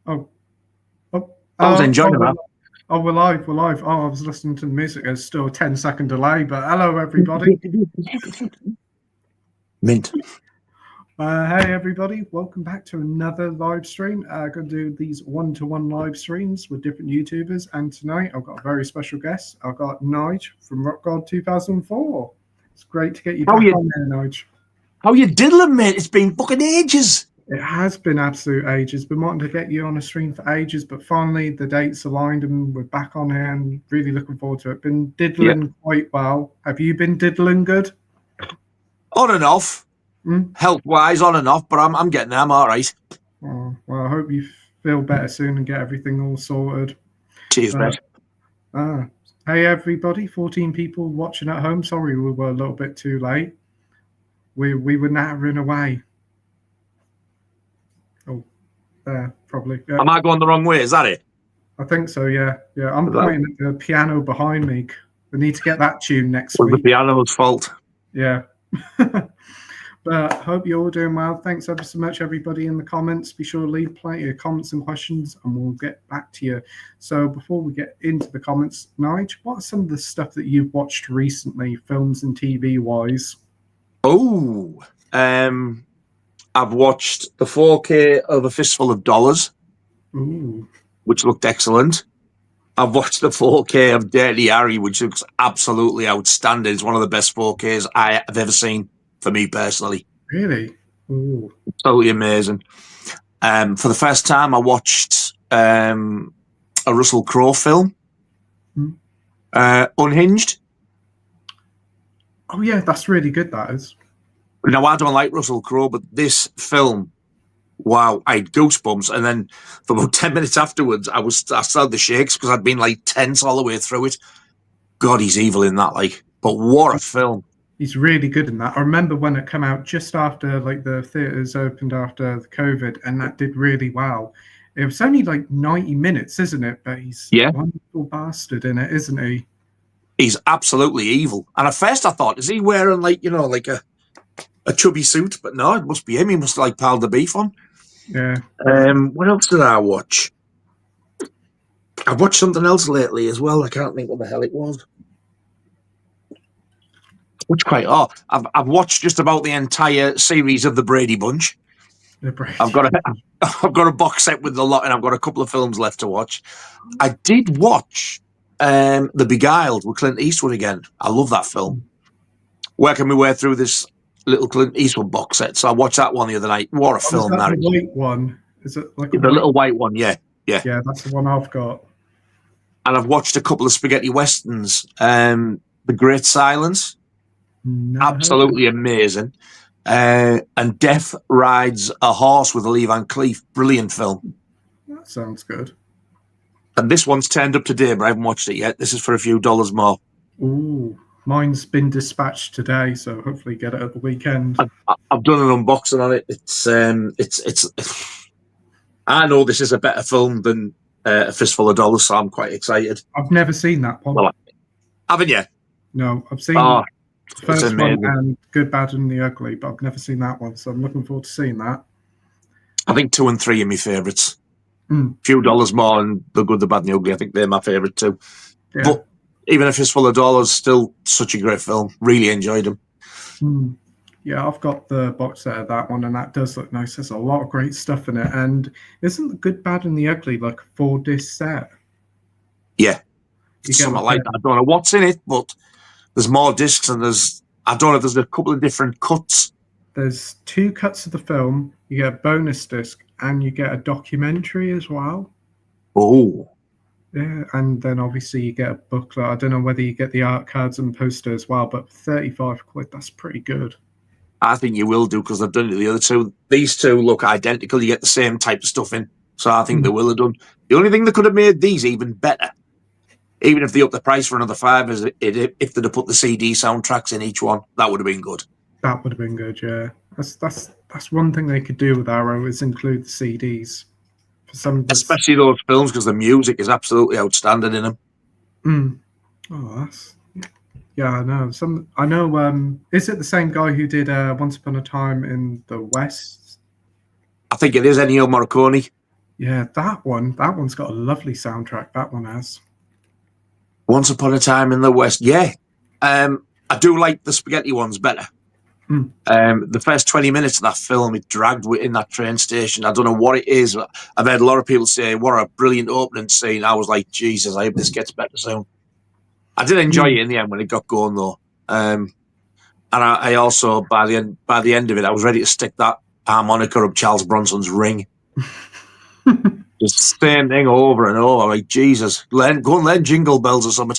Oh, oh, I was enjoying that. we're live. We're live. Oh, I was listening to the music. There's still a 10-second delay, but hello, everybody. Mint. Hey, everybody. Welcome back to another live stream. I'm going to do these one-to-one live streams with different YouTubers. And tonight, I've got a very special guest. I've got Nige from Rockgod2004. It's great to get you back on there, Nige. How you diddling, mate? It's been fucking ages. It has been absolute ages. Been wanting to get you on a stream for ages, but finally the dates aligned and we're back on here and really looking forward to it. Been diddling quite well. Have you been diddling good? On and off. Health-wise, on and off, but I'm getting there. I'm all right. Oh, well, I hope you feel better soon and get everything all sorted. Cheers, mate. Hey, everybody. 14 people watching at home. Sorry we were a little bit too late. We were nattering away. Oh, there, probably. Yeah. Am I going the wrong way? Is that it? I think so, yeah. Yeah, I'm pointing at the piano behind me. We need to get that tune next week. The piano's fault. Yeah. But hope you're all doing well. Thanks ever so much, everybody, in the comments. Be sure to leave plenty of comments and questions, and we'll get back to you. So before we get into the comments, Nige, what are some of the stuff that you've watched recently, films and TV-wise? Oh, I've watched the 4K of A Fistful of Dollars, which looked excellent. I've watched the 4K of Dirty Harry, which looks absolutely outstanding. It's one of the best 4Ks I have ever seen, for me personally. Really? Ooh. Totally amazing. For the first time, I watched a Russell Crowe film, Unhinged. Oh, yeah, that's really good, that is. Now, I don't like Russell Crowe, but this film, wow, I had goosebumps. And then for about 10 minutes afterwards, I started the shakes because I'd been like tense all the way through it. God, he's evil in that, like. But what a film. He's really good in that. I remember when it came out just after like the theaters opened after the COVID, and that did really well. It was only like 90 minutes, isn't it? But he's a wonderful bastard in it, isn't he? He's absolutely evil. And at first I thought, is he wearing like, you know, like a chubby suit? But no, it must be him. He must like piled the beef on. Yeah. What else did I watch? I've watched something else lately as well. I can't think what the hell it was. I've watched just about the entire series of the Brady Bunch. I've got a box set with the lot, and I've got a couple of films left to watch. I did watch The Beguiled with Clint Eastwood again. I love that film. Working my way through this little Clint Eastwood box set, so I watched that one the other night. What a film that is! The white one? Is it like the little white one? Yeah. Yeah, that's the one I've got. And I've watched a couple of spaghetti westerns. The Great Silence. Absolutely amazing. And Death Rides a Horse with Lee Van Cleef. Brilliant film. That sounds good. And this one's turned up today, but I haven't watched it yet. This is for a few dollars more. Ooh, mine's been dispatched today, so hopefully get it at the weekend. I've done an unboxing on it. It's. I know this is a better film than A Fistful of Dollars, so I'm quite excited. I've never seen that one. Well, haven't you? No, I've seen the first one and Good, Bad and the Ugly, but I've never seen that one, so I'm looking forward to seeing that. I think 2 and 3 are my favourites. A few dollars more and The Good, the Bad and the Ugly. I think they're my favourite too. Yeah. But even A Fistful of Dollars, still such a great film. Really enjoyed them. Yeah, I've got the box set of that one, and that does look nice. There's a lot of great stuff in it. And isn't The Good, Bad and the Ugly like a 4-disc set? Yeah. It's something like that. I don't know what's in it, but there's more discs, and I don't know if there's a couple of different cuts. There's 2 cuts of the film. You get a bonus disc, and you get a documentary as well. Oh. Yeah, and then obviously you get a booklet. I don't know whether you get the art cards and poster as well, but 35 quid, that's pretty good. I think you will do, because I've done it the other two. These two look identical. You get the same type of stuff in, so I think they will have done. The only thing that could have made these even better, even if they upped the price for another $5, is if they'd have put the CD soundtracks in each one. That would have been good. That would have been good, yeah. That's one thing they could do with Arrow, is include the CDs. For some, especially those films, because the music is absolutely outstanding in them. Oh, that's... Yeah, I know. I know. Is it the same guy who did Once Upon a Time in the West? I think it is Ennio Morricone. Yeah, that one's got a lovely soundtrack. That one has. Once Upon a Time in the West. Yeah. I do like the spaghetti ones better. The first 20 minutes of that film, it dragged in that train station. I don't know what it is. I've heard a lot of people say, what a brilliant opening scene. I was like, Jesus, I hope this gets better soon. I did enjoy it in the end when it got going, though. And I also, by the end of it, I was ready to stick that harmonica up Charles Bronson's ring. Just same thing over and over. Like, Jesus, go and learn Jingle Bells or something.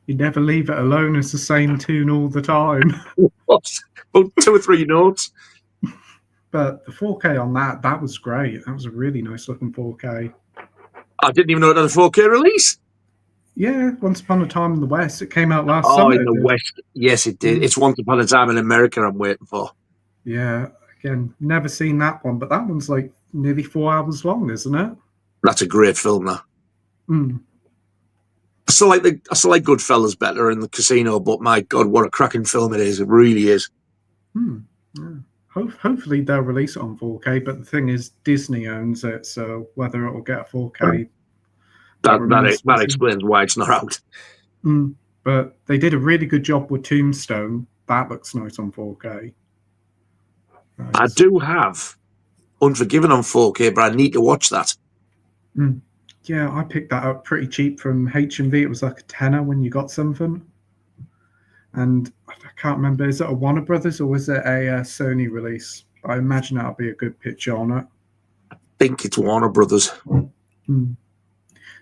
You never leave it alone. It's the same tune all the time. About 2 or 3 notes. But the 4K on that was great. That was a really nice looking 4K. I didn't even know it had a 4K release. Yeah, Once Upon a Time in the West. It came out last summer. Oh, in the West. Yes, it did. It's Once Upon a Time in America I'm waiting for. Yeah, again, never seen that one, but that one's like nearly 4 hours long, isn't it? That's a great film, that. I still like Goodfellas better in the Casino, but my God, what a cracking film it is. It really is. Yeah. Hopefully they'll release it on 4K, but the thing is, Disney owns it, so whether it will get a 4K... That explains why it's not out. But they did a really good job with Tombstone. That looks nice on 4K. Nice. I do have Unforgiven on 4K, but I need to watch that. Yeah, I picked that up pretty cheap from H&V. It was like a tenner when you got something. And I can't remember, is it a Warner Brothers or was it a Sony release? I imagine that'll be a good picture on it. I think it's Warner Brothers.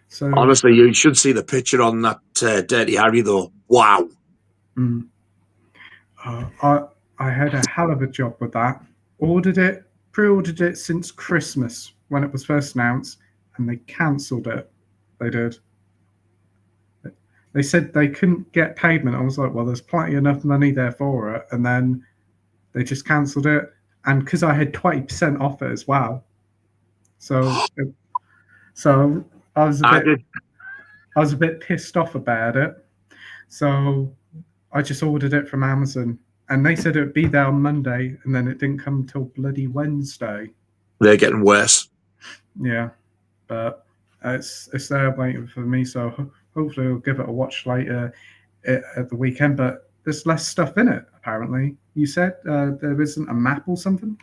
So honestly, you should see the picture on that Dirty Harry, though. Wow. I had a hell of a job with that. Pre-ordered it since Christmas when it was first announced, and they cancelled it. They did. They said they couldn't get payment. I was like, well, there's plenty enough money there for it. And then they just cancelled it. And because I had 20% off it as well. So I was a bit pissed off about it. So I just ordered it from Amazon. And they said it would be there on Monday, and then it didn't come until bloody Wednesday. They're getting worse. Yeah. But it's there waiting for me, so hopefully I'll give it a watch later at the weekend. But there's less stuff in it, apparently. You said there isn't a map or something?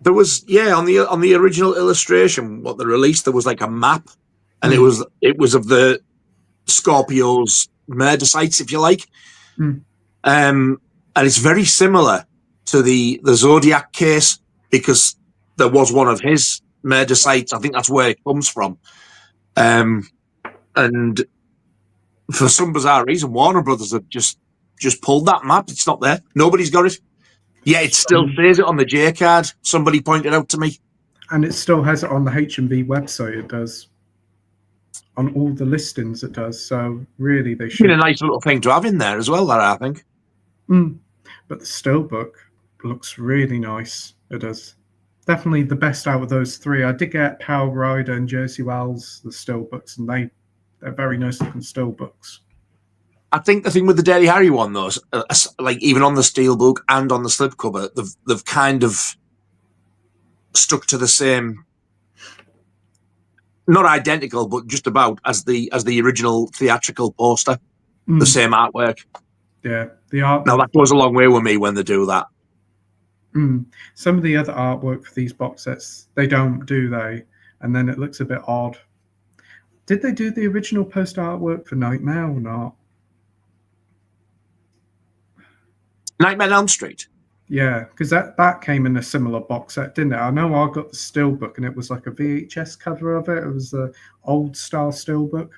There was, on the original illustration, what they released, there was like a map, and it was of the Scorpio's murder sites, if you like. And it's very similar to the Zodiac case, because there was one of his murder sites. I think that's where it comes from. And for some bizarre reason, Warner Brothers have just pulled that map. It's not there. Nobody's got it. Yeah, it still says it on the J card. Somebody pointed out to me. And it still has it on the H&V website. It does. On all the listings, it does. So really, they should. It's a nice little thing to have in there as well, that I think. But the Steelbook looks really nice. It does. Definitely the best out of those three. I did get Power Rider and Jersey Wells, the Steelbooks, and they're very nice looking Steelbooks. I think the thing with the Dirty Harry one, though, like even on the Steelbook and on the slipcover, they've kind of stuck to the same, not identical, but just about as the original theatrical poster, the same artwork. Yeah, the artwork. Now that goes a long way with me when they do that. Some of the other artwork for these box sets, they don't, do they? And then it looks a bit odd. Did they do the original poster artwork for Nightmare or not? Nightmare on Elm Street? Yeah, because that came in a similar box set, didn't it? I know I got the Steelbook, and it was like a VHS cover of it. It was the old style Steelbook.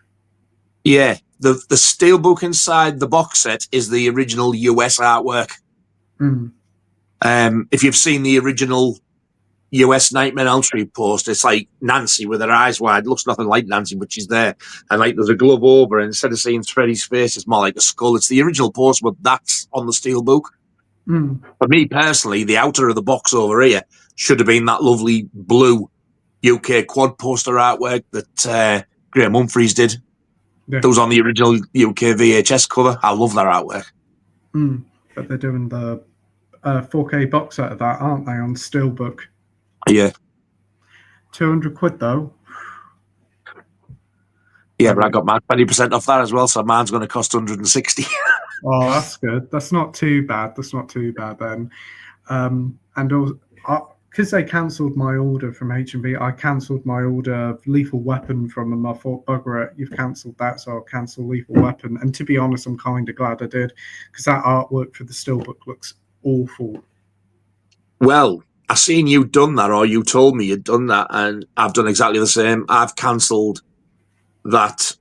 Yeah, the Steelbook inside the box set is the original US artwork. If you've seen the original US Nightmare on Elm Street poster, it's like Nancy with her eyes wide. Looks nothing like Nancy, but she's there. And like there's a glove over, and instead of seeing Freddy's face, it's more like a skull. It's the original poster, but that's on the Steelbook. For me personally, the outer of the box over here should have been that lovely blue UK quad poster artwork that Graham Humphreys did. Yeah. That was on the original UK VHS cover. I love that artwork. But they're doing the 4K box set of that, aren't they, on Steelbook? Yeah. 200 quid though. Yeah, but I got my 20% off that as well, so mine's going to cost 160. Oh, that's good. That's not too bad. That's not too bad then. And also, because they cancelled my order from H&B, I cancelled my order of Lethal Weapon from them. I thought, bugger it, you've cancelled that, so I'll cancel Lethal Weapon. And to be honest, I'm kind of glad I did, because that artwork for the steelbook looks awful. Well, I seen you done that, or you told me you'd done that, and I've done exactly the same. I've cancelled that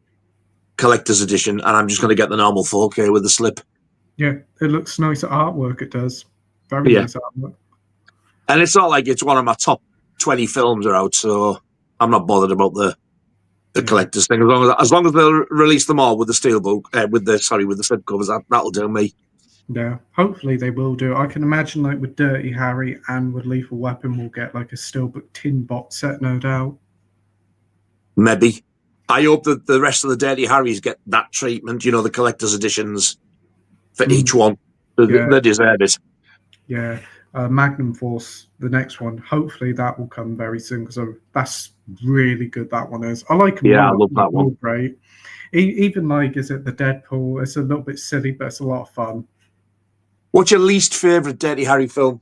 collector's edition, and I'm just going to get the normal 4K with the slip. Yeah, it looks nice artwork, it does. Very nice artwork. And it's not like it's one of my top 20 films are out, so I'm not bothered about the collector's thing. As long as they'll release them all with the steelbook, with the slip covers, that'll do me. Yeah, hopefully they will do. I can imagine, like with Dirty Harry and with Lethal Weapon, we'll get like a steelbook tin box set, no doubt. Maybe. I hope that the rest of the Dirty Harrys get that treatment. You know, the collector's editions for each one. They deserve it. Yeah. Magnum Force, the next one. Hopefully that will come very soon, because that's really good. That one is. I like them. Yeah, I love that one. Great. Even like, is it the Deadpool? It's a little bit silly, but it's a lot of fun. What's your least favourite Dirty Harry film?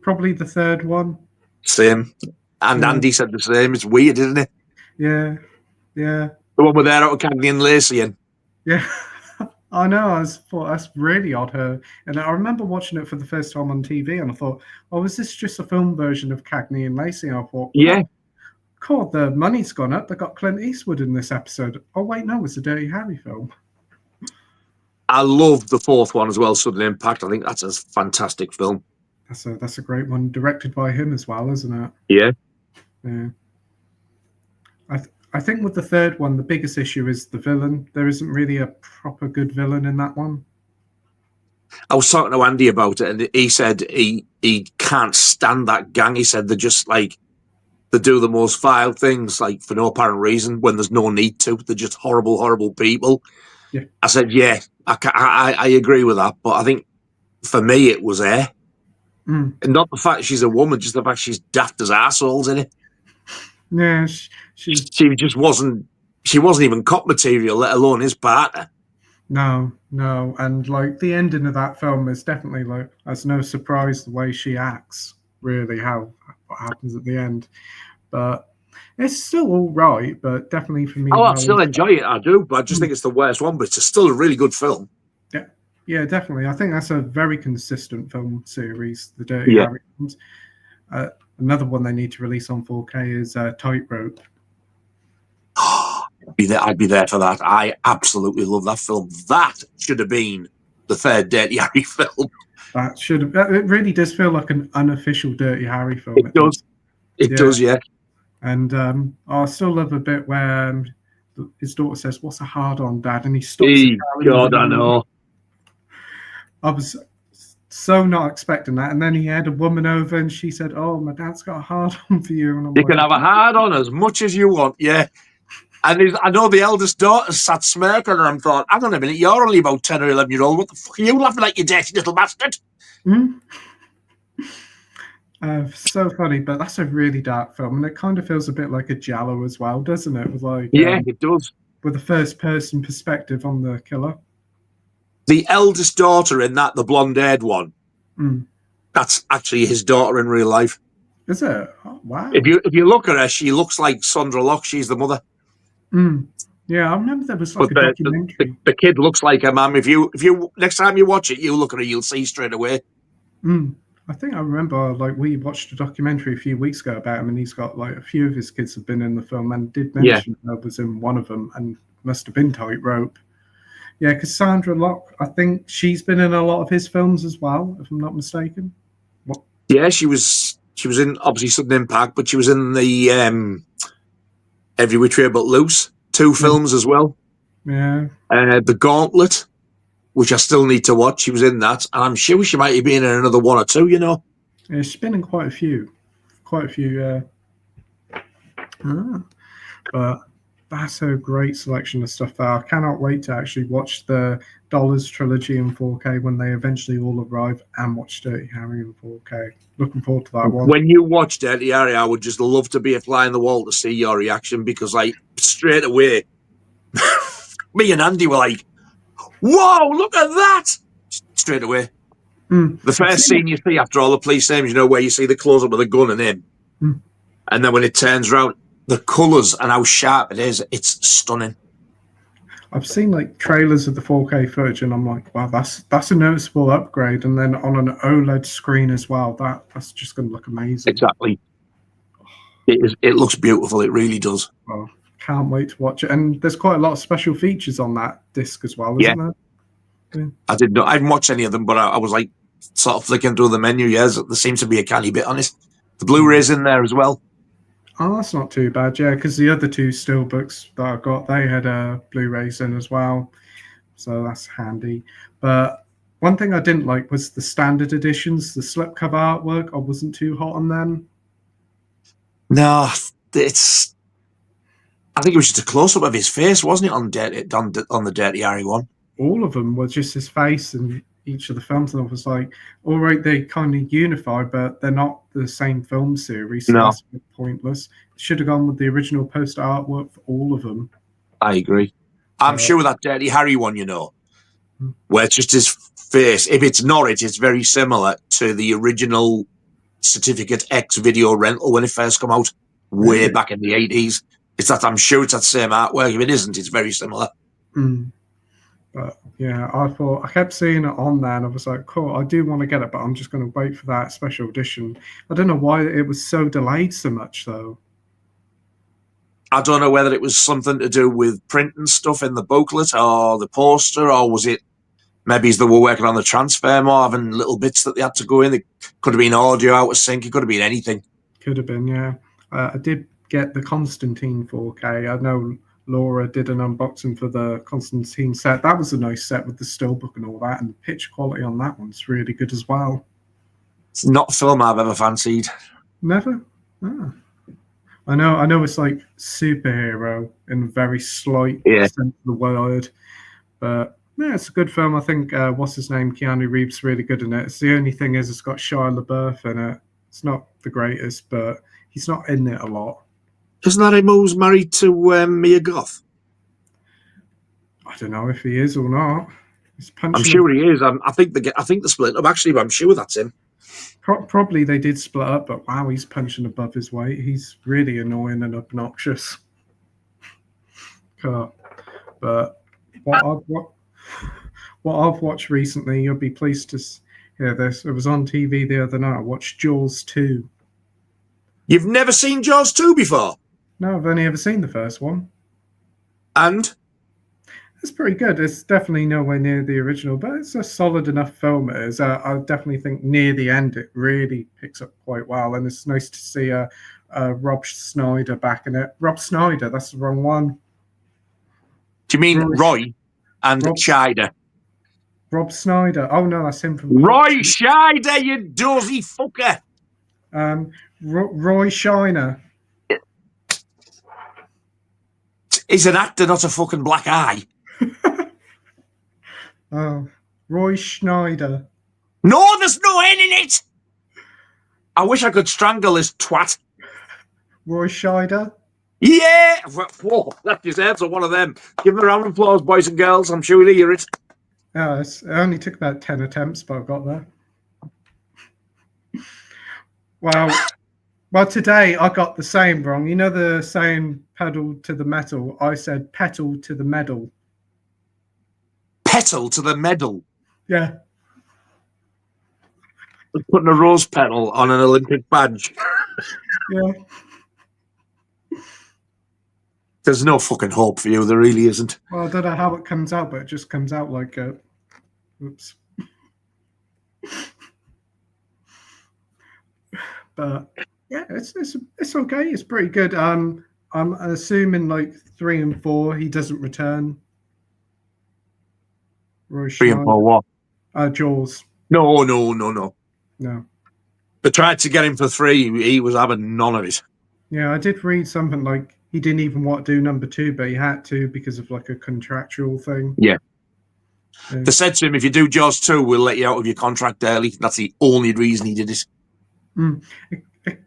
Probably the third one. Same. And Andy said the same. It's weird, isn't it? Yeah. Yeah. The one with there out of Cagney and Lacey in. Yeah. I know. I thought that's really odd. And I remember watching it for the first time on TV, and I thought, "Oh, is this just a film version of Cagney and Lacey?" And I thought, "Yeah, God, the money's gone up. They got Clint Eastwood in this episode." Oh wait, no, it's a Dirty Harry film. I love the fourth one as well, Sudden Impact. I think that's a fantastic film. That's a great one, directed by him as well, isn't it? Yeah. Yeah. I think with the third one, the biggest issue is the villain. There isn't really a proper good villain in that one. I was talking to Andy about it, and he said he can't stand that gang. He said they're just like, they do the most vile things, like for no apparent reason, when there's no need to. They're just horrible, horrible people. Yeah. I said, yeah, I agree with that, but I think for me it was Air. And not the fact she's a woman, just the fact she's daft as assholes in it. Yeah, she just wasn't. She wasn't even cop material, let alone his partner. No, and like the ending of that film is definitely like, that's no surprise the way she acts. Really, what happens at the end, but it's still all right. But definitely for me, I still enjoy it. I do, but I just think it's the worst one. But it's still a really good film. Yeah, definitely. I think that's a very consistent film series. The Dirty Harry films. Another one they need to release on 4K is Tightrope. I'd be there for that. I absolutely love that film. That should have been the third Dirty Harry film. That should have. It really does feel like an unofficial Dirty Harry film. It does. It does, yeah. And I still love a bit where his daughter says, "What's a hard-on, Dad?" And he stops. God, I know. I was so not expecting that, and then he had a woman over, and she said, "Oh, my dad's got a hard-on for you." And I'm you can have a hard-on as much as you want, yeah. And I know the eldest daughter sat smirking, and I'm thought, hang on a minute, you're only about 10 or 11-year-old. What the fuck are you laughing like, you dirty little bastard? So funny, but that's a really dark film, and it kind of feels a bit like a giallo as well, doesn't it? With like, it does. With a first-person perspective on the killer. The eldest daughter in that, the blonde-haired one, that's actually his daughter in real life. Is it? Oh, wow. If you look at her, she looks like Sandra Locke. She's the mother. Yeah, I remember there was like a documentary. The kid looks like her mum. If you next time you watch it, you look at her, you'll see straight away. I think I remember, like, we watched a documentary a few weeks ago about him, and he's got like a few of his kids have been in the film, and did mention that was in one of them, and must have been Tightrope. Yeah, because Sandra Locke, I think she's been in a lot of his films as well, if I'm not mistaken. What? Yeah, she was in obviously Sudden Impact, but she was in the Every Which Way But Loose, 2 films as well. Yeah. The Gauntlet, which I still need to watch. She was in that, and I'm sure she might have been in another 1 or 2. You know. Yeah, she's been in quite a few. But that's a great selection of stuff there. I cannot wait to actually watch the Dollars trilogy in 4K when they eventually all arrive, and watch Dirty Harry in 4K. Looking forward to that one. When you watch Dirty Harry, I would just love to be a fly on the wall to see your reaction, because like straight away, Me and Andy were like, "Whoa, look at that!" Straight away. The first scene you see after all the police names, where you see the close up with a gun and him, and then when it turns around, the colours and how sharp it is, it's stunning. I've seen like trailers of the 4K footage, and I'm like, wow, that's a noticeable upgrade. And then on an OLED screen as well, that's just going to look amazing. Exactly. It looks beautiful. It really does. Well, can't wait to watch it. And there's quite a lot of special features on that disc as well, isn't there? Yeah. I didn't watch any of them, but I was like sort of flicking through the menu. Yes, there seems to be a canny bit on it. The Blu-ray's in there as well. Oh, that's not too bad, yeah, because the other two steelbooks that I got, they had Blu-rays in as well, so that's handy. But one thing I didn't like was the standard editions, the slipcover artwork. I wasn't too hot on them. No, I think it was just a close-up of his face, wasn't it, on the Dirty Harry one? All of them were just his face in each of the films, and I was like, all right, they kind of unify, but they're not the same film series, so that's a bit pointless. Should have gone with the original poster artwork for all of them. I agree. I'm sure that Dirty Harry one, where it's just his face, if it's not it's very similar to the original Certificate X video rental when it first came out way back in the 80s. I'm sure it's that same artwork. If it isn't, it's very similar. But yeah, I kept seeing it on there, and I was like, cool, I do want to get it, but I'm just going to wait for that special edition. I don't know why it was so delayed so much, though. I don't know whether it was something to do with printing stuff in the booklet or the poster, or was it maybe they were working on the transfer more, having little bits that they had to go in. It could have been audio out of sync. It could have been anything. Could have been, yeah. I did get the Constantine 4K. I know Laura did an unboxing for the Constantine set. That was a nice set with the steelbook and all that, and the picture quality on that one's really good as well. It's not a film I've ever fancied. Never? Ah. I know it's like superhero in a very slight sense of the word, but yeah, it's a good film. I think what's his name, Keanu Reeves, really good in it. It's the only thing is it's got Shia LaBeouf in it. It's not the greatest, but he's not in it a lot. Isn't that him who's married to Mia Goth? I don't know if he is or not. I'm sure he is. I think they split up actually, but I'm sure that's him. Probably they did split up, but wow, he's punching above his weight. He's really annoying and obnoxious. But what I've watched recently, you'll be pleased to hear this. It was on TV the other night. I watched Jaws 2. You've never seen Jaws 2 before? No, I've only ever seen the first one. And? It's pretty good. It's definitely nowhere near the original, but it's a solid enough film. It is. I definitely think near the end it really picks up quite well, and it's nice to see Rob Schneider back in it. Rob Schneider, that's the wrong one. Do you mean Roy and Scheider? Rob Schneider. Oh no, that's him from Roy Scheider, you dozy fucker. Roy Shiner. He's an actor, not a fucking black eye. Oh, Roy Schneider. No, there's no N in it. I wish I could strangle this twat. Roy Scheider? Yeah! Whoa, that deserves one of them. Give him a round of applause, boys and girls. I'm sure he'll hear it. Yeah, it only took about 10 attempts, but I got there. Well, today I got the saying wrong. You know the saying pedal to the metal? I said petal to the medal. Petal to the medal? Yeah. Putting a rose petal on an Olympic badge. Yeah. There's no fucking hope for you. There really isn't. Well, I don't know how it comes out, but it just comes out like a... Oops. But yeah, it's okay. It's pretty good. I'm assuming like 3 and 4 he doesn't return. 3 and 4 what? Jaws. No. They tried to get him for 3. He was having none of it. Yeah, I did read something like he didn't even want to do number 2, but he had to because of like a contractual thing. Yeah. They said to him, if you do Jaws 2, we'll let you out of your contract early. That's the only reason he did it. It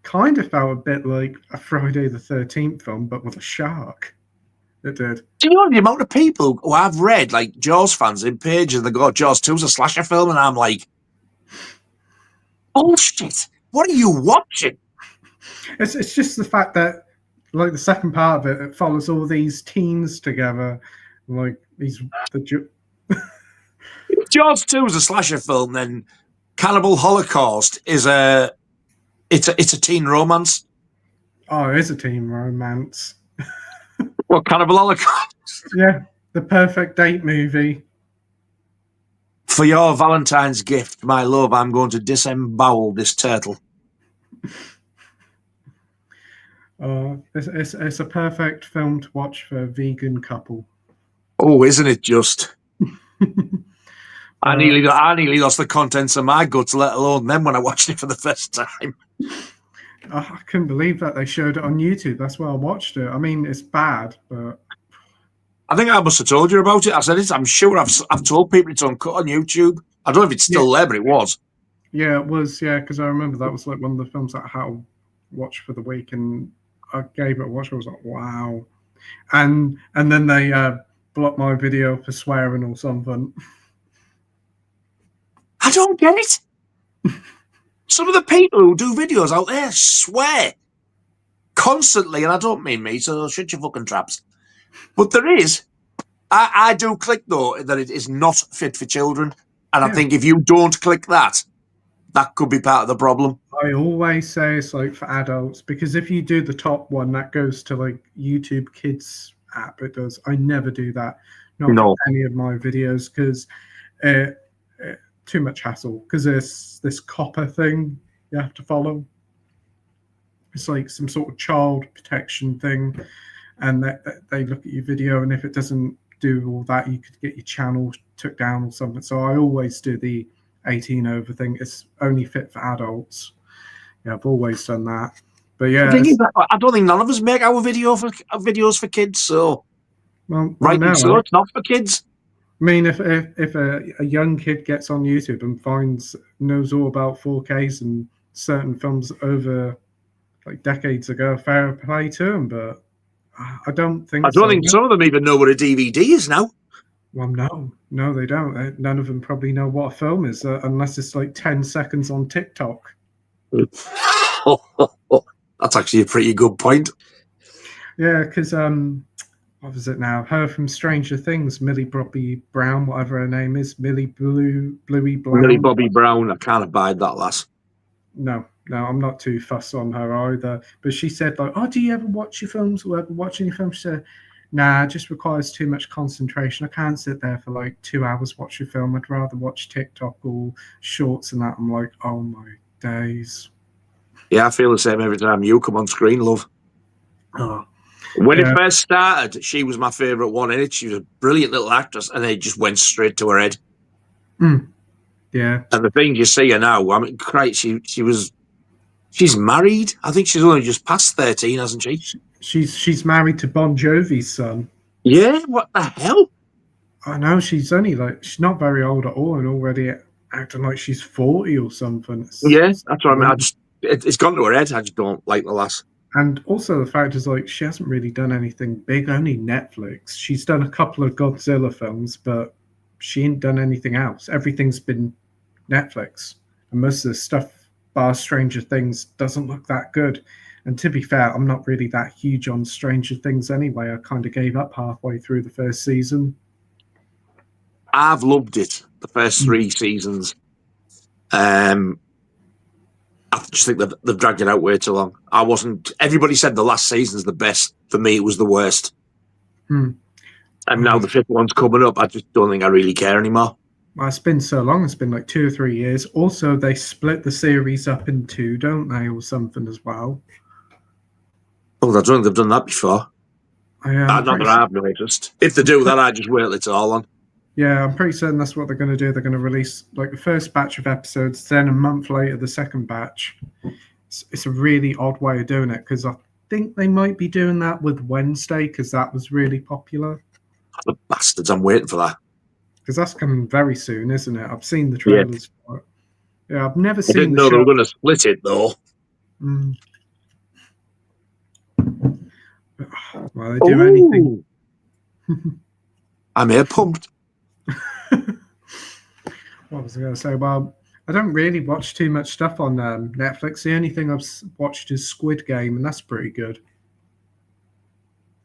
kind of felt a bit like a Friday the 13th film, but with a shark. It did. Do you know the amount of people who I've read, like Jaws fans in pages, and they go, Jaws 2's a slasher film, and I'm like, bullshit. What are you watching? It's just the fact that, like, the second part of it, it follows all these teens together, like these If Jaws 2 is a slasher film, then Cannibal Holocaust is it's a teen romance. Oh, it is a teen romance. What, Cannibal Holocaust? Yeah, the perfect date movie. For your Valentine's gift, my love, I'm going to disembowel this turtle. It's a perfect film to watch for a vegan couple. Oh, isn't it just? I nearly lost the contents of my guts, let alone them when I watched it for the first time. I couldn't believe that they showed it on YouTube. That's why I watched it. I mean, it's bad, but I think I must have told you about it. I said it. I'm sure I've told people it's uncut on YouTube. I don't know if it's still there, but it was. Yeah, it was. Yeah, because I remember that was like one of the films that I had to watch for the week, and I gave it a watch. I was like, wow. And then they blocked my video for swearing or something. I don't get it. Some of the people who do videos out there swear constantly, and I don't mean me, so shut your fucking traps. But there is. I do click, though, that it is not fit for children. And I think if you don't click that, that could be part of the problem. I always say it's like for adults, because if you do the top one, that goes to like YouTube Kids app. It does. I never do that. Not for any of my videos, because too much hassle, because there's this copper thing you have to follow. It's like some sort of child protection thing, and they look at your video, and if it doesn't do all that, you could get your channel took down or something. So I always do the 18 over thing. It's only fit for adults. Yeah, I've always done that. But yeah, the thing is, I don't think none of us make our videos for kids. So rightly so, it's not for kids. I mean, if a young kid gets on YouTube and knows all about 4Ks and certain films over like decades ago, fair play to them. But I don't think. I don't think some of them even know what a DVD is now. Well, no, they don't. None of them probably know what a film is, unless it's like 10 seconds on TikTok. That's actually a pretty good point. Yeah, because what was it now? Her from Stranger Things, Millie Bobby Brown, whatever her name is, Bluey Brown. Millie Bobby Brown, I can't abide that lass. No, I'm not too fussed on her either. But she said, like, oh, do you ever watch your films or ever watch any films? She said, nah, it just requires too much concentration. I can't sit there for like 2 hours watch a film. I'd rather watch TikTok or shorts and that. I'm like, oh my days. Yeah, I feel the same every time you come on screen, love. Oh. When it first started, she was my favourite one in it. She was a brilliant little actress, and it just went straight to her head. Yeah. And the thing you see her now, I mean, she's married. I think she's only just past 13, hasn't she? She's married to Bon Jovi's son. Yeah, what the hell? I know, she's not very old at all, and already acting like she's 40 or something. That's what I mean. It's gone to her head. I just don't like the lass. And also the fact is, like, she hasn't really done anything big, only Netflix. She's done a couple of Godzilla films, but she ain't done anything else. Everything's been Netflix. And most of the stuff, bar Stranger Things, doesn't look that good. And to be fair, I'm not really that huge on Stranger Things anyway. I kind of gave up halfway through the first season. I've loved it, the first 3 seasons. I just think they've dragged it out way too long. Everybody said the last season's the best. For me, it was the worst. And now the 5th one's coming up. I just don't think I really care anymore. Well, it's been so long. It's been like 2 or 3 years. Also, they split the series up in 2, don't they, or something as well? Oh, I don't think they've done that before. Not that I've noticed. If they do that, I just wait it's all on. Yeah, I'm pretty certain that's what they're going to do. They're going to release like the first batch of episodes, then a month later the second batch. It's a really odd way of doing it, because I think they might be doing that with Wednesday, because that was really popular. The bastards, I'm waiting for that. Because that's coming very soon, isn't it? I've seen the trailers for it. Yeah, I've never seen I didn't know they were going to split it, though. Well, they do anything. I'm here pumped. What was I going to say? Well, I don't really watch too much stuff on Netflix. The only thing I've watched is Squid Game, and that's pretty good.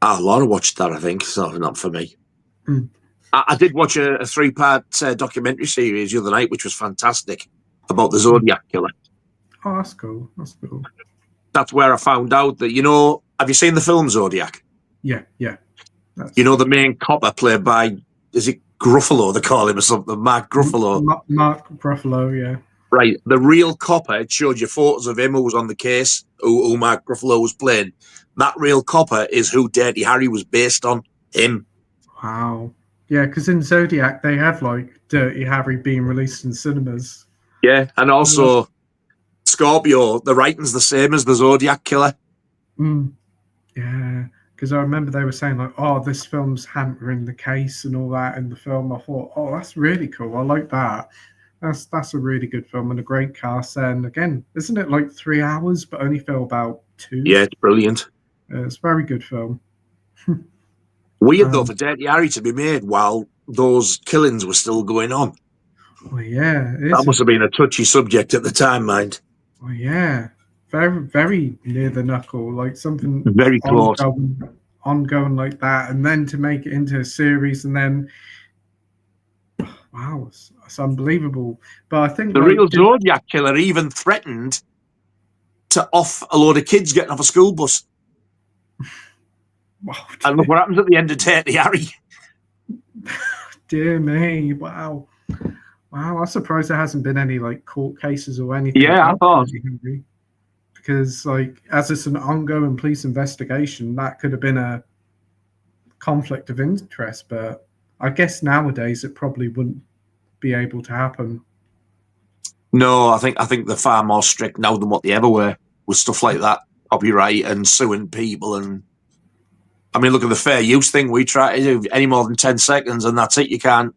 Laura watched that, I think. So not for me. Mm. I did watch a 3-part documentary series the other night, which was fantastic, about the Zodiac killer. Oh, that's cool. That's cool. That's where I found out that, have you seen the film Zodiac? Yeah. The main copper played by, is it Gruffalo, they call him or something? Mark Gruffalo. Mark Gruffalo, yeah. Right. The real copper, it showed you photos of him who was on the case, who Mark Gruffalo was playing. That real copper is who Dirty Harry was based on, him. Wow. Yeah, because in Zodiac, they have, Dirty Harry being released in cinemas. Yeah, and also Scorpio, the writing's the same as the Zodiac killer. Yeah, because I remember they were saying, this film's hampering the case and all that in the film. I thought, that's really cool. I like that. That's a really good film and a great cast. And again, isn't it 3 hours, but only feel about 2? Yeah, it's brilliant. It's a very good film. Weird, though, for Dirty Harry to be made while those killings were still going on. Well, yeah. That must have been a touchy subject at the time, mind. Well, yeah. Very, very near the knuckle. Something very close. Ongoing like that. And then to make it into a series and then... Wow, it's unbelievable. But I think... The real Zodiac killer even threatened to off a load of kids getting off a school bus. Wow, and look what happens at the end of Dirty Harry. Dear me, wow. I'm surprised there hasn't been any court cases or anything. Yeah, I thought. Because as it's an ongoing police investigation, that could have been a conflict of interest. But I guess nowadays it probably wouldn't be able to happen. No, I think they're far more strict now than what they ever were with stuff like that, copyright and suing people. And I mean, look at the fair use thing. We try to do any more than 10 seconds, and that's it. You can't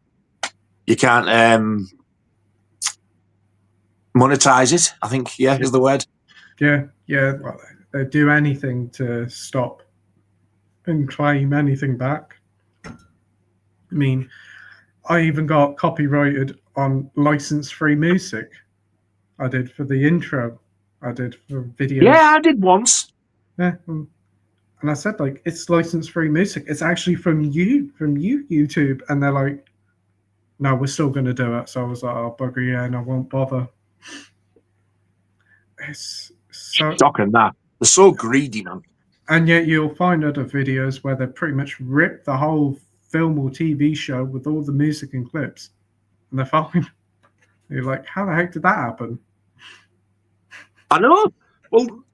monetize it. I think, is the word. Yeah. Well, they do anything to stop and claim anything back. I mean, I even got copyrighted on license-free music. I did for the intro. I did for videos. Yeah, I did once. Yeah. And I said, it's license-free music. It's actually from you, YouTube. And they're like, no, we're still going to do it. So I was like, oh, bugger, yeah, and I won't bother. It's so... Shocking that. They're so greedy, man. And yet you'll find other videos where they pretty much rip the whole film or TV show with all the music and clips. And they're fine. You're like, how the heck did that happen? I know. Well,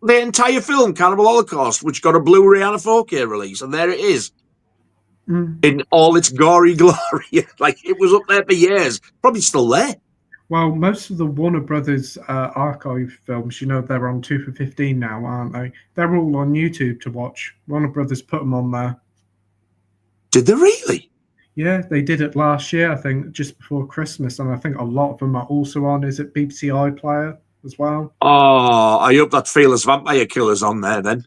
the entire film, Cannibal Holocaust, which got a Blu-ray and a 4K release, and there it is. In all its gory glory. It was up there for years. Probably still there. Well, most of the Warner Brothers archive films, they're on 2 for $15 now, aren't they? They're all on YouTube to watch. Warner Brothers put them on there. Did they really? Yeah, they did it last year, I think, just before Christmas, and I think a lot of them are also on, is it BBC iPlayer as well? Oh, I hope that Fearless Vampire Killer's on there, then.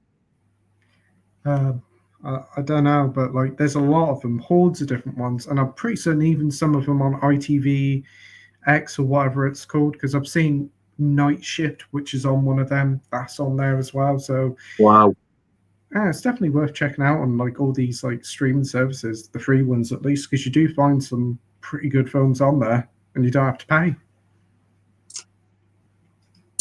I don't know, but there's a lot of them, hordes of different ones, and I'm pretty certain even some of them on ITV X or whatever it's called, because I've seen Night Shift, which is on one of them. That's on there as well. So wow, yeah, it's definitely worth checking out on all these streaming services, the free ones at least, because you do find some pretty good films on there, and you don't have to pay.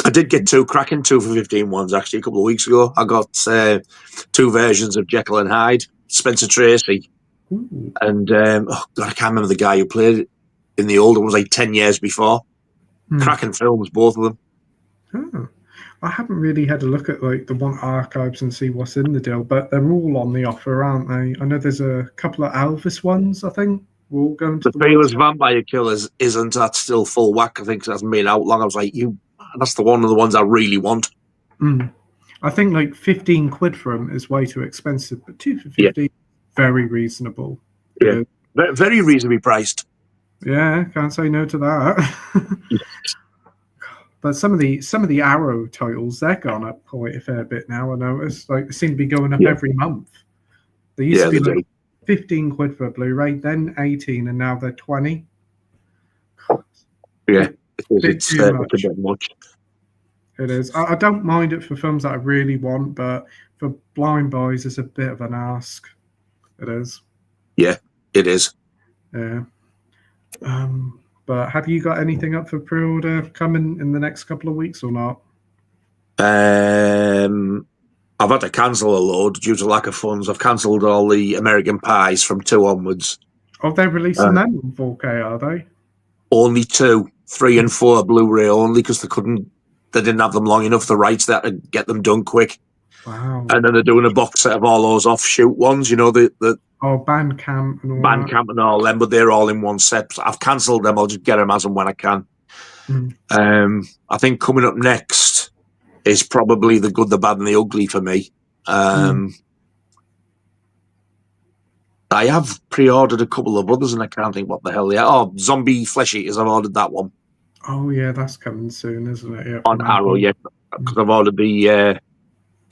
I did get 2 cracking 2 for 15 ones actually a couple of weeks ago. I got 2 versions of Jekyll and Hyde, Spencer Tracy. Ooh. And I can't remember the guy who played it in the older ones, 10 years before. Cracking films, both of them. Oh. I haven't really had a look at the one archives and see what's in the deal, but they're all on the offer, aren't they? I know there's a couple of Elvis ones, I think. We're all going to the Fearless Vampire Killers isn't that still full whack? I think it hasn't been out long. I was like, that's one of the ones I really want. I think 15 quid for them is way too expensive, but 2 for 15, very reasonable. Yeah, very reasonably priced. Yeah, can't say no to that. But some of the Arrow titles, they're gone up quite a fair bit now. I noticed they seem to be going up every month. They used to be £15 for a Blu-ray, then 18, and now they're 20. Yeah, It's too much. It's a bit much. It is. I don't mind it for films that I really want, but for Blind Boys, it's a bit of an ask. It is. Yeah, it is. Yeah. But have you got anything up for pre-order coming in the next couple of weeks or not? I've had to cancel a load due to lack of funds. I've cancelled all the American Pies from 2 onwards. Oh, they're releasing them in 4K, are they? Only 2, 3 and 4 Blu-ray only because they didn't have them long enough. The rights that to get them done quick. Wow. And then they're doing a box set of all those offshoot ones, the Bandcamp and all Bandcamp and all them, but they're all in one set. So I've cancelled them. I'll just get them as and when I can. I think coming up next is probably The Good, the Bad, and the Ugly for me. I have pre-ordered a couple of others, and I can't think what the hell they are. Oh, Zombie Flesh Eaters. I've ordered that one. Oh yeah, that's coming soon, isn't it? Yeah, on Arrow, yeah, because I've ordered the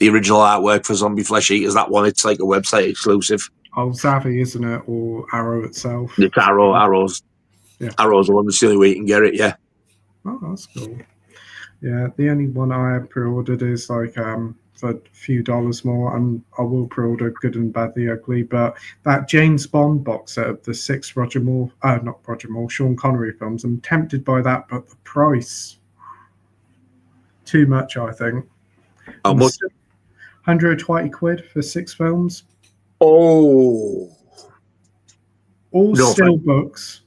original artwork for Zombie Flesh Eaters. That one, it's like a website exclusive. Oh, Zavvi, isn't it, or Arrow itself? It's Arrow. Arrow's the one. That's the only way you can get it. Yeah. Oh, that's cool. Yeah, the only one I have pre-ordered is like for a few dollars more, and I will pre-order Good and Bad, the Ugly. But that James Bond box set of the 6 Sean Connery films, I'm tempted by that, but the price, too much, I think. How much? £120 for 6 films. Oh. All still books.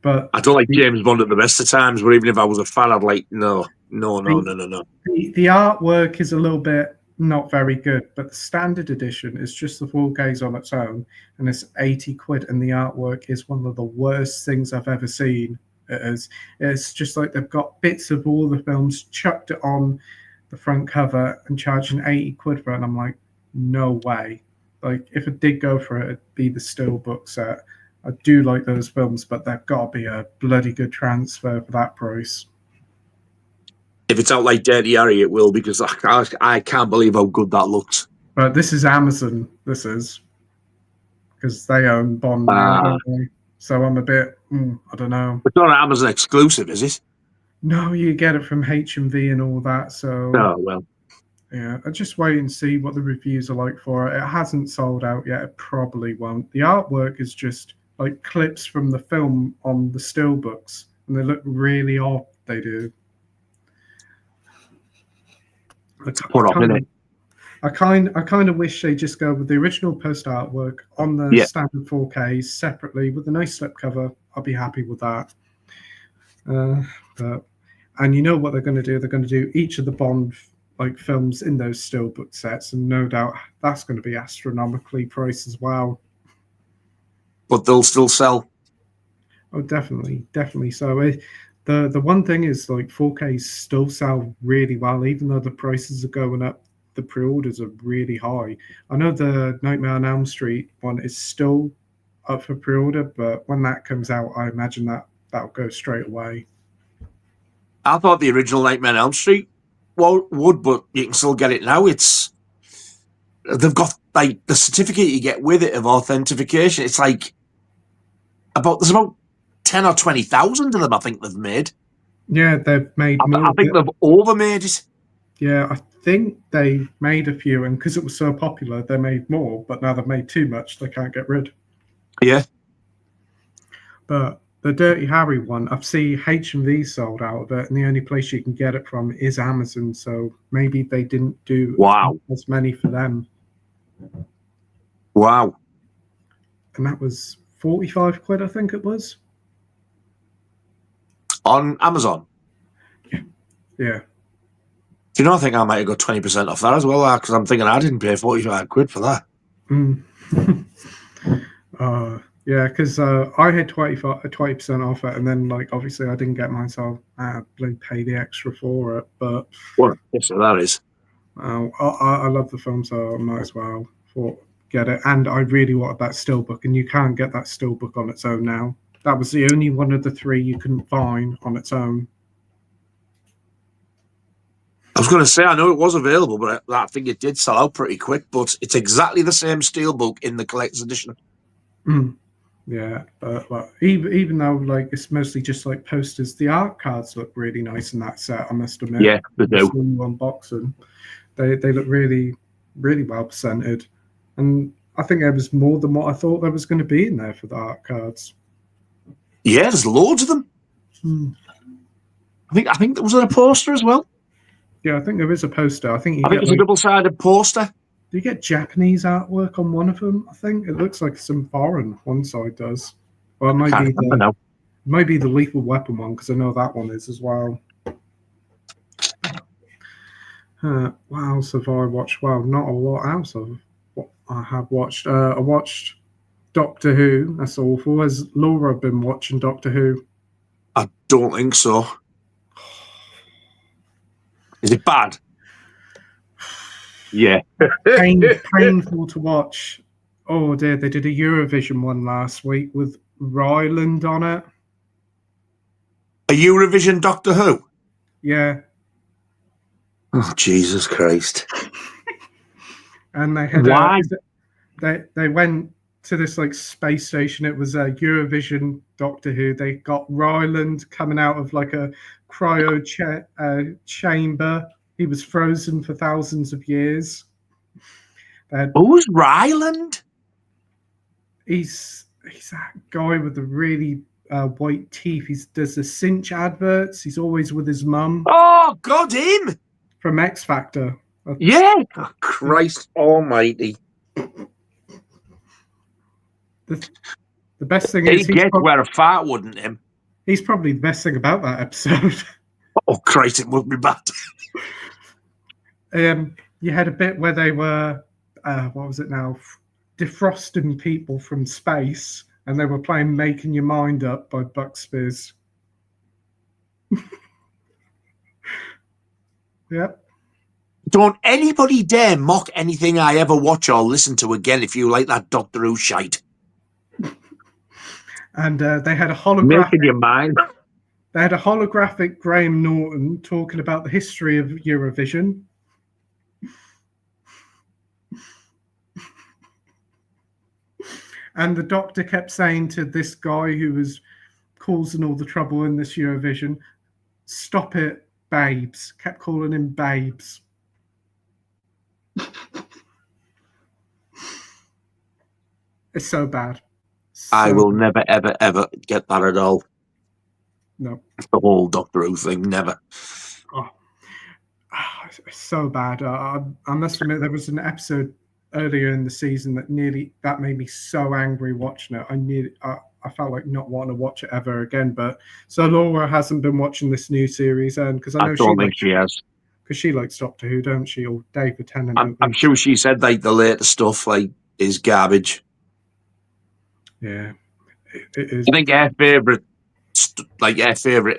But I don't like James Bond at the best of times, but even if I was a fan, I'd like, no. The artwork is a little bit not very good, but the standard edition is just the 4Ks on its own, and it's £80, and the artwork is one of the worst things I've ever seen. It's just like they've got bits of all the films, chucked it on the front cover, and charging £80 for it, and I'm like, no way. Like, if it did go for it, it'd be the Steelbook set. I do like those films, but they've got to be a bloody good transfer for that price. If it's out like Dirty Harry, it will, because I can't believe how good that looks. But this is Amazon. This is because they own Bond now, don't they? So I'm a bit, I don't know. It's not an Amazon exclusive, is it? No, you get it from HMV and all that. So well. Yeah, I'll just wait and see what the reviews are like for it. It hasn't sold out yet. It probably won't. The artwork is just like clips from the film on the steelbooks, and they look really odd. They do. I kind of wish they just go with the original post artwork on the standard 4K separately with a nice slipcover. I'll be happy with that. And you know what they're going to do? They're going to do each of the Bond films in those steelbook sets, and no doubt that's going to be astronomically priced as well. But they'll still sell. Oh, definitely. So the one thing is 4Ks still sell really well, even though the prices are going up. The pre-orders are really high. I know the Nightmare on Elm Street one is still up for pre-order, but when that comes out, I imagine that'll go straight away. I thought the original Nightmare on Elm Street would, but you can still get it now. They've got the certificate you get with it of authentication. It's there's about 10 or 20,000 of them. I think they've made. Yeah, they've made more. I think they've overmade it. Yeah, I think they made a few, and because it was so popular, they made more. But now they've made too much; they can't get rid. Yeah. But the Dirty Harry one, I've seen HMV sold out of it, and the only place you can get it from is Amazon. So maybe they didn't do as many for them. Wow. And that was £45, I think it was. On Amazon? Yeah. Do you know, I think I might have got 20% off that as well, because I'm thinking I didn't pay £45 for that. Yeah, because I had 20% off it, and then obviously I didn't get mine, so I had to pay the extra for it. But yes, so that is. I love the film, so I might as well get it. And I really wanted that steelbook, and you can't get that steelbook on its own now. That was the only one of the 3 you couldn't find on its own. I was going to say, I know it was available, but I think it did sell out pretty quick. But it's exactly the same steelbook in the collector's edition. Yeah, but even though like it's mostly just like posters, the art cards look really nice in that set. I must admit. Yeah, they do. When you unbox them, they look really, really well presented, and I think there was more than what I thought there was going to be in there for the art cards. Yeah, there's loads of them. I think there was a poster as well. Yeah, I think there is a poster. I think there's a double-sided poster. Do you get Japanese artwork on one of them? I think it looks like some foreign. One side does. Well, it might be the Lethal Weapon one, because I know that one is as well. What else have I watched? Well, not a lot else of what I have watched. I watched Doctor Who. That's awful. Has Laura been watching Doctor Who? I don't think so. Is it bad? Yeah. Painful to watch. Oh dear, they did a Eurovision one last week with Ryland on it. A Eurovision Doctor Who? Yeah. Oh, Jesus Christ. And they had why? They went to this like space station. It was a Eurovision Doctor Who. They got Ryland coming out of like a cryo chamber. He was frozen for thousands of years. Who's Ryland? He's that guy with the really white teeth. He does the Cinch adverts. He's always with his mum. Oh, God, him! From X Factor. Yeah. Oh, Christ almighty. The best thing is... He'd get where a fart wouldn't him. He's probably the best thing about that episode. Oh, Christ, it would be bad. You had a bit where they were... what was it now? Defrosting people from space, and they were playing Making Your Mind Up by Buck Spears. Yep. Don't anybody dare mock anything I ever watch or listen to again if you like that Doctor Who shite. And they had a holographic... Making Your Mind. They had a holographic Graham Norton talking about the history of Eurovision. And the Doctor kept saying to this guy who was causing all the trouble in this Eurovision, "Stop it, babes." Kept calling him babes. It's so bad. I will never, ever, ever get that at all. No. The whole Doctor Who thing, never. Oh, it's so bad. I must admit, there was an episode earlier in the season that made me so angry watching it. I felt like not wanting to watch it ever again. But so Laura hasn't been watching this new series, and because I don't think she has, because she likes Doctor Who, don't she? Or David Tennant. I'm sure she said like the latest stuff like is garbage. Yeah, it is. I think her favorite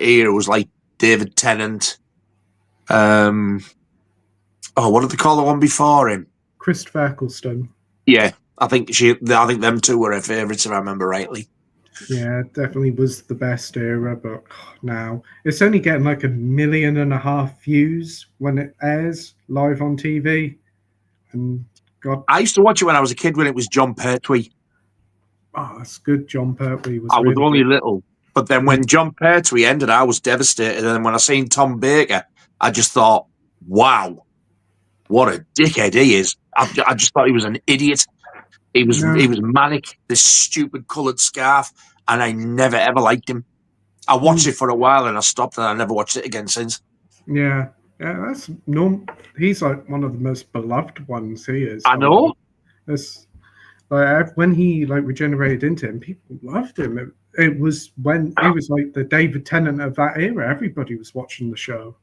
era was like David Tennant. What did they call the one before him? Christopher Eccleston. Yeah, I think them two were her favourites, if I remember rightly. Yeah, it definitely was the best era, but now it's only getting like 1.5 million views when it airs live on TV. And God, I used to watch it when I was a kid when it was Jon Pertwee. Oh, that's good. Jon Pertwee was. I was only little, but then when Jon Pertwee ended, I was devastated. And then when I seen Tom Baker, I just thought, "Wow, what a dickhead he is!" I just thought he was an idiot. He was manic. This stupid coloured scarf, and I never ever liked him. I watched it for a while and I stopped, and I never watched it again since. Yeah, that's normal. He's like one of the most beloved ones. He is. I know. It's like when he like regenerated into him, people loved him. It was when he was like the David Tennant of that era. Everybody was watching the show.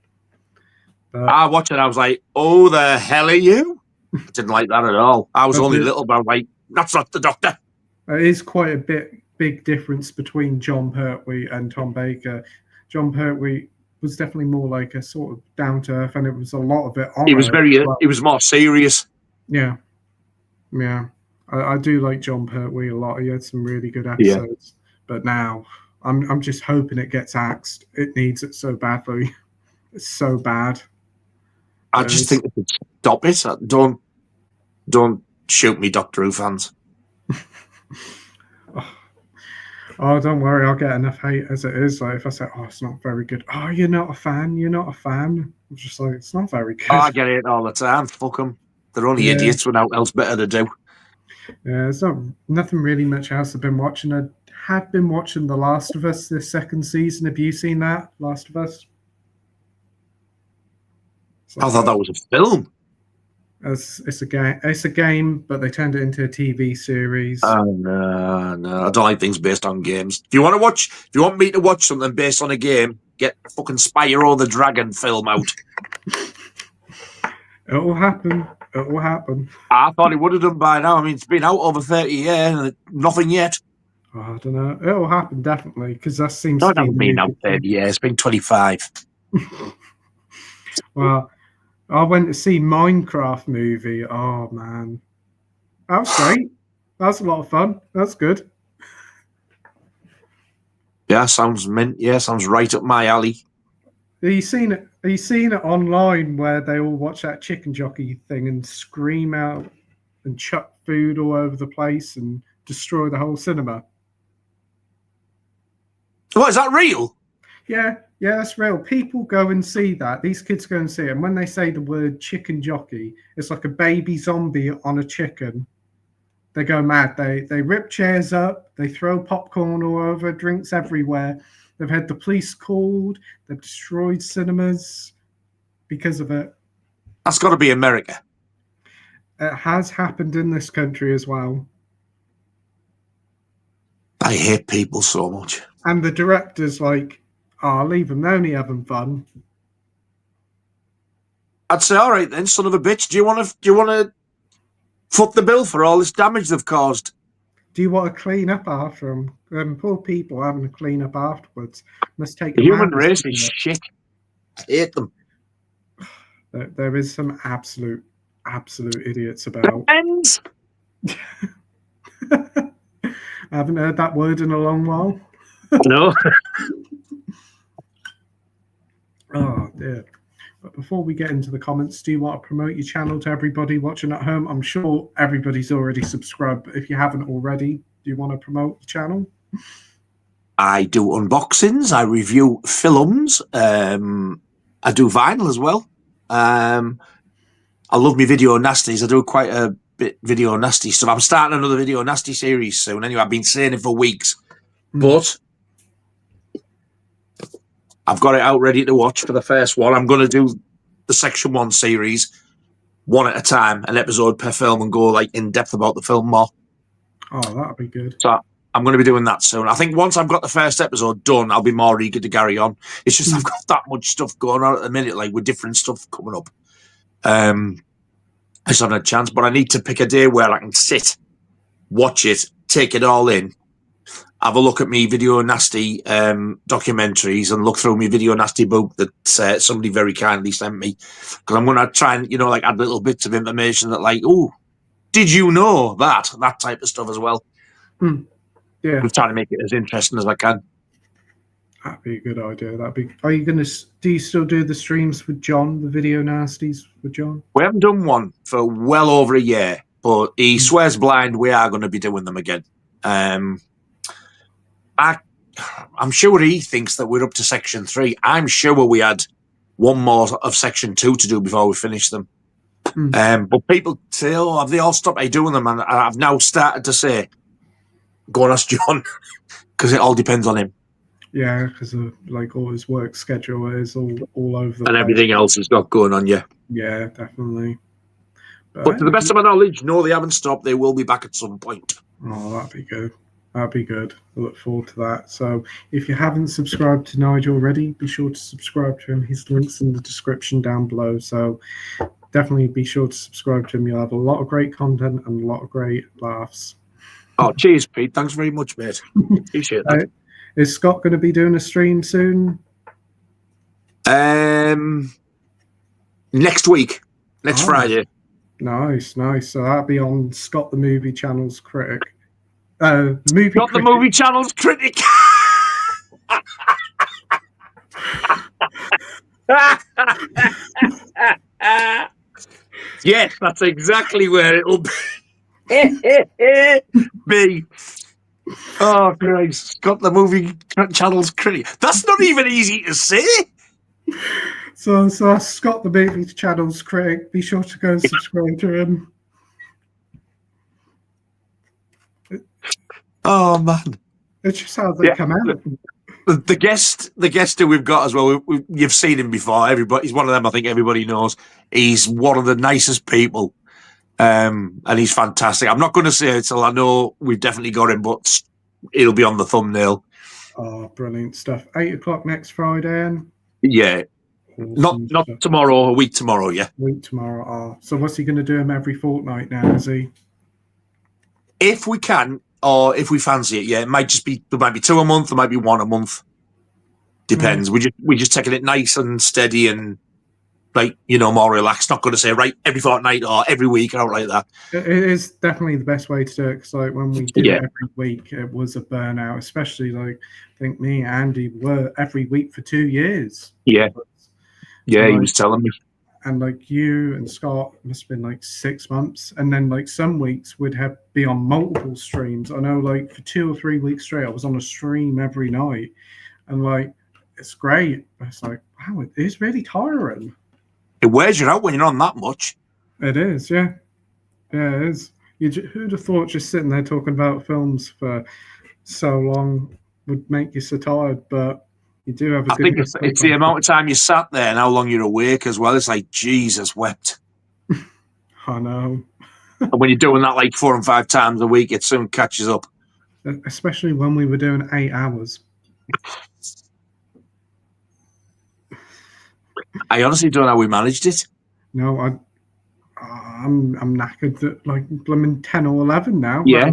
But I watched it. I was like, "Oh, the hell are you?" I didn't like that at all. I was only little, but I'm like, "That's not the Doctor." There is quite a big difference between Jon Pertwee and Tom Baker. Jon Pertwee was definitely more like a sort of down to earth, and it was a lot of it. He was more serious. Yeah. I do like Jon Pertwee a lot. He had some really good episodes, but now I'm just hoping it gets axed. It needs it so badly. It's so bad. I just think we should stop it. Don't shoot me, Doctor Who fans. Oh, don't worry, I'll get enough hate as it is. Like if I say, "Oh, it's not very good," "Oh, you're not a fan. You're not a fan." I'm just like, it's not very good. Oh, I get it all the time. Fuck them. They're only idiots without else better to do. Yeah, it's nothing really much else I've been watching. I have been watching The Last of Us, this second season. Have you seen that, Last of Us? I thought that was a film. It's a game. It's a game, but they turned it into a TV series. Oh no! I don't like things based on games. If you want me to watch something based on a game, get fucking Spyro the Dragon film out. It will happen. It will happen. I thought it would have done by now. I mean, it's been out over 30 years and nothing yet. Oh, I don't know. It will happen definitely because that seems. No, it hasn't been out 30 years. It's been 25. Well, I went to see Minecraft movie. Oh man, that was great. That was a lot of fun. That's good. Yeah, sounds mint. Yeah, sounds right up my alley. Have you seen it? Have you seen it online where they all watch that chicken jockey thing and scream out and chuck food all over the place and destroy the whole cinema? What, is that real? Yeah, that's real. People go and see that. These kids go and see it. And when they say the word chicken jockey, it's like a baby zombie on a chicken. They go mad. They rip chairs up. They throw popcorn all over, drinks everywhere. They've had the police called. They've destroyed cinemas because of it. That's got to be America. It has happened in this country as well. I hate people so much. And the director's like, "Oh, leave them. They're only having fun." I'd say, all right then, son of a bitch. Do you want to foot the bill for all this damage they've caused? Do you want to clean up after them? Poor people having to clean up afterwards. Must take the human race is shit. I hate them. There is some absolute idiots about. I haven't heard that word in a long while. No. Oh dear. But before we get into the comments, do you want to promote your channel to everybody watching at home? I'm sure everybody's already subscribed, but if you haven't already, do you want to promote your channel? I do unboxings. I review films. I do vinyl as well. I love me video nasties. I do quite a bit video nasty stuff. I'm starting another video nasty series soon. Anyway, I've been saying it for weeks, but I've got it out ready to watch for the first one. I'm going to do the Section 1 series one at a time, an episode per film, and go like in depth about the film more. Oh, that'll be good. So I'm going to be doing that soon. I think once I've got the first episode done, I'll be more eager to carry on. It's just I've got that much stuff going on at the minute, like with different stuff coming up. I just haven't had a chance, but I need to pick a day where I can sit, watch it, take it all in, have a look at me Video Nasty documentaries and look through my Video Nasty book that somebody very kindly sent me. Because I'm going to try and, like add little bits of information that like, oh, did you know that? That type of stuff as well. Yeah. I'm trying to make it as interesting as I can. That'd be a good idea. Are you going to, do you still do the streams with John, the Video Nasties with John? We haven't done one for well over a year, but he swears blind we are going to be doing them again. I'm sure he thinks that we're up to Section 3. I'm sure we had one more of Section 2 to do before we finish them. But people say, oh, have they all stopped doing them? And I've now started to say, go and ask John, because it all depends on him. Yeah, because of like all his work schedule is all over the and place. Everything else he's got going on, yeah. Yeah, definitely. But to the best of my knowledge, no, they haven't stopped. They will be back at some point. Oh, that'd be good. That'd be good. I look forward to that. So if you haven't subscribed to Nigel already, be sure to subscribe to him. His link's in the description down below. So definitely be sure to subscribe to him. You'll have a lot of great content and a lot of great laughs. Oh, cheers, Pete. Thanks very much, mate. Appreciate that. Is Scott going to be doing a stream soon? Next week. Next Friday. Nice. So that'll be on Scott the Movie Channel's Critic. The Movie Channel's Critic. Yes, that's exactly where it'll be. Oh, Christ. Scott the Movie Channel's critic. That's not even easy to say. So that's Scott the Movie Channel's critic. Be sure to go and subscribe to him. Oh, man. It's just how they come out. The guest who we've got as well, you've seen him before. He's one of them I think everybody knows. He's one of the nicest people. And he's fantastic. I'm not going to say it till I know we've definitely got him, but it'll be on the thumbnail. Oh, brilliant stuff. 8 o'clock next Friday. And yeah. Awesome not stuff. Tomorrow, a week tomorrow, yeah. Week tomorrow. Oh. So what's he going to do him every fortnight now, is he? If we can, or if we fancy it, yeah. It might just be, there might be 2 a month, there might be 1 a month. Depends. We're just taking it nice and steady and like, more relaxed. Not going to say right every fortnight or every week out like that. It is definitely the best way to do it, because like when we did it every week, it was a burnout. Especially like I think me and Andy were every week for 2 years. Yeah, so, he was telling me. And like you and Scott must have been like 6 months, and then like some weeks would be on multiple streams. I know like for 2 or 3 weeks straight, I was on a stream every night, and like it's great. It's like wow, it is really tiring. It wears you out when you're on that much. It is, yeah. Yeah, it is. Who'd have thought just sitting there talking about films for so long would make you so tired? But you do have a good... I think it's the amount of time you sat there and how long you're awake as well. It's like, Jesus wept. I know. And when you're doing that like 4 and 5 times a week, it soon catches up. Especially when we were doing 8 hours. I honestly don't know how we managed it. No, I'm knackered at like blooming 10 or 11 now. Yeah.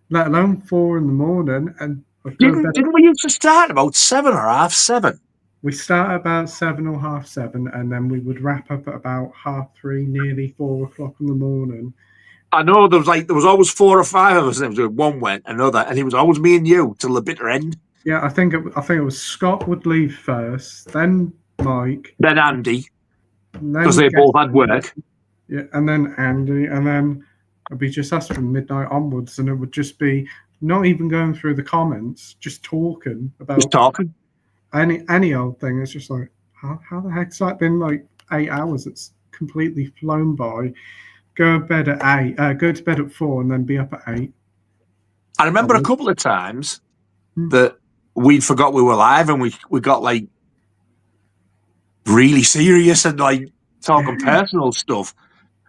Let alone 4 in the morning. And didn't we used to start about 7 or half 7? We start about 7 or half 7, and then we would wrap up at about 3:30, nearly 4 o'clock in the morning. I know there was always 4 or 5 of us. And it was one went, another, and it was always me and you till the bitter end. Yeah, I think it was Scott would leave first, then Mike, then Andy, because they both had work. Yeah, and then Andy, and then it'd be just us from midnight onwards, and it would just be not even going through the comments, just talking about any old thing. It's just like how the heck's that been like 8 hours? It's completely flown by. Go to bed at 8. Go to bed at 4, and then be up at 8. I remember a couple of times that we'd forgot we were live, and we got like really serious and like talking personal stuff,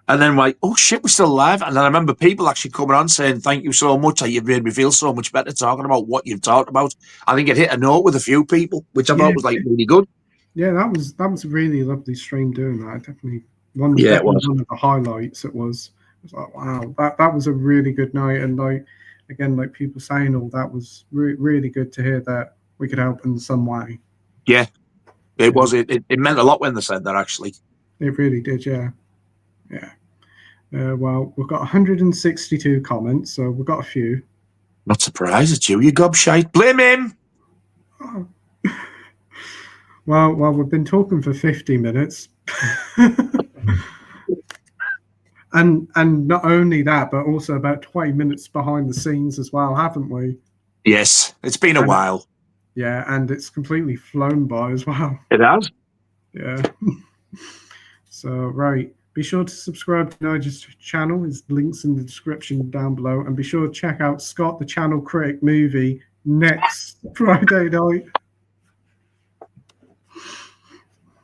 and then like, oh shit, we're still live. And then I remember people actually coming on saying thank you so much, you've made me feel so much better talking about what you've talked about. I think it hit a note with a few people, which I thought was like really good. Yeah, that was a really lovely stream doing that. Definitely one of the highlights. It was like wow, that was a really good night. And like again, like people saying all that was really good to hear that we could help in some way. Yeah. It was. It meant a lot when they said that, actually. It really did, yeah. Yeah. Well, we've got 162 comments, so we've got a few. Not surprised at you gobshite. Blame him! Oh. Well, we've been talking for 50 minutes. and not only that, but also about 20 minutes behind the scenes as well, haven't we? Yes, it's been a while. Yeah, and it's completely flown by as well. It has? Yeah. So, right. Be sure to subscribe to Nigel's channel. His link's in the description down below. And be sure to check out Scott the Channel Critic movie next Friday night.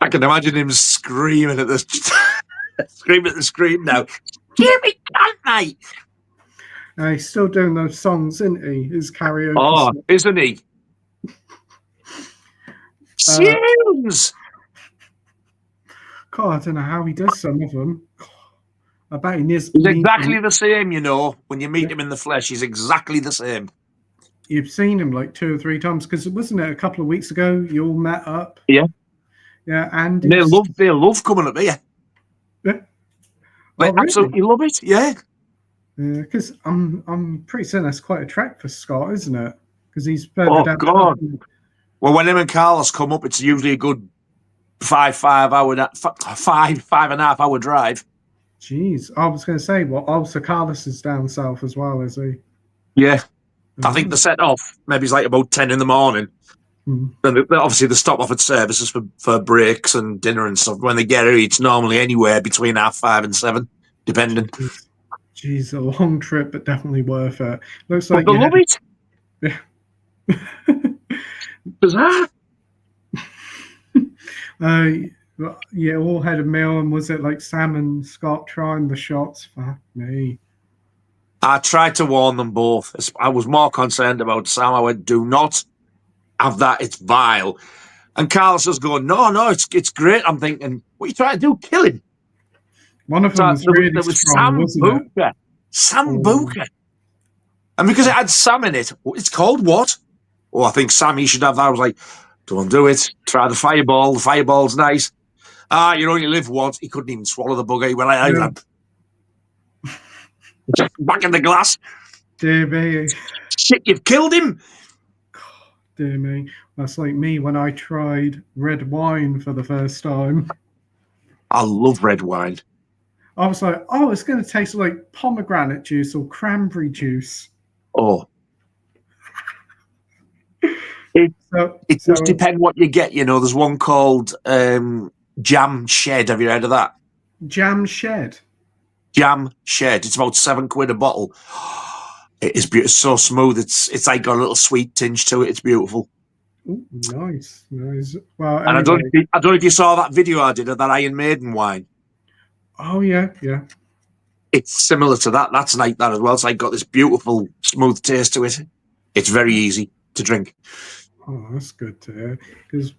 I can imagine him screaming at the screen now. Jimmy, can't I? He's still doing those songs, isn't he? His karaoke. Oh, isn't he? Tunes! God, I don't know how he does some of them. I bet he is. He's exactly the same, when you meet him in the flesh. He's exactly the same. You've seen him like 2 or 3 times, because wasn't it a couple of weeks ago you all met up? Yeah. Yeah, and they love coming up here. Yeah. They absolutely love it, yeah. Yeah, because I'm pretty certain that's quite a trek for Scott, isn't it? Because he's further down. God. Well, when him and Carlos come up, it's usually a good five and a half hour drive. Jeez, I was going to say, well, so Carlos is down south as well, is he? Yeah. I think they set off, maybe it's like about 10 in the morning. And obviously they stop off at services for breaks and dinner and stuff. When they get here, it's normally anywhere between 5:30 and 7, depending. Jeez, a long trip, but definitely worth it. Looks like I love it. Bizarre. Yeah, all had a meal, and was it like Sam and Scott trying the shots? Fuck me. I tried to warn them both. I was more concerned about Sam. I went, do not have that. It's vile. And Carlos was going, no, it's great. I'm thinking, what are you trying to do? Kill him. One of them was really strong, wasn't it? Sambuca. And because it had Sam in it, it's called what? Oh, I think Sam, he should have that. I was like, don't do it. Try the fireball. The fireball's nice. You only live once. He couldn't even swallow the bugger. He went like, back in the glass. Dear me. Shit, you've killed him. God, dear me. That's like me when I tried red wine for the first time. I love red wine. I was like, oh, it's going to taste like pomegranate juice or cranberry juice. Oh. It does depend what you get. You know, there's one called Jam Shed. Have you heard of that? Jam Shed? Jam Shed. It's about £7 a bottle. It is beautiful. It's so smooth. It's like got a little sweet tinge to it. It's beautiful. Ooh, nice. Well, and anyway. I don't know if you saw that video I did of that Iron Maiden wine. Oh yeah. It's similar to that. That's like that as well. It's like got this beautiful smooth taste to it. It's very easy to drink. Oh, that's good to hear. Because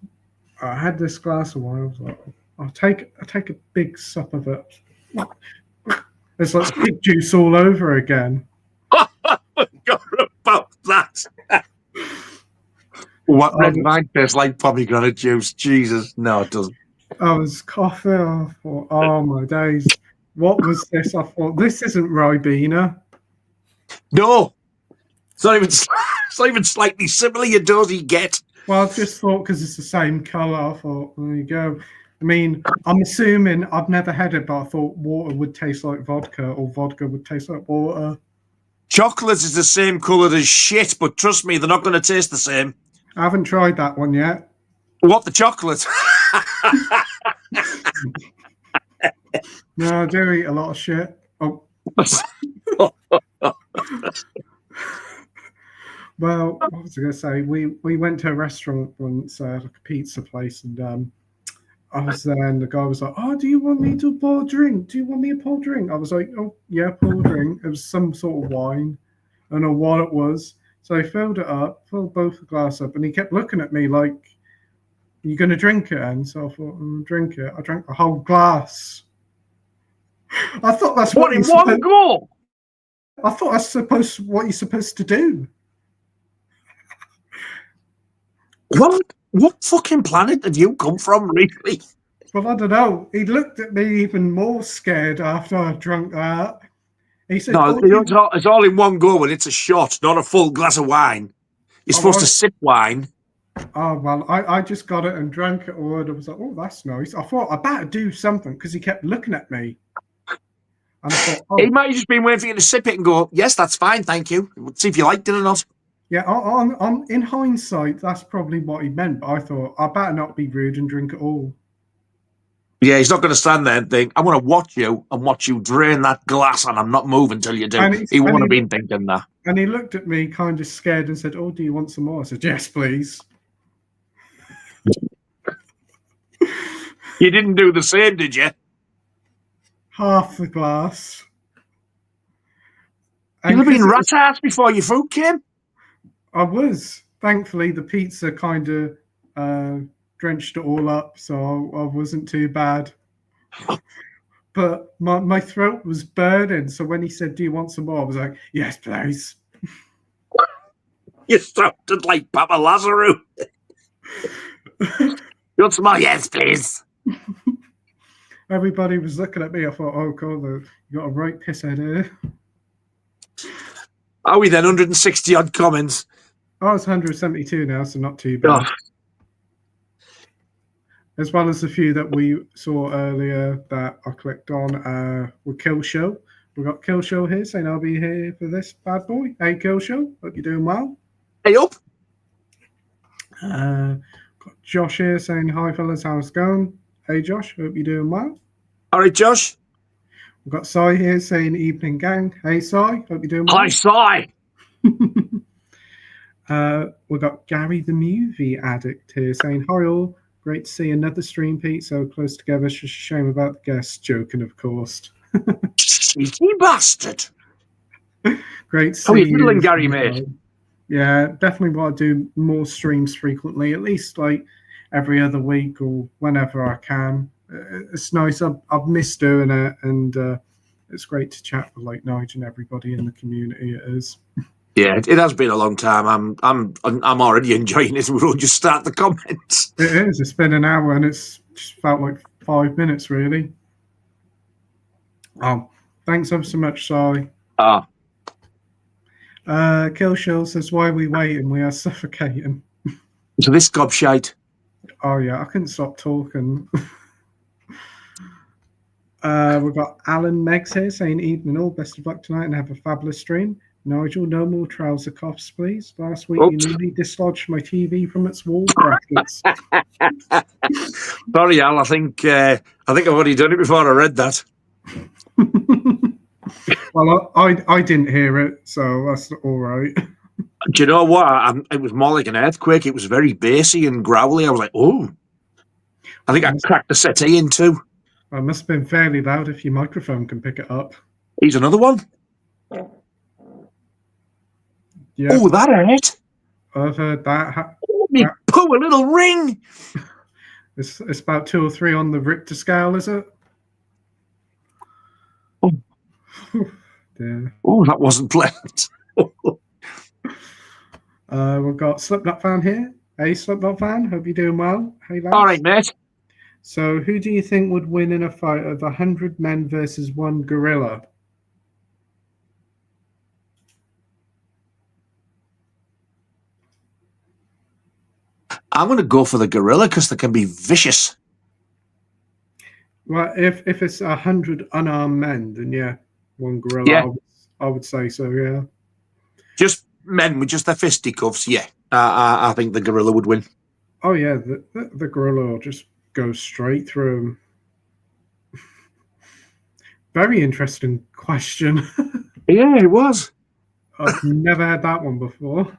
I had this glass of wine. I was like, I'll take a big sup of it. It's like pig juice all over again. I forgot about that. What red wine tastes like pomegranate juice? Jesus, no, it doesn't. I was coughing. I thought, oh my days, what was this? I thought, this isn't Ribena. No, it's not even slightly similar. You doesn't get. Well, I just thought because it's the same colour. I thought, there you go. I mean, I'm assuming I've never had it, but I thought water would taste like vodka or vodka would taste like water. Chocolate is the same colour as shit, but trust me, they're not going to taste the same. I haven't tried that one yet. What, the chocolate? No, I do eat a lot of shit. Oh. Well, what was I going to say? We went to a restaurant once, like a pizza place, and I was there, and the guy was like, "Oh, do you want me to pour a drink? Do you want me to pour a drink?" I was like, "Oh, yeah, pour a drink." It was some sort of wine. I don't know what it was. So I filled it up, filled both the glass up, and he kept looking at me like, "Are you going to drink it?" And so I thought, drink it. I drank the whole glass. I thought that's what in one go. I thought that's what you're supposed to do. What fucking planet have you come from, really? Well, I don't know. He looked at me even more scared after I drank that. He said, "No, it's all in one go, and it's a shot, not a full glass of wine. You're supposed to sip wine." Oh, well, I just got it and drank it all, and I was like, "Oh, that's nice." I thought I better do something because he kept looking at me. And I thought, he might have just been waiting for you to sip it and go, "Yes, that's fine, thank you." See if you liked it or not. Yeah, on in hindsight, that's probably what he meant. But I thought I better not be rude and drink it all. Yeah, he's not going to stand there and think, "I want to watch you drain that glass, and I'm not moving until you do." He wouldn't have been thinking that. And he looked at me kind of scared and said, "Oh, do you want some more?" I said, "Yes, please." You didn't do the same, did you? Half the glass. You've never been rat-ass before your food came? I was. Thankfully, the pizza kind of drenched it all up, so I wasn't too bad. But my throat was burning, so when he said, "Do you want some more?" I was like, "Yes, please." You sounded like Papa Lazarus. "You want some more?" "Yes, please." Everybody was looking at me. I thought, "Oh, God, you got a right piss head here." Are we then 160 odd comments? Oh, it's 172 now, so not too bad. as well as a few that we saw earlier that I clicked on, were Kill Show. We've got Kill Show here saying I'll be here for this bad boy. Hey, Kill Show, hope you're doing well. Hey, up. Got Josh here saying hi, fellas, how's it going? Hey, Josh, hope you're doing well. All right, Josh. We've got Sai here saying evening, gang. Hey, Sai, hope you're doing well. Hi, Sai. We've got Gary the Movie Addict here saying hi all. Great to see another stream, Pete. So close together. It's just a shame about the guests. Joking, of course. Sneaky bastard. Great to see How are you doing, Gary, mate? Yeah, definitely want to do more streams frequently, at least like every other week or whenever I can. It's nice. I've missed doing it, and it's great to chat with like Nigel and everybody in the community. It is. Yeah, it has been a long time. I'm already enjoying it. We'll just start the comments. It is. It's been an hour, and it's just felt like 5 minutes, really. Oh, thanks ever so much, Si. Killshill says, "Why are we waiting? We are suffocating." So this gobshite. Oh yeah, I couldn't stop talking. We've got Alan Meggs here saying, "Evening all, best of luck tonight and have a fabulous stream." Nigel, no more trouser coughs, please. Last week you nearly dislodged my TV from its wall brackets. Sorry, Al. I think I've already done it before I read that. Well, I didn't hear it, so that's all right. Do you know what? It was more like an earthquake. It was very bassy and growly. I was like, oh. I think I cracked the settee in too. It must have been fairly loud if your microphone can pick it up. Here's another one. Yeah. Oh, that hurt. I've heard that. Let me pull a little ring. It's about 2 or 3 on the Richter scale, is it? Oh. Dear. Oh, that wasn't pleasant. We've got Slipknot fan here. Hey, Slipknot fan. Hope you're doing well. Hey, lads. All right, mate. So, who do you think would win in a fight of 100 men versus 1 gorilla? I'm going to go for the gorilla because they can be vicious. Well, if it's 100 unarmed men, then yeah, 1 gorilla. Yeah. I would say so. Yeah. Just men with just their fisticuffs. Yeah, I think the gorilla would win. Oh yeah, the gorilla will just go straight through him. Very interesting question. Yeah, it was. I've never had that one before.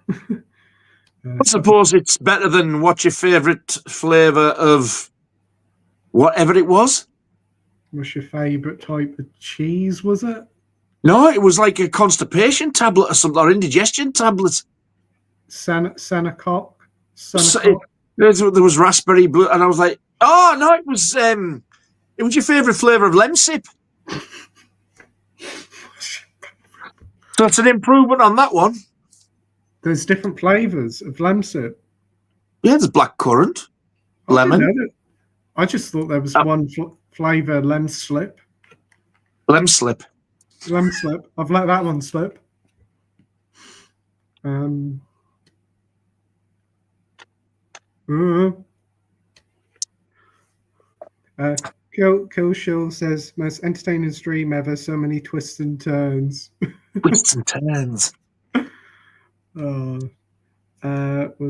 I suppose it's better than what's your favourite flavour of whatever it was? What's your favourite type of cheese, was it? No, it was like a constipation tablet or something, or indigestion tablet. Senecock? There was raspberry blue, and I was like, oh, no, it was your favourite flavour of Lemsip. So it's an improvement on that one. There's different flavours of Lemsip. Yeah, there's blackcurrant, lemon. I just thought there was one flavour, Lemslip. Lemslip. Lemslip. I've let that one slip. Killshill says, most entertaining stream ever, so many twists and turns. Twists and turns. We've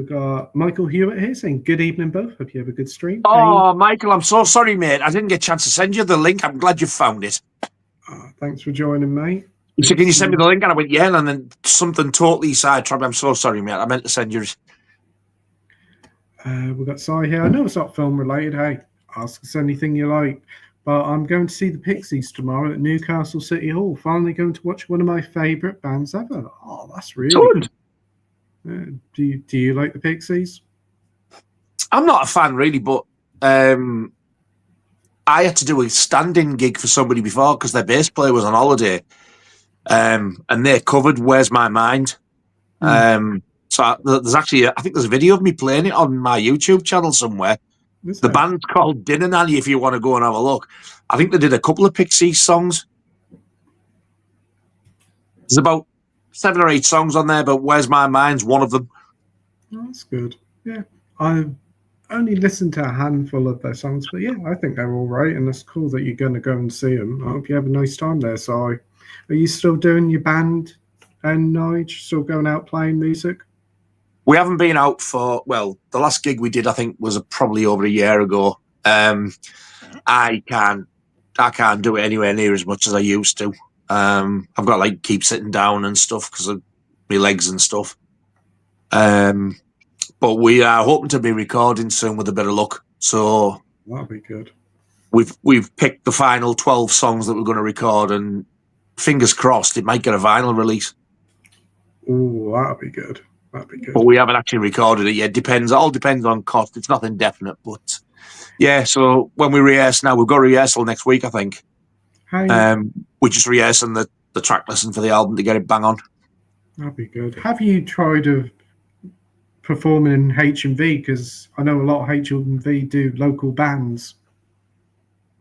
got Michael Hewitt here saying, good evening both. Hope you have a good stream. Oh, Michael, I'm so sorry, mate. I didn't get a chance to send you the link. I'm glad you found it. Thanks for joining, mate. So can you send me the link? And I went, yeah, and then something totally sidetracked. I'm so sorry, mate. I meant to send you. We've got Sai here. I know it's not film related. Hey, ask us anything you like. But I'm going to see the Pixies tomorrow at Newcastle City Hall. Finally going to watch one of my favourite bands ever. Oh, that's really good. Do you like the Pixies? I'm not a fan, really, but I had to do a stand-in gig for somebody before because their bass player was on holiday. And they covered Where's My Mind. So there's actually, I think there's a video of me playing it on my YouTube channel somewhere. The band's called Dinner Nanny, if you want to go and have a look. I think they did a couple of Pixies songs. There's about 7 or 8 songs on there, but Where's My Mind's one of them. Oh, that's good. Yeah. I only listened to a handful of their songs, but yeah, I think they're all right, and it's cool that you're going to go and see them. I hope you have a nice time there. So, are you still doing your band and Nige? Still going out playing music? We haven't been out for, well, the last gig we did, I think, was probably over a year ago. I can't do it anywhere near as much as I used to. I've got to like keep sitting down and stuff because of my legs and stuff. But we are hoping to be recording soon with a bit of luck. So that'll be good. We've picked the final 12 songs that we're going to record, and fingers crossed it might get a vinyl release. Oh, that'll be good. That'd be good. But we haven't actually recorded it yet. All depends on cost. It's nothing definite, but yeah. So when we rehearse now, we've got a rehearsal next week, I think. We're just rehearsing the track listing for the album to get it bang on. That'd be good. Have you tried to perform in HMV? Because I know a lot of HMV do local bands.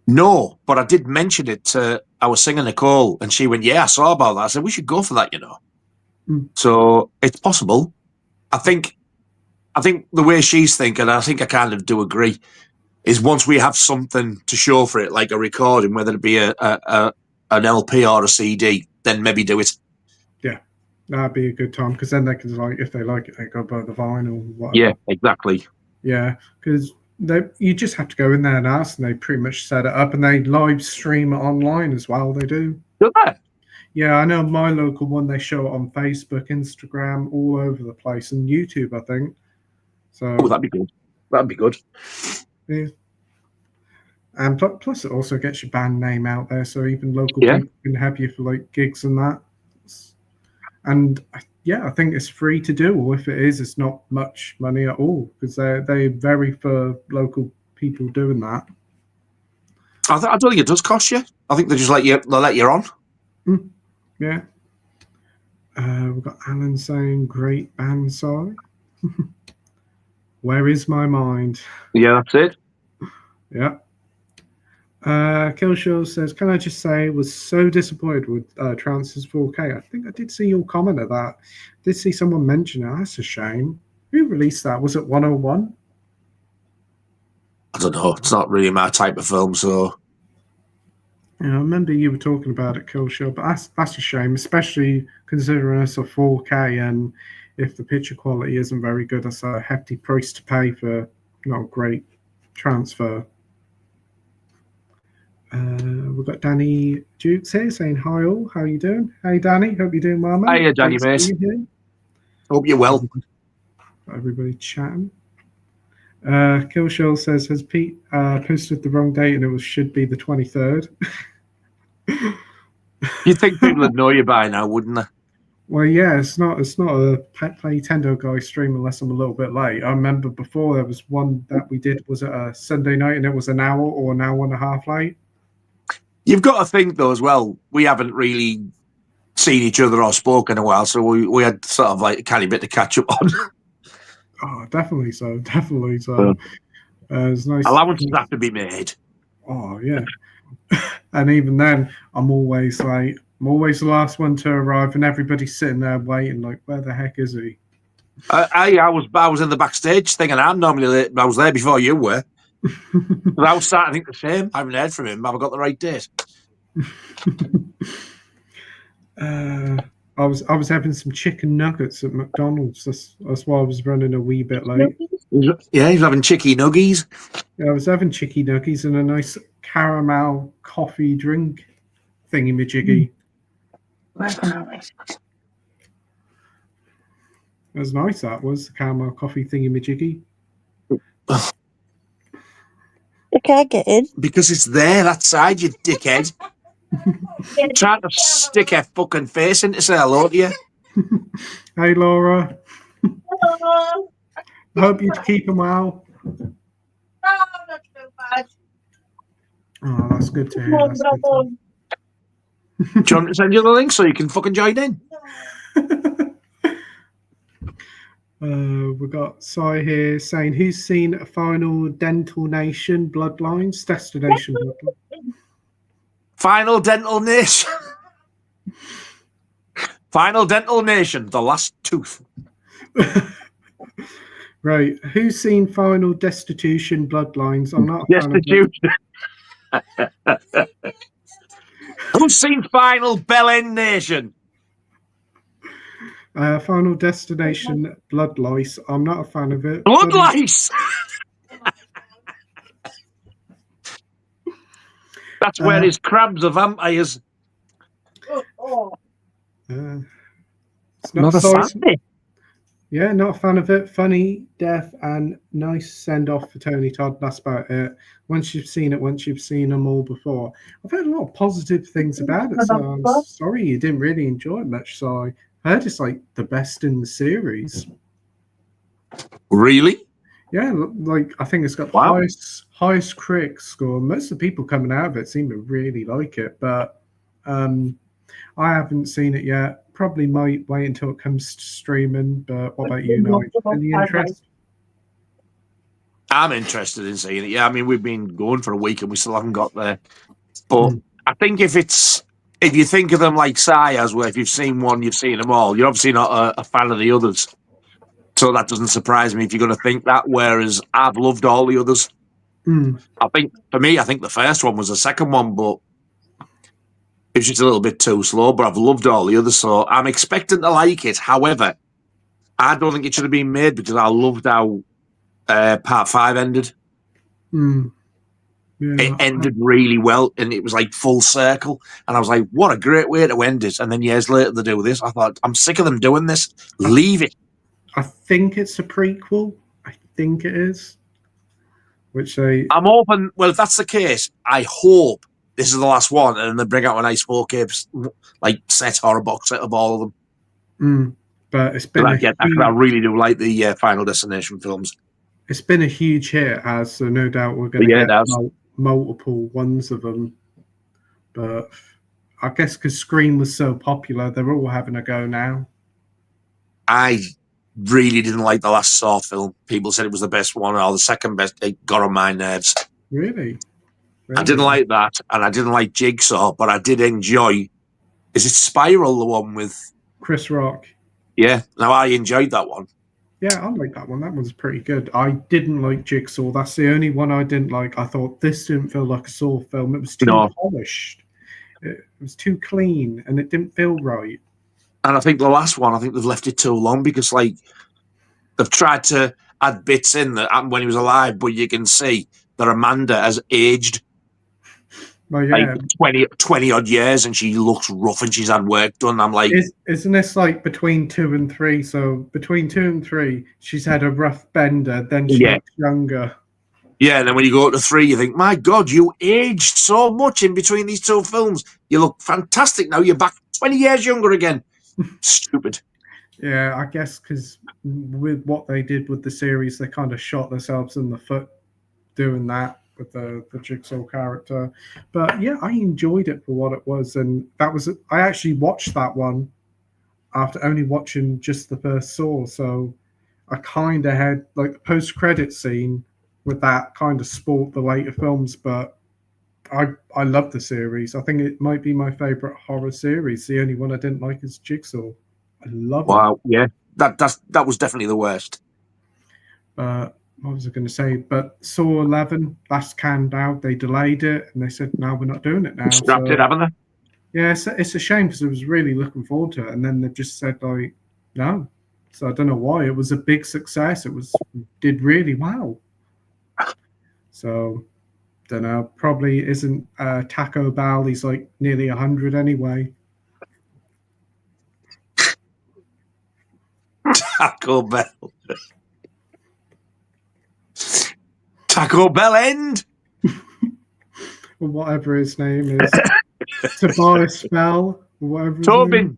No, but I did mention it to our singer Nicole, and she went, "Yeah, I saw about that." I said, "We should go for that, you know." So it's possible. I think the way she's thinking, and I think I kind of do agree, is once we have something to show for it, like a recording, whether it be an LP or a CD, then maybe do it. Yeah, that'd be a good time, because then they can, like, if they like it, they go buy the vinyl. Whatever. Yeah, exactly. Yeah, because you just have to go in there and ask, and they pretty much set it up, and they live stream it online as well. They do. Do they? Yeah, I know my local one, they show it on Facebook, Instagram, all over the place, and YouTube, I think. So that'd be good. That'd be good. Yeah. And plus it also gets your band name out there, so even local people can have you for like gigs and that. And yeah, I think it's free to do, or if it is, it's not much money at all, because they're very for local people doing that. I don't think it does cost you. I think they just let you on. Yeah. We've got Alan saying, "Great band, sorry." Where is my mind? Yeah, that's it. Yeah. Killshaw says, "Can I just say, was so disappointed with Trance's 4K. I think I did see your comment of that. Did see someone mention it. That's a shame. Who released that? Was it 101? I don't know. It's not really my type of film, so. Yeah, I remember you were talking about it, Killshaw, but that's a shame, especially considering it's a 4K, and if the picture quality isn't very good, that's a hefty price to pay for not a great transfer. We've got Danny Dukes here saying, "Hi all, how you doing?" Hey Danny, hope you're doing well, mate. Hiya, Danny, mate. Hope you're well. Everybody chatting. Killshaw says, "Has Pete posted the wrong date and it should be the 23rd?" You'd think people would know you by now, wouldn't they? Well, yeah, it's not a Playtendoguy stream unless I'm a little bit late. I remember before there was one that we did, was it a Sunday night, and it was an hour or an hour and a half late. You've got to think though as well, we haven't really seen each other or spoken in a while, so we had sort of like a tiny bit to catch up on. Oh, definitely so. Definitely so. It's nice. Allowances have to be made. Oh, yeah. And even then, I'm always the last one to arrive, and everybody's sitting there waiting, like, where the heck is he? I was in the backstage thing, and I'm normally late. I was there before you were. But I was starting to think the same. I haven't heard from him. Have I got the right date? I was having some chicken nuggets at McDonald's. That's why I was running a wee bit late. Yeah, he's having chicky nuggies. Yeah, I was having chicky nuggies and a nice caramel coffee drink thingy-majiggy. It was nice, that was, the caramel coffee thingy-majiggy. You can't get in. Because it's there, that side, you dickhead. Trying to stick a fucking face in to say hello to you. Hey, Laura. Hello. I hope you're keeping well. No, not too bad. Oh, that's good to hear. That's good to hear. Do you want me to send you the link so you can fucking join in? We've got Sai here saying, "Who's seen a Final Dental Nation Bloodlines? Destination Bloodlines." Final Dental Nation. Final Dental Nation, the last tooth. Right. Who's seen Final Destitution Bloodlines? I'm not a fan of it. Who's seen Final Bell End Nation? Final Destination Blood Lice. I'm not a fan of it. Blood Lice! That's where his crabs are vampires. It's not a fan. Yeah, not a fan of it. Funny, death, and nice send-off for Tony Todd. That's about it. Once you've seen them all before. I've heard a lot of positive things about it, so I'm sorry you didn't really enjoy it much. So I heard it's like the best in the series. Really? Yeah, like I think it's got the highest critic score. Most of the people coming out of it seem to really like it, but I haven't seen it yet. Probably might wait until it comes to streaming. But what about you, Nigel? Any interest? I'm interested in seeing it. Yeah, I mean we've been going for a week and we still haven't got there. But I think if you think of them like Sayas, where if you've seen one, you've seen them all. You're obviously not a fan of the others. So that doesn't surprise me if you're going to think that, whereas I've loved all the others. I think, for me, I think the first one was the second one, but it was just a little bit too slow, but I've loved all the others, so I'm expecting to like it. However, I don't think it should have been made because I loved how Part 5 ended. Yeah. It ended really well, and it was like full circle, and I was like, what a great way to end it. And then years later they do this. I thought, I'm sick of them doing this. Leave it. I think it's a prequel. I think it is. I'm open. Well, if that's the case, I hope this is the last one, and then they bring out a nice 4K like set horror box set of all of them. But it's been. I really do like the Final Destination films. It's been a huge hit, so no doubt we're going to get multiple ones of them. But I guess because Scream was so popular, they're all having a go now. I really didn't like the last Saw film. People said it was the best one or the second best. It got on my nerves. Really? I didn't like that, and I didn't like Jigsaw, but I did enjoy. Is it Spiral, the one with Chris Rock? Yeah. Now I enjoyed that one. Yeah, I like that one. That one's pretty good. I didn't like Jigsaw. That's the only one I didn't like. I thought this didn't feel like a Saw film. It was too polished. It was too clean, and it didn't feel right. And I think the last one, I think they've left it too long because, like, they've tried to add bits in that happened when he was alive, but you can see that Amanda has aged like 20 odd years, and she looks rough, and she's had work done. I'm like, isn't this like between 2 and 3? So between 2 and 3, she's had a rough bender, then she looks younger. Yeah, and then when you go to 3, you think, my God, you aged so much in between these two films. You look fantastic now. You're back 20 years younger again. Stupid. Yeah, I guess because with what they did with the series, they kind of shot themselves in the foot doing that with the Jigsaw character. But yeah, I enjoyed it for what it was, and I actually watched that one after only watching just the first Saw, so I kind of had like the post-credit scene with that kind of spoiled the later films, but I love the series. I think it might be my favorite horror series. The only one I didn't like is Jigsaw. I love it. Wow, yeah, that was definitely the worst. What was I going to say? But Saw 11, that's canned out. They delayed it, and they said, no, we're not doing it now. Scrapped it, haven't they? Yeah, it's a shame because I was really looking forward to it, and then they've just said, like, no. So I don't know why. It was a big success. It did really well. So, don't know. Probably isn't Taco Bell. He's like nearly 100 anyway. Taco Bell. Taco Bell End. Or whatever his name is. Tobias Bell. Whatever. Tobin.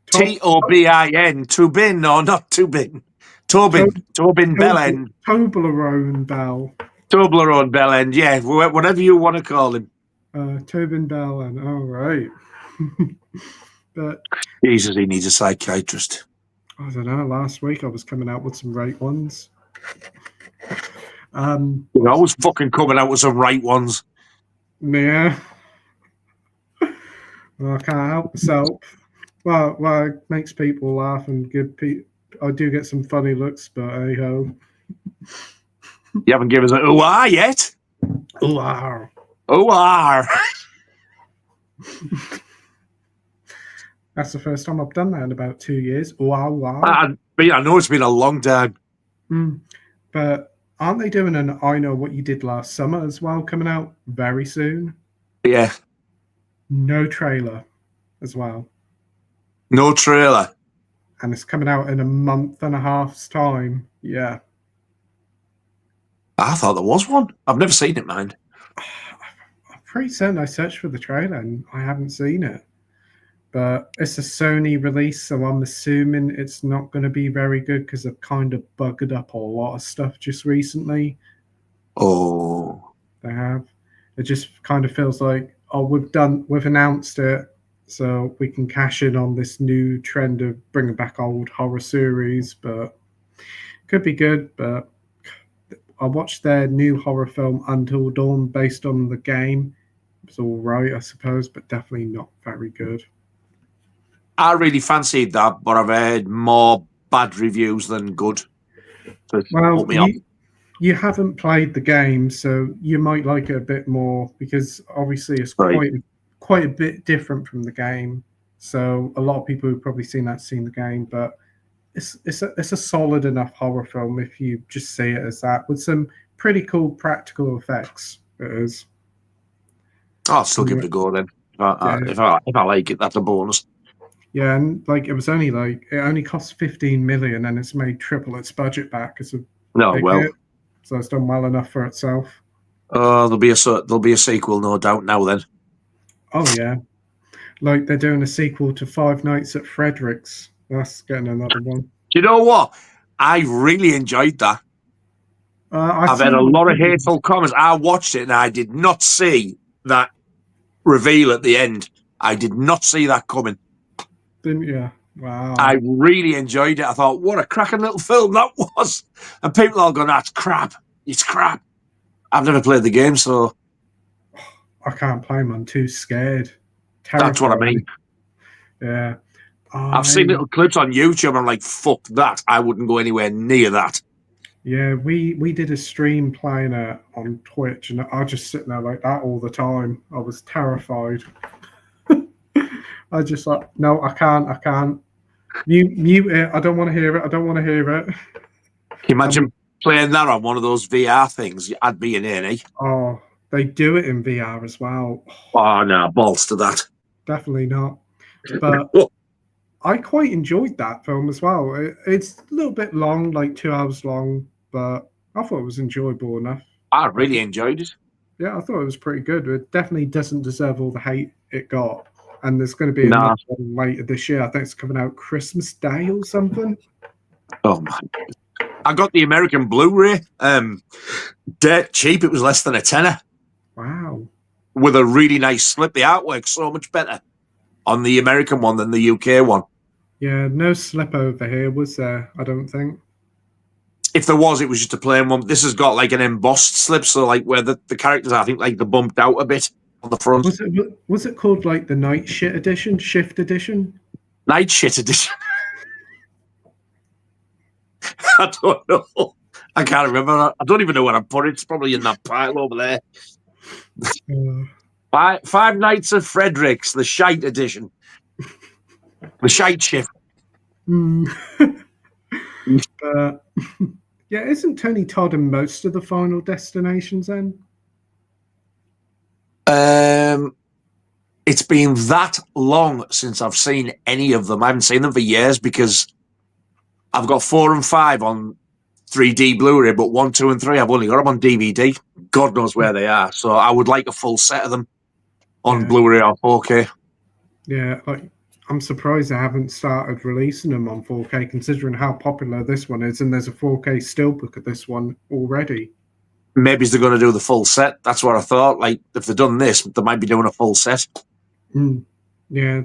Tobin. Tobin, no, not Tobin. Tobin Bellend. Toblerone Bell. Toblerone Bellend, yeah, whatever you want to call him. Tobin Bellend, all right. But Jesus, he needs a psychiatrist. I don't know. Last week I was coming out with some right ones. I was fucking coming out with some right ones. Yeah. Well, I can't help myself. Well, it makes people laugh and I do get some funny looks, but hey ho. You haven't given us an ooh-ah yet? Wow. Ooh-ah. That's the first time I've done that in about 2 years. Wow. I know it's been a long time. But aren't they doing an I Know What You Did Last Summer as well coming out very soon? Yeah. No trailer as well. No trailer. And it's coming out in a month and a half's time. Yeah. I thought there was one. I've never seen it, mind. I'm pretty certain I searched for the trailer and I haven't seen it. But it's a Sony release, so I'm assuming it's not going to be very good because they've kind of buggered up a lot of stuff just recently. Oh. They have. It just kind of feels like, oh, we've announced it, so we can cash in on this new trend of bringing back old horror series, but could be good. But I watched their new horror film Until Dawn based on the game. It was all right, I suppose, but definitely not very good. I really fancied that, but I've heard more bad reviews than good. Well, you haven't played the game, so you might like it a bit more because obviously it's quite a bit different from the game. So a lot of people who've probably seen the game, but it's a solid enough horror film if you just see it as that with some pretty cool practical effects. It is. I'll still give it a go then. If I like it, that's a bonus. Yeah, and like it only cost 15 million, and it's made triple its budget back. It's a big hit, so it's done well enough for itself. There'll be a sequel, no doubt. Now then. Oh yeah, like they're doing a sequel to Five Nights at Frederick's. That's getting another one. Do you know what? I really enjoyed that. I've had a lot of hateful comments. I watched it and I did not see that reveal at the end. I did not see that coming. Didn't you? Wow. I really enjoyed it. I thought, what a cracking little film that was. And people all going, that's crap. It's crap. I've never played the game, so... I can't play them. I'm too scared. Terrified. That's what I mean. Yeah. I've seen little clips on YouTube and I'm like, fuck that. I wouldn't go anywhere near that. Yeah, we did a stream playing it on Twitch and I was just sitting there like that all the time. I was terrified. I just like, no, I can't. Mute it. I don't want to hear it. Can you imagine playing that on one of those VR things? I'd be in A&E. Oh, they do it in VR as well. Oh, no, balls to that. Definitely not. But I quite enjoyed that film as well. It's a little bit long, like 2 hours long, but I thought it was enjoyable enough. I really enjoyed it. Yeah, I thought it was pretty good. It definitely doesn't deserve all the hate it got. And there's going to be another one later this year. I think it's coming out Christmas Day or something. Oh, my. I got the American Blu-ray. Dirt cheap. It was less than a tenner. Wow. With a really nice slip. The artwork's so much better on the American one than the UK one. Yeah, no slip over here, was there? I don't think. If there was, it was just a plain one. This has got like an embossed slip, so like where the characters, I think, like they're bumped out a bit on the front. Was it called like the Night Shit Edition? Shift Edition? Night Shit Edition. I don't know. I can't remember. I don't even know where I put it. It's probably in that pile over there. Five Nights at Frederick's, the Shite Edition. The Shite Shift. Yeah, isn't Tony Todd in most of the Final Destinations then? It's been that long since I've seen any of them. I haven't seen them for years because I've got 4 and 5 on 3D Blu-ray, but 1, 2, and 3 I've only got them on DVD. God knows where they are. So I would like a full set of them on Blu-ray or 4K. Yeah, like I'm surprised they haven't started releasing them on 4K, considering how popular this one is, and there's a 4K steelbook of this one already. Maybe they're going to do the full set. That's what I thought. Like, if they've done this, they might be doing a full set. Yeah,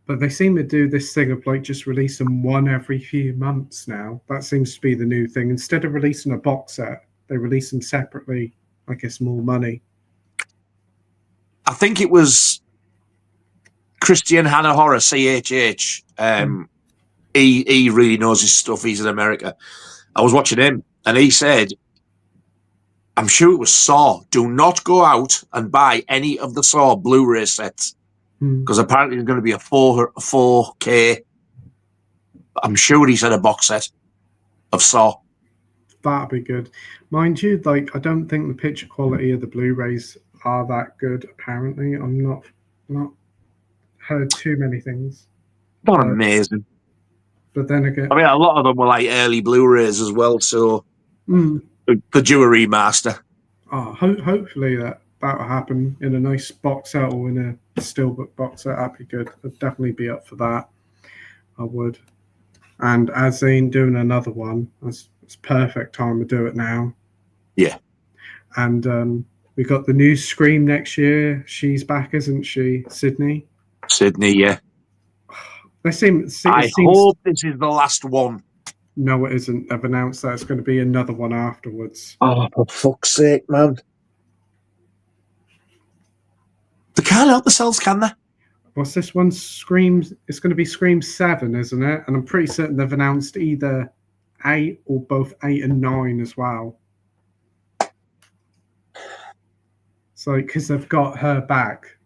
but they seem to do this thing of like just releasing one every few months now. That seems to be the new thing. Instead of releasing a box set, they release them separately. I guess more money. I think it was Christian Hanahora, CHH. He really knows his stuff. He's in America. I was watching him, and he said, I'm sure it was Saw, do not go out and buy any of the Saw Blu-ray sets, because apparently there's going to be a 4K. I'm sure he said a box set of Saw. That'd be good. Mind you, like, I don't think the picture quality of the Blu-rays are that good, apparently. I'm not heard too many things. Not amazing. But then again... I mean, a lot of them were like early Blu-rays as well, so could do a remaster. Oh, hopefully that'll happen in a nice box set or in a steelbook box set. That'd be good. I'd definitely be up for that. I would. And as they ain't doing another one, it's perfect time to do it now. Yeah. And we got the new Scream next year. She's back, isn't she? Sydney, yeah. They seem. I hope this is the last one. No, it isn't. They've announced that it's going to be another one afterwards. Oh, for fuck's sake, man. They can't help themselves, can they? What's this one? Scream. It's going to be Scream 7, isn't it? And I'm pretty certain they've announced either 8 or both 8 and 9 as well. So, because they've got her back,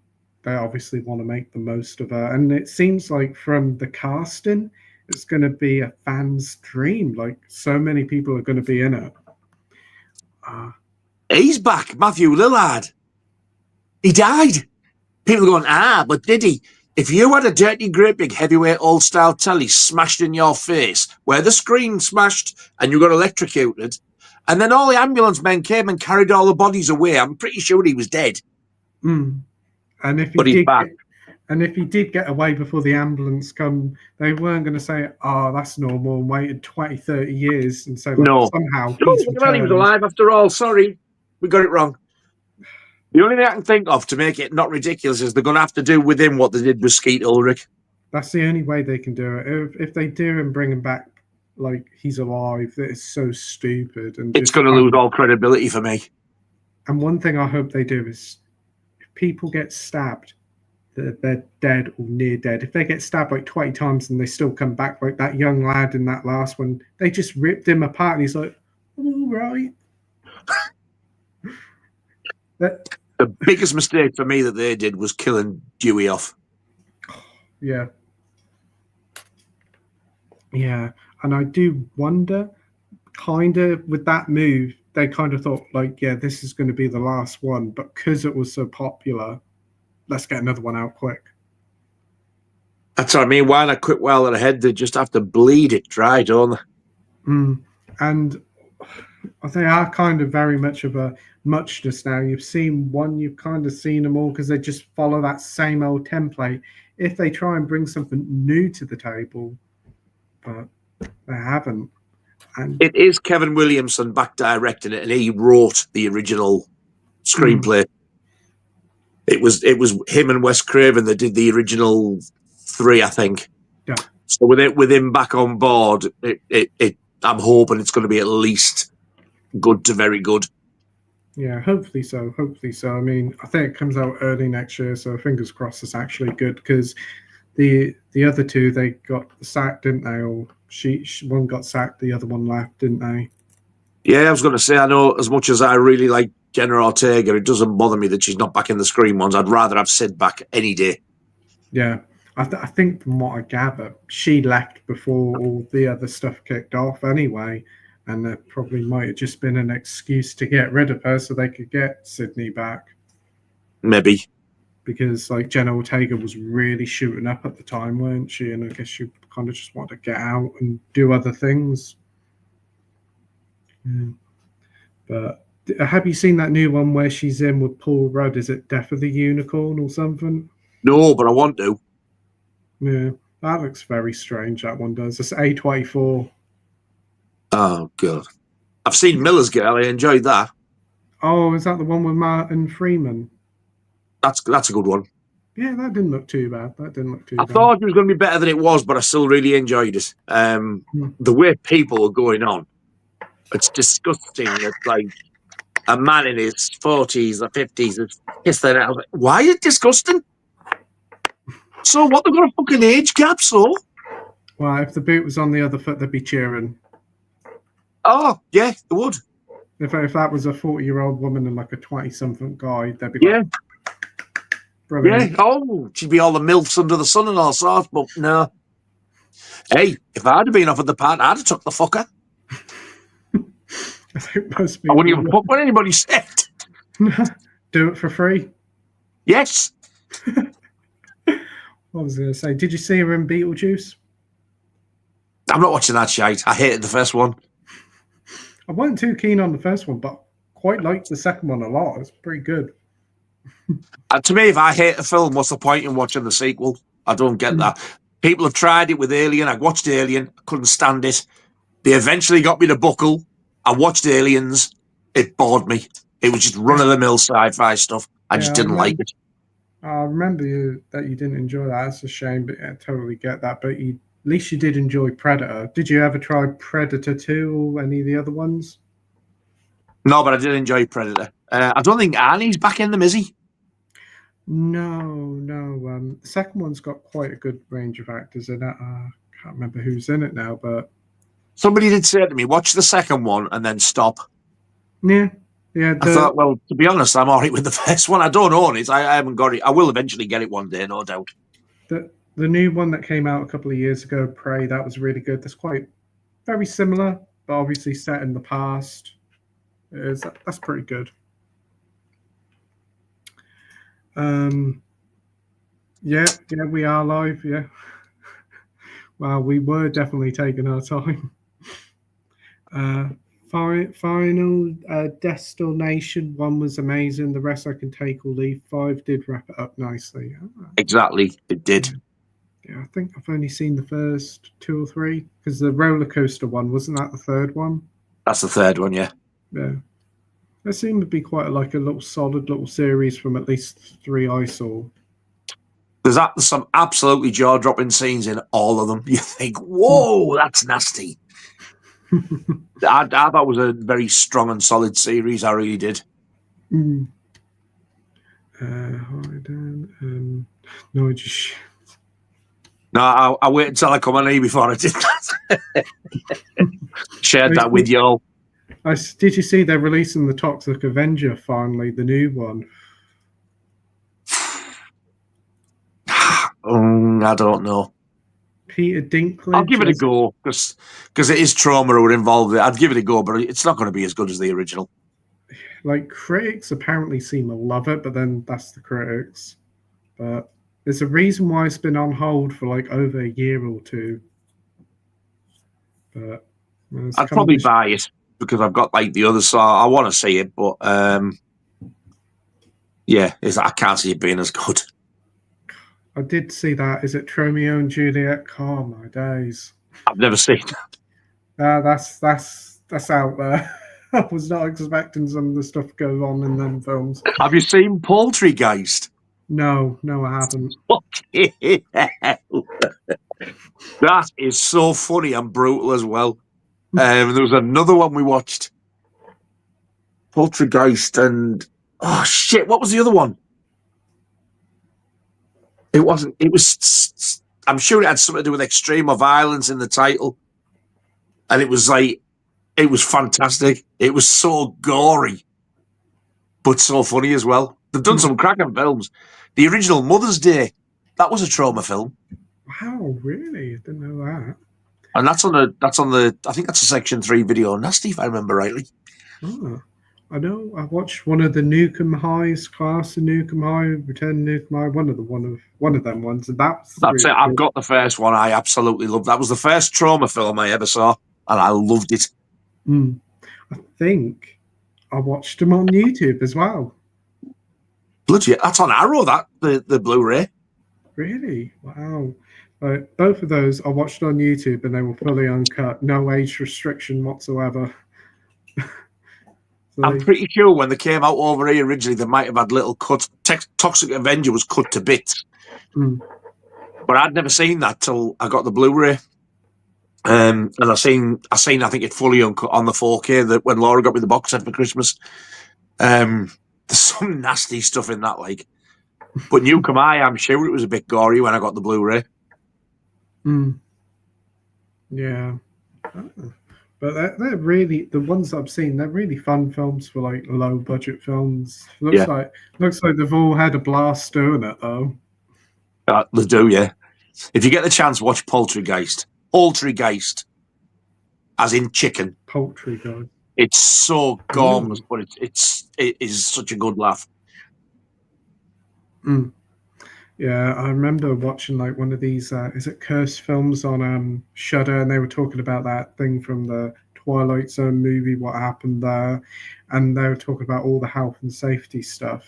they obviously want to make the most of her. And it seems like from the casting, it's going to be a fan's dream. Like, so many people are going to be in it. He's back, Matthew Lillard. He died. People are going, but did he? If you had a dirty, great big heavyweight old-style telly smashed in your face, where the screen smashed and you got electrocuted, and then all the ambulance men came and carried all the bodies away, I'm pretty sure he was dead. And if he did get away before the ambulance come, they weren't going to say, that's normal, and waited 20, 30 years and say, no. Somehow he was alive after all. Sorry, we got it wrong. The only thing I can think of to make it not ridiculous is they're going to have to do with him what they did with Skeet Ulrich. That's the only way they can do it. If they do and bring him back like he's alive, that is so stupid. And it's going to lose all credibility for me. And one thing I hope they do is if people get stabbed, they're dead or near dead. If they get stabbed like 20 times and they still come back, like that young lad in that last one, they just ripped him apart and he's like, all right. The biggest mistake for me that they did was killing Dewey off. Yeah. Yeah. And I do wonder, kind of, with that move, they kind of thought, like, yeah, this is going to be the last one. But because it was so popular, let's get another one out quick. That's what I mean. Why not quit while they're ahead? They just have to bleed it dry, don't they? And they are kind of very much of a muchness now. You've seen one, you've kind of seen them all because they just follow that same old template. If they try and bring something new to the table, but they haven't. And it is Kevin Williamson back directing it, and he wrote the original screenplay. It was him and Wes Craven that did the original 3, I think. Yeah. So with him back on board, I'm hoping it's going to be at least good to very good. Yeah, hopefully so. Hopefully so. I mean, I think it comes out early next year, so fingers crossed it's actually good because the other two, they got sacked, didn't they? Or one got sacked, the other one left, didn't they? Yeah, I was going to say, I know as much as I really like Jenna Ortega, it doesn't bother me that she's not back in the Scream ones. I'd rather have Sid back any day. Yeah, I think from what I gather, she left before all the other stuff kicked off anyway. And that probably might have just been an excuse to get rid of her so they could get Sydney back. Maybe. Because, like, Jenna Ortega was really shooting up at the time, weren't she? And I guess she kind of just wanted to get out and do other things. Yeah. But have you seen that new one where she's in with Paul Rudd? Is it Death of the Unicorn or something? No, but I want to. Yeah, that looks very strange, that one does. It's A24. Oh, God. I've seen Miller's Girl. I enjoyed that. Oh, is that the one with Martin Freeman? That's a good one. Yeah, that didn't look too bad. I thought it was going to be better than it was, but I still really enjoyed it. The way people are going on, it's disgusting. It's like a man in his 40s or 50s is pissed that out. Why is it disgusting? So what? They've got a fucking age gap, so? Well, if the boot was on the other foot, they'd be cheering. Oh, yeah, they would. If that was a 40-year-old woman and like a 20-something guy, they'd be Yeah. like, brilliant. Yeah. Oh, she'd be all the MILFs under the sun and all sorts, but no. Hey, if I'd have been offered the part, I'd have took the fucker. I think most I people wouldn't even fuck what anybody said. do it for free. Yes. What was I going to say? Did you see her in Beetlejuice? I'm not watching that shite. I hated the first one. I wasn't too keen on the first one, but quite liked the second one a lot. It's pretty good. To me, if I hate a film, what's the point in watching the sequel? I don't get that. People have tried it with Alien. I watched Alien. I couldn't stand it. They eventually got me to buckle. I watched Aliens. It bored me. It was just run-of-the-mill sci-fi stuff. I just didn't like it. I remember that you didn't enjoy that. That's a shame, but I totally get that. But at least you did enjoy Predator. Did you ever try Predator 2 or any of the other ones? No, but I did enjoy Predator. I don't think Arnie's back in them, is he? No. The second one's got quite a good range of actors in it. I can't remember who's in it now, but... Somebody did say to me, watch the second one and then stop. Yeah. I thought, well, to be honest, I'm all right with the first one. I don't own it. I haven't got it. I will eventually get it one day, no doubt. The new one that came out a couple of years ago, Prey, that was really good. That's quite very similar, but obviously set in the past. That's pretty good. Yeah, we are live. Yeah. Well, we were definitely taking our time. Final Destination 1 was amazing. The rest I can take or leave. 5 did wrap it up nicely. Exactly, it did. Yeah, I think I've only seen the first 2 or 3 because the roller coaster one, wasn't that the third one? That's the third one, yeah. Yeah. There seemed to be quite a little solid little series from at least 3 I saw. There's some absolutely jaw-dropping scenes in all of them. You think, whoa, that's nasty. I thought it was a very strong and solid series. I really did. No, I wait until I come on here before I did that. Shared that with y'all. Did you see they're releasing the Toxic Avenger finally, the new one? I don't know. Peter Dinklage. I'll give it a go because it is Troma who are involved with it. I'd give it a go, but it's not going to be as good as the original. Like, critics apparently seem to love it, but then that's the critics. But there's a reason why it's been on hold for like over a year or 2. But I'd probably buy it because I've got like the other side. I want to see it, but yeah, I can't see it being as good. I did see that. Is it Romeo and Juliet? Oh my days! I've never seen that. That's out there. I was not expecting some of the stuff going on in them films. Have you seen Poultrygeist? No, I haven't. That is so funny and brutal as well. There was another one we watched, Poultrygeist, and oh shit, what was the other one? It wasn't. It was. I'm sure it had something to do with extreme or violence in the title, and it was like, it was fantastic. It was so gory, but so funny as well. They've done some cracking films. The original Mother's Day, that was a Troma film. Wow, really? I didn't know that. And that's on the. I think that's a Section 3 video nasty, if I remember rightly. Oh, I know. I watched one of the Nukem Highs, Class of Nukem High, Return Nukem High. One of them ones, and that's really it. I've got the first one. I absolutely loved. That was the first Troma film I ever saw, and I loved it. I think I watched them on YouTube as well. Bloody, that's on Arrow. That the Blu-ray. Really? Wow. Both of those I watched on YouTube, and they were fully uncut, no age restriction whatsoever. So I'm pretty sure when they came out over here originally, they might have had little cuts. Toxic Avenger was cut to bits, but I'd never seen that till I got the Blu-ray. And I seen I think it fully uncut on the 4K that when Laura got me the box set for Christmas. There's some nasty stuff in that, like. But Newcomb, I'm sure it was a bit gory when I got the Blu-ray. Yeah. But they're really, the ones I've seen, they're really fun films for like low budget films. Looks like they've all had a blast doing it though. They do, yeah. If you get the chance, watch Poultrygeist. Poultrygeist, as in chicken. Poultrygeist. It's so gormless, but it is such a good laugh. Yeah, I remember watching like one of these. Is it cursed films on Shudder, and they were talking about that thing from the Twilight Zone movie, what happened there, and they were talking about all the health and safety stuff.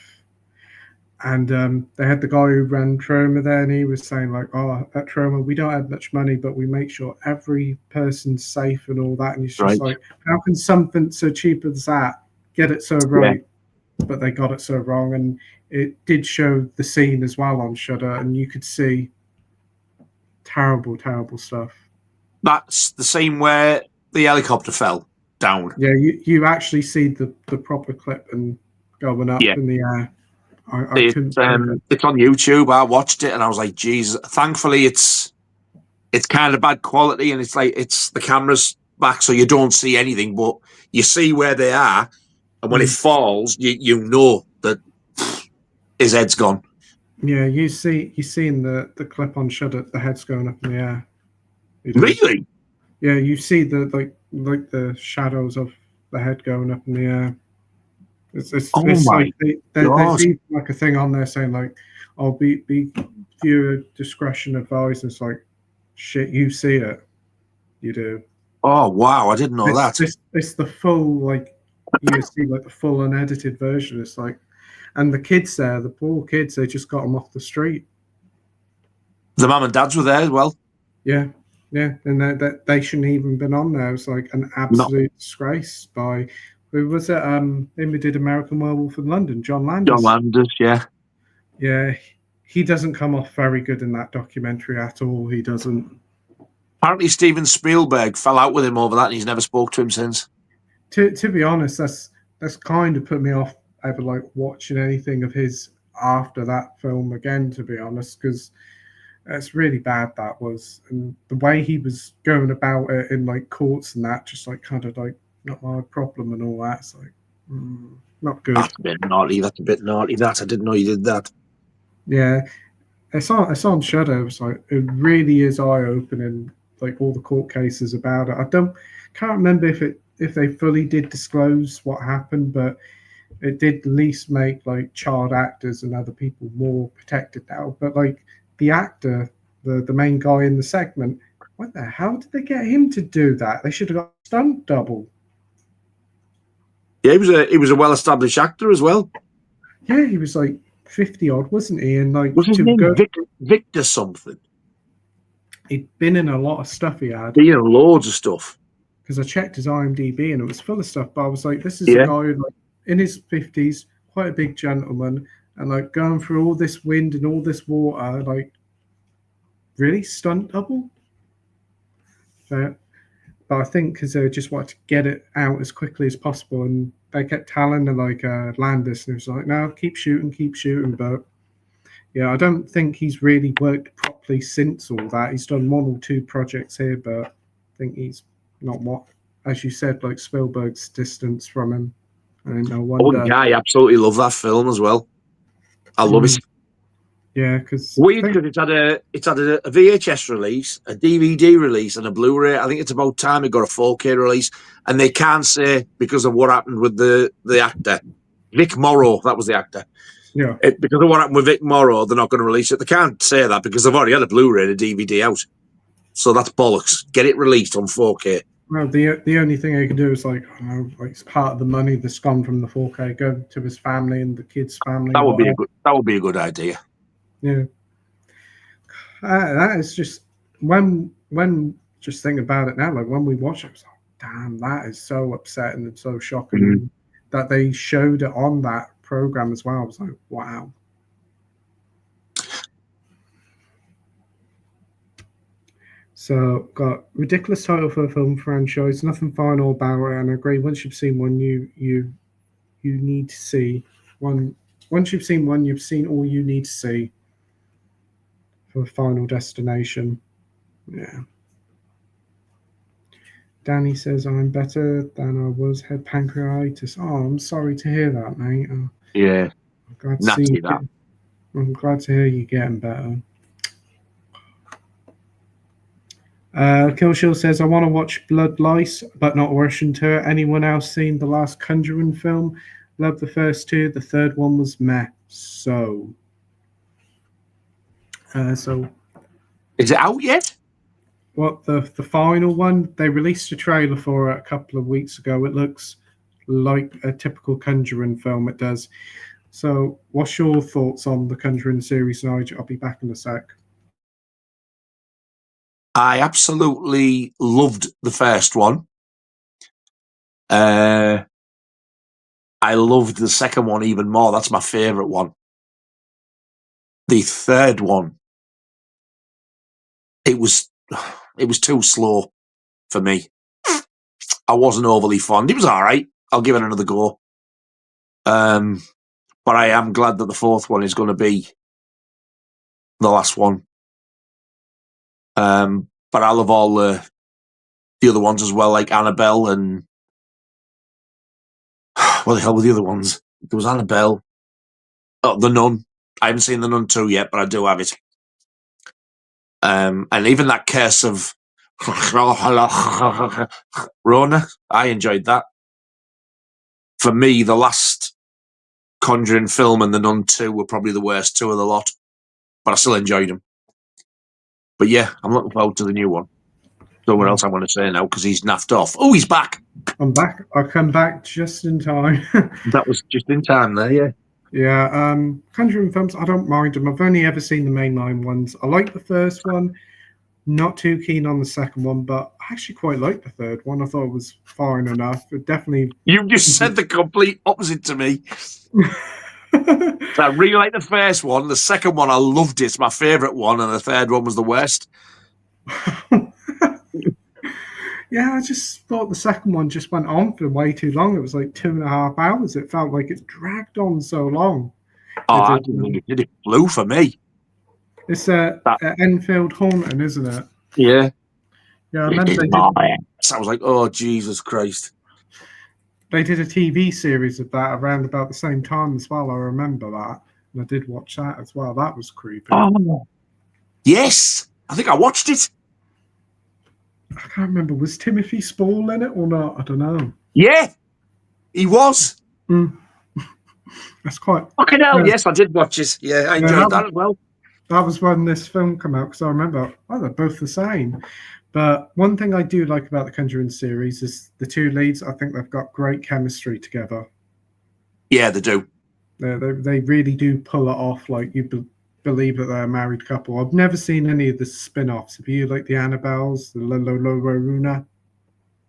And they had the guy who ran Troma there, and he was saying like, "Oh, at Troma, we don't have much money, but we make sure every person's safe and all that." And it's just like, how can something so cheap as that get it so right? But they got it so wrong, and it did show the scene as well on Shudder, and you could see terrible stuff. That's the scene where the helicopter fell down. Yeah, you actually see the proper clip and going up in the air. It's on YouTube. I watched it and I was like, Jesus. Thankfully, it's kind of bad quality, and it's like the camera's back, so you don't see anything, but you see where they are, and when it falls, you know that his head's gone. Yeah, you see in the clip on Shudder, the head's going up in the air. Really? Yeah, you see the like the shadows of the head going up in the air. It's like there's even like a thing on there saying like, "Oh, be viewer discretion advised." It's like, shit, you see it, you do. Oh wow, I didn't know that. It's the full like you see like the full unedited version. It's like, and the kids there, the poor kids, they just got them off the street. The mum and dads were there as well. Yeah, and they shouldn't even been on there. It's like an absolute disgrace by. Who was it? Him who did American Werewolf in London, John Landis. John Landis, yeah. Yeah, he doesn't come off very good in that documentary at all. He doesn't. Apparently, Steven Spielberg fell out with him over that, and he's never spoke to him since. To be honest, that's kind of put me off ever like watching anything of his after that film again. To be honest, because it's really bad that was, and the way he was going about it in like courts and that, just like kind of like. Not my problem and all that. It's like not good. That's a bit naughty. That's a bit naughty. That I didn't know you did that. Yeah, it's on Shudder. It's like it really is eye opening. Like all the court cases about it. Can't remember if they fully did disclose what happened, but it did at least make like child actors and other people more protected now. But like the actor, the main guy in the segment, what the hell did they get him to do that? They should have got a stunt double. Yeah, he was a well-established actor as well. Yeah, he was like 50 odd, wasn't he? And like was his name Victor something? He'd been in a lot of stuff. He had. Been in loads of stuff. Because I checked his IMDb and it was full of stuff. But I was like, this is a guy like in his 50s, quite a big gentleman, and like going through all this wind and all this water, like really stunt double. But I think because they just wanted to get it out as quickly as possible, and they kept telling them like Landis, and it was like, no, keep shooting. But yeah, I don't think he's really worked properly since all that. He's done one or two projects here, but I think he's not what, as you said, like Spielberg's distance from him. And no wonder. Oh yeah, I absolutely love that film as well. I love it. Yeah, because weird because it's had a VHS release, a DVD release, and a Blu-ray. I think it's about time it got a 4K release, and they can't say because of what happened with the actor, Vic Morrow. That was the actor. Yeah. Because of what happened with Vic Morrow, they're not going to release it. They can't say that because they've already had a Blu-ray and a DVD out. So that's bollocks. Get it released on 4K. Well, the only thing they can do is like it's part of the money that's gone from the 4K go to his family and the kids' family. That would be a good idea. Yeah, that is just when just think about it now. Like when we watch it, it's like, damn, that is so upsetting and so shocking that they showed it on that program as well. I was like, wow. So got ridiculous title for a film franchise. Nothing final about it, and I agree. Once you've seen one, you need to see one once you've seen one, you've seen all you need to see for Final Destination. Yeah. Danny says, I'm better than I was, had pancreatitis. Oh, I'm sorry to hear that, mate. Yeah. I'm glad to Nasty, see you. that. I'm glad to hear you getting better. Killshield says, I want to watch Blood Lice, but not rushing to it. Anyone else seen the last Conjuring film? Loved the first two. The third one was meh. So is it out yet? What the final one? They released a trailer for it a couple of weeks ago. It looks like a typical Conjuring film. It does. So, what's your thoughts on the Conjuring series, Nigel? I'll be back in a sec. I absolutely loved the first one. I loved the second one even more. That's my favourite one. The third one, it was too slow for me. I wasn't overly fond. It was all right. I'll give it another go. But I am glad that the fourth one is going to be the last one. But I love all the other ones as well, like Annabelle and what the hell were the other ones? There was Annabelle. Oh, The Nun. I haven't seen The Nun 2 yet, but I do have it. And even that Curse of Rona, I enjoyed that. For me, the last Conjuring film and The Nun 2 were probably the worst two of the lot, but I still enjoyed them. But yeah, I'm looking forward to the new one. Don't know what else I want to say now because he's naffed off. Oh, he's back. I'm back. I come back just in time. That was just in time there, yeah. Yeah, Conjuring films, I don't mind them. I've only ever seen the mainline ones. I like the first one. Not too keen on the second one, but I actually quite liked the third one. I thought it was fine enough. It definitely. You just said the complete opposite to me. I really liked the first one. The second one, I loved it. It's my favourite one, and the third one was the worst. Yeah, I just thought the second one just went on for way too long. It was like 2.5 hours. It felt like it dragged on so long. Oh, I didn't think it did. It flew for me. It's Enfield Haunting, isn't it? Yeah. Yeah, I remember they did. I was like, oh, Jesus Christ. They did a TV series of that around about the same time as well. I remember that. And I did watch that as well. That was creepy. Oh. Yes. I think I watched it. I can't remember. Was Timothy Spall in it or not? I don't know. Yeah. He was. That's quite... Fucking hell, yes, I did watch it. Yeah, I enjoyed that as well. That was when this film came out, because I remember, they're both the same. But one thing I do like about the Conjuring series is the two leads. I think they've got great chemistry together. Yeah, they do. They really do pull it off. Like, you believe that they're a married couple. I've never seen any of the spin-offs. Have you, like the Annabelles, the Loruna?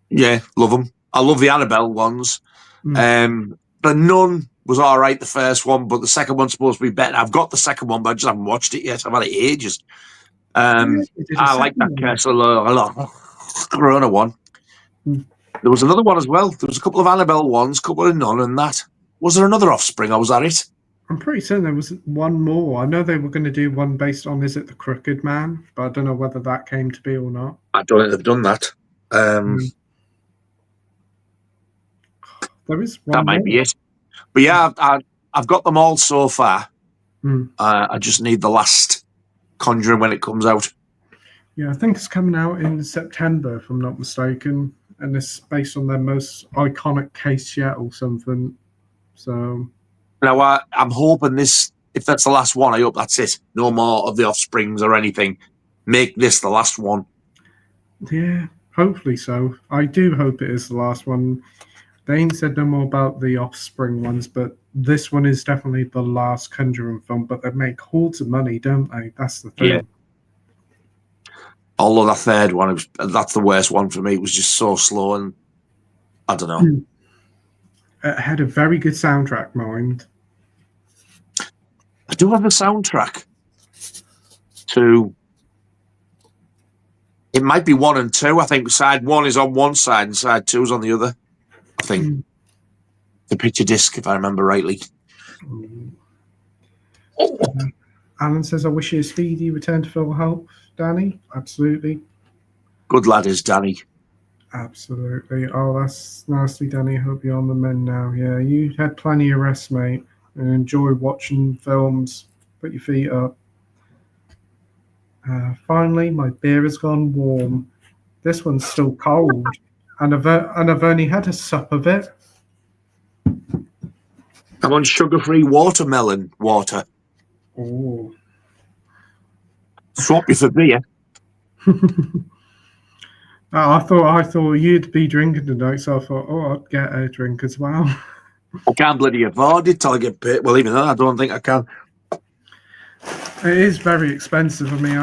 Yeah, love them. I love the Annabelle ones. The Nun was all right, the first one, but the second one's supposed to be better. I've got the second one, but I just haven't watched it yet. I've had it ages. I like that Curse of Corona one. There was another one as well. There was a couple of Annabelle ones, a couple of Nun, and that. Was there another Offspring, or was that it? I'm pretty certain there was one more. I know they were going to do one based on Is It the Crooked Man, but I don't know whether that came to be or not. I don't think they've done that. There is one that might be it. But yeah, I've got them all so far. I just need the last Conjuring when it comes out. Yeah, I think it's coming out in September, if I'm not mistaken. And it's based on their most iconic case yet or something. So... Now, I'm hoping this, if that's the last one, I hope that's it. No more of the Offsprings or anything. Make this the last one. Yeah, hopefully so. I do hope it is the last one. They ain't said no more about the Offspring ones, but this one is definitely the last Conjuring film. But they make hordes of money, don't they? That's the thing. Yeah. Although that third one, that's the worst one for me. It was just so slow and I don't know. It had a very good soundtrack, mind. I do have a soundtrack to... It might be 1 and 2. I think side 1 is on one side and side 2 is on the other. I think. The picture disc, if I remember rightly. Alan says, I wish you a speedy return to full health, Danny. Absolutely. Good lad is Danny. Absolutely. Oh, that's nasty, Danny. Hope you're on the mend now. Yeah, you had plenty of rest, mate. And enjoy watching films. Put your feet up. Finally, my beer has gone warm. This one's still cold. And I've only had a sup of it. I'm on sugar-free watermelon water. Oh. Swap you for beer. I thought you'd be drinking tonight, so I thought, I'd get a drink as well. I can't bloody afford it till I get paid. Well, even though I don't think I can. It is very expensive. I mean,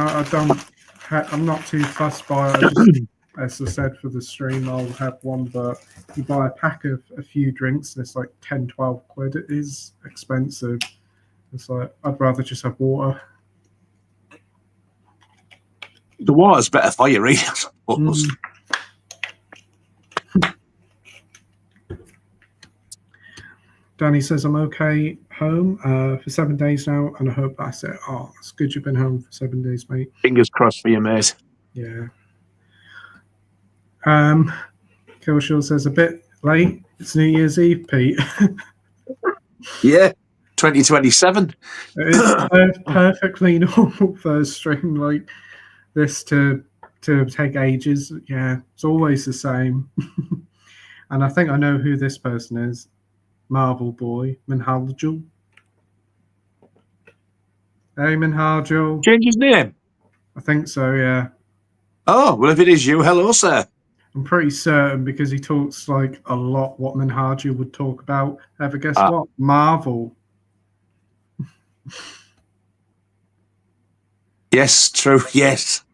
I'm not too fussed by it. I just, as I said for the stream, I'll have one, but you buy a pack of a few drinks and it's like 10, 12 quid. It is expensive. It's like, I'd rather just have water. The water's better for you, really, I suppose. Danny says, I'm okay home for 7 days now, and I hope that's it. Oh, it's good you've been home for 7 days, mate. Fingers crossed for you, mate. Yeah. Killshield says, a bit late. It's New Year's Eve, Pete. Yeah, 2027. It is perfectly normal for a stream like this to take ages. Yeah, it's always the same. And I think I know who this person is. Marvel boy, Minharjul. Hey, Minharjul. Change his name? I think so, yeah. Oh, well, if it is you, hello, sir. I'm pretty certain because he talks like a lot what Minharjul would talk about. Ever guess what? Marvel. Yes, true, yes.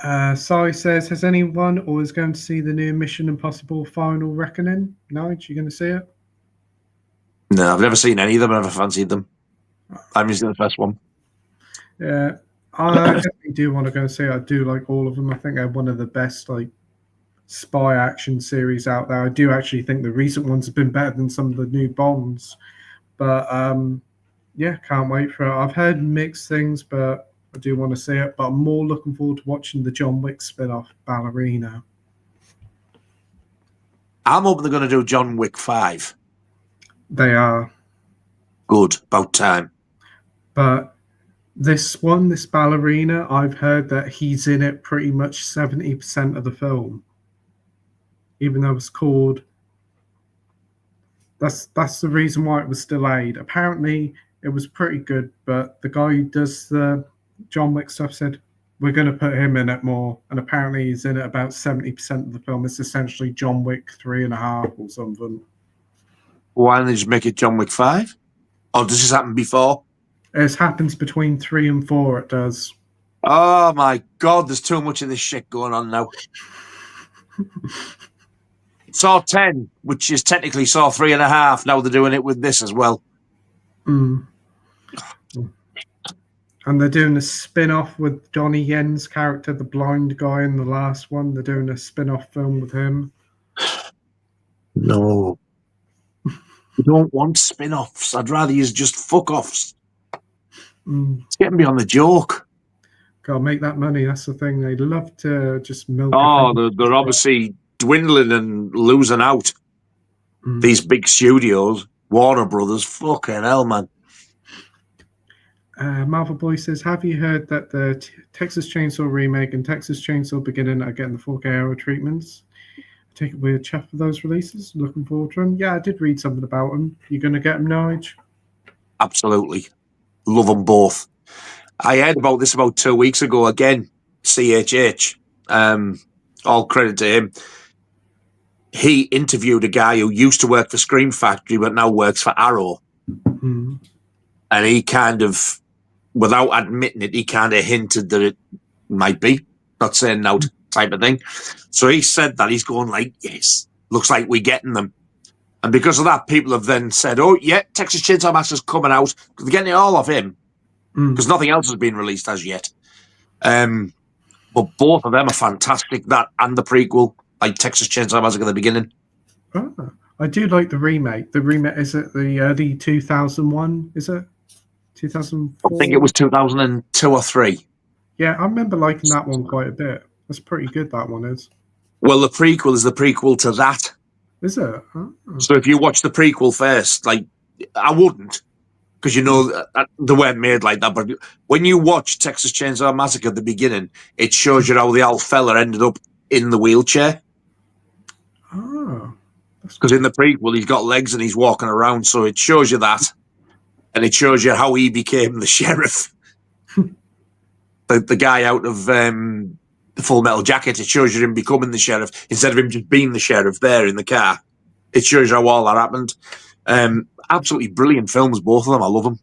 Sai says, has anyone or is going to see the new Mission Impossible Final Reckoning? Nige, you going to see it? No, I've never seen any of them. I've never fancied them. I'm using the first one. Yeah, I definitely do want to go and see it. I do like all of them. I think they're one of the best like spy action series out there. I do actually think the recent ones have been better than some of the new Bonds. But yeah, can't wait for it. I've heard mixed things, but I do want to see it, but I'm more looking forward to watching the John Wick spin-off, Ballerina. I'm hoping they're going to do John Wick 5. They are. Good, about time. But this Ballerina, I've heard that he's in it pretty much 70% of the film. Even though it's called... That's the reason why it was delayed. Apparently, it was pretty good, but the guy who does the John Wick stuff said, we're going to put him in it more. And apparently he's in it about 70% of the film. It's essentially John Wick 3.5 or something. Why don't they just make it John Wick 5? Or does this happen before? It happens between 3 and 4, it does. Oh my God, there's too much of this shit going on now. Saw 10, which is technically Saw 3.5. Now they're doing it with this as well. Mm. And they're doing a spin-off with Donnie Yen's character, the blind guy in the last one. They're doing a spin-off film with him. No. I don't want spin-offs. I'd rather use just fuck-offs. It's getting me on the joke. Gotta make that money. That's the thing. They love to just milk. Oh, they're obviously dwindling and losing out. These big studios, Warner Brothers, fucking hell, man. Marvel Boy says, have you heard that the Texas Chainsaw remake and Texas Chainsaw Beginning are getting the 4K hour treatments? I take it we're chuffed for those releases. Looking forward to them. Yeah, I did read something about them. You going to get them, Nige? Absolutely. Love them both. I heard about this about 2 weeks ago. Again, CHH. All credit to him. He interviewed a guy who used to work for Scream Factory but now works for Arrow. Mm-hmm. And he kind of, without admitting it, he kind of hinted that it might be. Not saying no type of thing. So he said that. He's going like, yes, looks like we're getting them. And because of that, people have then said, oh, yeah, Texas Chainsaw Massacre's coming out. They're getting it all off him. Because nothing else has been released as yet. But both of them are fantastic. That and the prequel, like Texas Chainsaw Massacre at the beginning. Oh, I do like the remake. The remake, is it the early 2001, is it? 2004. I think it was 2002 or 3. Yeah, I remember liking that one quite a bit. That's pretty good, that one is. Well, the prequel is the prequel to that. Is it? Oh. So if you watch the prequel first, like, I wouldn't, because you know they weren't made like that. But when you watch Texas Chainsaw Massacre at the beginning, it shows you how the old fella ended up in the wheelchair. Oh. Because in the prequel, he's got legs and he's walking around, so it shows you that. And it shows you how he became the sheriff. the guy out of the Full Metal Jacket, it shows you him becoming the sheriff instead of him just being the sheriff there in the car. It shows you how all that happened. Absolutely brilliant films, both of them. I love them.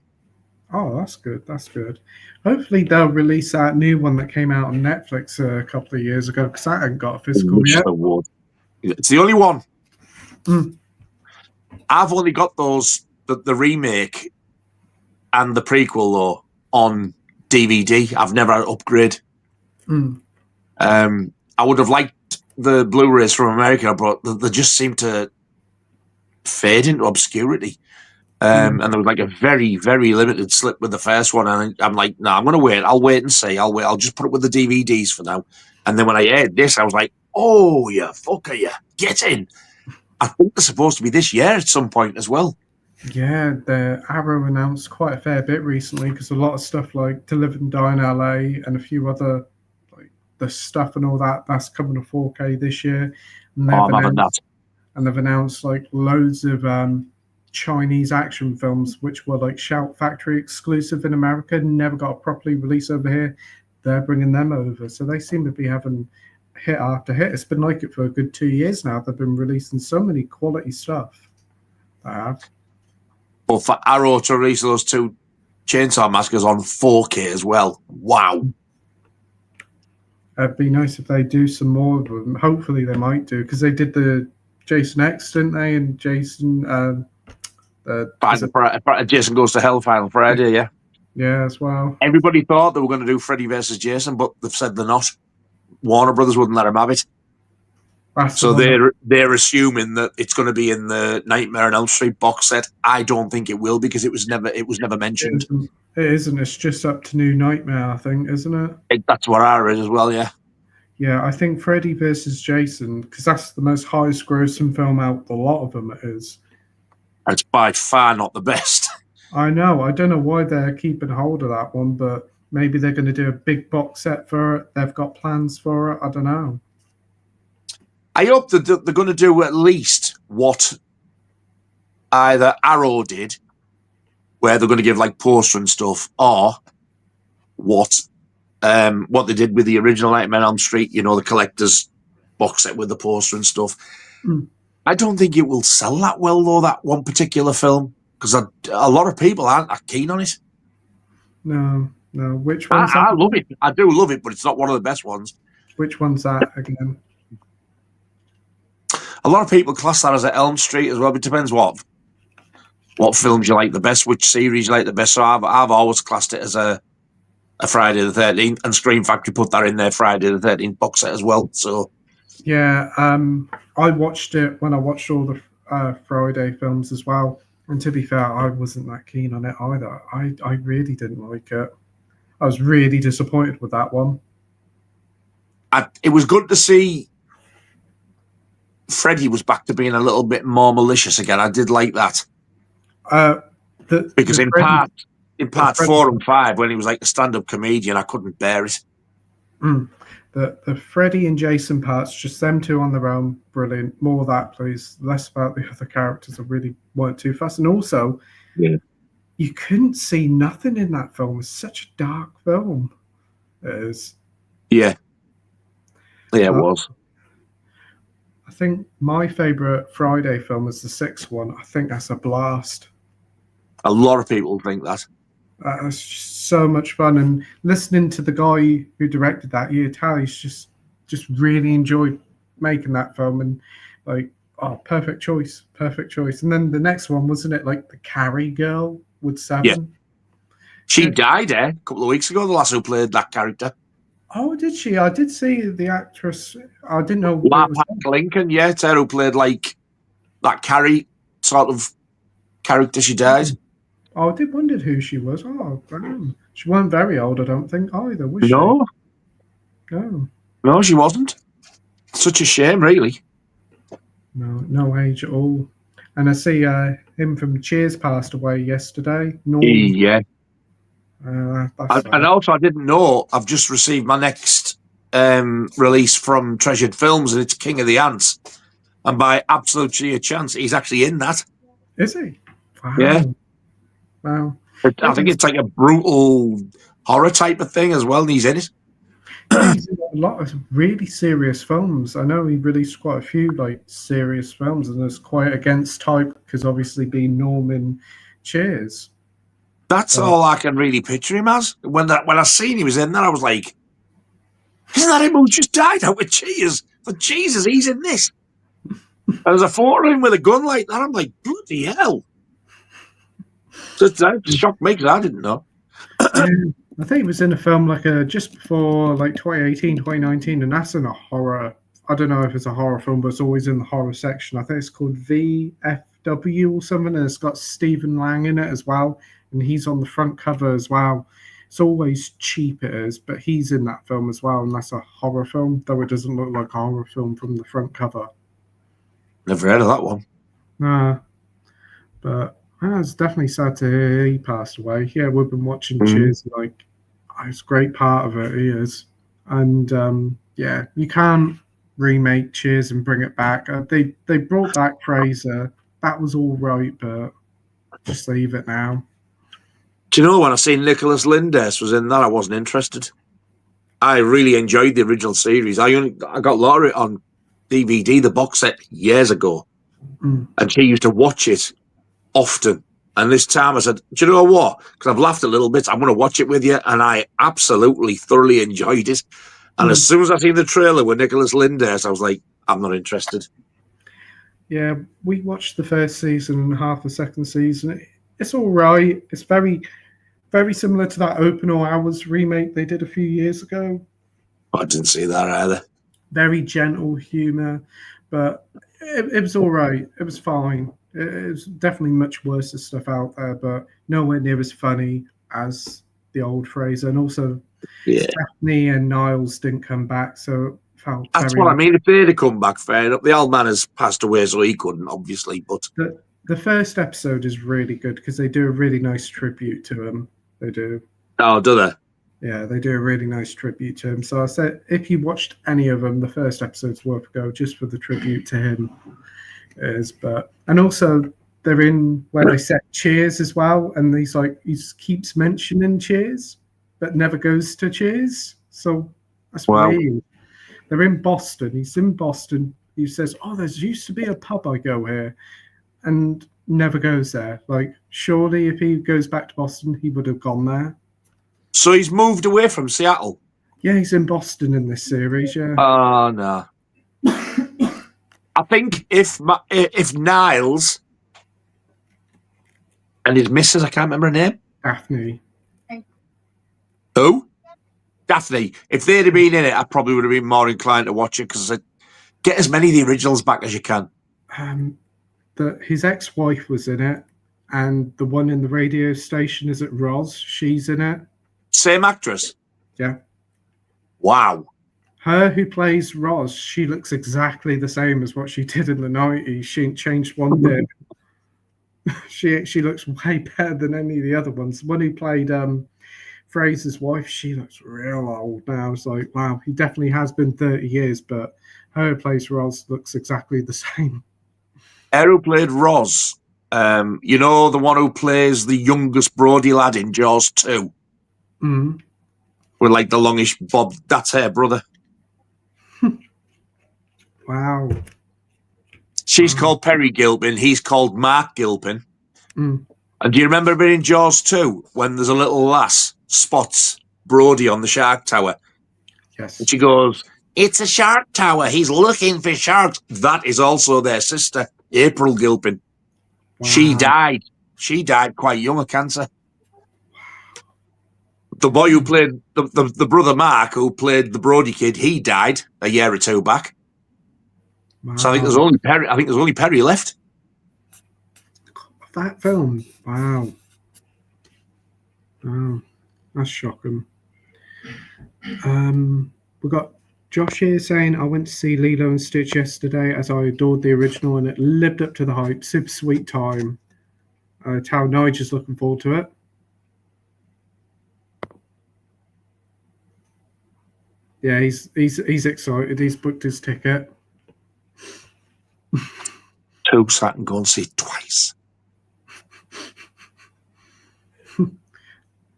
Oh, that's good. That's good. Hopefully they'll release that new one that came out on Netflix a couple of years ago, because I hadn't got a physical yet. It's the only one. Mm. I've only got those, the remake and the prequel, though, on DVD. I've never had an upgrade. Mm. I would have liked the Blu-rays from America, but they just seem to fade into obscurity. And there was like a very, very limited slip with the first one. And I'm like, no, I'm going to wait. I'll wait and see. I'll just put it with the DVDs for now. And then when I heard this, I was like, oh, you fucker, you. Get in. I think they're supposed to be this year at some point as well. Yeah, the Arrow announced quite a fair bit recently, because a lot of stuff like To Live and Die in LA and a few other, like the stuff and all that, that's coming to 4K this year. And they've announced like loads of Chinese action films, which were like Shout Factory exclusive in America, never got properly released over here. They're bringing them over. So they seem to be having hit after hit. It's been like it for a good 2 years now. They've been releasing so many quality stuff. They have. But for Arrow to release those 2 Chainsaw Massacres on 4K as well. Wow. It'd be nice if they do some more of them. Hopefully they might do, because they did the Jason X, didn't they? And Jason... Jason Goes to Hell Final Friday, yeah. Yeah, as well. Everybody thought they were going to do Freddy versus Jason, but they've said they're not. Warner Brothers wouldn't let them have it. So they're assuming that it's going to be in the Nightmare on Elm Street box set. I don't think it will, because it was never mentioned. It isn't. It's just up to New Nightmare, I think, isn't it? That's what I read as well, yeah. Yeah, I think Freddy versus Jason, because that's the most highest grossing film out of a lot of them, it is. It's by far not the best. I know. I don't know why they're keeping hold of that one, but maybe they're going to do a big box set for it. They've got plans for it. I don't know. I hope that they're going to do at least what either Arrow did, where they're going to give like poster and stuff, or what they did with the original Nightmare on Elm Street, you know, the collector's box set with the poster and stuff. Mm. I don't think it will sell that well, though, that one particular film, because a lot of people aren't that keen on it. No. Which one's I love it. I do love it, but it's not one of the best ones. Which one's that again? A lot of people class that as an Elm Street as well, but it depends what films you like the best, which series you like the best. So I've always classed it as a Friday the 13th, and Scream Factory put that in their Friday the 13th box set as well. So yeah, I watched it when I watched all the Friday films as well. And to be fair, I wasn't that keen on it either. I really didn't like it. I was really disappointed with that one. It was good to see Freddy was back to being a little bit more malicious again. I did like that. Because in part 4 and 5, when he was like a stand-up comedian, I couldn't bear it. The Freddy and Jason parts, just them two on their own, brilliant. More of that, please. Less about the other characters. I really weren't too fussed. And also, you couldn't see nothing in that film. It's such a dark film. It is. Yeah. Yeah, it was. I think my favourite Friday film is the 6th one. I think that's a blast. A lot of people think that. It's just so much fun, and listening to the guy who directed that, he's just really enjoyed making that film, and like, perfect choice. And then the next one, wasn't it like the Carrie girl with 7? Yeah. She died a couple of weeks ago, the last who played that character. Oh, did she? I did see the actress. I didn't know. Lincoln, yeah, it's her who played like that Carrie sort of character. She died. Oh, I did wonder who she was. Oh, brilliant. She wasn't very old, I don't think, either, was she? No, No, she wasn't. Such a shame, really. no age at all. And I see him from Cheers passed away yesterday. Norm. Yeah. That's And also, I didn't know, I've just received my next release from Treasured Films, and it's King of the Ants. And by absolute sheer chance, he's actually in that. Is he? Wow. Yeah. Wow. I think it's like a brutal horror type of thing as well, and he's in it. Yeah, he's in a lot of really serious films. I know he released quite a few like serious films, and it's quite against type because obviously being Norman Cheers. That's all I can really picture him as. When I seen he was in that, I was like, "Isn't that him who just died out with Cheers?" But Jesus, he's in this. There's a photo of him with a gun like that. I'm like, bloody hell! That shocked me because I didn't know. I think he was in a film like just before like 2018, 2019, and that's in a horror. I don't know if it's a horror film, but it's always in the horror section. I think it's called VFW or something, and it's got Stephen Lang in it as well, and he's on the front cover as well. It's always cheap, it is, but he's in that film as well, and that's a horror film, though it doesn't look like a horror film from the front cover. Never heard of that one. Nah, but it's definitely sad to hear he passed away. Yeah, we've been watching Cheers, like, it's a great part of it, he is. And yeah, you can't remake Cheers and bring it back. They brought back Fraser. That was all right, but just leave it now. Do you know, when I seen Nicholas Lyndhurst was in that, I wasn't interested. I really enjoyed the original series. I got Laura on DVD, the box set, years ago, and she used to watch it often. And this time I said, do you know what? Because I've laughed a little bit, I'm going to watch it with you. And I absolutely thoroughly enjoyed it. And as soon as I seen the trailer with Nicholas Lyndhurst, I was like, I'm not interested. Yeah, we watched the first season and half the second season. It's all right. It's very, very similar to that Open All Hours remake they did a few years ago. I didn't see that either. Very gentle humour, but it was all right. It was fine. It was definitely much worse stuff out there, but nowhere near as funny as the old Fraser. And also, Daphne and Niles didn't come back, so it felt that's what I mean. If they'd have come back, fair enough. The old man has passed away, so he couldn't, obviously. But the first episode is really good because they do a really nice tribute to him. They do. Oh, do they? Yeah, they do a really nice tribute to him. So I said, if you watched any of them, the first episode's worth a go just for the tribute to him. And also they're in where they set Cheers as well, and he keeps mentioning Cheers, but never goes to Cheers. So that's weird. They're in Boston. He's in Boston. He says, "Oh, there's used to be a pub I go here," and never goes there. Like, surely if he goes back to Boston, he would have gone there. So he's moved away from Seattle? Yeah, he's in Boston in this series, yeah. Oh, no. I think if Niles and his missus, I can't remember her name. Daphne. Who? Daphne. If they'd have been in it, I probably would have been more inclined to watch it because I said, get as many of the originals back as you can. His ex-wife was in it, and the one in the radio station, is it Roz? She's in it. Same actress? Yeah. Wow. Her who plays Roz, she looks exactly the same as what she did in the 90s. She ain't changed one bit. She looks way better than any of the other ones. The one who played Fraser's wife, she looks real old now. It's like, wow, he definitely has been 30 years, but her who plays Roz looks exactly the same. Her who played Roz, you know, the one who plays the youngest Brody lad in Jaws 2? Mm-hmm. With like the longish bob, that's her brother. Wow. She's called Perry Gilpin. He's called Mark Gilpin. Mm. And do you remember being in Jaws 2 when there's a little lass spots Brody on the shark tower? Yes. And she goes, "It's a shark tower. He's looking for sharks." That is also their sister, April Gilpin. Wow. She died. She died quite young of cancer. The boy who played the brother Mark, who played the Brody kid, he died a year or two back. Wow. So I think there's only Perry. I think there's only Perry left. That film, wow. Oh, that's shocking. We've got Josh here saying, I went to see Lilo and Stitch yesterday as I adored the original and it lived up to the hype. Super sweet time. Tao Nigel's looking forward to it. Yeah, he's excited. He's booked his ticket. So I can go and see it twice.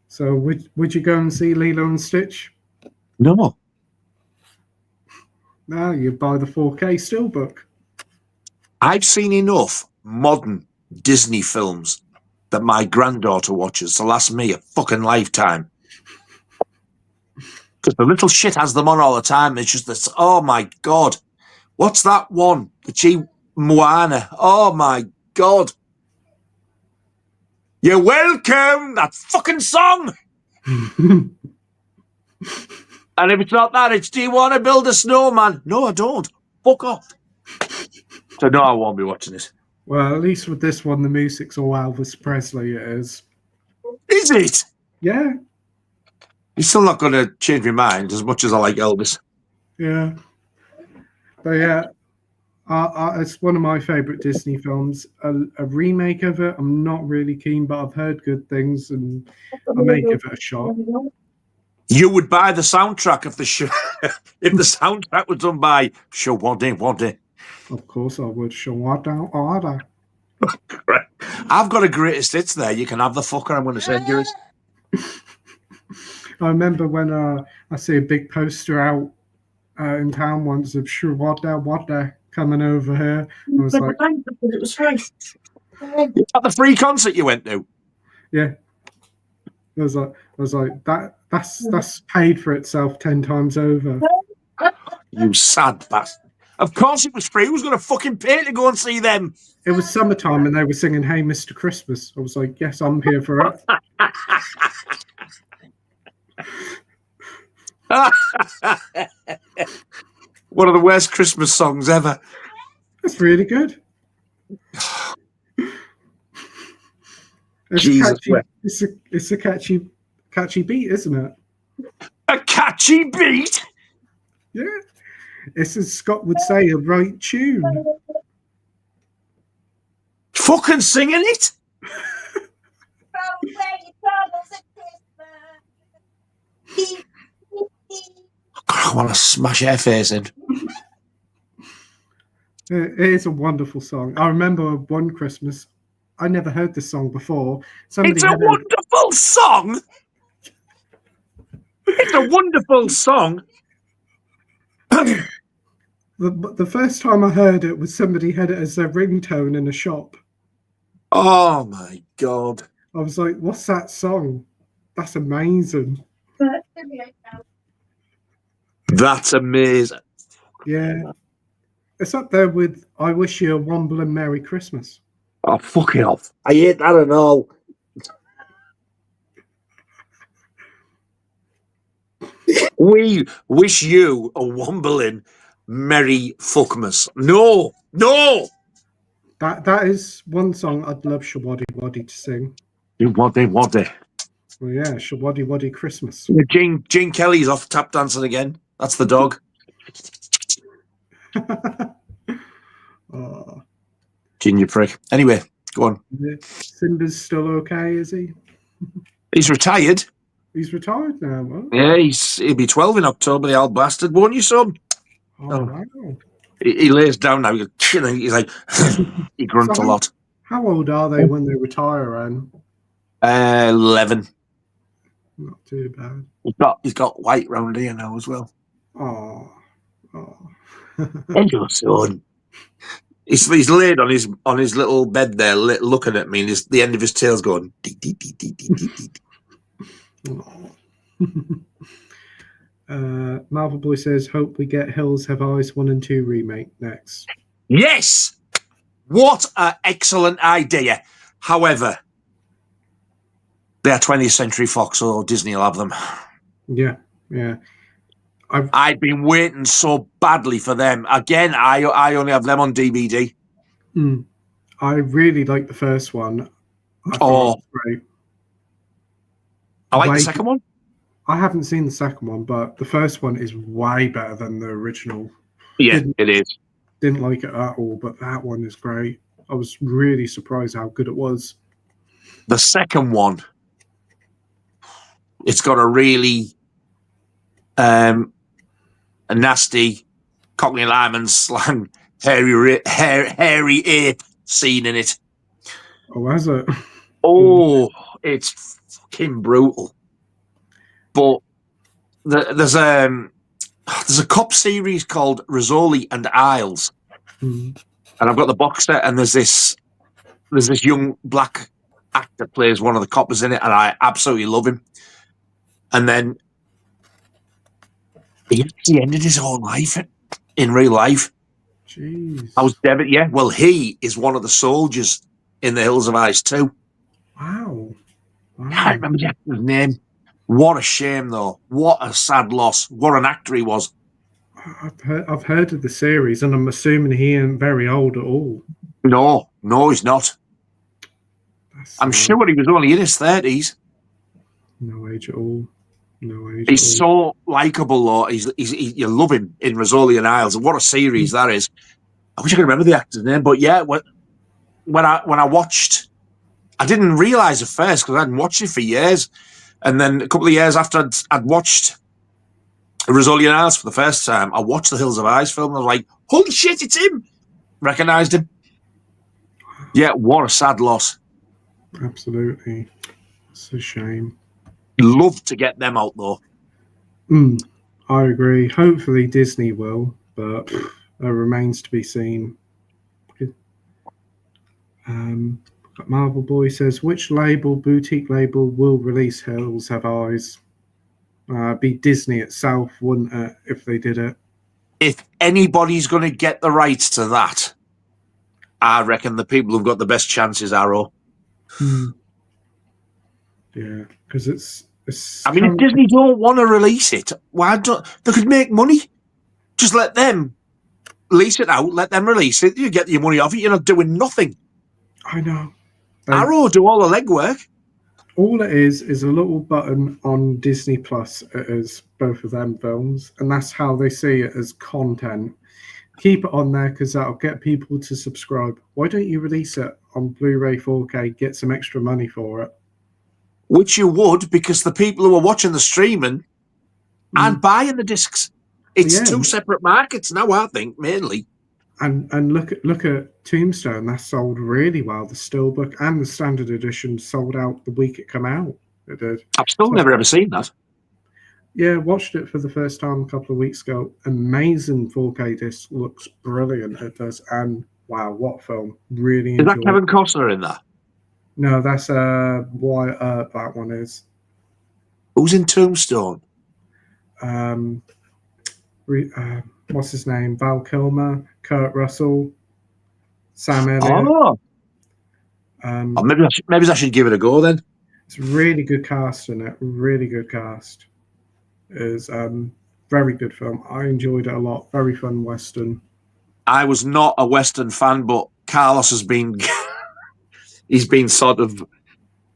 So would you go and see Lilo and Stitch? No. No, you buy the 4K steelbook. I've seen enough modern Disney films that my granddaughter watches to last me a fucking lifetime. Because the little shit has them on all the time. It's just this, oh my God. What's that one? The Moana. Oh my God. You're welcome. That fucking song. And if it's not that, it's, do you want to build a snowman? No, I don't. Fuck off. So no, I won't be watching it. Well, at least with this one, the music's all Elvis Presley. It is. Is it? Yeah. You're still not going to change my mind as much as I like Elvis. Yeah. But yeah, it's one of my favourite Disney films. A remake of it, I'm not really keen, but I've heard good things and I may give it a shot. You would buy the soundtrack of the show if the soundtrack was done by Shawade. Of course I would. Shawada. Right. I've got a greatest hits there. You can have the fucker. I'm going to send you it. I remember when I see a big poster out in town once of Shawada coming over here. I was like, it was free. At the free concert you went to? Yeah. I was like that's paid for itself 10 times over. You sad bastard. Of course it was free. Who's going to fucking pay to go and see them? It was summertime and they were singing Hey Mr. Christmas. I was like, yes, I'm here for it. One of the worst Christmas songs ever. That's really good. It's a catchy beat, isn't it? A catchy beat? Yeah. It's, as Scott would say, a right tune. Fucking singing it? I want to smash her face in. It is a wonderful song. I remember one Christmas, I never heard this song before. It's a wonderful song. It's a wonderful song. The first time I heard it was somebody had it as their ringtone in a shop. Oh my God. I was like, what's that song? That's amazing. That's amazing. Yeah. It's up there with I Wish You a Womble and Merry Christmas. Oh, fuck it off. I hate that and all. We wish you a wombling Merry Fuckmas. No. That is one song I'd love Shawadi Waddy to sing. Waddy. Well, yeah, Shawadi Waddy Christmas. Gene Kelly's off tap dancing again. That's the dog. Oh. Gene, you prick. Anyway, go on. Simba's still okay, is he? He's retired. He's retired now, well. Yeah, he'll be 12 in October, the old bastard, won't you, son? Oh, wow. He lays down now. He's like, he grunts a lot. How old are they when they retire, Anne? 11. Not too bad. He's got white round here now as well. Oh. Hello, son. He's laid on his little bed there, looking at me, and the end of his tail's going. Dee, dee, dee, dee, dee, dee, dee. Marvel Boy says, hope we get Hills Have Eyes 1 and 2 remake next. Yes! What an excellent idea. However, they're 20th Century Fox, or Disney will have them. Yeah. I've been waiting so badly for them. Again, I only have them on DVD. I really like the first one. I thought it was great. I like the second one. I haven't seen the second one, but the first one is way better than the original. Yeah, it is. Didn't like it at all, but that one is great. I was really surprised how good it was. The second one, it's got a really a nasty Cockney Lyman slang hairy ape scene in it. Oh, has it? Oh, it's fucking brutal. But there's a cop series called Rizzoli and Isles, and I've got the box set, and there's this young black actor plays one of the coppers in it, and I absolutely love him. And then he actually ended his whole life in real life. Jeez. I was devastated. Yeah, well, he is one of the soldiers in the Hills of Ice too. Wow. I can't remember the actor's name. What a shame, though. What a sad loss. What an actor he was. I've heard of the series, and I'm assuming he ain't very old at all. No, he's not. I'm sure he was only in his 30s. No age at all. No age. He's so likable, though. You love him in Rizzoli and Isles. What a series that is. I wish I could remember the actor's name, but yeah, when I watched, I didn't realise at first because I hadn't watched it for years, and then a couple of years after I'd watched Rizzoli and Isles for the first time, I watched the Hills of Ice film, and I was like, "Holy shit, it's him!" Recognised him. Yeah, what a sad loss. Absolutely, it's a shame. Love to get them out though. I agree. Hopefully Disney will, but that remains to be seen. Marvel Boy says, which boutique label will release Hills Have Eyes? Be Disney itself, wouldn't it, if they did it? If anybody's going to get the rights to that, I reckon the people who've got the best chances are Arrow. Yeah, because it's. I mean, if Disney don't want to release it, why don't they? Could make money. Just let them lease it out. Let them release it. You get your money off it. You're not doing nothing. I know. Arrow do all the legwork. All it is a little button on Disney Plus. It is both of them films, and that's how they see it as content. Keep it on there because that'll get people to subscribe. Why don't you release it on Blu-ray 4K? Get some extra money for it. Which you would, because the people who are watching the streaming aren't buying the discs. It's two separate markets now, I think, mainly. And look at Tombstone. That sold really well. The Steelbook and the Standard Edition sold out the week it came out. It did. I've still never ever seen that. Yeah, watched it for the first time a couple of weeks ago. Amazing 4K disc. Looks brilliant. It does. And wow, what film. Really enjoyed it. Is that Kevin Costner in that? No, that's Wyatt Earp, that one is. Who's in Tombstone? What's his name? Val Kilmer, Kurt Russell, Sam Elliott. Maybe I should give it a go then. It's a really good cast in it. Really good cast. It's very good film. I enjoyed it a lot. Very fun Western. I was not a Western fan, but Carlos has been... He's been sort of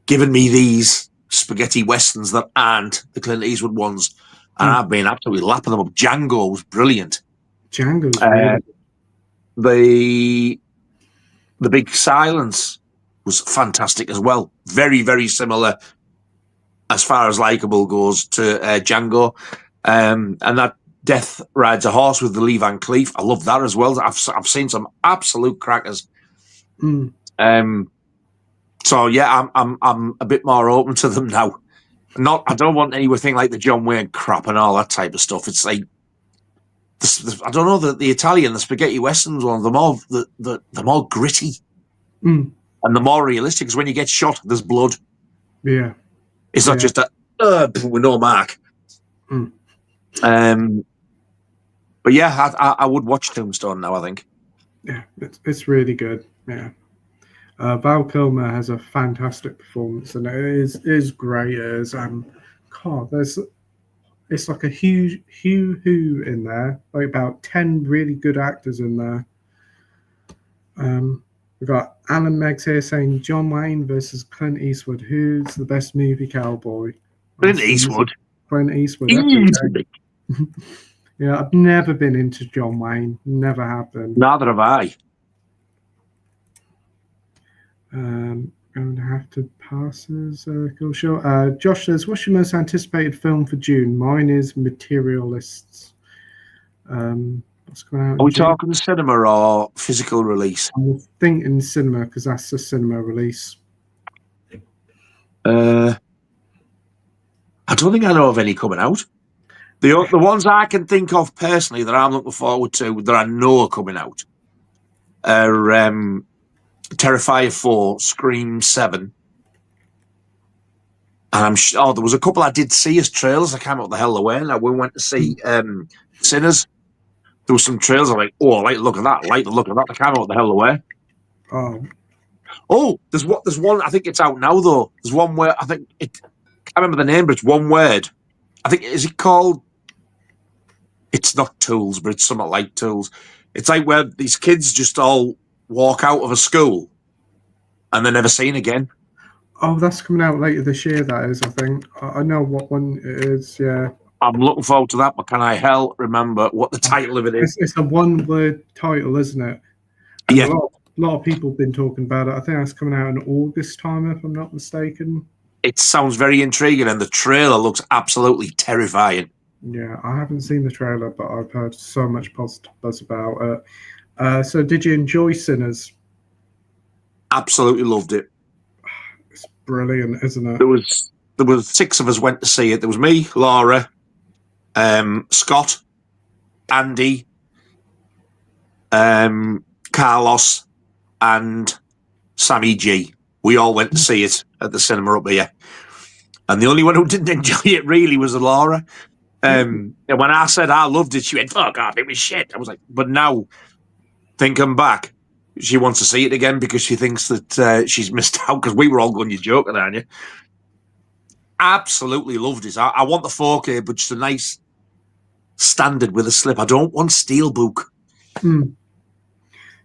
giving me these spaghetti westerns that aren't the Clint Eastwood ones, and I've been absolutely lapping them up. Django was brilliant. Django's brilliant. The Big Silence was fantastic as well. Very, very similar as far as likable goes to Django. And that Death Rides a Horse with the Lee Van Cleef, I love that as well. I've seen some absolute crackers. So yeah, I'm a bit more open to them now. I don't want anything like the John Wayne crap and all that type of stuff. It's like I don't know, the Italian, the spaghetti westerns one. They're more gritty and they're more realistic. Because when you get shot, there's blood. Yeah, it's not just a with no mark. But yeah, I would watch Tombstone now. I think. Yeah, it's really good. Yeah. Val Kilmer has a fantastic performance, and it is great. It is it's like a huge who in there, like about 10 really good actors in there. We've got Alan Meggs here saying John Wayne versus Clint Eastwood. Who's the best movie cowboy? Clint Eastwood. Clint Eastwood. That's Eastwood. okay. Yeah, I've never been into John Wayne. Never have been. Neither have I. Going to have to pass this. Cool, sure. Josh says, "What's your most anticipated film for June?" Mine is Materialists. What's coming out? Are we talking cinema or physical release? I'm thinking cinema because that's the cinema release. I don't think I know of any coming out. The ones I can think of personally that I'm looking forward to that I know are coming out are Terrifier 4, Scream 7. And there was a couple I did see as trailers. I can't remember what the hell they were. Like, we went to see Sinners. There were some trailers. I'm like, oh, I like the look of that. I like the look of that. I can't remember what the hell they were. Oh, there's one. I think it's out now though. There's one where I think I can't remember the name, but it's one word. I think is it called? It's not Tools, but it's something like Tools. It's like where these kids just all walk out of a school and they're never seen again. Oh, that's coming out later this year. That is, I think. I know what one it is. Yeah. I'm looking forward to that, but can I remember what the title of it is? It's a one-word title, isn't it? And yeah. A lot of people have been talking about it. I think that's coming out in August time, if I'm not mistaken. It sounds very intriguing, and the trailer looks absolutely terrifying. Yeah, I haven't seen the trailer, but I've heard so much positive buzz about it. So did you enjoy Sinners? Absolutely loved it. It's brilliant, isn't it? There was 6 of us went to see it. There was me, Laura, Scott, Andy, Carlos, and Sammy G. We all went to see it at the cinema up here. And the only one who didn't enjoy it really was Laura. And when I said I loved it, she went, "Oh, God, it was shit." I was like, but now, thinking back, she wants to see it again because she thinks that she's missed out because we were all going, "You're joking, aren't you?" Absolutely loved it. I want the 4K, but just a nice standard with a slip. I don't want Steelbook.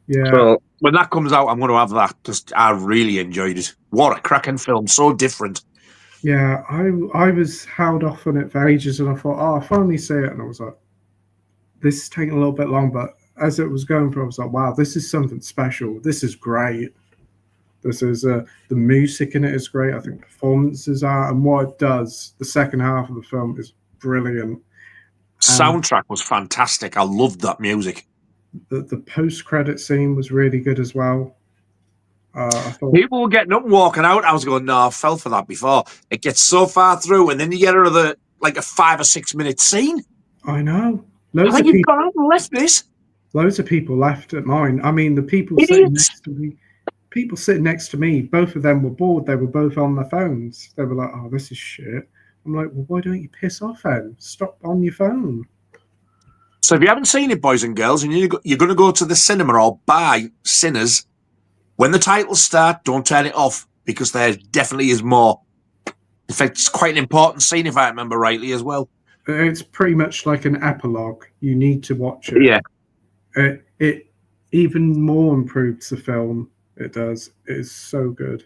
Yeah. So when that comes out, I'm going to have that. Just I really enjoyed it. What a cracking film! So different. Yeah, I was held off on it for ages, and I thought, I'll finally see it, and I was like, this is taking a little bit long, but as it was going through, I was like, wow, this is something special. This is great. This is the music in it is great. I think the performances are, and what it does, the second half of the film is brilliant. Soundtrack was fantastic. I loved that music. The post-credit scene was really good as well. I thought people were getting up and walking out. I was going, no, I fell for that before. It gets so far through, and then you get another like a 5 or 6 minute scene. I know. Loads of people gone out and left this. Loads of people left at mine. I mean, the people sitting next to me. People sitting next to me, both of them were bored. They were both on their phones. They were like, "Oh, this is shit." I'm like, "Well, why don't you piss off then? Stop on your phone." So if you haven't seen it, boys and girls, and you're going to go to the cinema or buy Sinners, when the titles start, don't turn it off because there definitely is more. In fact, it's quite an important scene, if I remember rightly, as well. It's pretty much like an epilogue. You need to watch it. Yeah. It even more improves the film. It does. It is so good.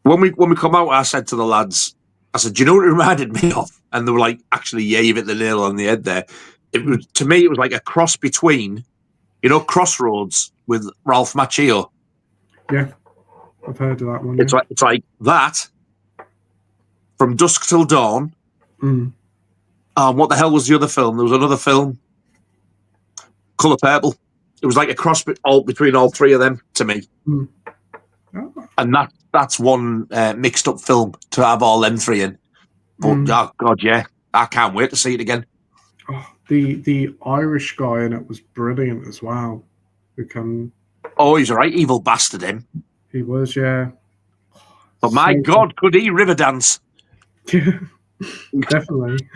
When we come out, I said to the lads, I said, "Do you know what it reminded me of?" And they were like, "Actually, yeah, you've hit the nail on the head there." It was, to me, it was like a cross between, Crossroads with Ralph Macchio. Yeah, I've heard of that one. It's like that from Dusk Till Dawn. What the hell was the other film? There was another film, Colour Purple. It was like a cross between all 3 of them to me. Oh. And that's one mixed up film to have all them 3 in. But oh God, yeah, I can't wait to see it again. Oh, the Irish guy in it was brilliant as well. Oh, he's a right evil bastard, him. He was, yeah. But my God, could he river dance? Yeah, definitely.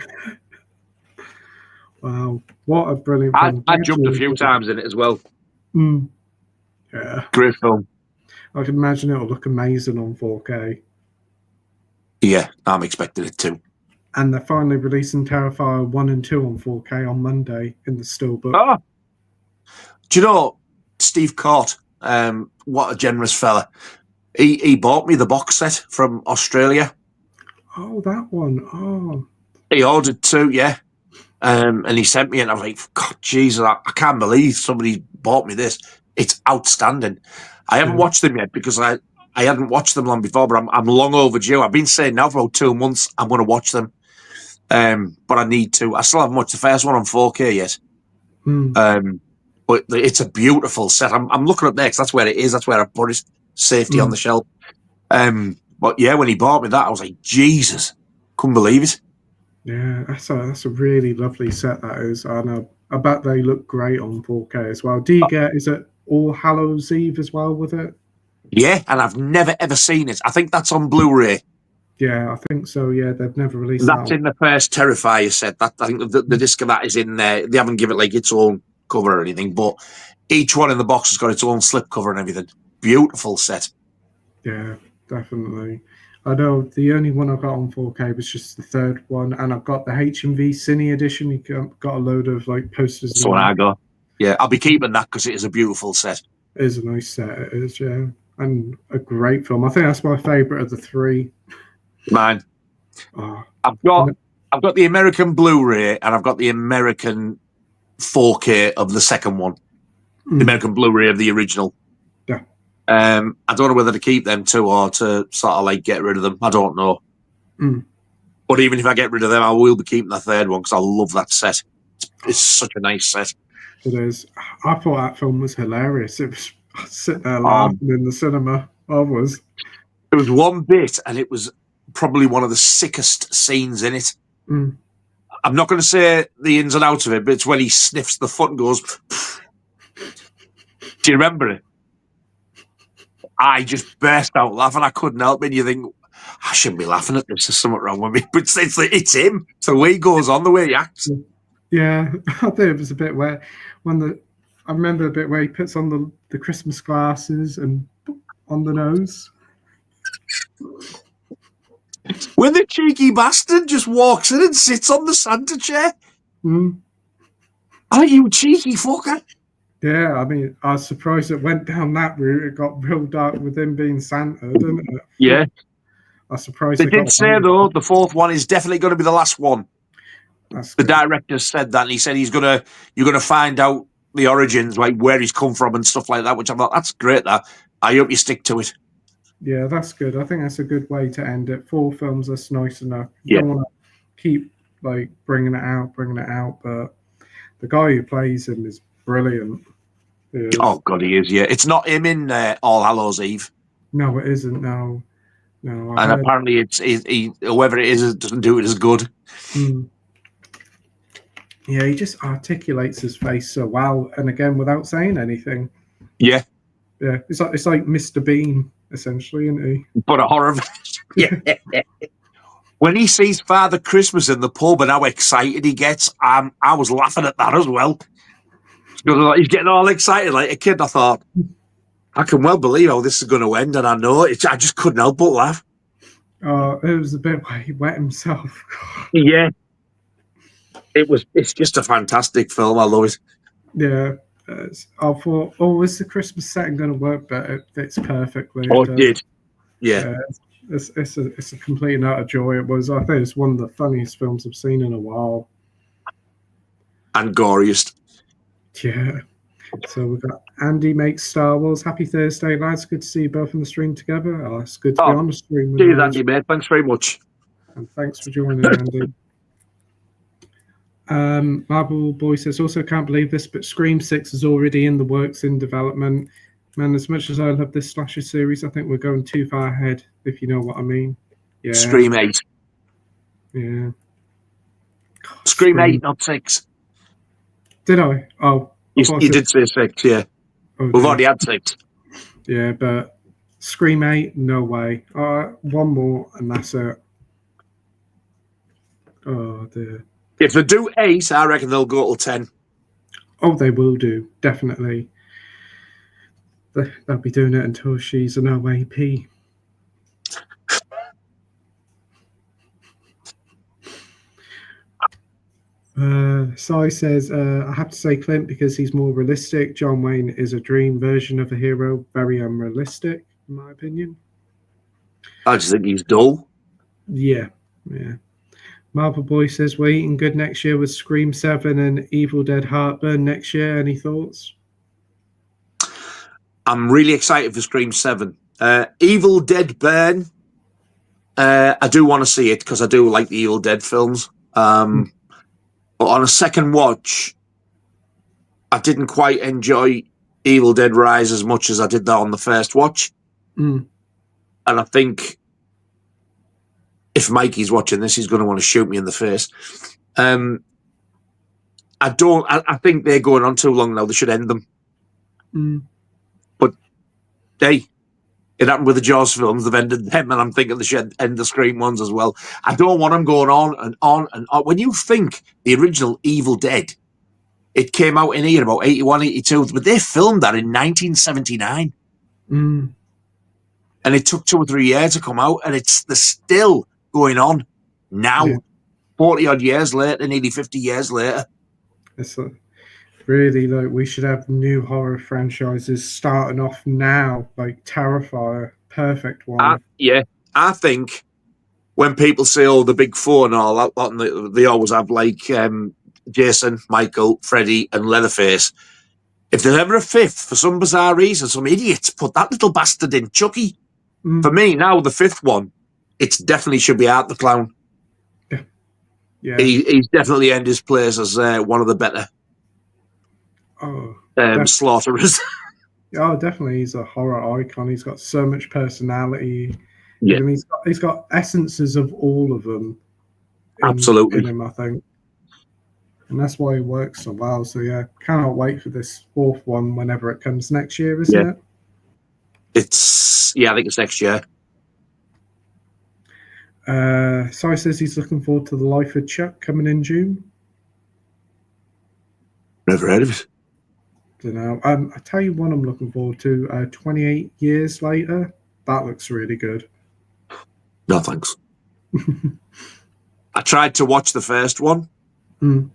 Wow, what a brilliant film. I jumped a few times in it as well. Yeah. Great film. I can imagine it'll look amazing on 4K. Yeah, I'm expecting it too. And they're finally releasing Terrifier 1 and 2 on 4K on Monday in the Steelbook. Oh. Do you know, Steve Cort, what a generous fella. He bought me the box set from Australia. Oh, that one. Oh. He ordered 2, yeah. And he sent me, and I was like, God, Jesus, I can't believe somebody bought me this. It's outstanding. I haven't watched them yet because I hadn't watched them long before, but I'm long overdue. I've been saying now for about 2 months I'm going to watch them. But I need to. I still haven't watched the first one on 4K yet. But it's a beautiful set. I'm looking up there because that's where it is. That's where I put it. Safety on the shelf. But yeah, when he bought me that, I was like, Jesus, couldn't believe it. Yeah, that's a really lovely set, that is. And I bet they look great on 4K as well. Do you is it All Hallows Eve as well with it? Yeah, and I've never ever seen it. I think that's on Blu-ray. Yeah, I think so. Yeah, they've never released That's in the first Terrifier set. That I think the disc of that is in there. They haven't given it like its own cover or anything, but each one in the box has got its own slip cover and everything. Beautiful set. Yeah, definitely. I know the only one I got on 4K was just the third one, and I've got the HMV Cine edition. You got a load of like posters. That's what I got. Yeah, I'll be keeping that because it is a beautiful set. It is a nice set. It is, yeah, and a great film. I think that's my favourite of the 3. Mine. I've got the American Blu-ray and I've got the American 4K of the second one. The American Blu-ray of the original. Yeah. I don't know whether to keep them 2 or to sort of like get rid of them. I don't know. But even if I get rid of them, I will be keeping the third one because I love that set. It's such a nice set. It is. I thought that film was hilarious. It was sitting there laughing in the cinema. I was. There was one bit, and it was probably one of the sickest scenes in it. I'm not going to say the ins and outs of it, but it's when he sniffs the foot and goes, Pff. Do you remember it? I just burst out laughing. I couldn't help it. You think, I shouldn't be laughing at this. There's something wrong with me. But it's him. It's the way he goes on, the way he acts. Yeah, I think it was a bit where I remember a bit where he puts on the Christmas glasses and on the nose. When the cheeky bastard just walks in and sits on the Santa chair. Are you cheeky fucker? Yeah, I mean, I was surprised it went down that route. It got real dark with him being Santa, didn't it? Yeah. I was surprised. They did say, though, the 4th one is definitely going to be the last one. That's the director said that, and he said you're gonna find out the origins, like where he's come from and stuff like that, which I'm like, that's great. That I hope you stick to it. Yeah, that's good. I think that's a good way to end it. 4 films, that's nice enough. Yeah. Don't want to keep like bringing it out, but the guy who plays him is brilliant. Oh God, he is. Yeah, it's not him in All Hallows Eve. No, it isn't. No. And apparently, it's whoever it is, it doesn't do it as good. Yeah, he just articulates his face so well, and again, without saying anything. Yeah. Yeah, it's like Mr. Bean, essentially, isn't he? But a horror. Yeah. When he sees Father Christmas in the pub and how excited he gets, I was laughing at that as well. He's getting all excited like a kid. I thought, I can well believe how this is going to end, and I know it. I just couldn't help but laugh. It was a bit where he wet himself. Yeah. It's just a fantastic film. I love it. Yeah. I thought, is the Christmas setting going to work? But it fits perfectly. Oh, it did. Yeah. It's a complete and utter joy. It was. I think it's one of the funniest films I've seen in a while. And goriest. Yeah. So we've got Andy Makes Star Wars. Happy Thursday, lads. Good to see you both on the stream together. Oh, it's good to be on the stream. Cheers, Andy, mate. Thanks very much. And thanks for joining, Andy. Marble Boy says, also can't believe this, but Scream 6 is already in the works, in development. Man, as much as I love this slasher series, I think we're going too far ahead, if you know what I mean. Yeah. Scream 8. Yeah. God, Scream 8, not 6. Did I? Oh. You did say 6, yeah. Oh, we've already had 6. Yeah, but Scream 8, no way. One more, and that's it. Oh, dear. If they do 8, I reckon they'll go till 10. Oh, they will do, definitely. They'll be doing it until she's an OAP. Sai says, I have to say Clint because he's more realistic. John Wayne is a dream version of a hero, very unrealistic, in my opinion. I just think he's dull. Yeah, Yeah. Marble Boy says we're eating good next year with Scream 7 and Evil Dead Heartburn next year. Any thoughts? I'm really excited for Scream 7. Evil Dead Burn. I do want to see it because I do like the Evil Dead films. But on a second watch, I didn't quite enjoy Evil Dead Rise as much as I did that on the first watch. Mm. And I think if Mikey's watching this, he's going to want to shoot me in the face. I think they're going on too long now. They should end them. Mm. But, hey, it happened with the Jaws films. They've ended them, and I'm thinking they should end the Scream ones as well. I don't want them going on and on and on. When you think the original Evil Dead, it came out in here about 81, 82, but they filmed that in 1979. Mm. And it took 2 or 3 years to come out, and they're still going on now, 40-odd years later, nearly 50 years later. It's really like we should have new horror franchises starting off now, like Terrifier, perfect one. I think when people say, oh, the big four and all that, and they always have like Jason, Michael, Freddy, and Leatherface. If there's ever a fifth, for some bizarre reason, some idiots put that little bastard in Chucky. Mm. For me, now the fifth one, it definitely should be Art the Clown. Yeah. He's definitely earned his place as one of the better slaughterers. Oh, definitely. He's a horror icon. He's got so much personality. Yeah. And he's got essences of all of them. Absolutely. In him, I think. And that's why he works so well. So, yeah, cannot wait for this fourth one whenever it comes next year, isn't it? I think it's next year. Cy says he's looking forward to The Life of Chuck coming in June. Never heard of it. Don't know. I tell you one I'm looking forward to. 28 Years Later. That looks really good. No, thanks. I tried to watch the first one. Mm.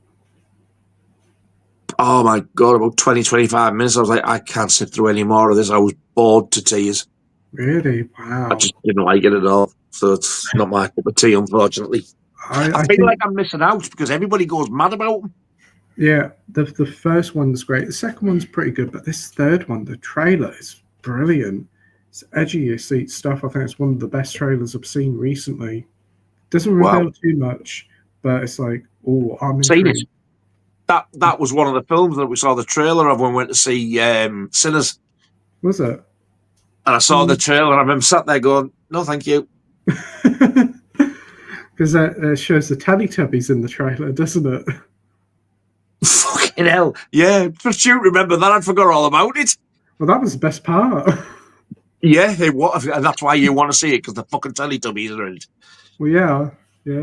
Oh, my God, about 20, 25 minutes. I was like, I can't sit through any more of this. I was bored to tears. Really? Wow. I just didn't like it at all. So it's not my cup of tea, unfortunately. I feel like I'm missing out because everybody goes mad about them. Yeah, the first one's great. The second one's pretty good, but this third one, the trailer is brilliant. It's edgy your seat stuff. I think it's one of the best trailers I've seen recently. Doesn't reveal too much, but it's like, oh, I'm intrigued. Seen it. That was one of the films that we saw the trailer of when we went to see Sinners. Was it? And I saw the trailer and I'm sat there going, no, thank you. Because that shows the Teletubbies in the trailer, doesn't it? Fucking hell. Yeah, just you remember that. I forgot all about it. Well, that was the best part. Yeah, it was. And that's why you want to see it, because the fucking Teletubbies are in it. Well, yeah,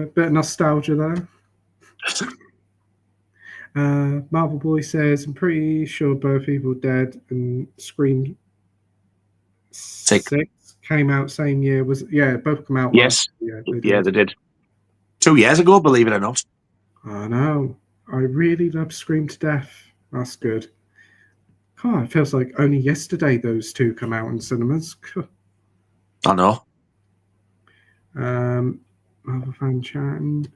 a bit of nostalgia there. Marvel Boy says, I'm pretty sure both Evil Dead and Scream 6 came out same year. Both come out last year. They did. 2 years ago, believe it or not. I know. I really love Scream to death. That's good. God, it feels like only yesterday those two come out in cinemas. I know. Marvel fan chatting.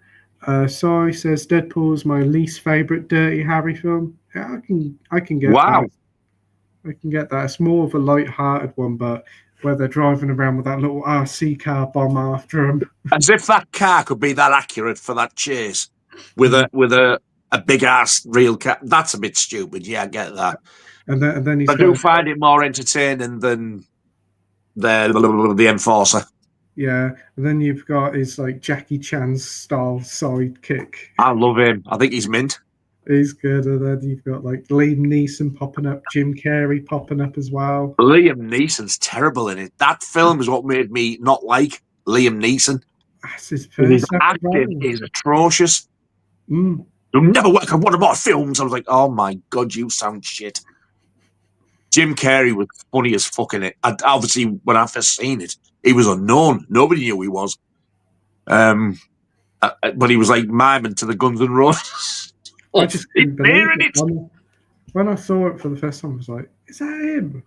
Sorry says Deadpool's my least favorite Dirty Harry film. Yeah, I can get that. I can get that. It's more of a light-hearted one, but where they're driving around with that little RC car bomb after them. As if that car could be that accurate for that chase with a big ass real car. That's a bit stupid. Yeah, I get that. And then I do find it more entertaining than the Enforcer. Yeah, and then you've got his like Jackie Chan's style sidekick. I love him. I think he's mint. He's good. And then you've got like Liam Neeson popping up, Jim Carrey popping up as well. Liam Neeson's terrible in it. That film is what made me not like Liam Neeson. That's his first. His acting is atrocious. Mm. You'll never work on one of my films. I was like, oh my God, you sound shit. Jim Carrey was funny as fuck in it. Obviously, when I first seen it, he was unknown. Nobody knew who he was. But he was like miming to the Guns N' Roses. I just couldn't believe it. When I saw it for the first time, I was like, is that him?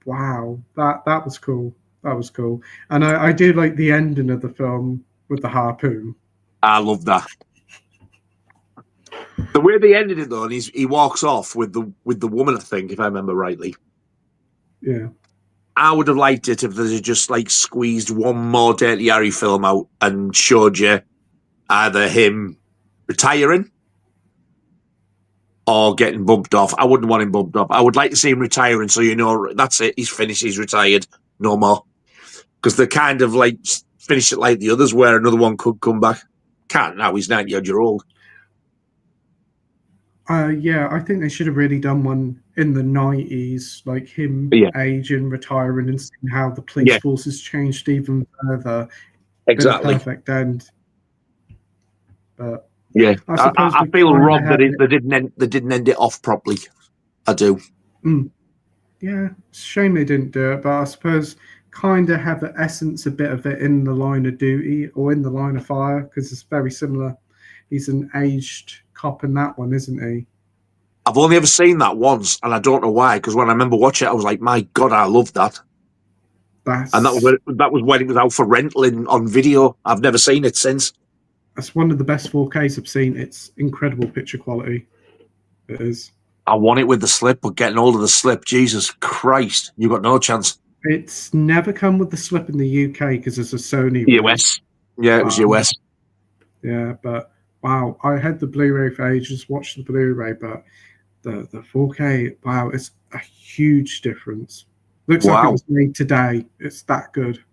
Wow, that was cool. That was cool. And I do like the ending of the film with the harpoon. I love that. The way they ended it though, and he walks off with the woman, I think, if I remember rightly. Yeah. I would have liked it if they just like squeezed one more Dirty Harry film out and showed you either him retiring or getting bumped off. I wouldn't want him bumped off. I would like to see him retiring, so you know that's it. He's finished. He's retired. No more. Because they kind of like finish it like the others, where another one could come back. Can't now. He's 90-odd-year-old. Yeah, I think they should have really done one in the 90s, like him aging, retiring, and seeing how the police force has changed even further. Exactly. Perfect end. But yeah, I feel robbed that they didn't end it off properly. I do. Yeah, it's a shame they didn't do it, but I suppose kind of have the essence a bit of it in the Line of Duty or in the Line of Fire, because it's very similar. He's an aged cop in that one, isn't he? I've only ever seen that once, and I don't know why, because when I remember watching it, I was like, my God, I love that. And that was when it was out for rental on video. I've never seen it since. That's one of the best 4Ks I've seen. It's incredible picture quality. It is. I want it with the slip, but getting hold of the slip, Jesus Christ, you got no chance. It's never come with the slip in the UK because it's a Sony. US. Yeah, it was US. Yeah, but wow, I had the Blu-ray for ages, watched the Blu-ray, but the 4K, wow, it's a huge difference. Looks like it was made today. It's that good.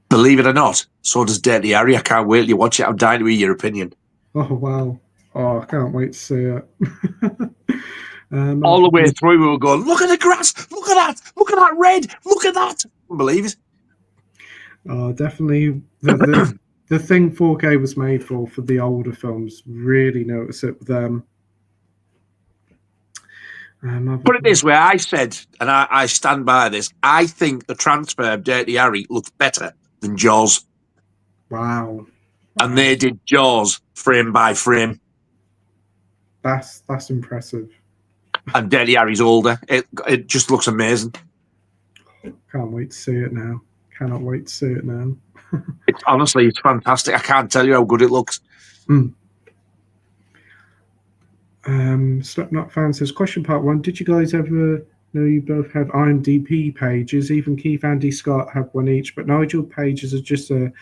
Believe it or not, so does Dirty Harry. I can't wait till you watch it. I'm dying to hear your opinion. Oh, wow. Oh, I can't wait to see it. All the way through, we were going, look at the grass, look at that, look at that red, look at that. Can't believe it. Oh, definitely. The thing 4K was made for the older films, really notice it with them. Put it this way, I said, and I stand by this, I think the transfer of Dirty Harry looks better than Jaws. Wow. And they did Jaws frame by frame. That's impressive. And Dirty Harry's older. It just looks amazing. Can't wait to see it now. Cannot wait to see it now. Honestly, it's fantastic. I can't tell you how good it looks. Slipknot fan says, question part 1, did you guys ever know you both have IMDb pages? Even Keith and Scott have one each, but Nigel pages are just a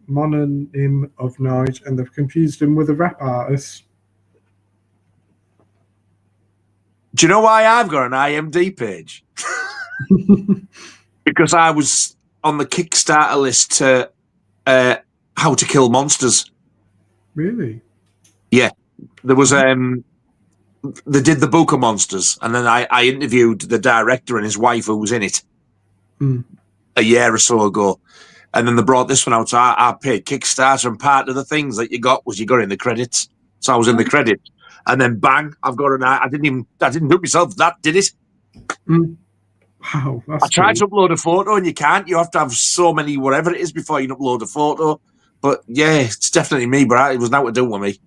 mononym of Nigel, and they've confused him with a rap artist. Do you know why I've got an IMDb page? Because I was on the Kickstarter list to How to Kill Monsters. Really? Yeah. There was they did the book of monsters, and then I interviewed the director and his wife who was in it a year or so ago, and then they brought this one out. So I paid Kickstarter, and part of the things that you got in the credits. So I was in the credits, and then bang, I've got I didn't do it myself. That did it. Wow, I tried to upload a photo, and you can't. You have to have so many whatever it is before you can upload a photo. But yeah, it's definitely me. But it was nothing to do with me.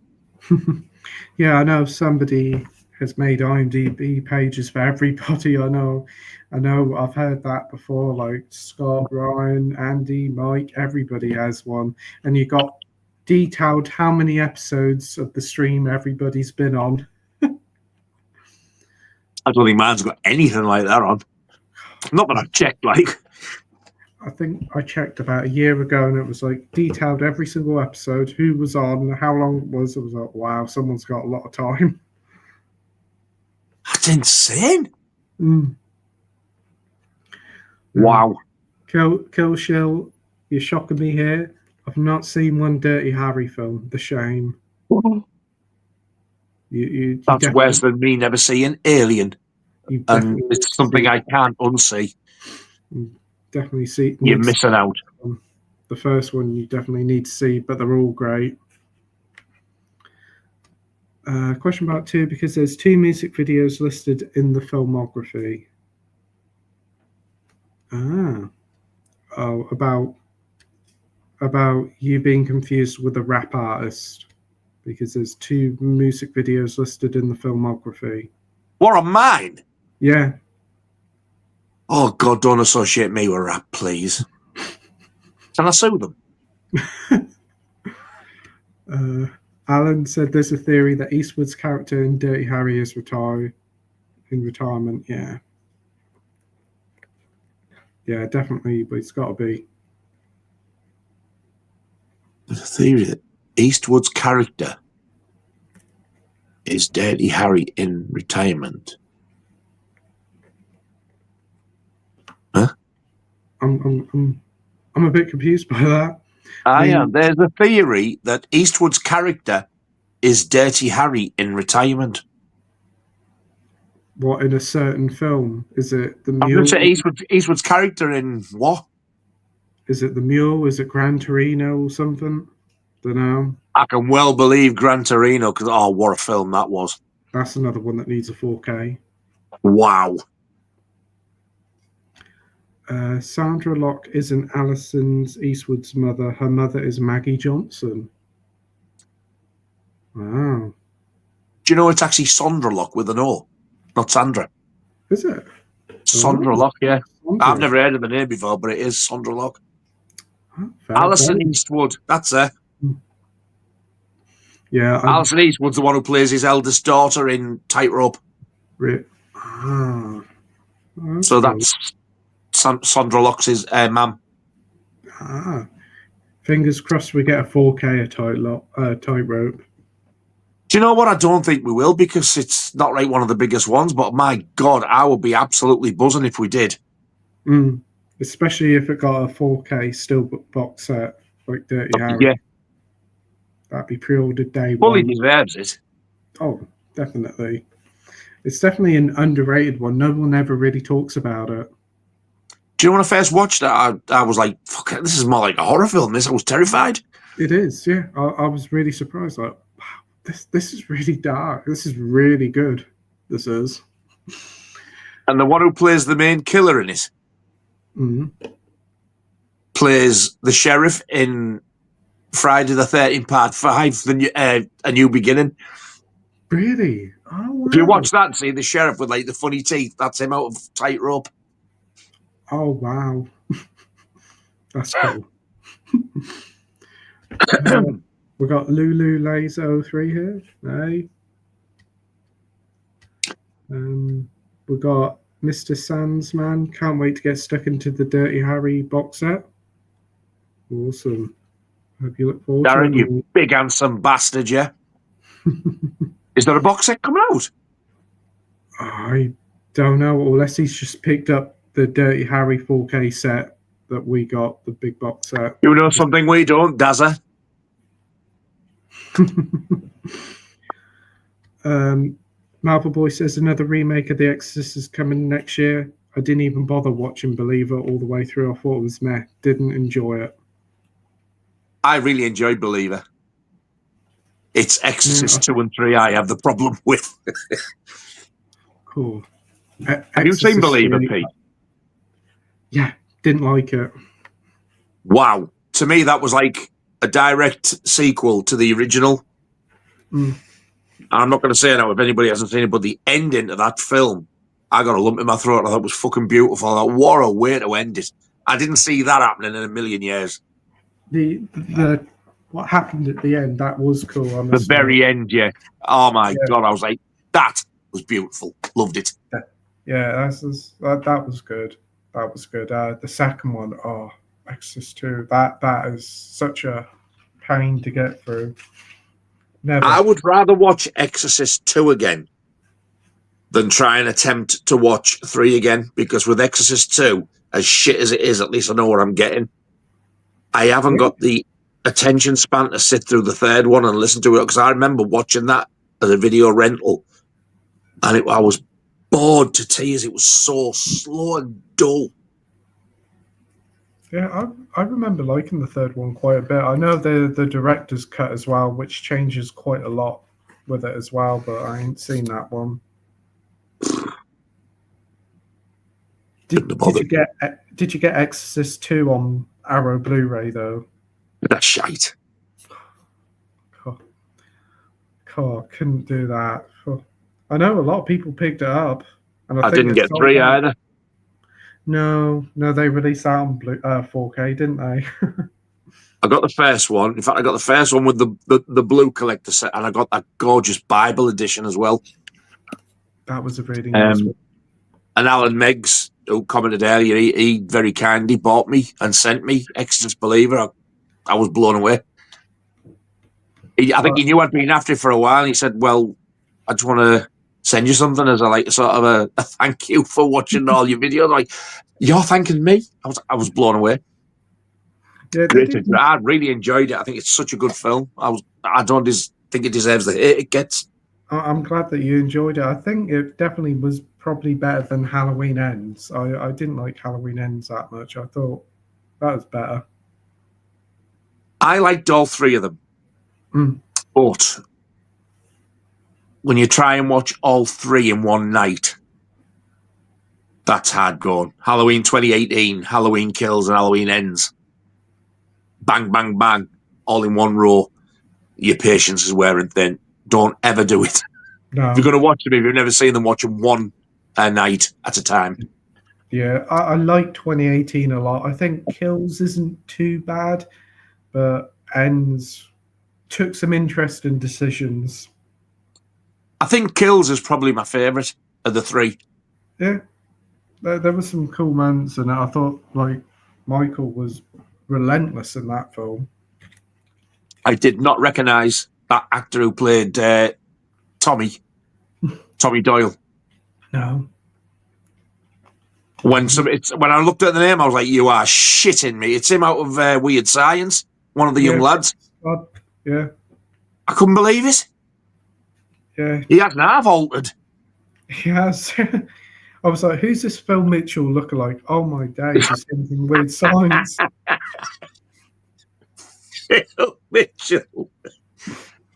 Yeah, I know somebody has made IMDb pages for everybody. I know I've heard that before, like Scott, Ryan, Andy, Mike, everybody has one. And you got detailed how many episodes of the stream everybody's been on. I don't think mine's got anything like that on. Not that I've checked, like. I think I checked about a year ago, and it was like detailed every single episode, who was on, how long it was. It was like, wow, someone's got a lot of time. That's insane. Wow. Kill Shill, you're shocking me here. I've not seen one Dirty Harry film. The shame. That's worse than me never seeing Alien. And it's something I can't unsee. Definitely see. You're missing out. The first one you definitely need to see, but they're all great. Question about 2, because there's 2 music videos listed in the filmography. About you being confused with a rap artist, because there's 2 music videos listed in the filmography. What, on mine? Yeah. Oh, God, don't associate me with rap, please. Can I sue them? Alan said there's a theory that Eastwood's character in Dirty Harry is in retirement. Yeah, definitely, but it's got to be. There's a theory that Eastwood's character is Dirty Harry in retirement. Huh? I'm a bit confused by that. I am. There's a theory that Eastwood's character is Dirty Harry in retirement. What, in a certain film? Is it the Mule? I'm going to say Eastwood's character in what? Is it the Mule? Is it Gran Torino or something? Don't know. I can well believe Gran Torino because what a film that was. That's another one that needs a 4K. Wow. Sandra Locke isn't Alison's Eastwood's mother. Her mother is Maggie Johnson. Wow. Do you know it's actually Sandra Locke with an O, not Sandra? Is it? Sandra Locke, yeah. Sandra. I've never heard of the name before, but it is Sandra Locke. Oh, Alison Eastwood, that's her. Yeah. Alison Eastwood's the one who plays his eldest daughter in Tightrope. So that's Sandra Locke's mum. Fingers crossed we get a 4K of Tightrope. Do you know what? I don't think we will because it's not like one of the biggest ones, but my God, I would be absolutely buzzing if we did. Especially if it got a 4K Steelbook box set like Dirty Harry. Yeah. That'd be pre-ordered day one. Fully deserves it. Oh, definitely. It's definitely an underrated one. No one ever really talks about it. Do you know when I first watched it, I was like, fuck it, this is more like a horror film. I was terrified. It is, yeah. I was really surprised. Like, wow, this is really dark. This is really good. This is. And the one who plays the main killer in it plays the sheriff in Friday the 13th Part 5, A New Beginning. Really? Oh, wow. If you watch that and see the sheriff with like the funny teeth, that's him out of Tightrope. Oh, wow. That's cool. We got Lulu Laser 03 here. Hey. We got Mr. Sandsman. Can't wait to get stuck into the Dirty Harry box set. Awesome. Hope you look forward Darren, to it. you big handsome bastard, yeah? Is there a box set coming out? I don't know, unless he's just picked up the Dirty Harry 4K set that we got, the big box set. You know something we don't, Dazza? Marvel Boy says another remake of The Exorcist is coming next year. I didn't even bother watching Believer all the way through. I thought it was meh. Didn't enjoy it. I really enjoyed Believer. It's Exorcist 2 and 3 I have the problem with. Cool. Have you seen Believer, Pete? Yeah, didn't like it. Wow. To me, that was like a direct sequel to the original. I'm not going to say now if anybody hasn't seen it, but the ending to that film, I got a lump in my throat. I thought it was fucking beautiful. I thought, what a way to end it. I didn't see that happening in a million years. The what happened at the end, that was cool. Honestly. The very end, yeah. Oh my God, I was like, that was beautiful. Loved it. Yeah, that was good. That was good. The second one, Exorcist 2, that is such a pain to get through. Never. I would rather watch Exorcist 2 again than try and attempt to watch 3 again, because with Exorcist 2, as shit as it is, at least I know what I'm getting. I haven't got the attention span to sit through the third one and listen to it, because I remember watching that as a video rental, and I was bored to tears. It was so slow and dull. Yeah, I remember liking the third one quite a bit. I know the director's cut as well, which changes quite a lot with it as well, but I ain't seen that one. Did you get Exorcist 2 on Arrow Blu-ray though? That's shite. God, couldn't do that. I know a lot of people picked it up, and I didn't get 3 either. No, they released that on 4K, didn't they? I got the first one. In fact, I got the first one with the blue collector set, and I got that gorgeous Bible edition as well. That was a really nice one. And Alan Meggs, who commented earlier, he very kindly bought me and sent me Exodus Believer. I was blown away. I think he knew I'd been after it for a while, and he said, well, I just want to send you something as a sort of a thank you for watching all your videos. Like, you're thanking me? I was blown away. Yeah, I really enjoyed it. I think it's such a good film. I don't think it deserves the hate it gets. I'm glad that you enjoyed it. I think it definitely was probably better than Halloween Ends. I didn't like Halloween Ends that much. I thought that was better. I liked all three of them. But when you try and watch all three in one night, that's hard going. Halloween 2018, Halloween Kills, and Halloween Ends. Bang, bang, bang, all in one row. Your patience is wearing thin. Don't ever do it. No. If you're going to watch them, if you've never seen them, watch them one night at a time. Yeah, I like 2018 a lot. I think Kills isn't too bad, but Ends took some interesting decisions. I think Kills is probably my favourite of the three. Yeah, there were some cool moments in it. I thought, like, Michael was relentless in that film. I did not recognise that actor who played Tommy Doyle. No. When I looked at the name, I was like, "You are shitting me!" It's him out of Weird Science, one of the young lads. Yeah. I couldn't believe it. Yeah. He hasn't half altered. He has. I was like, "Who's this Phil Mitchell lookalike?" Oh my days, he's in Weird Science. Phil Mitchell.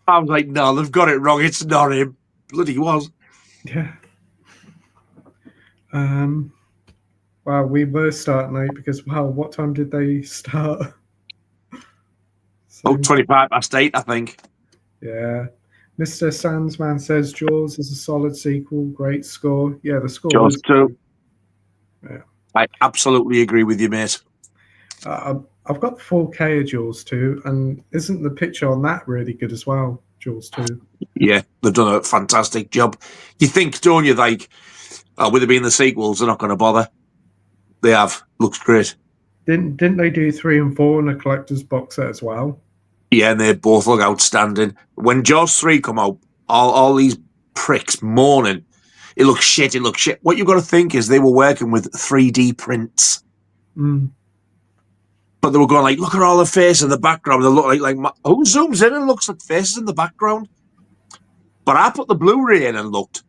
I was like, "No, they've got it wrong. It's not him." Bloody was. Yeah. Well, we were starting late because, what time did they start? 25:08, I think. Yeah. Mr. Sandsman says Jaws is a solid sequel. Great score. Yeah, the score Jaws was 2. Yeah. I absolutely agree with you, mate. I've got the 4K of Jaws 2, and isn't the picture on that really good as well? Jaws 2. Yeah, they've done a fantastic job. You think, don't you, like, with it being the sequels, they're not going to bother. They have. Looks great. Didn't they do 3 and 4 in a collector's box set as well? Yeah, and they both look outstanding. When Jaws 3 come out, all these pricks moaning, it looks shit, it looks shit. What you've got to think is they were working with 3D prints. But they were going like, look at all the faces in the background. They look like who zooms in and looks at faces in the background? But I put the Blu-ray in and looked.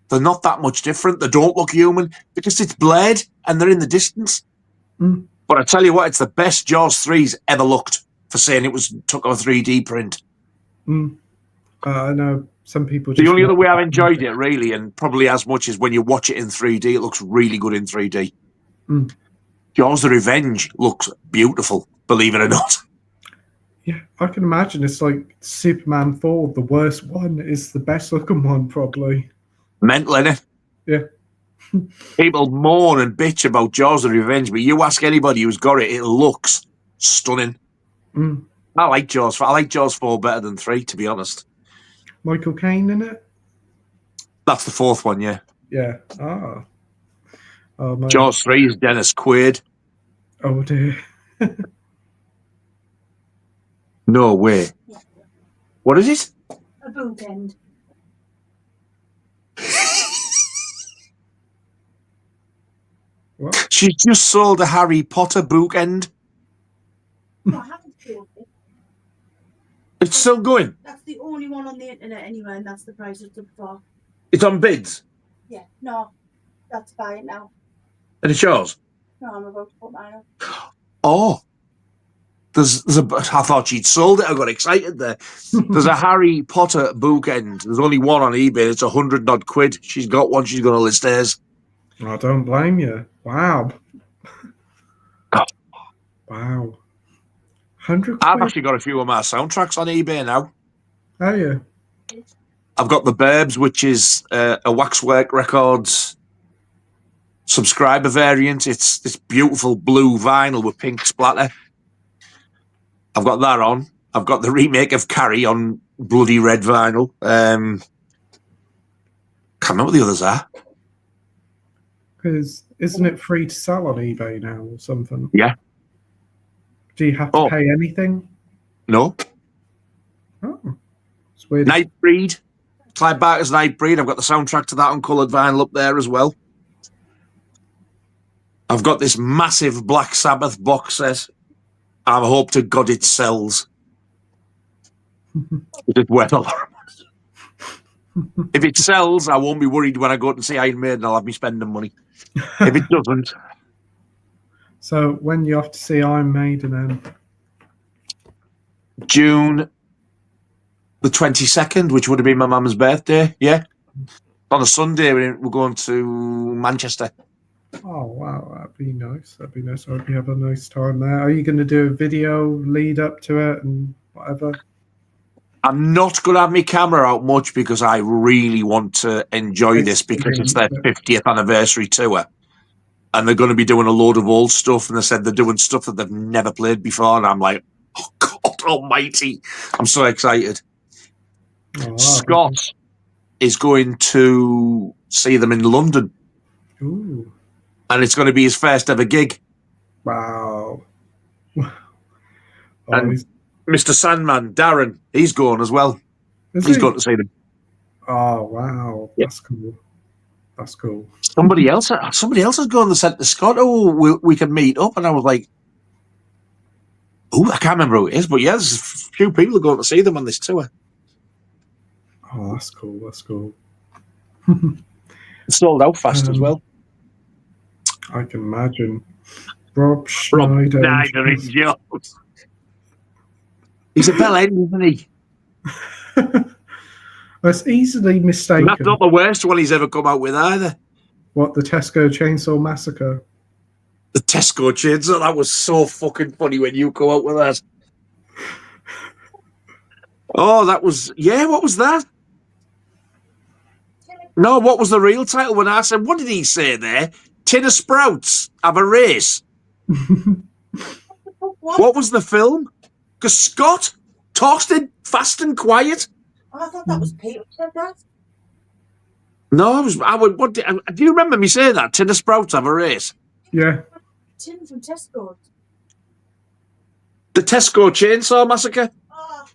They're not that much different. They don't look human because it's blurred and they're in the distance. But I tell you what, it's the best Jaws 3's ever looked for saying it was took off a 3D print. I know some people. The only other way I've enjoyed it, really, and probably as much, is when you watch it in 3D. It looks really good in 3D. Jaws: The Revenge looks beautiful, believe it or not. Yeah, I can imagine. It's like Superman 4, the worst one is the best looking one, probably. Mental, innit? Yeah. People moan and bitch about Jaws: The Revenge, but you ask anybody who's got it, it looks stunning. I like Jaws 4. I like Jaws 4 better than 3, to be honest. Michael Caine in it? That's the fourth one, yeah. Yeah. Oh, man. Jaws 3 is Dennis Quaid. Oh, dear. No way. What is it? A bookend. What? She just sold a Harry Potter bookend. No, I haven't sold it. It's still going. That's the only one on the internet anyway, and that's the price it's up for. It's on bids. Yeah, no, that's buy it now. And it's yours. No, I'm about to put mine up. Oh, I thought she'd sold it. I got excited there. There's a Harry Potter bookend. There's only one on eBay. It's £100 She's got one. She's going to list hers. I don't blame you. Wow. Oh. Wow. £100. I've actually got a few of my soundtracks on eBay now. Oh, yeah. I've got The Burbs, which is a Waxwork Records subscriber variant. It's this beautiful blue vinyl with pink splatter. I've got that on. I've got the remake of Carrie on bloody red vinyl. Can't remember what the others are. Because isn't it free to sell on eBay now or something? Yeah. Do you have to pay anything? No. Oh, it's weird. Nightbreed. Clive Barker's Nightbreed. I've got the soundtrack to that on coloured vinyl up there as well. I've got this massive Black Sabbath box set. I hope to God it sells. It's worth a lot of money. If it sells, I won't be worried when I go to see Iron Maiden. I'll have me spending money. If it doesn't. So when you have to see Iron Maiden then? June the 22nd, which would have been my mum's birthday. Yeah. On a Sunday, we're going to Manchester. Oh, wow. That'd be nice. That'd be nice. I hope you have a nice time there. Are you going to do a video lead up to it and whatever? I'm not going to have my camera out much because I really want to enjoy this because it's their 50th anniversary tour. And they're going to be doing a load of old stuff. And they said they're doing stuff that they've never played before. And I'm like, oh, God almighty. I'm so excited. Oh, Scott is going to see them in London. Ooh. And it's going to be his first ever gig. Wow. And Mr. Sandman, Darren, he's going as well. He's going to see them. Oh, wow. Yep. That's cool. That's cool. Somebody else has gone and said to Scott, oh, we can meet up. And I was like, oh, I can't remember who it is. But yeah, there's a few people going to see them on this tour. Oh, that's cool. That's cool. It's sold out fast as well. I can imagine. Rob Schneider in Jones. He's a bell end, isn't he? That's easily mistaken. That's not the worst one he's ever come out with either. What, the Tesco Chainsaw Massacre? The Tesco Chainsaw, that was so fucking funny when you come out with that. Oh, that was, yeah, what was that? No, what was the real title when I said, what did he say there? Tin of Sprouts, have a race. What was the film? Because Scott talks in fast and quiet. Oh, I thought that was Peter who said that. No, do you remember me saying that? Tin of Sprouts, have a race. Yeah. Tin from Tesco. The Tesco Chainsaw Massacre. Oh.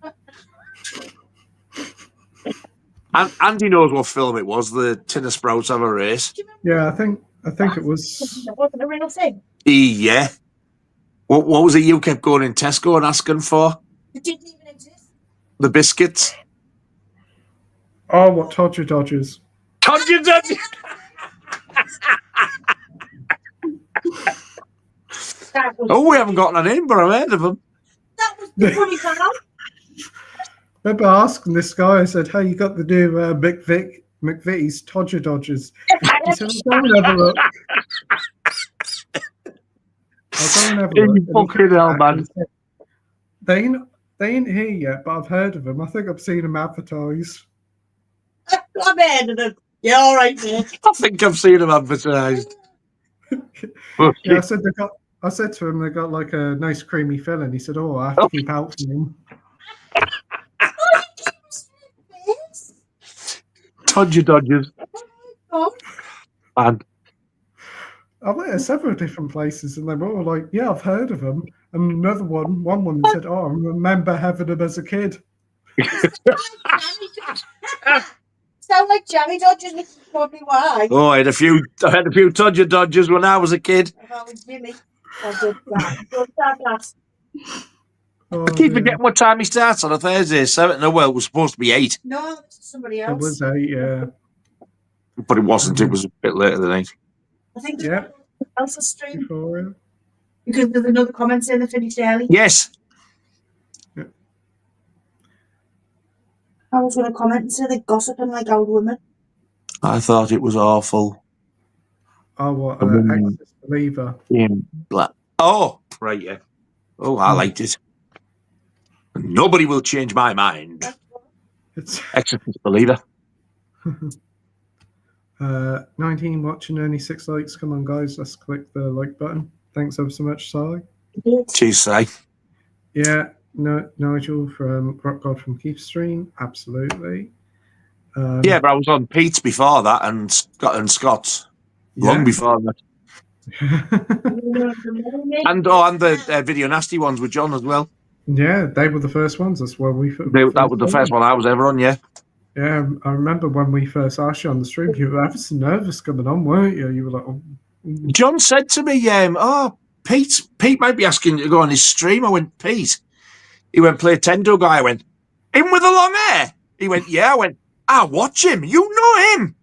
And Andy knows what film it was. The Tin of Sprouts, have a race. Yeah, I think it was. That wasn't a real thing. Yeah. What was it you kept going in Tesco and asking for? It didn't even exist. The biscuits. Oh, what Todger Dodgers? Todger Dodgers. Oh, we haven't got a name, but I've heard of them. That was the funny part. Remember asking this guy, I said, hey, you got the new McVitie's Todger Dodgers. He said, I'll go and have a look. I'll go and have a look. Fucking hell, man. Said, they ain't here yet, but I've heard of them. I think I've seen them advertised. I've heard of them. Yeah, all right, mate. I think I've seen them advertised. Yeah, I said to him, they got like a nice creamy filling. He said, oh, I have to keep out for them. Todger Dodgers. Oh. And I went to several different places and they were all like, yeah, I've heard of them. And another one said, oh, I remember having them as a kid. Sound like Jammy Dodgers, which is probably why. Oh, I had a few Todger Dodgers when I was a kid. Jimmy. I keep forgetting what time he starts on a Thursday. 7. No, well, it was supposed to be 8. No, it's somebody else. It was 8, yeah. But it wasn't. It was a bit later than 8. I think yeah. Else a stream. Before, Because there's another comment saying they finished early. Yes. Yeah. I was going to comment and say they're gossiping like old women. I thought it was awful. Oh, what? Ex-believer. Oh, right, yeah. Oh, I liked it. Nobody will change my mind. Exorcist believer. 19 watching, only 6 likes. Come on, guys, let's click the like button. Thanks ever so much, Si. Cheers, Si. Yeah, No, Nigel from Rockgod from Keith Stream, absolutely. Yeah, but I was on Pete's before that and Scott's long before that. and the Video Nasty ones with John as well. Yeah, they were the first ones. That's where that was the first one I was ever on. Yeah. Yeah, I remember when we first asked you on the stream, you were ever so nervous coming on, weren't you? You were like, oh. John said to me, Pete might be asking you to go on his stream. I went, Pete. He went, Playtendoguy. I went, him with the long hair? He went, yeah. I went, watch him. You know him.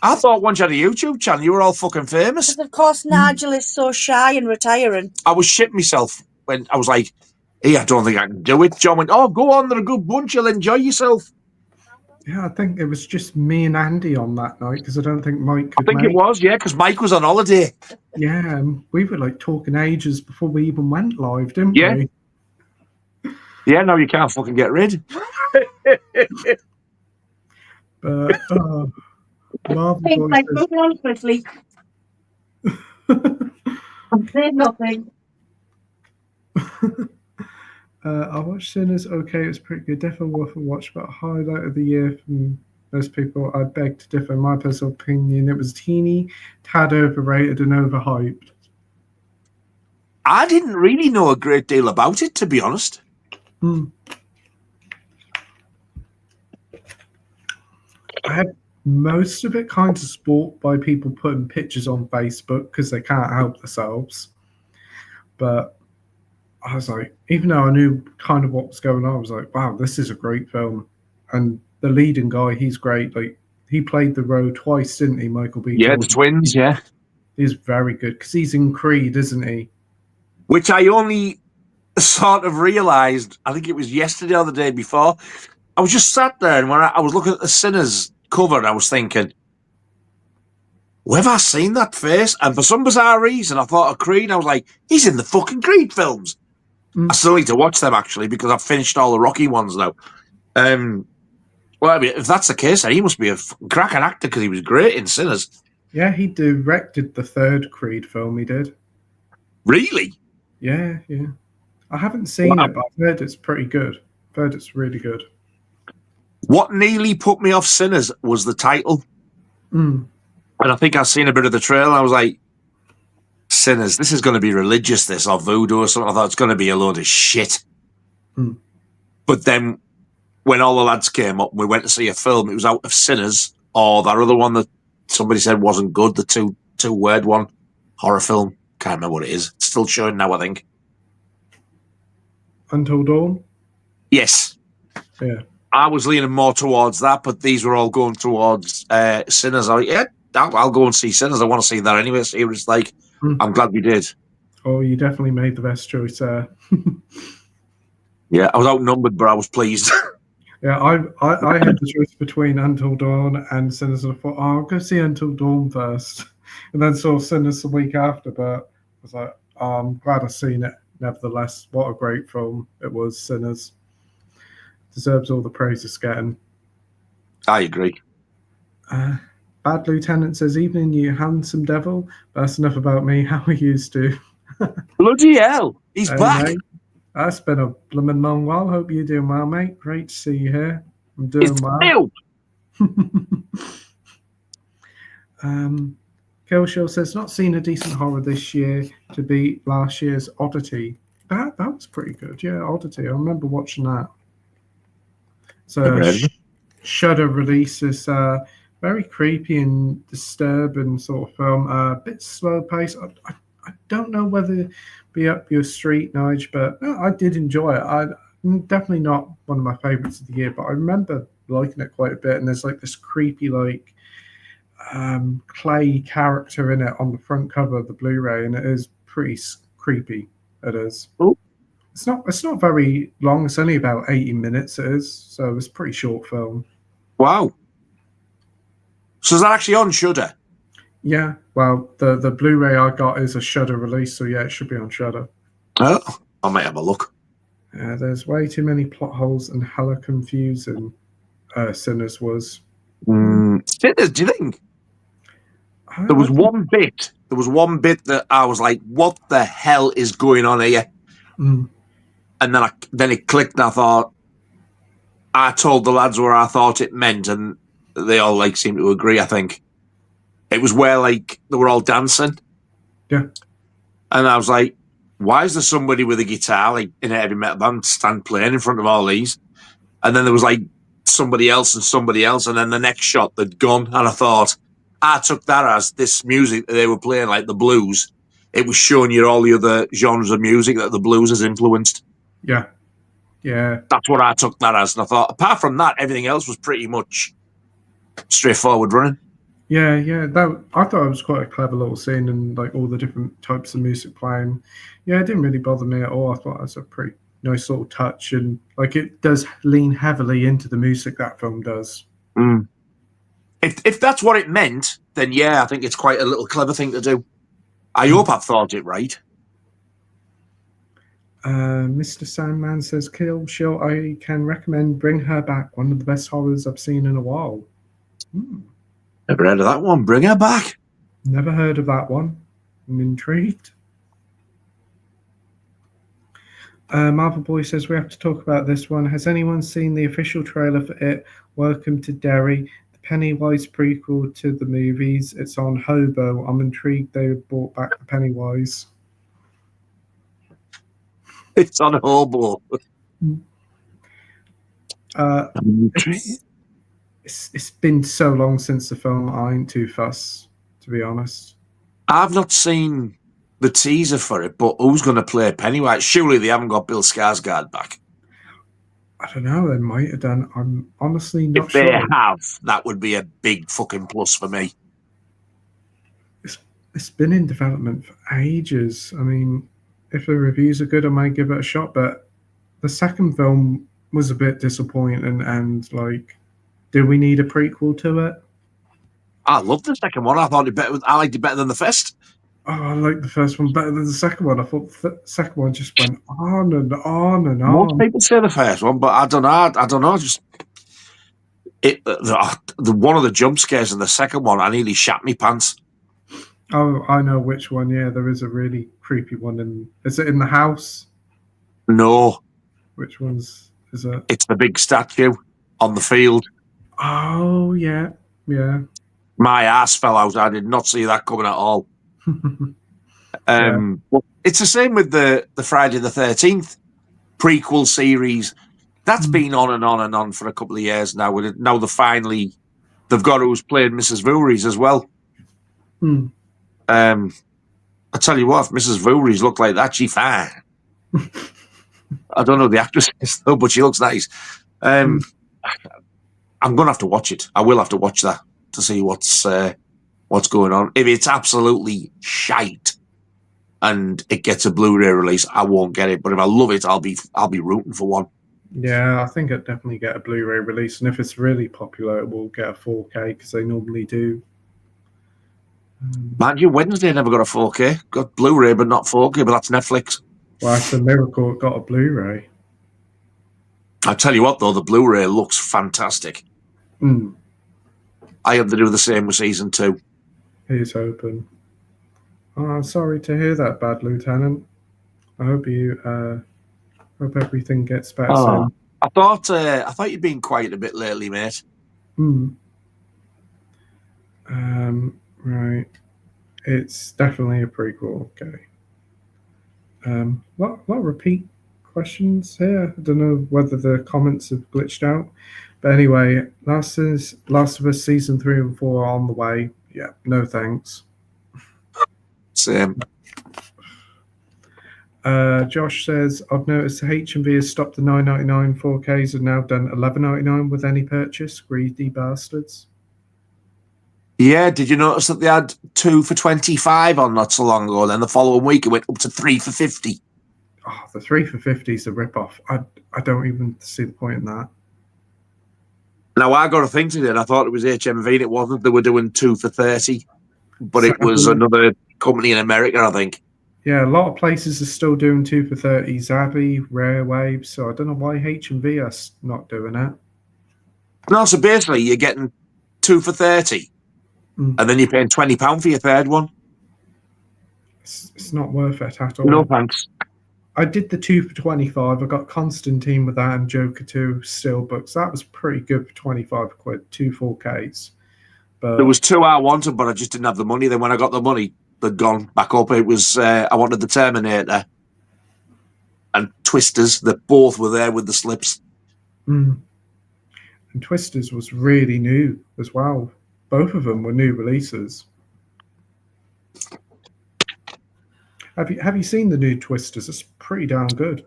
I thought once you had a YouTube channel, you were all fucking famous. Because of course Nigel is so shy and retiring. I was shitting myself when I was like, hey, I don't think I can do it. John went, go on, they're a good bunch. You'll enjoy yourself. Yeah, I think it was just me and Andy on that night because I don't think Mike could. I think it was, yeah, because Mike was on holiday. Yeah, and we were like talking ages before we even went live, didn't we? Yeah, no, you can't fucking get rid. But Things like moving on quickly. I'm saying nothing. I watched Sinners. Okay, it was pretty good. Definitely worth a watch, but highlight of the year from most people. I beg to differ. In my personal opinion, it was teeny, tad overrated and overhyped. I didn't really know a great deal about it, to be honest. I had most of it kind of spoiled by people putting pictures on Facebook because they can't help themselves. But I was like, even though I knew kind of what was going on, I was like, wow, this is a great film. And the leading guy, he's great. Like, he played the role twice, didn't he, Michael B. Yeah, Jordan. The twins, yeah. He's very good because he's in Creed, isn't he? Which I only sort of realised, I think it was yesterday or the day before. I was just sat there, and when I was looking at the Sinners cover, and I was thinking, where have I seen that face? And for some bizarre reason, I thought of Creed. I was like, he's in the fucking Creed films. I still need to watch them, actually, because I've finished all the Rocky ones now. Well, I mean, if that's the case, then he must be a cracking actor because he was great in Sinners. Yeah, he directed the third Creed film he did. Really? Yeah. I haven't seen it, but I've heard it's pretty good. I've heard it's really good. What nearly put me off Sinners was the title. And I think I've seen a bit of the trailer. I was like, Sinners, this is going to be religious, this, or voodoo or something. I thought it's going to be a load of shit. But then when all the lads came up and we went to see a film, it was out of Sinners or that other one that somebody said wasn't good, the two-word one, horror film. Can't remember what it is. It's still showing now, I think. Until Dawn? Yes. Yeah. I was leaning more towards that, but these were all going towards Sinners. I'll go and see Sinners. I want to see that anyway. See what it's like. I'm glad we did. Oh, you definitely made the best choice there. Yeah, I was outnumbered, but I was pleased. Yeah, I had the choice between Until Dawn and Sinners, and I thought, I'll go see Until Dawn first, and then saw Sinners the week after. But I was like, I'm glad I've seen it. Nevertheless, what a great film it was, Sinners. Deserves all the praise it's getting. I agree. Bad Lieutenant says, evening, you handsome devil. But that's enough about me. How are you, Stu? Bloody hell. He's back. Mate. That's been a blooming long while. Hope you're doing well, mate. Great to see you here. I'm doing well. Killshaw says, not seen a decent horror this year to beat last year's Oddity. That was pretty good. Yeah, Oddity. I remember watching that. So Shudder releases very creepy and disturbing sort of film. A bit slow paced. I don't know whether be up your street, Nige, but no, I did enjoy it. I'm definitely not one of my favorites of the year, but I remember liking it quite a bit. And there's like this creepy, like clay character in it on the front cover of the Blu-ray, and it is pretty creepy. It is. Ooh. It's not very long. It's only about 80 minutes. It is, so it's a pretty short film. Wow. So is that actually on Shudder? Yeah. Well, the Blu-ray I got is a Shudder release, so yeah, it should be on Shudder. Oh, I might have a look. There's way too many plot holes and hella confusing. Sinners was. Sinners, do you think? There was one bit that I was like, what the hell is going on here? And then it clicked, and I thought, I told the lads what I thought it meant, and they all like seemed to agree. I think it was where like they were all dancing. Yeah. And I was like, why is there somebody with a guitar like in a heavy metal band stand playing in front of all these? And then there was like somebody else, and then the next shot they'd gone, and I thought, I took that as this music that they were playing, like the blues. It was showing you all the other genres of music that the blues has influenced. Yeah. Yeah. That's what I took that as. And I thought, apart from that, everything else was pretty much straightforward running. Yeah, yeah. I thought it was quite a clever little scene, and like all the different types of music playing. Yeah, it didn't really bother me at all. I thought it was a pretty nice little touch, and like it does lean heavily into the music that film does. Mm. If that's what it meant, then yeah, I think it's quite a little clever thing to do. I hope I've thought it right. Mr. Sandman says, Kill Shield, I can recommend Bring Her Back, one of the best horrors I've seen in a while. Never heard of that one. Bring Her Back. Never heard of that one. I'm intrigued. Marvel Boy says, we have to talk about this one. Has anyone seen the official trailer for it? Welcome to Derry, the Pennywise prequel to the movies. It's on Hobo. I'm intrigued they brought back the Pennywise. It's on Hobo. It's been so long since the film. I ain't too fussed, to be honest. I've not seen the teaser for it, but who's going to play Pennywise? Surely they haven't got Bill Skarsgård back. I don't know. They might have done. I'm honestly not sure. If they have, that would be a big fucking plus for me. It's been in development for ages. I mean, if the reviews are good, I might give it a shot. But the second film was a bit disappointing, and like, do we need a prequel to it? I loved the second one. I thought I liked it better than the first. Oh, I like the first one better than the second one. I thought the second one just went on and on and on. Most people say the first one, but I don't know. Just the one of the jump scares in the second one, I nearly shat me pants. Oh, I know which one. Yeah, there is a really creepy one. Is it in the house? No. Which one's is it? It's the big statue on the field. Oh, yeah. Yeah. My ass fell out. I did not see that coming at all. Well, it's the same with the Friday the 13th prequel series. That's been on and on and on for a couple of years now. Now they've got who's playing Mrs. Voorhees as well. I tell you what, if Mrs. Voorhees looked like that, she's fine. I don't know who the actress is though, but she looks nice. I'm gonna have to watch it. I will have to watch that to see what's going on. If it's absolutely shite and it gets a Blu-ray release, I won't get it. But if I love it, I'll be rooting for one. Yeah, I think it'd definitely get a Blu-ray release, and if it's really popular, it will get a 4K because they normally do. Mind you, Wednesday never got a 4K. Got Blu-ray, but not 4K. But that's Netflix. Well, it's a miracle it got a Blu-ray. I tell you what, though, the Blu-ray looks fantastic. I have to do the same with season 2. He's hoping. Oh, I'm sorry to hear that, Bad Lieutenant. I hope hope everything gets better soon. I thought you'd been quiet a bit lately, mate. Right. It's definitely a prequel. Okay. Lot of repeat questions here. I don't know whether the comments have glitched out. But anyway, Last of Us season 3 and 4 are on the way. Yeah, no thanks. Same. Josh says, I've noticed HMV has stopped the $9.99 4Ks and now done $11.99 with any purchase. Greedy bastards. Yeah, did you notice that they had 2 for $25 on not so long ago? Then the following week it went up to 3 for $50. Oh, the 3 for $50 is a rip-off. I don't even see the point in that. Now, I got a thing today, and I thought it was HMV, and it wasn't. They were doing 2 for $30, but it was another company in America, I think. Yeah, a lot of places are still doing 2 for $30. Zappy, Rare Waves, so I don't know why HMV are not doing it. No, so basically you're getting 2 for $30, and then you're paying £20 for your third one. It's not worth it at all. No thanks. I did the 2 for 25. I got Constantine with that and Joker 2 Steelbooks. That was pretty good for 25 quid, 2 4Ks. But there was 2 I wanted, but I just didn't have the money. Then when I got the money, they'd gone back up. It was I wanted the Terminator and Twisters. That both were there with the slips. And Twisters was really new as well. Both of them were new releases. Have you seen the new Twisters? It's pretty darn good.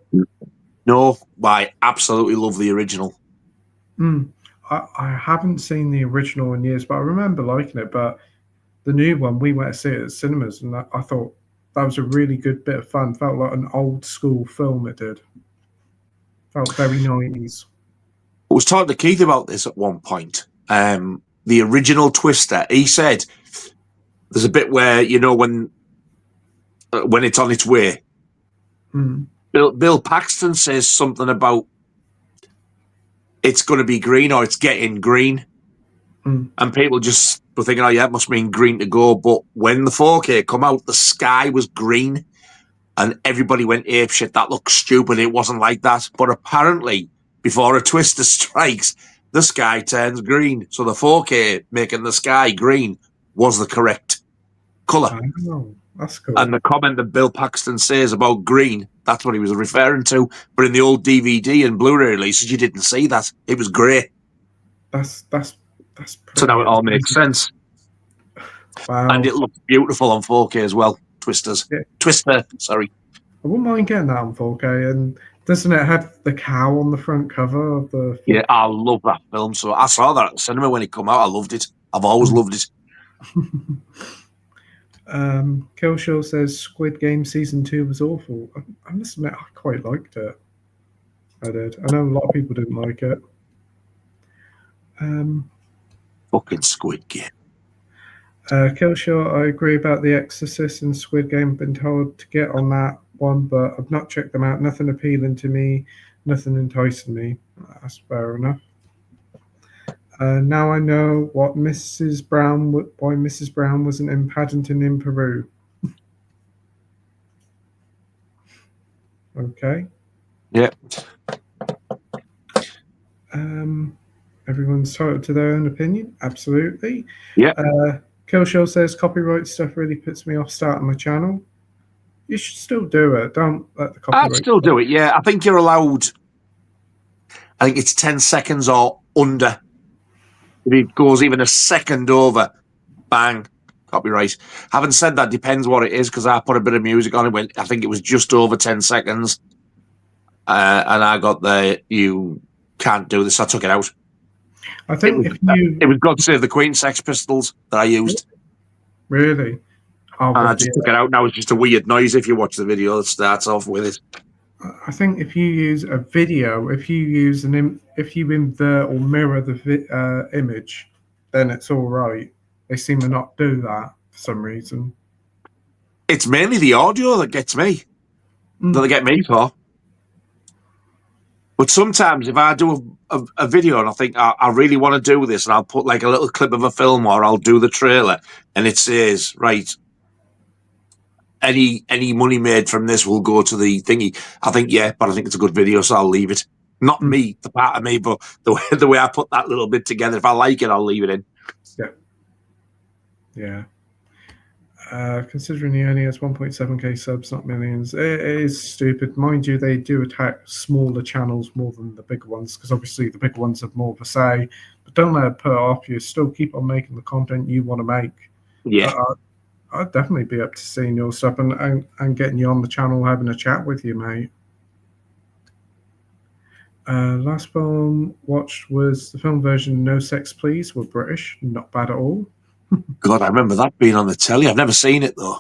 No, I absolutely love the original. I haven't seen the original in years, but I remember liking it. But the new one, we went to see it at cinemas, and I thought that was a really good bit of fun. Felt like an old school film, it did. Felt very 90s. I was talking to Keith about this at one point. The original Twister, he said there's a bit where, you know, when it's on its way, Bill Paxton says something about it's going to be green or it's getting green. And people just were thinking, oh, yeah, it must mean green to go. But when the 4K come out, the sky was green and everybody went apeshit. That looks stupid. It wasn't like that. But apparently, before a Twister strikes, the sky turns green. So the 4K making the sky green was the correct colour. Oh, that's cool. And the comment that Bill Paxton says about green, that's what he was referring to. But in the old DVD and Blu-ray releases, you didn't see that. It was grey. That's so now it all makes sense. Wow. And it looks beautiful on 4K as well. Twister, sorry. I wouldn't mind getting that on 4K. And doesn't it have the cow on the front cover of the... Yeah, I love that film. So I saw that at the cinema when it came out. I loved it. I've always loved it. Killshaw says Squid Game Season 2 was awful. I must admit, I quite liked it. I did. I know a lot of people didn't like it. Fucking Squid Game. Killshaw, I agree about The Exorcist and Squid Game. I've been told to get on that one, but I've not checked them out. Nothing appealing to me, nothing enticing me. That's fair enough. Now I know why Mrs. Brown wasn't in Paddington in Peru. Okay. Yeah. Everyone's entitled to their own opinion. Absolutely. Yeah. Killshaw says copyright stuff really puts me off starting my channel. You should still do it. Don't let the copyright. I'd still do it. Yeah, I think you're allowed. I think it's 10 seconds or under. If it goes even a second over, bang, copyright. Having said that, depends what it is, because I put a bit of music on it when I think it was just over 10 seconds. And I got you can't do this. I took it out. I think it was God Save the Queen, Sex Pistols that I used. Really? And I just took it out. Now it's just a weird noise if you watch the video that starts off with it. I think if you use a video, if you invert or mirror the image, then it's all right. They seem to not do that for some reason. It's mainly the audio that gets me. That they get me for. But sometimes if I do a video and I think I really want to do this, and I'll put like a little clip of a film or I'll do the trailer, and it says, right, any money made from this will go to the thingy. I think, yeah, but I think it's a good video, so I'll leave it. Not me, the part of me, but the way I put that little bit together. If I like it, I'll leave it in. Yeah. Considering he only has 1.7k subs, not millions, it is stupid. Mind you, they do attack smaller channels more than the bigger ones, because obviously the bigger ones have more of a say. But don't let it put it off you. Still keep on making the content you want to make. Yeah. I'd definitely be up to seeing your stuff and getting you on the channel, having a chat with you, mate. Last film watched was the film version No Sex Please with British. Not bad at all. God, I remember that being on the telly. I've never seen it, though.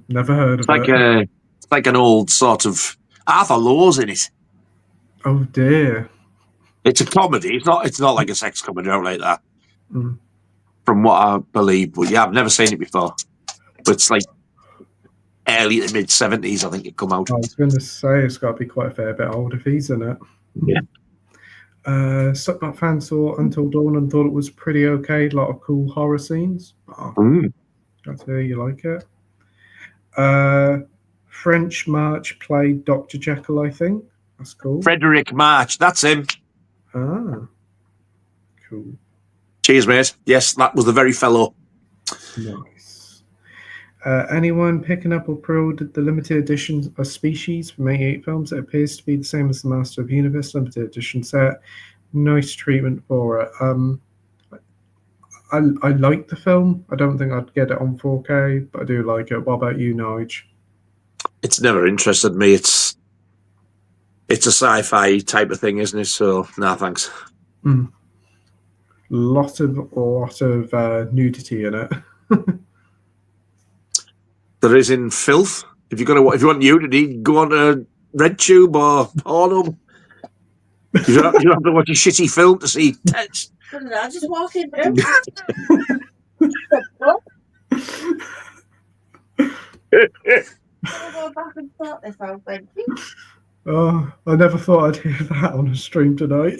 Never heard of it. It's like an old sort of... Arthur Lowe's in it. Oh, dear. It's a comedy. It's not like a sex comedy out like that. From what I believe. But yeah, I've never seen it before. But it's like early to mid-70s, I think it come out. I was going to say it's got to be quite a fair bit old if he's in it. Yeah. Slipknot fans saw Until Dawn and thought it was pretty okay. A lot of cool horror scenes. Glad to hear you like it. French March played Dr. Jekyll, I think. That's cool. Frederick March, that's him. Ah, cool. Cheers, mate. Yes, that was the very fellow. Nice. Anyone picking up or pre-ordered the limited edition of Species from 88 Films? It appears to be the same as the Master of the Universe limited edition set. Nice treatment for it. I like the film. I don't think I'd get it on 4K, but I do like it. What about you, Nige? It's never interested me. It's a sci-fi type of thing, isn't it? So, nah, thanks. Lot of nudity in it. There is in filth. If you want nudity, go on to RedTube or Pornhub. You don't have to watch a shitty film to see tits. I just walk in. I'll go back and start this out, thank you. Oh, I never thought I'd hear that on a stream tonight.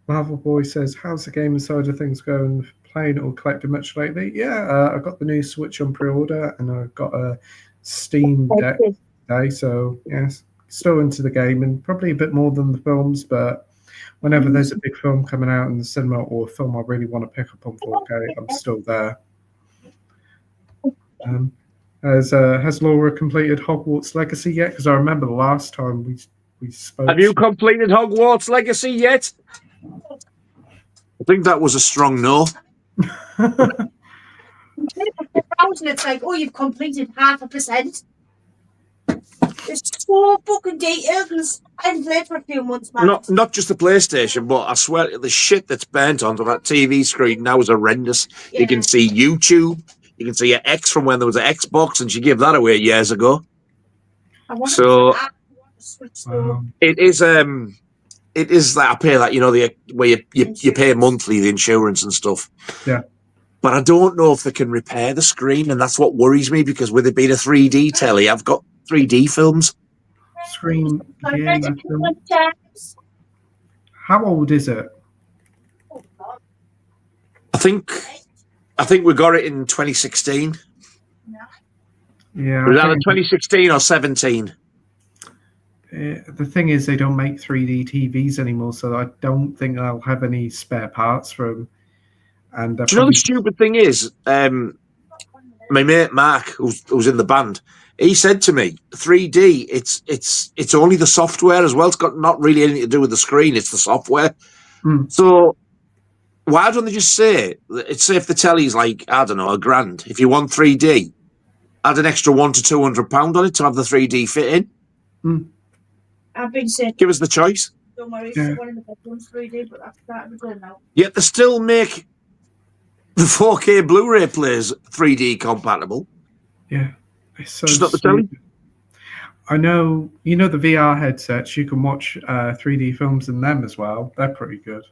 Marvel Boy says, how's the gaming side of things going? Playing or collecting much lately? Yeah, I got the new Switch on pre-order and I got a Steam Deck today, so yes, still into the game and probably a bit more than the films, but whenever there's a big film coming out in the cinema or a film I really want to pick up on 4K, I'm still there. Has Laura completed Hogwarts Legacy yet? Because I remember the last time we spoke. Have you completed Hogwarts Legacy yet? I think that was a strong no. It's like, oh, you've completed 0.5%. It's so fucking detailed. I haven't played for a few months, man. Not just the PlayStation, but I swear the shit that's burnt onto that TV screen now is horrendous. Yeah. You can see YouTube. You can see your ex from when there was an Xbox, and she gave that away years ago. It is that I pay that, where you pay monthly, the insurance and stuff. Yeah. But I don't know if they can repair the screen, and that's what worries me, because with it being a 3D telly, I've got 3D films. Screen, yeah. How old is it? I think we got it in 2016. Yeah. Was that in 2016 or 17? The thing is, they don't make 3D TVs anymore, so I don't think I'll have any spare parts for them. And do you know the stupid thing is? My mate Mark, who's in the band, he said to me, 3D, it's only the software as well. It's got not really anything to do with the screen. It's the software. So why don't they just say, say if the telly's like, I don't know, $1,000. If you want 3D, add an extra £100 to £200 on it to have the 3D fit in. I've been saying, give us the choice. Don't worry, it's one in the bedroom's 3D, but that's starting to go now. Yet they still make the 4K Blu-ray players 3D compatible. Yeah, it's so just not the telly. I know, the VR headsets. You can watch 3D films in them as well. They're pretty good.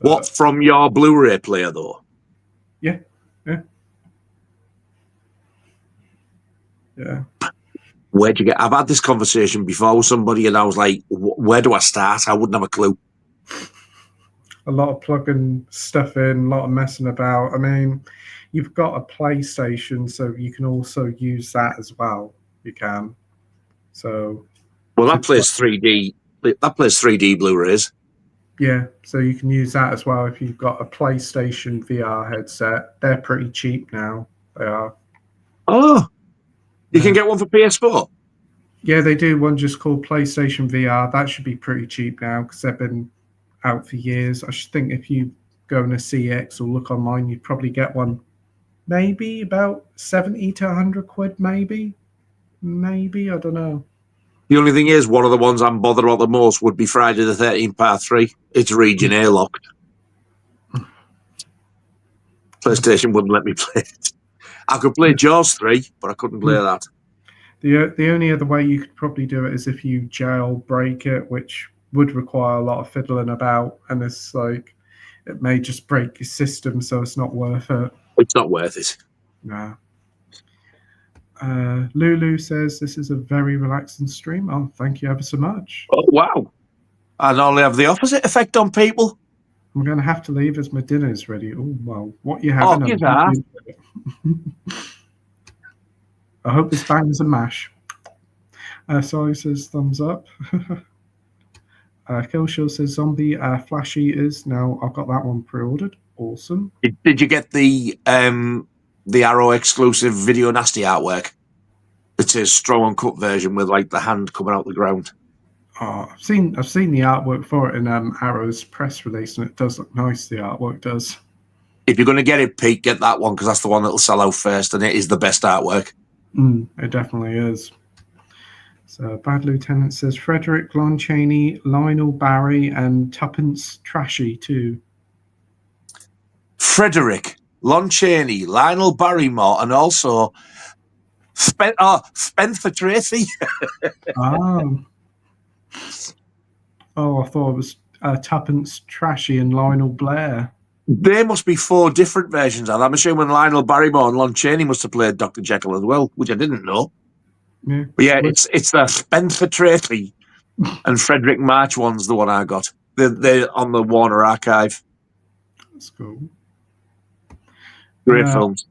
What, from your Blu-ray player though? Yeah. Where'd you get? I've had this conversation before with somebody, and I was like, "Where do I start?" I wouldn't have a clue. A lot of plugging stuff in, a lot of messing about. I mean, you've got a PlayStation, so you can also use that as well. You can. So. Well, that plays 3D. That plays 3D Blu-rays. Yeah, so you can use that as well if you've got a PlayStation VR headset. They're pretty cheap now. They are. Oh. You can get one for PS4? Yeah, they do one just called PlayStation VR. That should be pretty cheap now because they've been out for years. I should think if you go in a CX or look online, you'd probably get one maybe about 70 to 100 quid, maybe. I don't know. The only thing is, one of the ones I'm bothered about the most would be Friday the 13th Part 3. It's region A locked. PlayStation wouldn't let me play it. I could play Jaws 3, but I couldn't play that. The only other way you could probably do it is if you jailbreak it, which would require a lot of fiddling about, and it's like it may just break your system, so it's not worth it. It's not worth it. No. Lulu says this is a very relaxing stream. Oh, thank you ever so much. Oh, wow. I normally have the opposite effect on people. I'm going to have to leave as my dinner's ready. Oh, well, what you Oh, having? give that. I hope this bangs a mash. Sorry says thumbs up. Killshill says zombie flash eaters. Now I've got that one pre-ordered. Awesome. Did you get the Arrow exclusive Video Nasty artwork? It's a straw uncut version with like the hand coming out the ground. Oh, I've seen the artwork for it in Arrow's press release, and it does look nice. The artwork does. If you're going to get it, Pete, get that one because that's the one that'll sell out first, and it is the best artwork. It definitely is. So Bad Lieutenant says Frederick, Lon Chaney, Lionel Barry, and Tuppence Trashy too. Frederick, Lon Chaney, Lionel Barrymore, and also Spencer Tracy. Oh, I thought it was Tuppence Trashy and Lionel Blair. There must be 4 different versions of that. I'm assuming Lionel Barrymore and Lon Chaney must have played Dr. Jekyll as well, which I didn't know. Yeah. But yeah, it's the Spencer Tracy and Frederick March one's the one I got. They're on the Warner Archive. That's cool. Great films.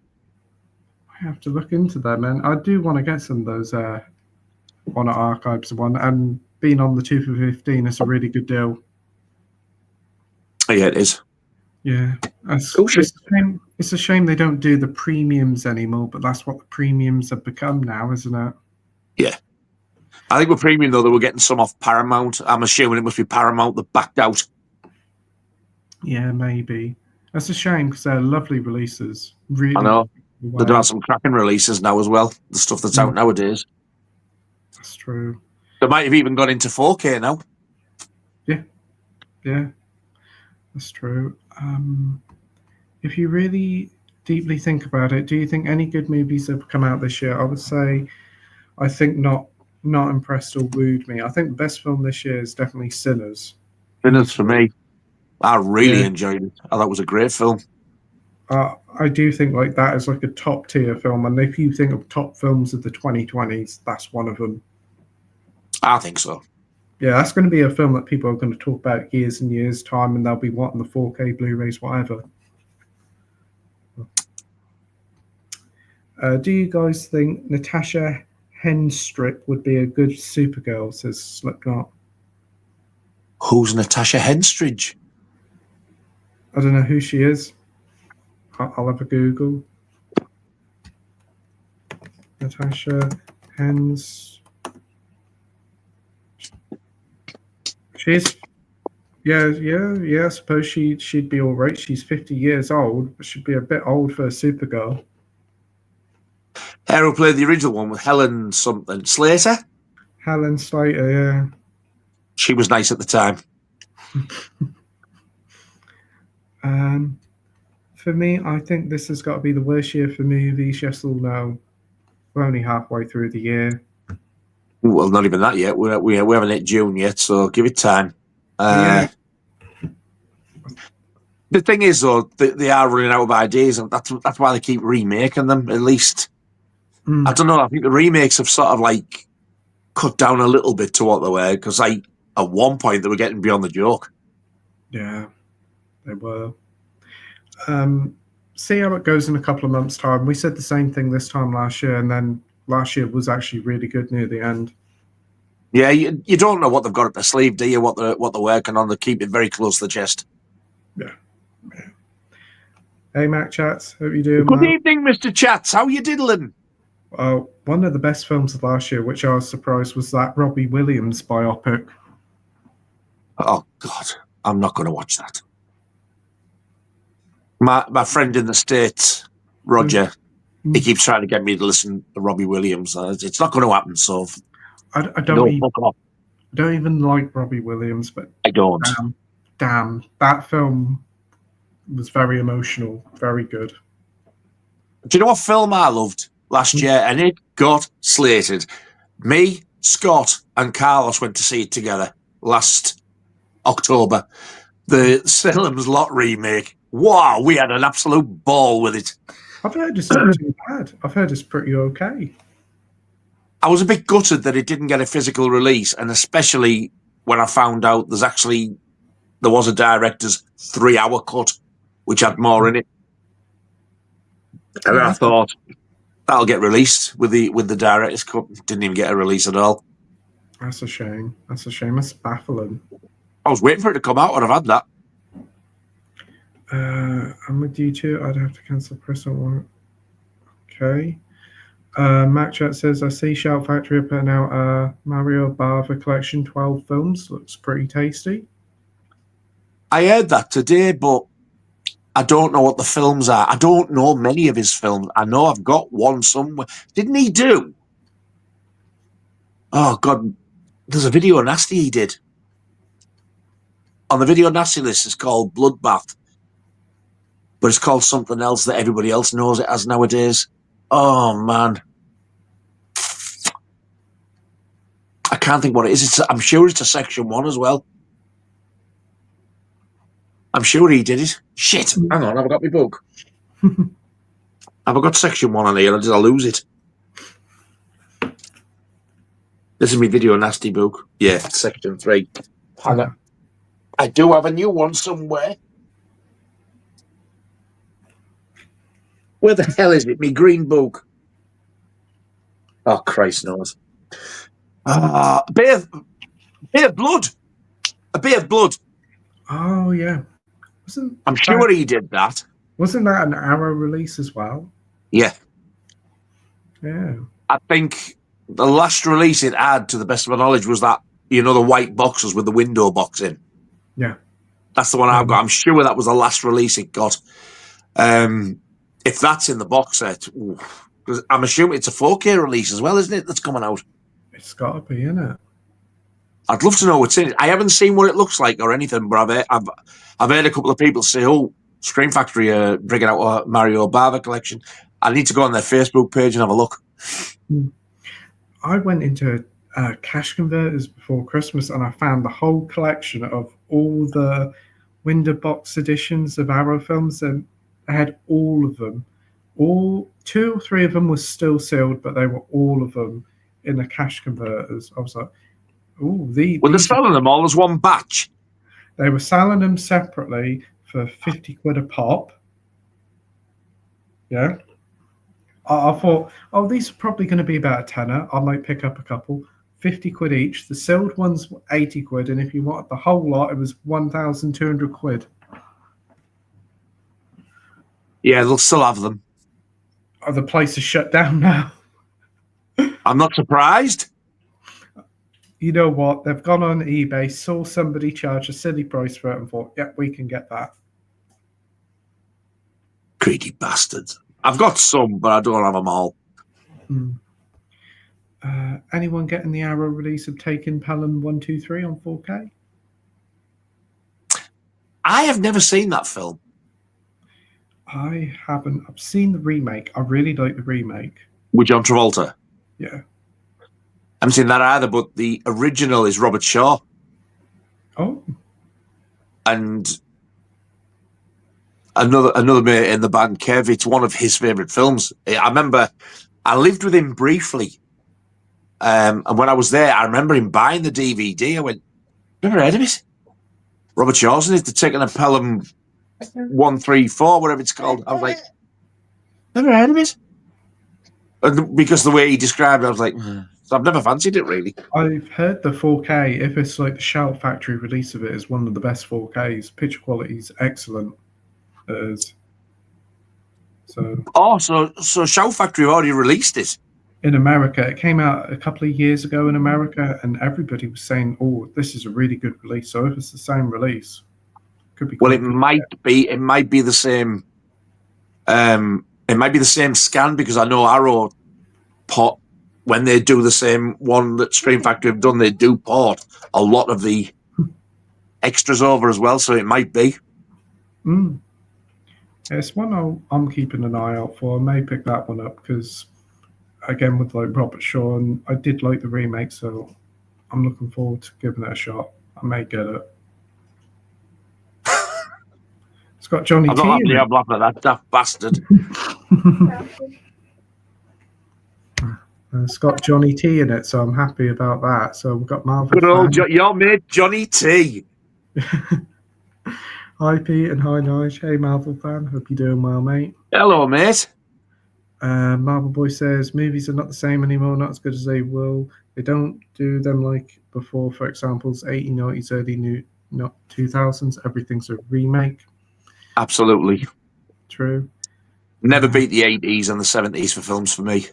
I have to look into that, man. I do want to get some of those Warner Archives one, and being on the 2 for 15 is a really good deal. Yeah, it is. Yeah, it's a shame they don't do the premiums anymore, but that's what the premiums have become now, isn't it? Yeah. I think with premium, though, they were getting some off Paramount. I'm assuming it must be Paramount that backed out. Yeah, maybe. That's a shame because they're lovely releases. Really, I know. They're doing some cracking releases now as well, the stuff that's out nowadays. That's true. They might have even gone into 4K now. Yeah, that's true. If you really deeply think about it, do you think any good movies have come out this year? I would say, I think not impressed or wooed me. I think the best film this year is definitely Sinners. Sinners for me. I really enjoyed it. I thought it was a great film. I do think like that is like a top tier film, and if you think of top films of the 2020s, that's one of them. I think so. Yeah, that's going to be a film that people are going to talk about years and years' time, and they'll be wanting the 4K Blu-rays, whatever. Do you guys think Natasha Henstridge would be a good Supergirl, says Slipknot? Who's Natasha Henstridge? I don't know who she is. I'll have a Google. Natasha Hens. She's yeah. I suppose she'd be all right. She's 50 years old, but she'd be a bit old for a Supergirl. Who played the original one with Helen something Slater? Helen Slater, yeah. She was nice at the time. For me, I think this has got to be the worst year for movies. Yes or no? We're only halfway through the year. Well, not even that yet. We haven't hit June yet, so give it time. Yeah. The thing is, though, they are running out of ideas, and that's why they keep remaking them. At least, I don't know. I think the remakes have sort of like cut down a little bit to what they were, because at one point they were getting beyond the joke. Yeah, they were. See how it goes in a couple of months' time. We said the same thing this time last year, and then last year was actually really good near the end. Yeah, you don't know what they've got up their sleeve, do you? What they're working on. They keep it very close to the chest. Yeah. Hey, Mac Chats, hope you're doing well. Good well. evening, Mr. Chats. How you diddling? One of the best films of last year, which I was surprised, was that Robbie Williams biopic. Oh God, I'm not going to watch that. My friend in the States, Roger, he keeps trying to get me to listen to Robbie Williams. It's not going to happen. So I don't even like Robbie Williams, but I don't. Damn, that film was very emotional, very good. Do you know what film I loved last year? And it got slated. Me, Scott, and Carlos went to see it together last October. The Salem's Lot remake. Wow, we had an absolute ball with it. I've heard it's not too bad. I've heard it's pretty okay. I was a bit gutted that it didn't get a physical release, and especially when I found out there's actually there was a director's 3-hour cut, which had more in it. And I thought that'll get released with the director's cut. Didn't even get a release at all. That's a shame. That's a shame. That's baffling. I was waiting for it to come out, and I've had that. I'm with you too. I'd have to cancel press on one. Okay. Mac Chat says, I see Shout Factory are putting out a Mario Bava collection, 12 films. Looks pretty tasty. I heard that today, but I don't know what the films are. I don't know many of his films. I know I've got one somewhere. Didn't he do? Oh, God. There's a Video Nasty he did. On the Video Nasty list, it's called Bloodbath. But it's called something else that everybody else knows it as nowadays. Oh, man. I can't think what it is. I'm sure it's a Section 1 as well. I'm sure he did it. Shit. Hang on, I've got my book. Have I got Section 1 on here, or did I lose it? This is my Video Nasty book. Yeah, Section 3. Hang on. I do have a new one somewhere. Where the hell is it? My green book. Oh, Christ knows. A Bay of Blood. A Bay of Blood. Oh, yeah. I'm sure he did that. Wasn't that an Arrow release as well? Yeah. Yeah. I think the last release it had, to the best of my knowledge, was that, you know, the white boxes with the window box in. Yeah. That's the one I've got. I'm sure that was the last release it got. If that's in the box set, because I'm assuming it's a 4K release as well, isn't it, that's coming out? It's got to be, isn't it? I'd love to know what's in it. I haven't seen what it looks like or anything, but I've heard a couple of people say, oh, Scream Factory are bringing out a Mario Bava collection. I need to go on their Facebook page and have a look. I went into Cash Converters before Christmas and I found the whole collection of all the window box editions of Arrow films, and I had all of them. All 2 or 3 of them were still sealed, but they were all of them in the Cash Converters. I was like, oh, they're selling them all as one batch. They were selling them separately for 50 quid a pop. Yeah. I thought, oh, these are probably going to be about a tenner. I might pick up a couple. 50 quid each. The sealed ones were 80 quid, and if you wanted the whole lot, it was 1,200 quid. Yeah, they'll still have them. Oh, the place is shut down now. I'm not surprised. You know what? They've gone on eBay, saw somebody charge a silly price for it, and thought, yeah, we can get that. Greedy bastards. I've got some, but I don't have them all. Anyone getting the Arrow release of Taken Pelham 123 on 4K? I have never seen that film. I haven't. I've seen the remake. I really like the remake. With John Travolta? Yeah. I haven't seen that either, but the original is Robert Shaw. Oh. And another mate in the band, Kev, it's one of his favourite films. I remember I lived with him briefly. And when I was there, I remember him buying the DVD. I went, never heard of it? Robert Shaw's in it, the Taken of Pelham 134, whatever it's called. I was like, never heard of it? And because the way he described it, I was like, so I've never fancied it, really. I've heard the 4K, if it's like the Shout Factory release of it, is one of the best 4Ks. Picture quality is excellent. It is. So Shout Factory already released it? In America. It came out a couple of years ago in America, and everybody was saying, oh, this is a really good release. So if it's the same release, could be. Well, it might be. It might be the same. It might be the same scan, because I know Arrow port, when they do the same one that Scream Factory have done, they do port a lot of the extras over as well. So it might be. It's one I'm keeping an eye out for. I may pick that one up because, again, with like Robert Shaw, and I did like the remake, so I'm looking forward to giving it a shot. I may get it. It's got Johnny T. I'm laughing at that daft bastard. It's got Johnny T in it, so I'm happy about that. So we've got Marvel. Good old your mate Johnny T. Hi Pete and hi Nige. Hey Marvel fan, hope you're doing well, mate. Hello, mate. Marvel Boy says movies are not the same anymore, not as good as they will. They don't do them like before. For examples, 80s, 90s, early new, not 2000s. Everything's a remake. Absolutely. True. Never beat the 80s and the 70s for films for me.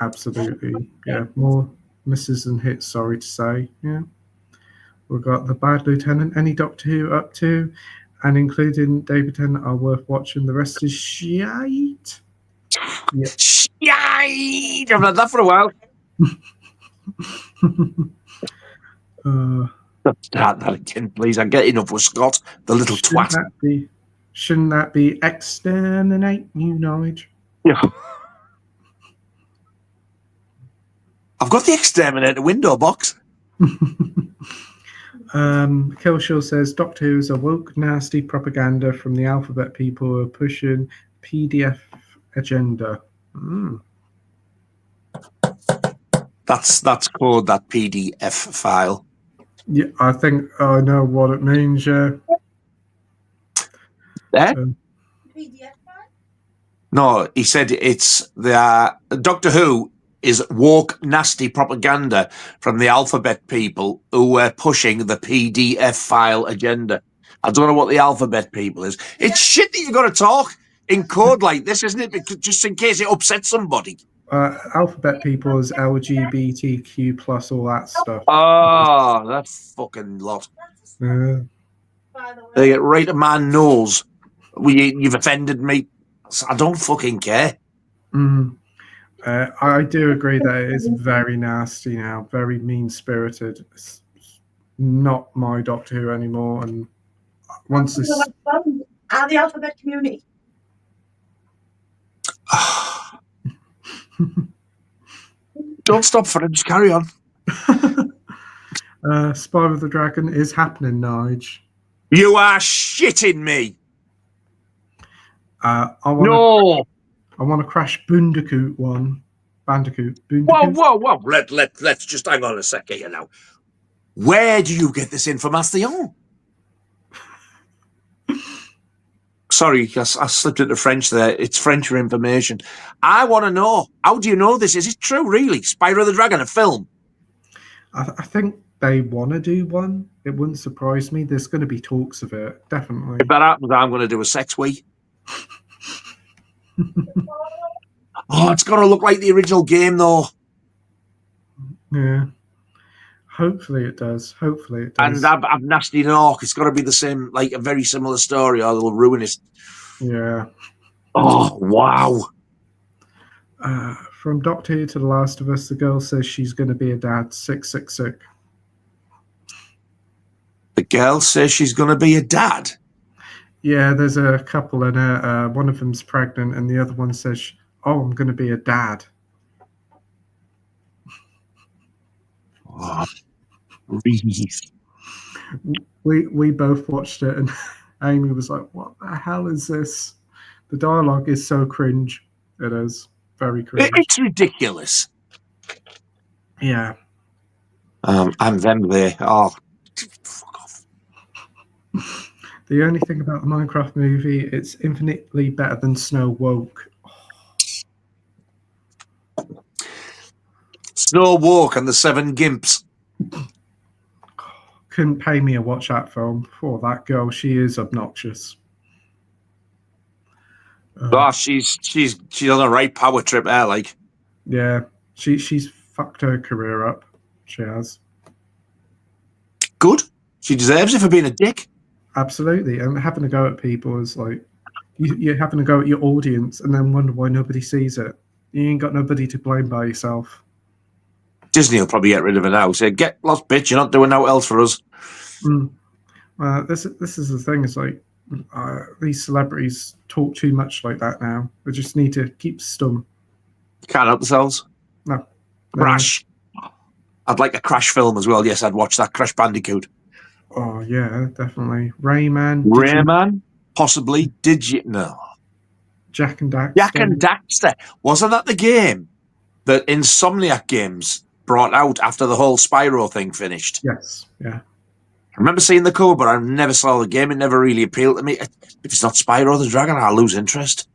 Absolutely. Yeah. More misses than hits. Sorry to say. Yeah. We've got The Bad Lieutenant. Any Doctor Who up to, and including David Tennant, are worth watching. The rest is shite. Yeah. Shite! I've had that for a while. Start that again, please. I'm getting up with Scott, the little twat. Shouldn't that be exterminate you, Nige? Yeah. I've got the exterminator window box. Killshaw says Doctor Who is a woke, nasty propaganda from the alphabet people who are pushing PDF agenda. That's called that PDF file. Yeah, I think I know what it means. Yeah. PDF file? No, he said it's the Doctor Who is woke, nasty propaganda from the alphabet people who were pushing the PDF file agenda. I don't know what the alphabet people is. It's shit that you've got to talk in code like this, isn't it? Because just in case it upsets somebody. Alphabet people is LGBTQ plus all that stuff. Oh, that fucking lot. They get right to my nose. You've offended me. I don't fucking care. I do agree that it is very nasty now, very mean-spirited. It's not my Doctor Who anymore. And once this... the alphabet community. Don't stop for it. Just carry on. Spy with the Dragon is happening, Nige. You are shitting me. I want to crash Bandicoot one. Bandicoot. Whoa. Let's just hang on a second here now. Where do you get this information? Sorry, I slipped into French there. It's French for information. I want to know. How do you know this? Is it true, really? Spyro the Dragon, a film? I think they want to do one. It wouldn't surprise me. There's going to be talks of it, definitely. If that happens, I'm going to do a sex wee. Oh, it's going to look like the original game, though. Yeah. Hopefully it does. And I've Nasty Nork. It's got to be the same, like a very similar story, or they'll ruin it. Yeah. Oh, wow. From Doctor Who to The Last of Us, the girl says she's going to be a dad. 666. The girl says she's going to be a dad? Yeah, there's a couple in it. One of them's pregnant, and the other one says, "Oh, I'm going to be a dad." Oh, we both watched it, and Amy was like, "What the hell is this?" The dialogue is so cringe. It is very cringe. It's ridiculous. Yeah. And then they fuck off. The only thing about the Minecraft movie, it's infinitely better than Snow Woke. Snow Woke and the Seven Gimps. Couldn't pay me to watch that film. For that girl, she is obnoxious. She's on a right power trip there, like. Yeah, she's fucked her career up. She has. Good. She deserves it for being a dick. Absolutely, and having to go at people is like you're having to go at your audience and then wonder why nobody sees it. You ain't got nobody to blame by yourself. Disney will probably get rid of it now. Say, get lost, bitch. You're not doing no else for us. This is the thing. It's like these celebrities talk too much like that now. They just need to keep stum. Can't help themselves. No. Crash. I'd like a Crash film as well. Yes, I'd watch that. Crash Bandicoot. Oh yeah, definitely. Rayman. Rayman? Possibly. No. Jack and Daxter. Jack and Daxter. Wasn't that the game that Insomniac Games brought out after the whole Spyro thing finished? Yes. Yeah. I remember seeing the cover, but I never saw the game. It never really appealed to me. If it's not Spyro the Dragon, I'll lose interest.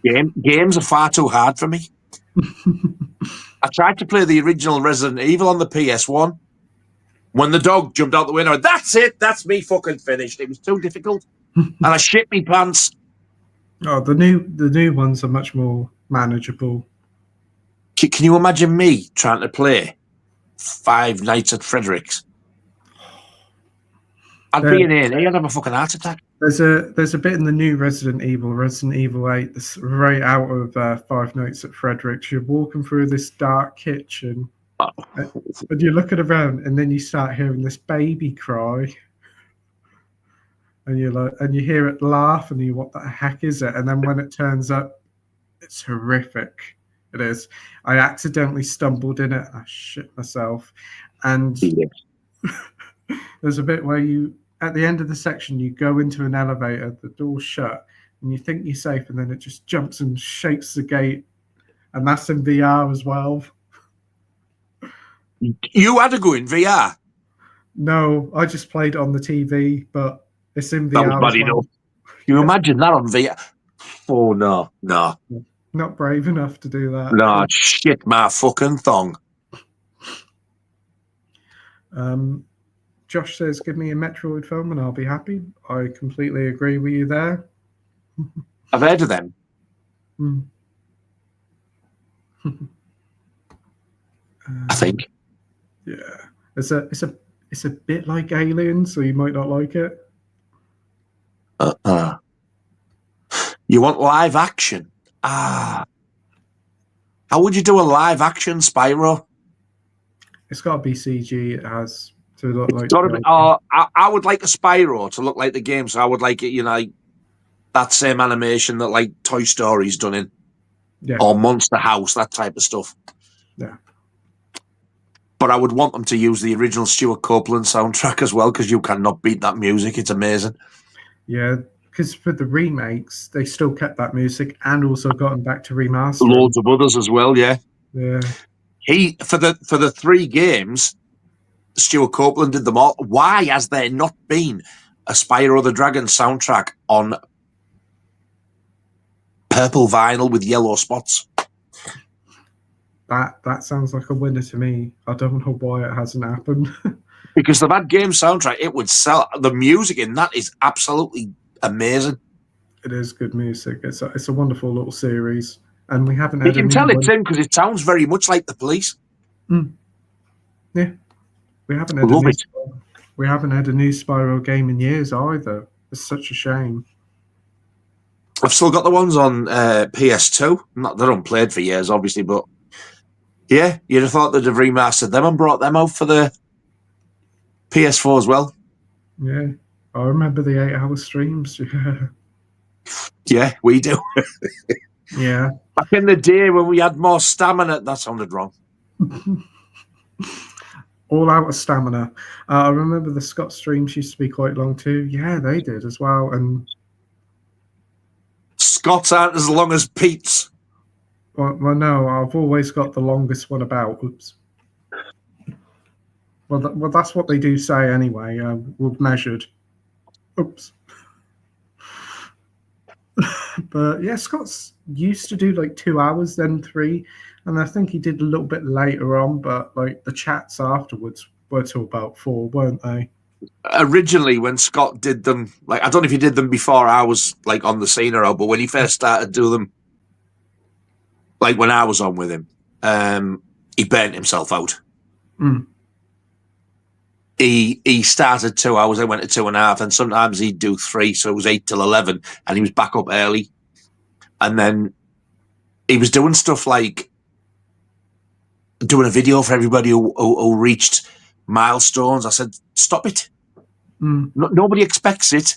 Games are far too hard for me. I tried to play the original Resident Evil on the PS1. When the dog jumped out the window, that's it. That's me fucking finished. It was too difficult, and I shit me pants. Oh, the new ones are much more manageable. Can you imagine me trying to play Five Nights at Frederick's? I'd be in here. I'd have a fucking heart attack. There's a bit in the new Resident Evil 8, that's right out of Five Nights at Frederick's. You're walking through this dark kitchen, and you're looking around, and then you start hearing this baby cry, and you're like, and you hear it laugh, and you, what the heck is it? And then when it turns up, it's horrific. It is. I accidentally stumbled in it. I shit myself, and there's a bit where you, at the end of the section, you go into an elevator, the door's shut, and you think you're safe, and then it just jumps and shakes the gate, and that's in VR as well. You had to go in VR? No, I just played it on the TV, but it's in VR. That was bad enough. You imagine that on VR? Oh, no. Not brave enough to do that. No, shit my fucking thong. Josh says, give me a Metroid film and I'll be happy. I completely agree with you there. I've heard of them. I think. Yeah. It's a bit like Alien, so you might not like it. You want live action? How would you do a live action Spyro? It's got to be CG. It has to look like. I would like a Spyro to look like the game, so I would like it, you know, like that same animation that like Toy Story's done in, or Monster House, that type of stuff. Yeah. But I would want them to use the original Stuart Copeland soundtrack as well, because you cannot beat that music. It's amazing. Yeah, because for the remakes, they still kept that music and also gotten back to remaster. Loads of others as well, yeah. Yeah. He for the 3 games, Stuart Copeland did them all. Why has there not been a Spyro the Dragon soundtrack on purple vinyl with yellow spots? That sounds like a winner to me. I don't know why it hasn't happened. Because the bad game soundtrack, it would sell. The music in that is absolutely amazing. It is good music. It's a wonderful little series, and we haven't. You can tell it's in because it sounds very much like The Police. Yeah, we haven't had we haven't had a new Spyro game in years either. It's such a shame. I've still got the ones on PS2. They're unplayed for years, obviously, but yeah, you'd have thought they'd have remastered them and brought them out for the PS4 as well. Yeah, I remember the 8-hour streams. Yeah, we do. Yeah. Back in the day when we had more stamina, that sounded wrong. All out of stamina. I remember the Scott streams used to be quite long too. Yeah, they did as well. And Scott's aren't as long as Pete's. Well, no, I've always got the longest one about. Oops. Well, that's what they do say anyway. We've measured. Oops. But yeah, Scott's used to do like 2 hours, then 3, and I think he did a little bit later on. But like the chats afterwards were till about 4, weren't they? Originally, when Scott did them, like I don't know if he did them before I was like on the scene or out, but when he first started doing them, like when I was on with him, he burnt himself out. He started 2 hours, I went to 2.5, and sometimes he'd do 3, so it was 8 till 11, and he was back up early. And then he was doing stuff like doing a video for everybody who reached milestones. I said, stop it. Nobody expects it.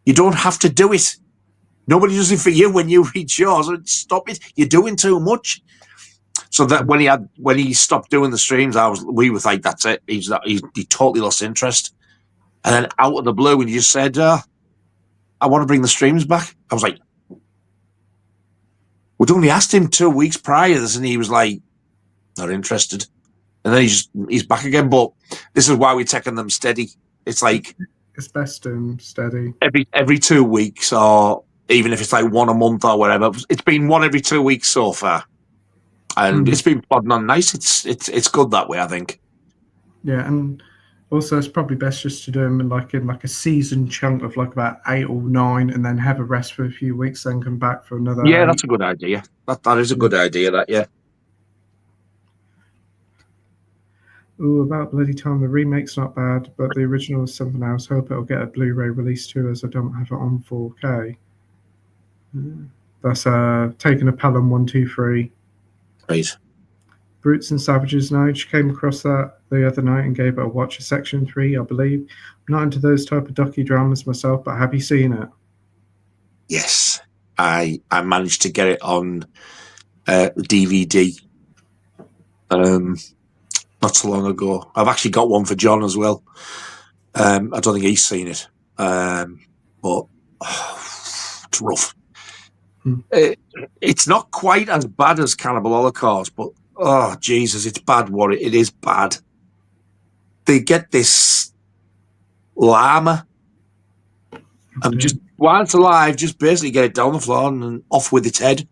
You don't have to do it. Nobody does it for you when you reach yours. Stop it. You're doing too much. So that when he stopped doing the streams, we were like, that's it. He totally lost interest. And then out of the blue, when he just said, I want to bring the streams back, I was like, we'd only asked him 2 weeks prior to this, and he was like, not interested. And then he's back again. But this is why we're taking them steady. It's like it's best and steady. Every 2 weeks, or even if it's like one a month or whatever. It's been one every 2 weeks so far, and it's been plodding on nice. It's good that way, I think. Yeah, and also it's probably best just to do them in like a season chunk of like about 8 or 9, and then have a rest for a few weeks, then come back for another. Yeah, 8. that's a good idea. That is a good idea. That yeah. Ooh, about bloody time. The remake's not bad, but the original is something else. Hope it'll get a Blu-ray release too, as I don't have it on 4K. That's taking a Pelham 123. Right. Brutes and Savages Nige came across that the other night and gave it a watch. A section 3, I believe. I'm not into those type of docudramas myself, but have you seen it? Yes, I managed to get it on DVD. Not so long ago. I've actually got one for John as well. I don't think he's seen it, but it's rough. It's not quite as bad as Cannibal Holocaust, but oh Jesus, it's bad. It is bad. They get this llama, and just while it's alive, just basically get it down the floor and off with its head.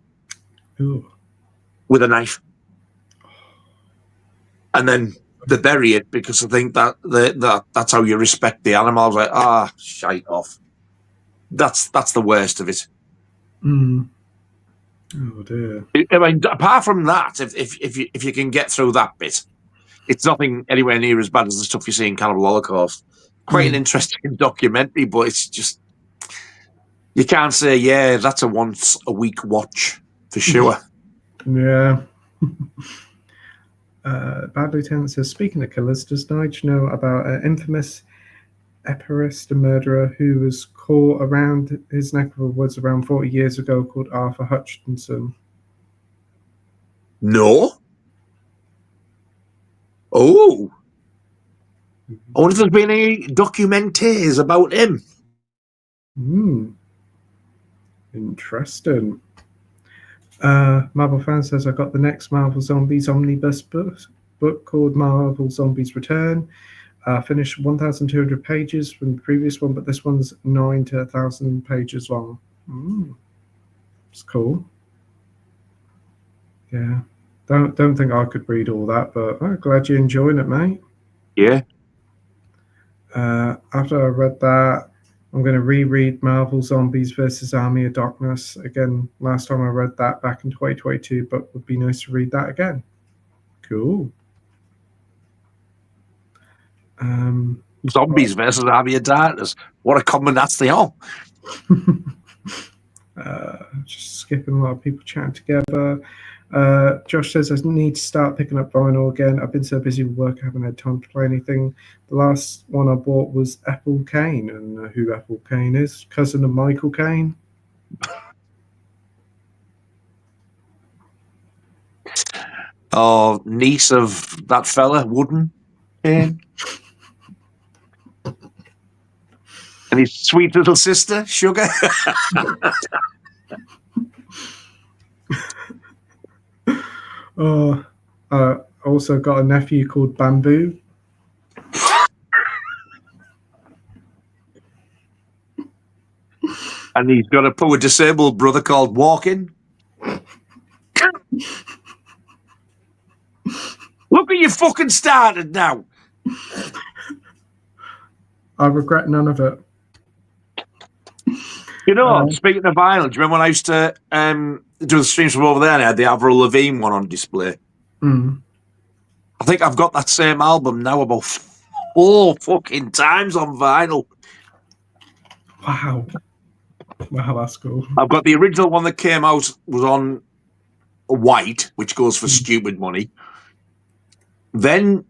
Ooh. With a knife. And then they bury it because I think that's how you respect the animal. I was like, shite off. That's the worst of it. Oh dear. I mean, apart from that, if you can get through that bit, it's nothing anywhere near as bad as the stuff you see in Cannibal Holocaust. Quite an interesting documentary, but it's just you can't say, yeah, that's a once a week watch for sure. Yeah. Bad Lieutenant says, speaking of killers, does Nige know about an infamous Epirist murderer who was caught around his neck of the woods around 40 years ago called Arthur Hutchinson? No. Oh. I wonder if there's been any documentaries about him. Interesting. Marvel Fan says, I got the next Marvel Zombies omnibus book called Marvel Zombies Return. Finished 1,200 pages from the previous one, but this one's 9 to 1,000 pages long. It's cool. Yeah. Don't think I could read all that, but I'm glad you're enjoying it, mate. Yeah. After I read that, I'm going to reread Marvel Zombies versus Army of Darkness. Again, last time I read that back in 2022, but would be nice to read that again. Cool. Zombies versus Army of Darkness. What a combination they are. Just skipping a lot of people chatting together. Josh says, I need to start picking up vinyl again. I've been so busy with work, I haven't had time to play anything. The last one I bought was Ethel Cain, and who Ethel Cain is? Cousin of Michael Caine. Oh, niece of that fella, Wooden. And his sweet little sister, Sugar. Also got a nephew called Bamboo. And he's got a poor disabled brother called Walking. Look at you fucking started now. I regret none of it. You know, speaking of vinyl, do you remember when I used to do the streams from over there and I had the Avril Lavigne one on display? I think I've got that same album now about 4 fucking times on vinyl. Wow. Wow, that's cool. I've got the original one that came out was on white, which goes for stupid money. Then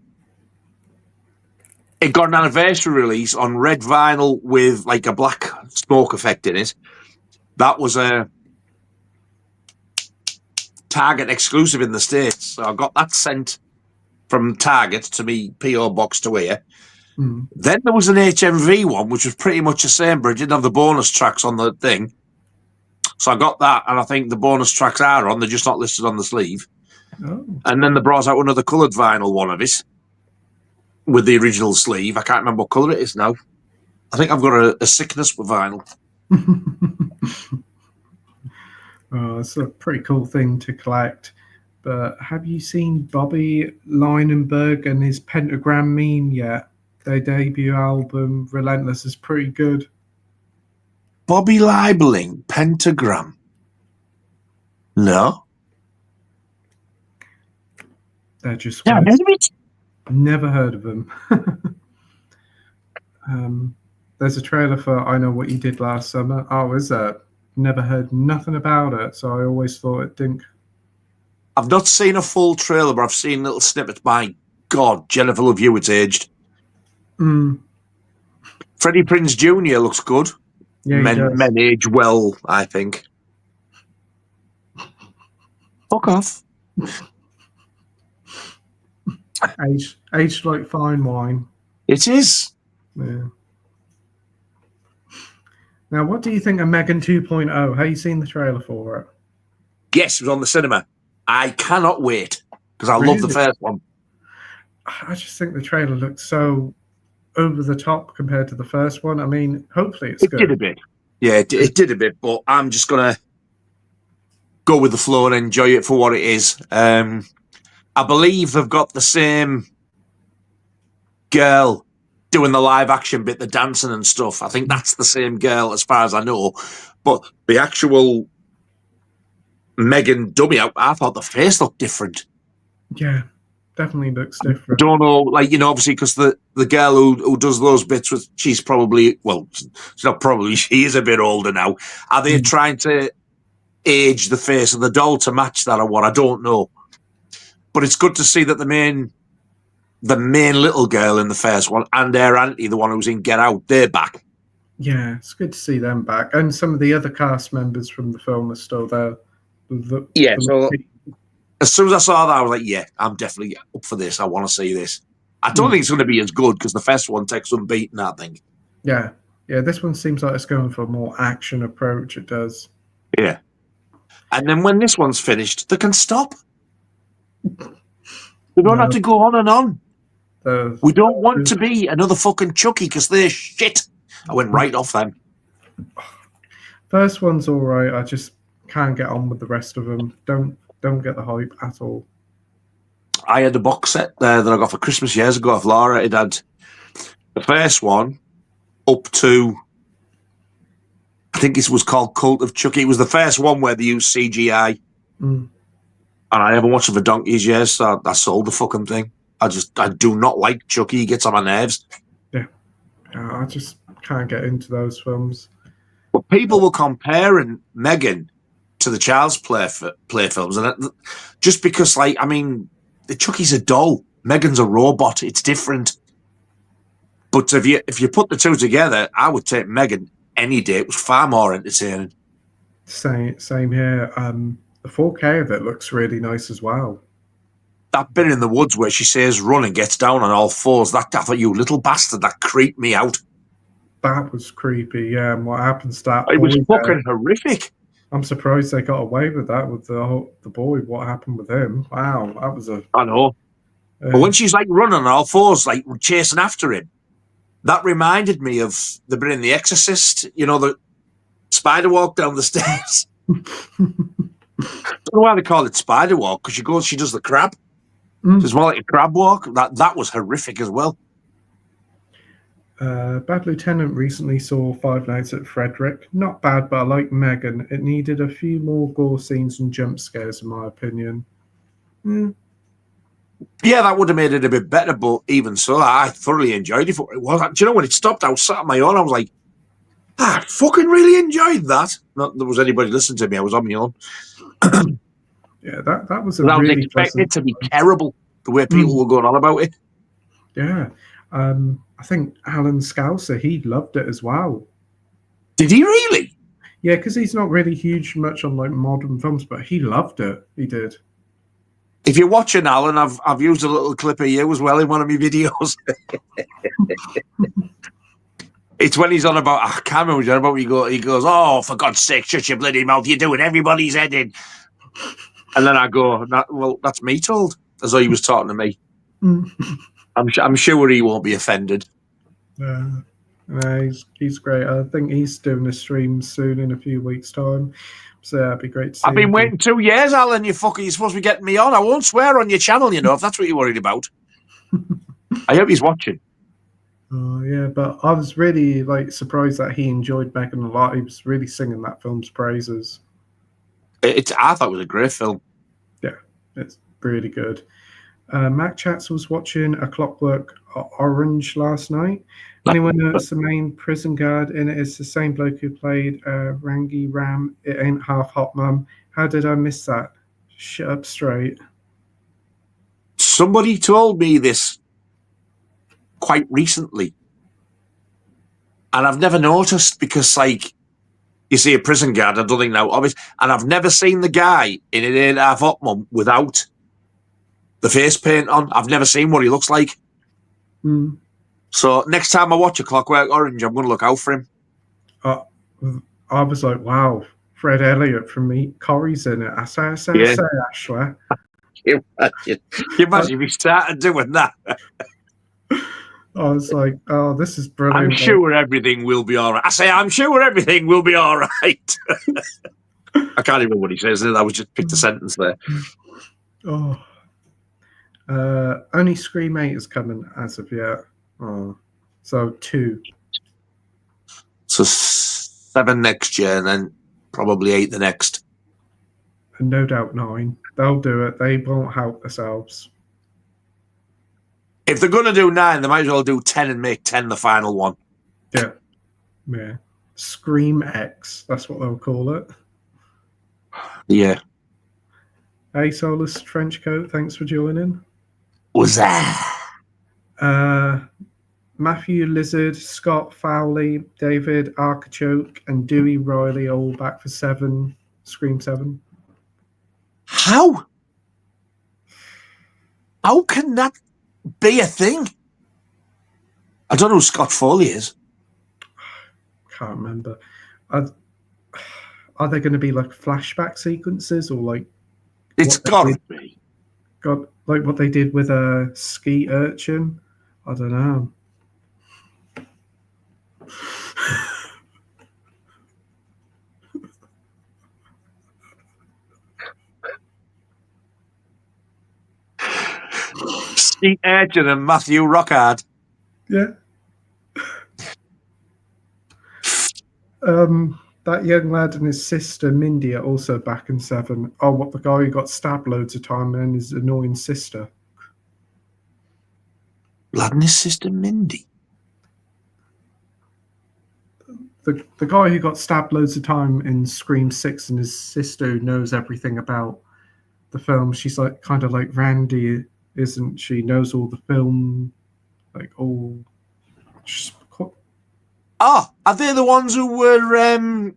it got an anniversary release on red vinyl with like a black smoke effect in it. That was a Target exclusive in the States. So I got that sent from Target to me PO box to here. Then there was an HMV one, which was pretty much the same, but it didn't have the bonus tracks on the thing. So I got that, and I think the bonus tracks are on. They're just not listed on the sleeve. And then they brought out another coloured vinyl one of it. with the original sleeve. I can't remember what colour it is now. I think I've got a sickness with vinyl. Oh, it's a pretty cool thing to collect. But have you seen Bobby Leinenberg and his Pentagram meme yet? Their debut album, Relentless, is pretty good. Bobby Libeling, Pentagram. No. They're just Yeah, never heard of them. There's a trailer for I Know What You Did Last Summer. Oh, is that? Never heard nothing about it, so I always thought it didn't. I've not seen a full trailer, but I've seen little snippets. My God, Jennifer Love Hewitt's aged. Freddie Prinze Jr. looks good. Yeah, men age well, I think. Fuck off. Aged like fine wine. It is. Yeah. Now, what do you think of Megan 2.0? Have you seen the trailer for it? Yes, it was on the cinema. I cannot wait because I love the first one. I just think the trailer looks so over the top compared to the first one. I mean, hopefully it's good. It did a bit. Yeah, it did a bit, but I'm just going to go with the flow and enjoy it for what it is. I believe they've got the same girl doing the live action bit, the dancing and stuff. I think that's the same girl as far as I know. But the actual Megan dummy, I thought the face looked different. Yeah, definitely looks different. I don't know, like, you know, obviously because the girl who does those bits, she's probably, well, she's not probably, she is a bit older now. Are they trying to age the face of the doll to match that or what? I don't know. But it's good to see that the main little girl in the first one and their auntie, the one who was in Get Out, they're back. Yeah, it's good to see them back. And some of the other cast members from the film are still there. So as soon as I saw that, I was like, yeah, I'm definitely up for this. I want to see this. I don't think it's going to be as good because the first one takes some beating, I think. Yeah, this one seems like it's going for a more action approach. It does. Yeah. And then when this one's finished, they can stop. They don't have to go on and on. We don't want to be another fucking Chucky because they're shit. I went right off them. First one's all right. I just can't get on with the rest of them. Don't get the hype at all. I had a box set that I got for Christmas years ago of Laura. It had the first one up to, I think it was called Cult of Chucky. It was the first one where they used CGI. And I haven't watched it for donkey's years, so I sold the fucking thing. I do not like Chucky. He gets on my nerves. Yeah, I just can't get into those films. But people were comparing Megan to the Child's Play films, and just because, like, I mean, the Chucky's a doll, Megan's a robot. It's different. But if you put the two together, I would take Megan any day. It was far more entertaining. Same here. The 4K of it looks really nice as well. That bit in the woods where she says run and gets down on all fours, I thought, you little bastard, that creeped me out. That was creepy, yeah. And what happens to that? It was fucking horrific. I'm surprised they got away with that with the boy. What happened with him? Wow, that was a... I know. But when she's like running on all fours, like chasing after him, that reminded me of the bit in The Exorcist, you know, the spider walk down the stairs. I don't know why they call it spider walk, because she does the crab. It's more like a crab walk. That was horrific as well. Bad Lieutenant recently saw Five Nights at Frederick. Not bad, but I like Megan. It needed a few more gore scenes and jump scares, in my opinion. Yeah, that would have made it a bit better, but even so, I thoroughly enjoyed it. Do you know, when it stopped, I was sat on my own. I was like, I fucking really enjoyed that. Not that there was anybody listening to me. I was on my own. Yeah, that was I was expecting it to be terrible, the way people were going on about it. Yeah. I think Alan Scouser, he loved it as well. Did he really? Yeah, because he's not really huge much on like modern films, but he loved it. He did. If you're watching, Alan, I've used a little clip of you as well in one of my videos. It's when he's on about, I can't remember what he's on about. He goes, oh, for God's sake, shut your bloody mouth. You're doing everybody's head in. And then I go, well, that's me told, as though he was talking to me. And I'm sure he won't be offended. No, he's great. I think he's doing a stream soon in a few weeks' time. So that'd be great to see. I've been waiting 2 years, Alan. You're supposed to be getting me on. I won't swear on your channel, if that's what you're worried about. I hope he's watching. Oh yeah, but I was really surprised that he enjoyed Megan a lot. He was really singing that film's praises. I thought it was a great film. Yeah, it's really good. Mac Chats was watching A Clockwork Orange last night. Anyone notice the main prison guard in it is the same bloke who played Rangi Ram? It ain't half hot, mum. How did I miss that? Shut up straight. Somebody told me this quite recently, and I've never noticed because, you see a prison guard, I don't think now, obviously, and I've never seen the guy in It Ain't Half Hot, Mum without the face paint on. I've never seen what he looks like. Mm. So next time I watch A Clockwork Orange, I'm going to look out for him. I was like, wow, Fred Elliott from Meet Corrie's in it. I say, Ashley. Can you imagine if he started doing that? I was like, oh, this is brilliant. I'm sure everything will be all right. I say, I'm sure everything will be all right. I can't even what he says. I was just picked a sentence there. Oh. Only Scream 8 is coming as of yet. Oh. So 2. So 7 next year and then probably 8 the next. And no doubt 9. They'll do it. They won't help themselves. If they're going to do 9, they might as well do 10 and make 10 the final one. Yeah. Yeah. Scream X. That's what they'll call it. Yeah. Hey, Solus Trenchcoat. Thanks for joining. Was that? Matthew Lizard, Scott Fowley, David Archichoke, and Dewey Riley all back for 7. Scream 7. How? How can that be a thing? I don't know who Scott Foley is. Can't remember. Are there going to be flashback sequences or It's got to be. Like what they did with a ski urchin? I don't know. Ski urchin and Matthew Rockgod. Yeah. That young lad and his sister Mindy are also back in 7. Oh, what, the guy who got stabbed loads of time and his annoying sister. Lad and his sister Mindy. The guy who got stabbed loads of time in Scream 6 and his sister who knows everything about the film. She's kind of like Randy, isn't she? Knows all the film, all. Oh, are they the ones who were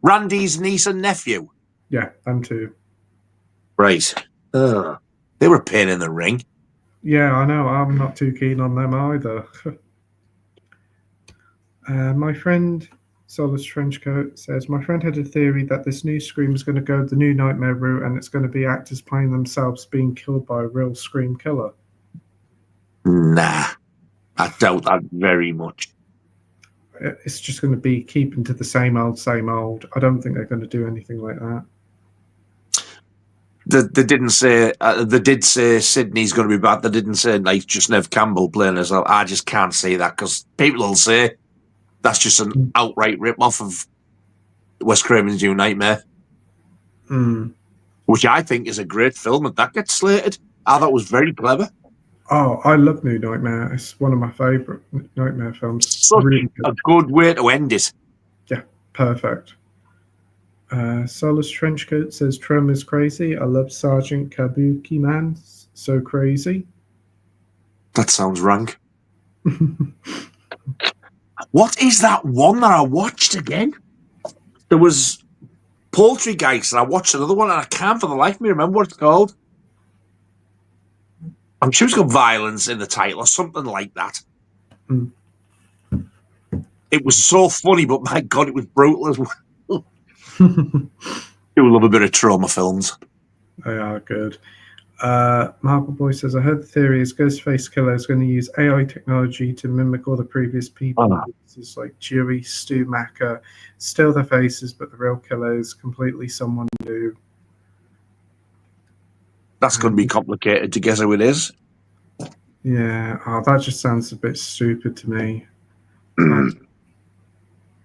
Randy's niece and nephew? Yeah, them too. Right. They were a pain in the ring. Yeah, I know. I'm not too keen on them either. My friend, Solus Trenchcoat, says, my friend had a theory that this new Scream is going to go the new Nightmare route and it's going to be actors playing themselves being killed by a real Scream killer. Nah, I doubt that very much. It's just going to be keeping to the same old, same old. I don't think they're going to do anything like that. They didn't say. They did say Sydney's going to be bad. They didn't say just Nev Campbell playing as well. I just can't say that because people will say that's just an outright rip-off of Wes Craven's New Nightmare, which I think is a great film, and that gets slated. I thought it was very clever. Oh, I love New Nightmare. It's one of my favourite Nightmare films. Such a good way to end it. Yeah, perfect. Solus Trenchcoat says, Troma is crazy. I love Sergeant Kabuki Man. So crazy. That sounds rank. What is that one that I watched again? There was Poultrygeist, and I watched another one, and I can't for the life of me remember what it's called. I'm sure it's got violence in the title or something like that. It was so funny, but my God, it was brutal as well. You love a bit of Troma films. They are good. Marble Boy says, I heard the theory is Ghostface Killer is going to use AI technology to mimic all the previous people. It's like Dewey, Stu Macker, still their faces, but the real killer is completely someone new. That's going to be complicated to guess who it is. Yeah, that just sounds a bit stupid to me.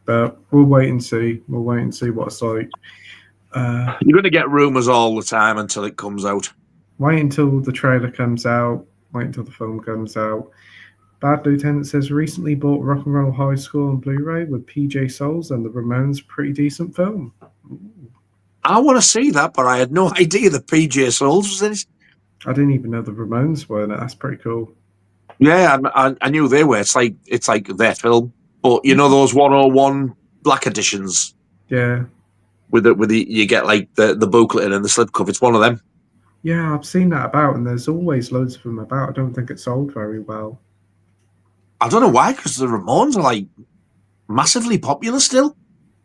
But we'll wait and see. We'll wait and see what it's like. You're going to get rumours all the time until it comes out. Wait until the trailer comes out. Wait until the film comes out. Bad Lieutenant says, recently bought Rock and Roll High School on Blu-ray with PJ Souls and the Ramones. Pretty decent film. Ooh. I want to see that, but I had no idea that PJ Souls was in it. I didn't even know the Ramones were in it. That's pretty cool. Yeah, I knew they were. It's like their film, but you know those 101 black editions. Yeah. With the you get like the booklet and the slipcover. It's one of them. Yeah, I've seen that about, and there's always loads of them about. I don't think it's sold very well. I don't know why, because the Ramones are like massively popular still.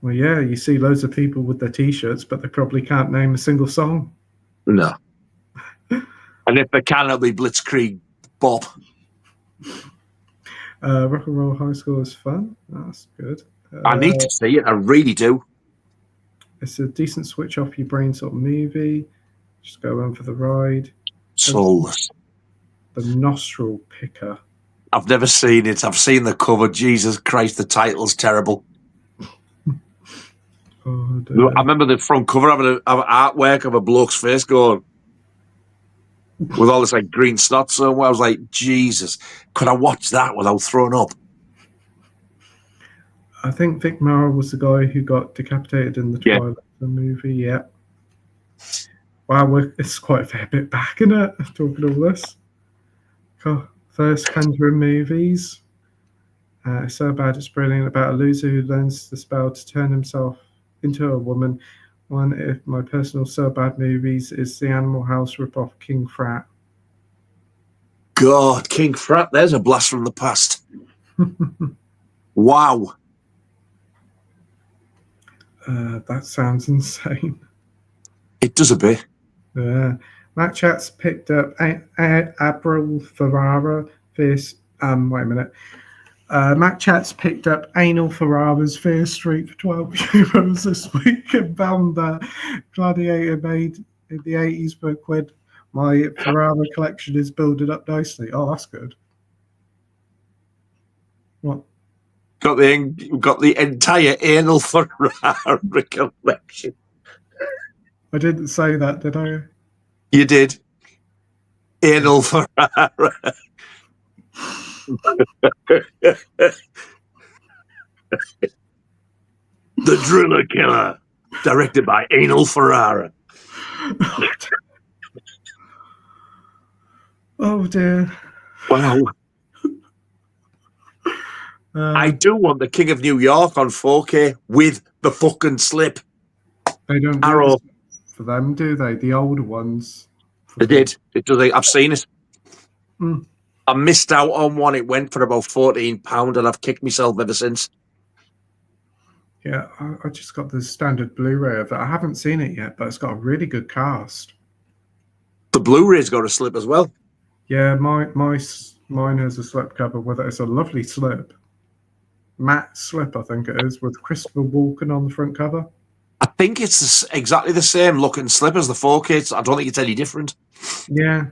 Well, yeah, you see loads of people with their T-shirts, but they probably can't name a single song. No. And if they can, it'll be Blitzkrieg Bob. Rock and Roll High School is fun. That's good. I need to see it. I really do. It's a decent switch off your brain sort of movie. Just go on for the ride. Soulless. The Nostril Picker. I've never seen it. I've seen the cover. Jesus Christ, the title's terrible. I remember the front cover having an artwork of a bloke's face going with all this like green snot somewhere. I was like, Jesus, could I watch that without throwing up? I think Vic Morrow was the guy who got decapitated in the Twilight movie. Yeah. Wow, it's quite a fair bit back, isn't it? Talking all this. First Conjuring movies. So bad it's brilliant, about a loser who learns the spell to turn himself into a woman. One of my personal so bad movies is the Animal House ripoff King Frat. God, King Frat, there's a blast from the past. Wow. That sounds insane. It does a bit. Matt Chat's picked up April Ferrara. Wait a minute. Matt Chat's picked up Anal Ferrara's Fear Street for €12 this week and found that Gladiator made in the 80s for £1. My Ferrara collection is building up nicely. Oh, that's good. What? Got the entire Anal Ferrara collection. I didn't say that, did I? You did. Anal Ferrara. The Driller Killer, directed by Anal Ferrara. Oh dear. Wow. I do want the King of New York on 4K with the fucking slip. They don't do Arrow for them, do they? The older ones. They did. It does. I've seen it. Mm. I missed out on one. It went for about £14, and I've kicked myself ever since. Yeah, I just got the standard Blu-ray of it. I haven't seen it yet, but it's got a really good cast. The Blu-ray's got a slip as well. Yeah, mine has a slip cover with it. It's a lovely slip. Matte slip, I think it is, with Christopher Walken on the front cover. I think it's exactly the same looking slip as the 4K. I don't think it's any different. Yeah.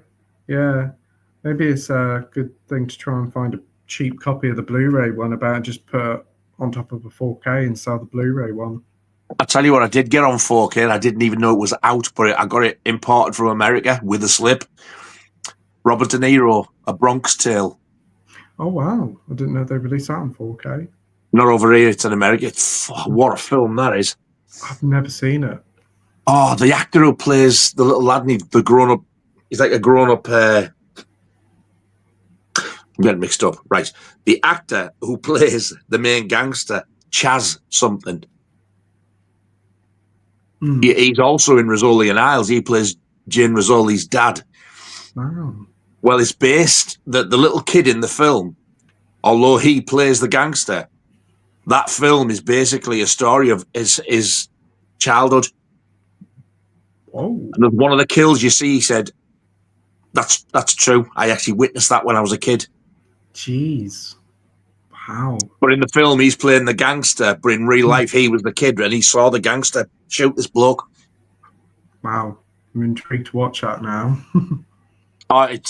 Maybe it's a good thing to try and find a cheap copy of the Blu-ray one about and just put it on top of a 4K and sell the Blu-ray one. I tell you what, I did get on 4K and I didn't even know it was out, but I got it imported from America with a slip. Robert De Niro, A Bronx Tale. Oh, wow. I didn't know they released that on 4K. Not over here, it's in America. What a film that is. I've never seen it. Oh, the actor who plays the little lad, the grown-up, he's like a grown-up... I'm getting mixed up. Right. The actor who plays the main gangster, Chaz something. Mm. He's also in Rizzoli and Isles. He plays Jane Rizzoli's dad. Wow. Well, it's based... The little kid in the film, although he plays the gangster, that film is basically a story of his childhood. Oh. And one of the kills you see, he said, That's true. I actually witnessed that when I was a kid. Jeez. Wow. But in the film, he's playing the gangster, but in real life, he was the kid, and he saw the gangster shoot this bloke. Wow. I'm intrigued to watch that now.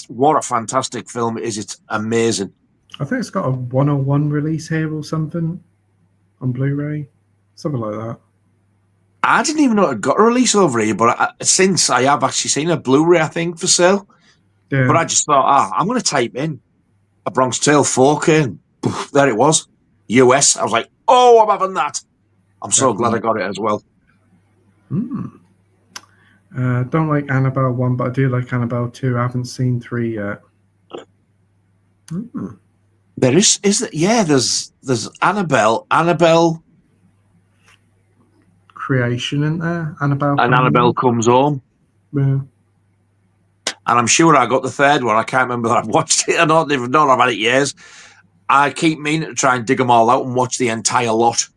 What a fantastic film it is. It's amazing. I think it's got a 101 release here or something on Blu-ray. Something like that. I didn't even know it got a release over here, but since I have actually seen a Blu-ray, I think, for sale. Yeah. But I just thought, I'm going to type in A Bronx Tale 4K, and poof, there it was. US. I was like, oh, I'm having that. I'm so glad I got it as well. Don't like Annabelle 1, but I do like Annabelle 2. I haven't seen 3 yet. There is yeah, there's Annabelle Creation, isn't there? Annabelle Comes Home. Yeah. And I'm sure I got the third one. I can't remember that I've watched it or not. I've had it years. I keep meaning to try and dig them all out and watch the entire lot.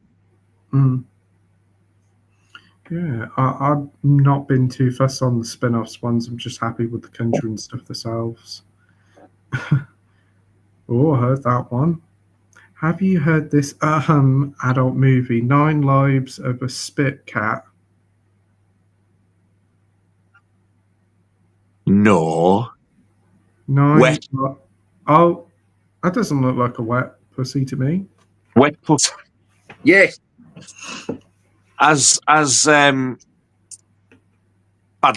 Yeah, I've not been too fussed on the spin-offs ones. I'm just happy with the Conjuring stuff themselves. Oh, I heard that one. Have you heard this adult movie, 9 Lives of a Spit Cat? No. Wet. Oh, that doesn't look like a wet pussy to me. Wet pussy. Yes. As Bad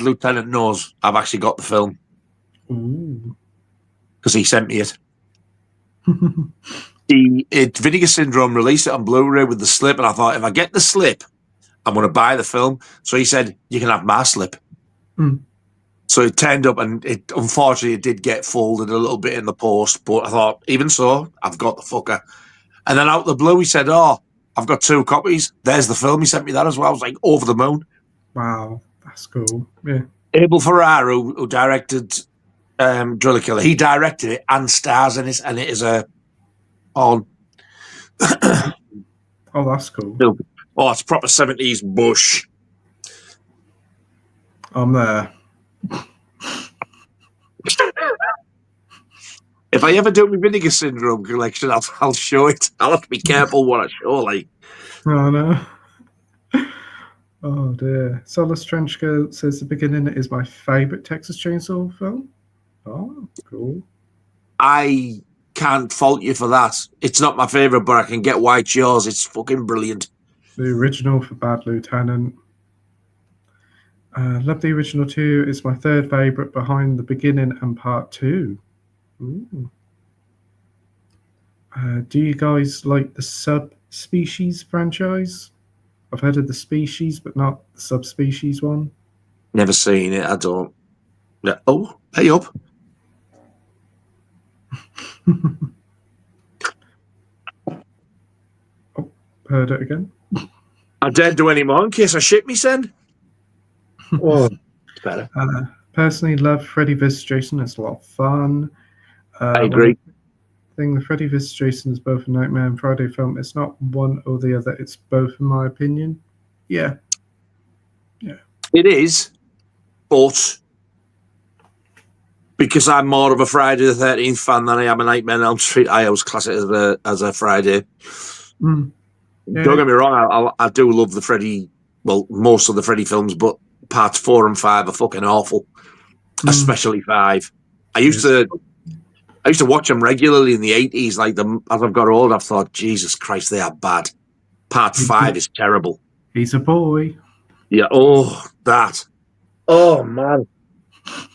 Lieutenant knows, I've actually got the film. Ooh. Because he sent me it. Vinegar Syndrome released it on Blu-ray with the slip, and I thought, if I get the slip, I'm going to buy the film. So he said, you can have my slip. So it turned up, and unfortunately, it did get folded a little bit in the post, but I thought, even so, I've got the fucker. And then out of the blue, he said, I've got 2 copies. There's the film. He sent me that as well. I was like, over the moon. Wow, that's cool. Yeah. Abel Ferrara, who directed Driller Killer, he directed it and stars in it, and it is oh, that's cool. Oh, it's proper 70s bush. I'm there. If I ever do my Vinegar Syndrome collection, I'll show it. I'll have to be careful what I show, like. Oh, no. Oh, dear. Solace Trenchcoat says the beginning is my favourite Texas Chainsaw film. Oh, cool. I can't fault you for that. It's not my favourite, but I can get why it's yours. It's fucking brilliant. The original for Bad Lieutenant. Love the original too. It's my 3rd favourite behind the beginning and part 2. Ooh. Do you guys like the Subspecies franchise? I've heard of the Species, but not the Subspecies one. Never seen it. I don't. Yeah. Oh, hey up. Oh, heard it again. I daren't do any more in case I shit me send. Oh, it's better. Personally, love Freddy vs. Jason. It's a lot of fun. I agree. The Freddy vs. Jason is both a Nightmare and Friday film. It's not one or the other. It's both, in my opinion. Yeah. It is, but because I'm more of a Friday the 13th fan than I am a Nightmare on Elm Street, I always class it as a Friday. Yeah. Don't get me wrong, I do love the Freddy, well, most of the Freddy films, but parts 4 and 5 are fucking awful, especially 5. I used to watch them regularly in the 80s. Like as I've got old, I've thought, Jesus Christ, they are bad. Part 5 is terrible. He's a boy. Yeah. Oh, that. Oh, man.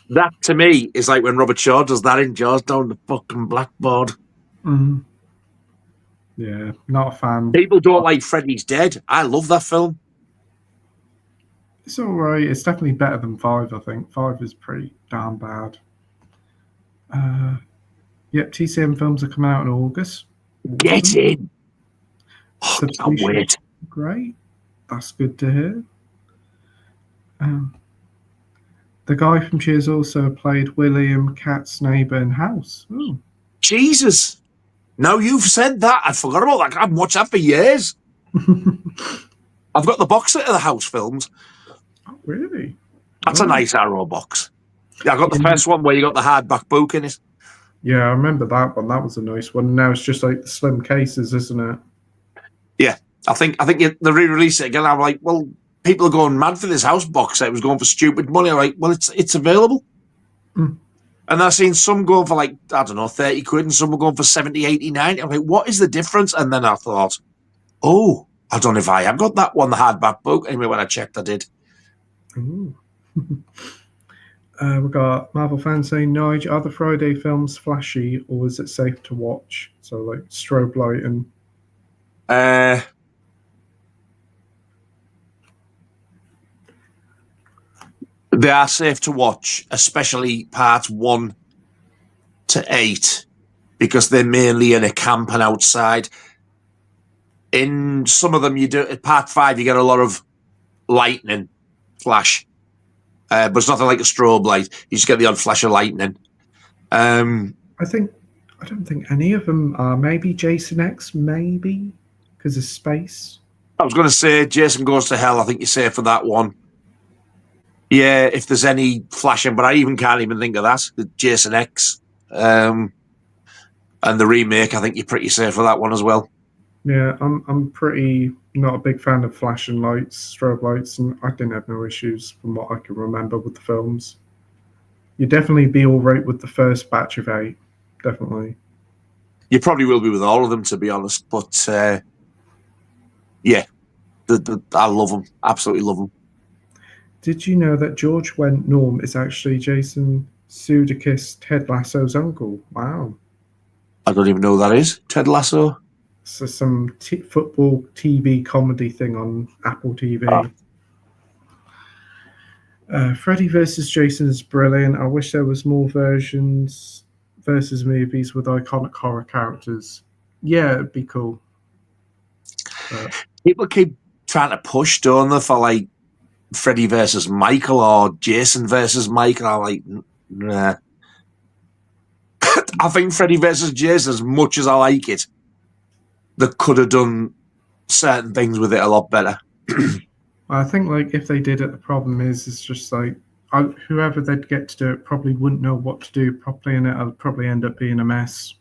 That, to me, is like when Robert Shaw does that in Jaws down the fucking blackboard. Yeah, not a fan. People don't like Freddy's Dead. I love that film. It's all right. It's definitely better than 5, I think. 5 is pretty damn bad. Yep, TCM films are coming out in August. Get in. Oh, can't wait. Great. That's good to hear. The guy from Cheers also played William Cat's neighbour in House. Ooh. Jesus. Now you've said that. I forgot about that. I haven't watched that for years. I've got the box set of the House films. Oh, really? That's a nice Arrow box. Yeah, I got the first one where you got the hardback book in it. Yeah, I remember that one. That was a nice one. Now it's just like the slim cases, isn't it? Yeah, I think they re-release it again. I'm like, well, people are going mad for this house box set. It was going for stupid money. I'm like, well, it's available. Mm. And I've seen some going for like, I don't know, 30 quid, and some were going for 70, 80, 90. I'm like, what is the difference? And then I thought, oh, I don't know if I have got that one, the hardback book. Anyway, when I checked, I did. Ooh. We've got Marvel fans saying, Nige, are the Friday films flashy or is it safe to watch? So like strobe light and... They are safe to watch, especially parts 1 to 8, because they're mainly in a camp and outside. In some of them, you do at part 5, you get a lot of lightning flash, but it's nothing like a strobe light. You just get the odd flash of lightning. I don't think any of them are. Maybe Jason X, maybe because of space. I was going to say Jason Goes to Hell. I think you're safe for that one. Yeah, if there's any flashing, but I can't even think of that. The Jason X and the remake, I think you're pretty safe for that one as well. Yeah, I'm pretty not a big fan of flashing lights, strobe lights, and I didn't have no issues from what I can remember with the films. You'd definitely be all right with the first batch of 8, definitely. You probably will be with all of them, to be honest. But yeah, I love them, absolutely love them. Did you know that George Wendt Norm is actually Jason Sudeikis, Ted Lasso's uncle? Wow. I don't even know who that is. Ted Lasso? So some football TV comedy thing on Apple TV. Freddy versus Jason is brilliant. I wish there was more versions versus movies with iconic horror characters. Yeah, it'd be cool. People keep trying to push, don't they, for like Freddy versus Michael or Jason versus Michael. I'm like, nah. I think Freddy versus Jason, as much as I like it, they could have done certain things with it a lot better. I think like if they did it, the problem is it's just like whoever they'd get to do it probably wouldn't know what to do properly, and it'll probably end up being a mess.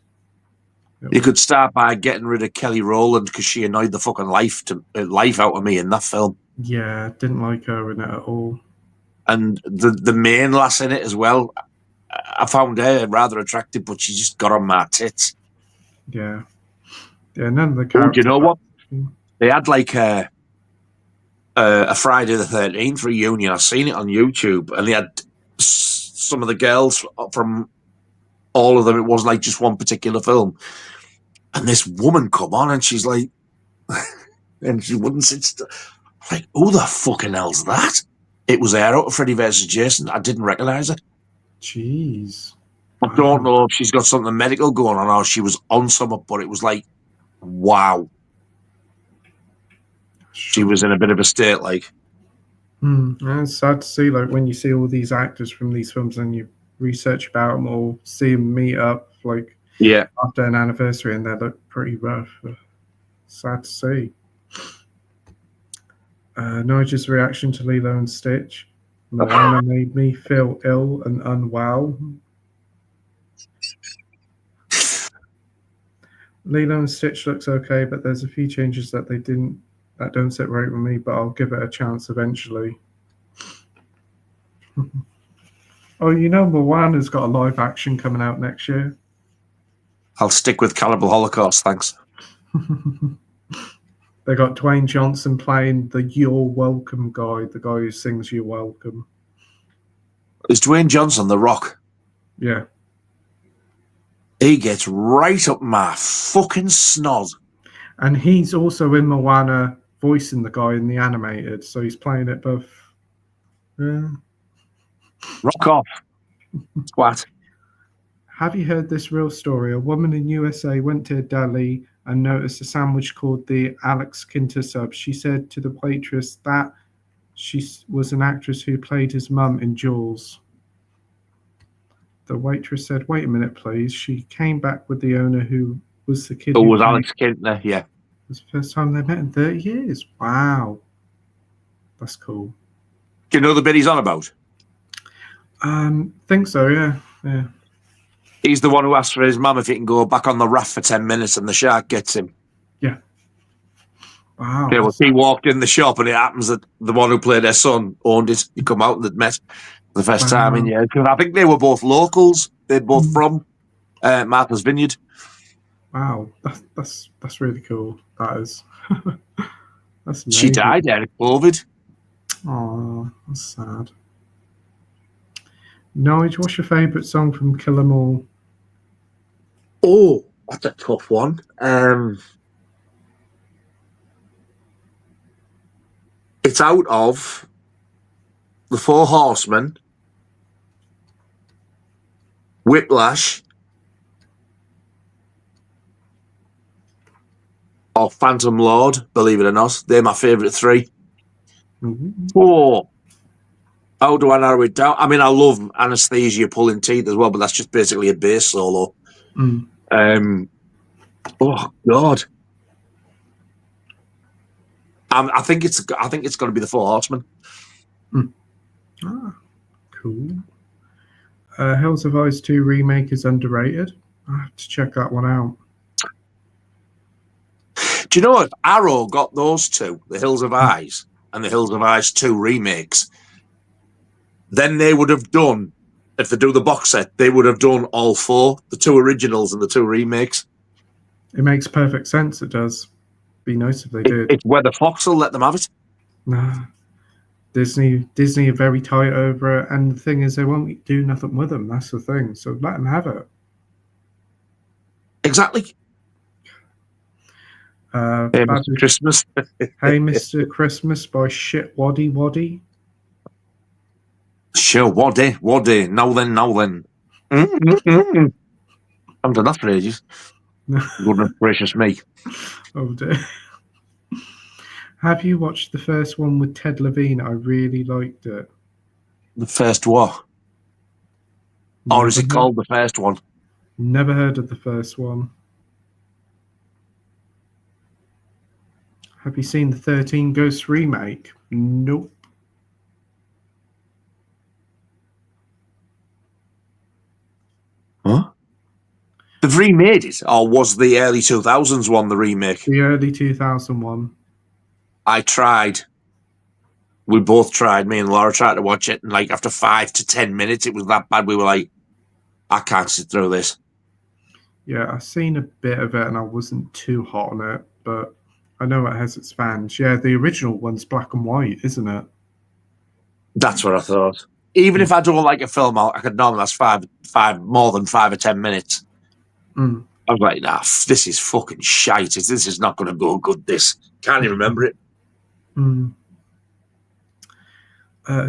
You could start by getting rid of Kelly Rowland because she annoyed the fucking life out of me in that film. Yeah, didn't like her in it at all. And the main lass in it as well, I found her rather attractive, but she just got on my tits. Yeah. Yeah, none of the characters... Do you know what? They had like a Friday the 13th reunion. I've seen it on YouTube, and they had some of the girls from all of them. It wasn't like just one particular film. And this woman come on, and she's like... and she wouldn't sit still. Like, who the fucking hell's that? It was her out of Freddy vs. Jason. I didn't recognise her. Jeez. I don't know if she's got something medical going on or she was on something, but it was like, wow. She was in a bit of a state, like. It's sad to see, like, when you see all these actors from these films and you research about them or see them meet up, like, after an anniversary, and they look pretty rough. Sad to see. Nigel's reaction to Lilo and Stitch. Moana made me feel ill and unwell. Lilo and Stitch looks okay, but there's a few changes that don't sit right with me, but I'll give it a chance eventually. Oh, you know, Moana's got a live action coming out next year. I'll stick with Cannibal Holocaust, thanks. They got Dwayne Johnson playing the You're Welcome guy, the guy who sings You're Welcome. Is Dwayne Johnson The Rock? Yeah. He gets right up my fucking snod. And he's also in Moana voicing the guy in the animated, so he's playing it both. Yeah. Rock off. What? Have you heard this real story? A woman in USA went to a deli and noticed a sandwich called the Alex Kinter sub. She said to the waitress that she was an actress who played his mum in Jaws. The waitress said, "Wait a minute, please." She came back with the owner, who was the kid. Who was Alex Kinter, yeah. It was the first time they met in 30 years. Wow. That's cool. Do you know the bit he's on about? Think so, yeah. He's the one who asks for his mum if he can go back on the raft for 10 minutes and the shark gets him. Yeah. Wow. Yeah, well, he walked in the shop and it happens that the one who played their son owned it. He come out and they'd met for the first time in years. I think they were both locals. They're both from Martha's Vineyard. Wow, that's really cool. That is. That's amazing. She died there of COVID. Oh, that's sad. Nige, what's your favourite song from Kill 'Em All? Oh, that's a tough one. It's out of The Four Horsemen, Whiplash, or Phantom Lord, believe it or not. They're my favourite three. Oh, how do I narrow it down? I mean, I love Anesthesia, Pulling Teeth as well, but that's just basically a bass solo. Oh God, I think it's going to be The Four Horsemen. Ah, cool. Hills of Ice 2 remake is underrated. I have to check that one out. Do you know if Arrow got those two, The Hills of Ice and The Hills of Ice 2 remakes, then they would have done, if they do the box set, they would have done all four, the two originals and the two remakes. It makes perfect sense, it does. Be nice if they did. It's whether Fox will let them have it. Nah. Disney are very tight over it, and the thing is they won't do nothing with them, that's the thing. So let them have it. Exactly. Hey, Mr. Christmas. Hey, Mr. Christmas by Shit Waddy Waddy. Sure, Waddy. Now then. I haven't done that for ages. Goodness gracious me. Oh dear. Have you watched the first one with Ted Levine? I really liked it. The first what? Or is it called the first one? Never heard of the first one. Have you seen the 13 Ghosts remake? Nope. Huh? They've remade it, or was the early 2000s one the remake? The early 2001. I tried. We both tried. Me and Laura tried to watch it, and like after 5 to 10 minutes, it was that bad. We were like, I can't sit through this. Yeah, I've seen a bit of it, and I wasn't too hot on it, but I know it has its fans. Yeah, the original one's black and white, isn't it? That's what I thought. Even if I don't like a film, I could normally last more than 5 or 10 minutes. I was like, nah, this is fucking shite. This is not going to go good, this. Can't even remember it.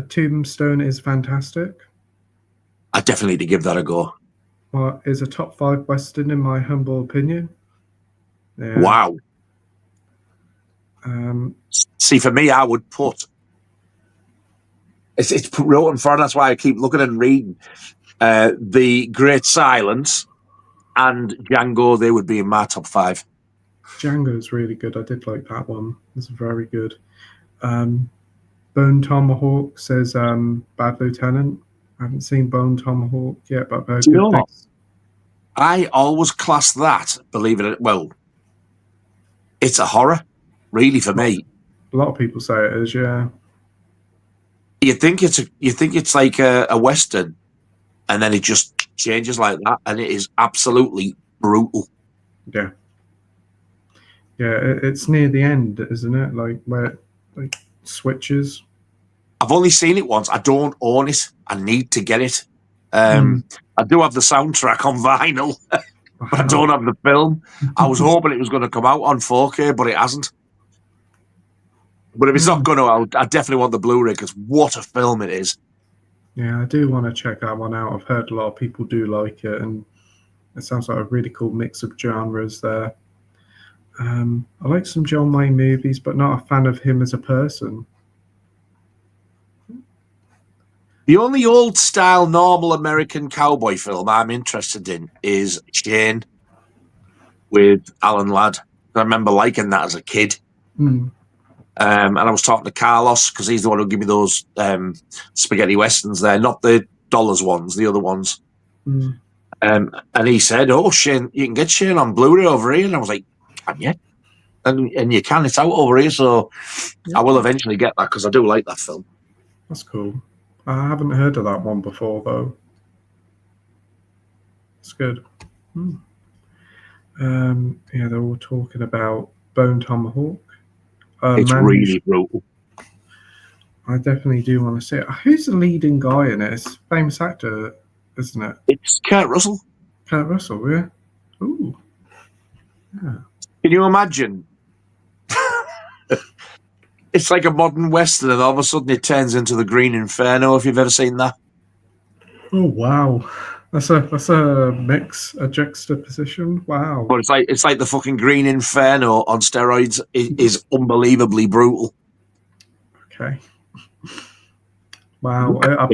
Tombstone is fantastic. I definitely need to give that a go. Well, is a top 5 Western in my humble opinion. Yeah. Wow. See, for me, I would put... It's written for, and that's why I keep looking and reading. The Great Silence and Django, they would be in my top 5. Django's really good. I did like that one. It's very good. Bone Tomahawk says Bad Lieutenant. I haven't seen Bone Tomahawk yet, but I've heard good things. I always class that, believe it, well, it's a horror, really, for me. A lot of people say it is, yeah. You think it's like a Western, and then it just changes like that, and it is absolutely brutal. Yeah. Yeah, it's near the end, isn't it? Like where it switches. I've only seen it once. I don't own it. I need to get it. I do have the soundtrack on vinyl, but I don't have the film. I was hoping it was going to come out on 4K, but it hasn't. But if it's not going to, I definitely want the Blu-ray, because what a film it is. Yeah, I do want to check that one out. I've heard a lot of people do like it, and it sounds like a really cool mix of genres there. I like some John Wayne movies, but not a fan of him as a person. The only old-style, normal American cowboy film I'm interested in is Shane with Alan Ladd. I remember liking that as a kid. And I was talking to Carlos, because he's the one who gave me those spaghetti westerns there. Not the dollars ones, the other ones. Mm. And he said, "Oh, Shane, you can get Shane on Blu-ray over here." And I was like, "Can you?" And you can. It's out over here, so I will eventually get that because I do like that film. That's cool. I haven't heard of that one before, though. It's good. Yeah, they're all talking about Bone Tomahawk. It's really brutal. I definitely do want to see it. Who's the leading guy in it? It's a famous actor, isn't it? It's Kurt Russell. Kurt Russell, yeah. Ooh. Yeah. Can you imagine? It's like a modern Western, and all of a sudden it turns into the Green Inferno, if you've ever seen that. Oh, wow. That's a mix, a juxtaposition. Wow. But it's like the fucking Green Inferno on steroids. It is unbelievably brutal. Okay. Wow. I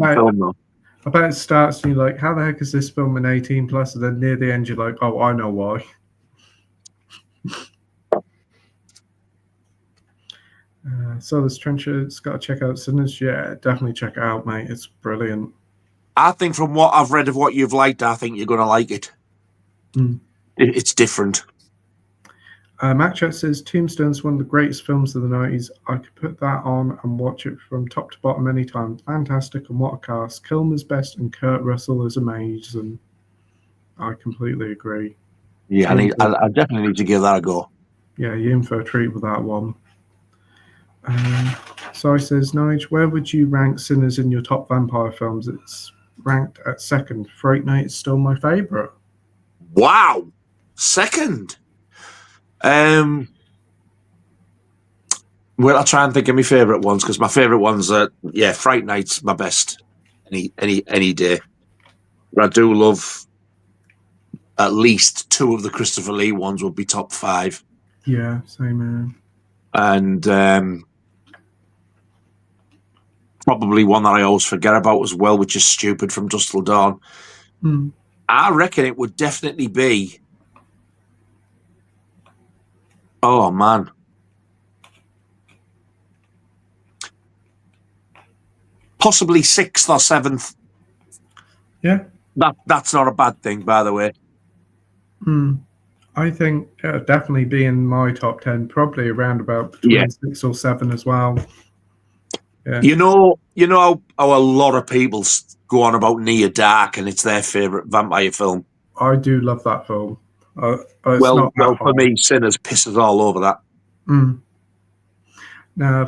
bet it starts and you're like, how the heck is this film an 18 plus? And then near the end you're like, oh, I know why. So this Trenchard's got to check out Sinners. Yeah, definitely check it out, mate. It's brilliant. I think from what I've read of what you've liked, I think you're going to like it. It's different. Matt Chat says Tombstone's one of the greatest films of the 90s. I could put that on and watch it from top to bottom anytime. Fantastic, and what a cast. Kilmer's best and Kurt Russell is amazing. I completely agree. Yeah, I definitely need to give that a go. Yeah, you're in for a treat with that one. So he says, Nige, where would you rank Sinners in your top vampire films? It's ranked at second. Fright Night is still my favourite. Wow! Second? Well, I'll try and think of my favourite ones, because my favourite ones are, Fright Night's my best any day. But I do love at least 2 of the Christopher Lee ones would be top 5. Yeah, same man. And probably one that I always forget about as well, which is Stupid from Dusk Till Dawn. I reckon it would definitely be... Oh, man. Possibly 6th or 7th. Yeah. That's not a bad thing, by the way. I think it'll definitely be in my top 10, probably around about between 6 or 7 as well. Yeah. You know how a lot of people go on about Near Dark and it's their favourite vampire film? I do love that film. Well, for me, Sinners pisses all over that. No,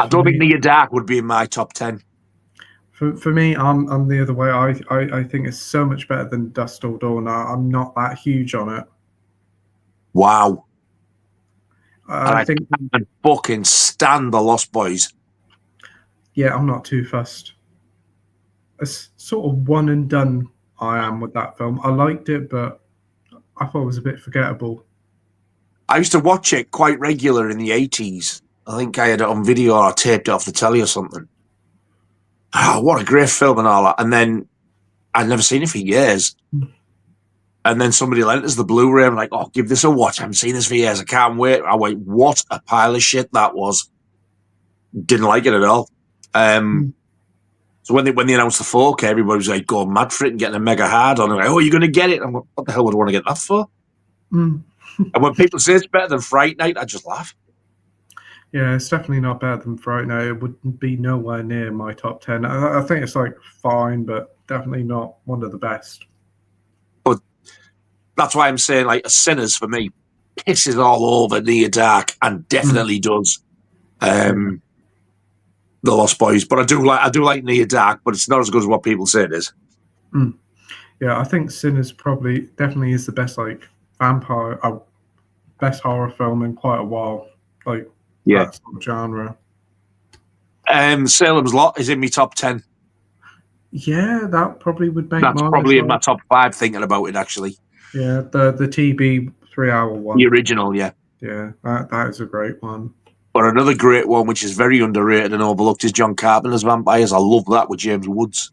I don't think Near Dark would be in my top 10. For me, I'm the other way. I think it's so much better than Dusk Till Dawn. I'm not that huge on it. Wow. I think I can fucking stand The Lost Boys. Yeah, I'm not too fussed. It's sort of one and done I am with that film. I liked it, but I thought it was a bit forgettable. I used to watch it quite regular in the 80s. I think I had it on video or I taped it off the telly or something. Oh, what a great film and all that. And then I'd never seen it for years. And then somebody lent us the Blu-ray. I'm like, oh, give this a watch. I haven't seen this for years. I can't wait. I went, what a pile of shit that was. Didn't like it at all. So when they announced the 4K, everybody was like going mad for it and getting a mega hard on it. Like, oh, you're going to get it. I'm like, what the hell would I want to get that for? And when people say it's better than Fright Night, I just laugh. Yeah, it's definitely not better than Fright Night. It wouldn't be nowhere near my top 10. I think it's like fine, but definitely not one of the best. But that's why I'm saying, like, Sinners for me pisses all over Near Dark and definitely does The Lost Boys. But I do like Near Dark, but it's not as good as what people say it is. Yeah, I think Sinners definitely is the best vampire, best horror film in quite a while. That sort of genre. Salem's Lot is in my top 10. Yeah, that probably would make That's mine probably as well. in my top 5 thinking about it, actually. Yeah, the TB 3-hour one. The original, yeah. Yeah, that is a great one. But another great one, which is very underrated and overlooked, is John Carpenter's Vampires. I love that with James Woods.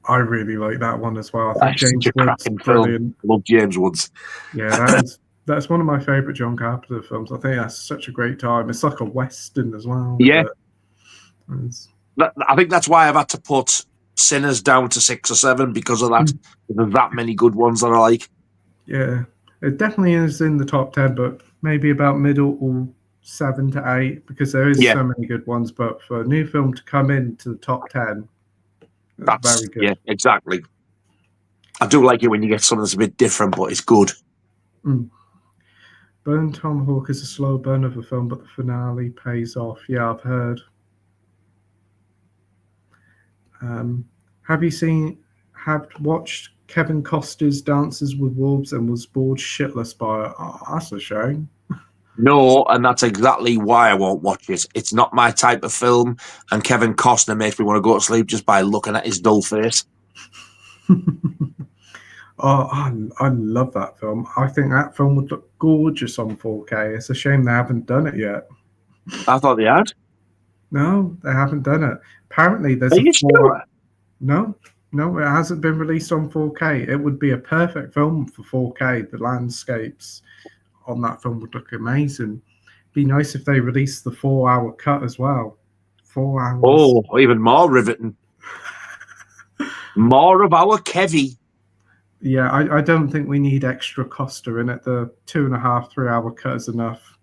I really like that one as well. I think James Woods is brilliant. I love James Woods. Yeah, that's one of my favourite John Carpenter films. I think that's such a great time. It's like a Western as well. Yeah. I think that's why I've had to put Sinners down to 6 or 7 because of that. There's that many good ones that I like. Yeah, it definitely is in the top 10, but maybe about middle or 7 to 8 because there is so many good ones. But for a new film to come into the top 10, that's very good. Yeah, exactly. I do like it when you get something that's a bit different, but it's good. Burn Tomahawk is a slow burn of a film, but the finale pays off. Yeah, I've heard. Have watched Kevin Costner's Dances with Wolves and was bored shitless by it? Oh, that's a shame. No, and that's exactly why I won't watch it. It's not my type of film, and Kevin Costner makes me want to go to sleep just by looking at his dull face. Oh, I love that film. I think that film would look gorgeous on 4K. It's a shame they haven't done it yet. I thought they had. No, they haven't done it. Apparently, there's Are you sure? No, it hasn't been released on 4K. It would be a perfect film for 4K. The landscapes on that film would look amazing. Be nice if they released the 4-hour cut as well. 4 hours. Oh, even more riveting. More of our Kevy. Yeah, I don't think we need extra Costa in it. The 2.5, 3-hour cut is enough.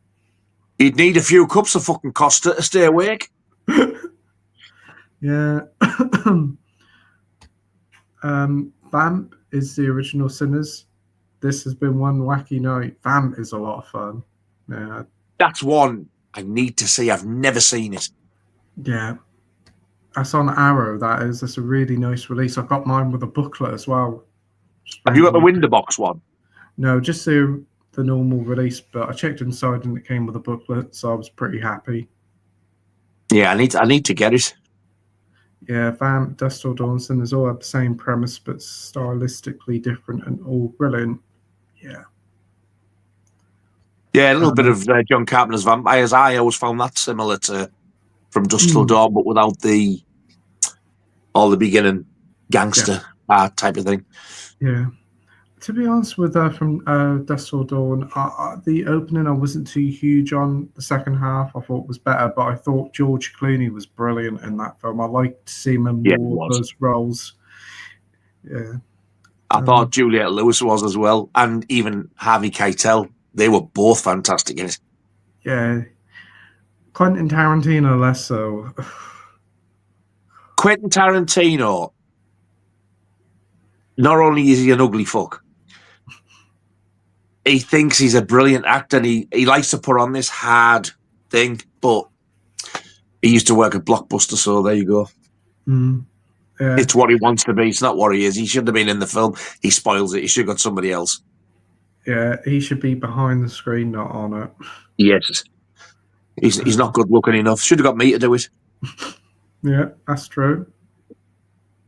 You'd need a few cups of fucking Costa to stay awake. Yeah. Vamp is the original Sinners. This has been one wacky night. Vamp is a lot of fun. Yeah. That's one I need to see. I've never seen it. Yeah. That's on Arrow, that is. That's a really nice release. I got mine with a booklet as well. Have you got the window box one? No, just the normal release, but I checked inside and it came with a booklet, so I was pretty happy. Yeah, I need to get it. Yeah, Vamp, Dust Till Dawn, Sinners all have the same premise, but stylistically different and all brilliant. Yeah. Yeah, a little bit of John Carpenter's Vampires. I always found that similar to From Dusk Till Dawn, but without all the beginning gangster type of thing. Yeah. To be honest with From Dusk Till Dawn, the opening I wasn't too huge on. The second half I thought was better, but I thought George Clooney was brilliant in that film. I liked to see him in more of those roles. Yeah. I thought Juliette Lewis was as well, and even Harvey Keitel. They were both fantastic in it. Yeah. Quentin Tarantino less so. Quentin Tarantino, not only is he an ugly fuck, he thinks he's a brilliant actor, and he likes to put on this hard thing, but he used to work at Blockbuster, so there you go. Yeah. It's what he wants to be. It's not what he is. He shouldn't have been in the film. He spoils it. He should have got somebody else. Yeah, he should be behind the screen, not on it. Yes. He's not good looking enough. Should have got me to do it. Yeah, that's true.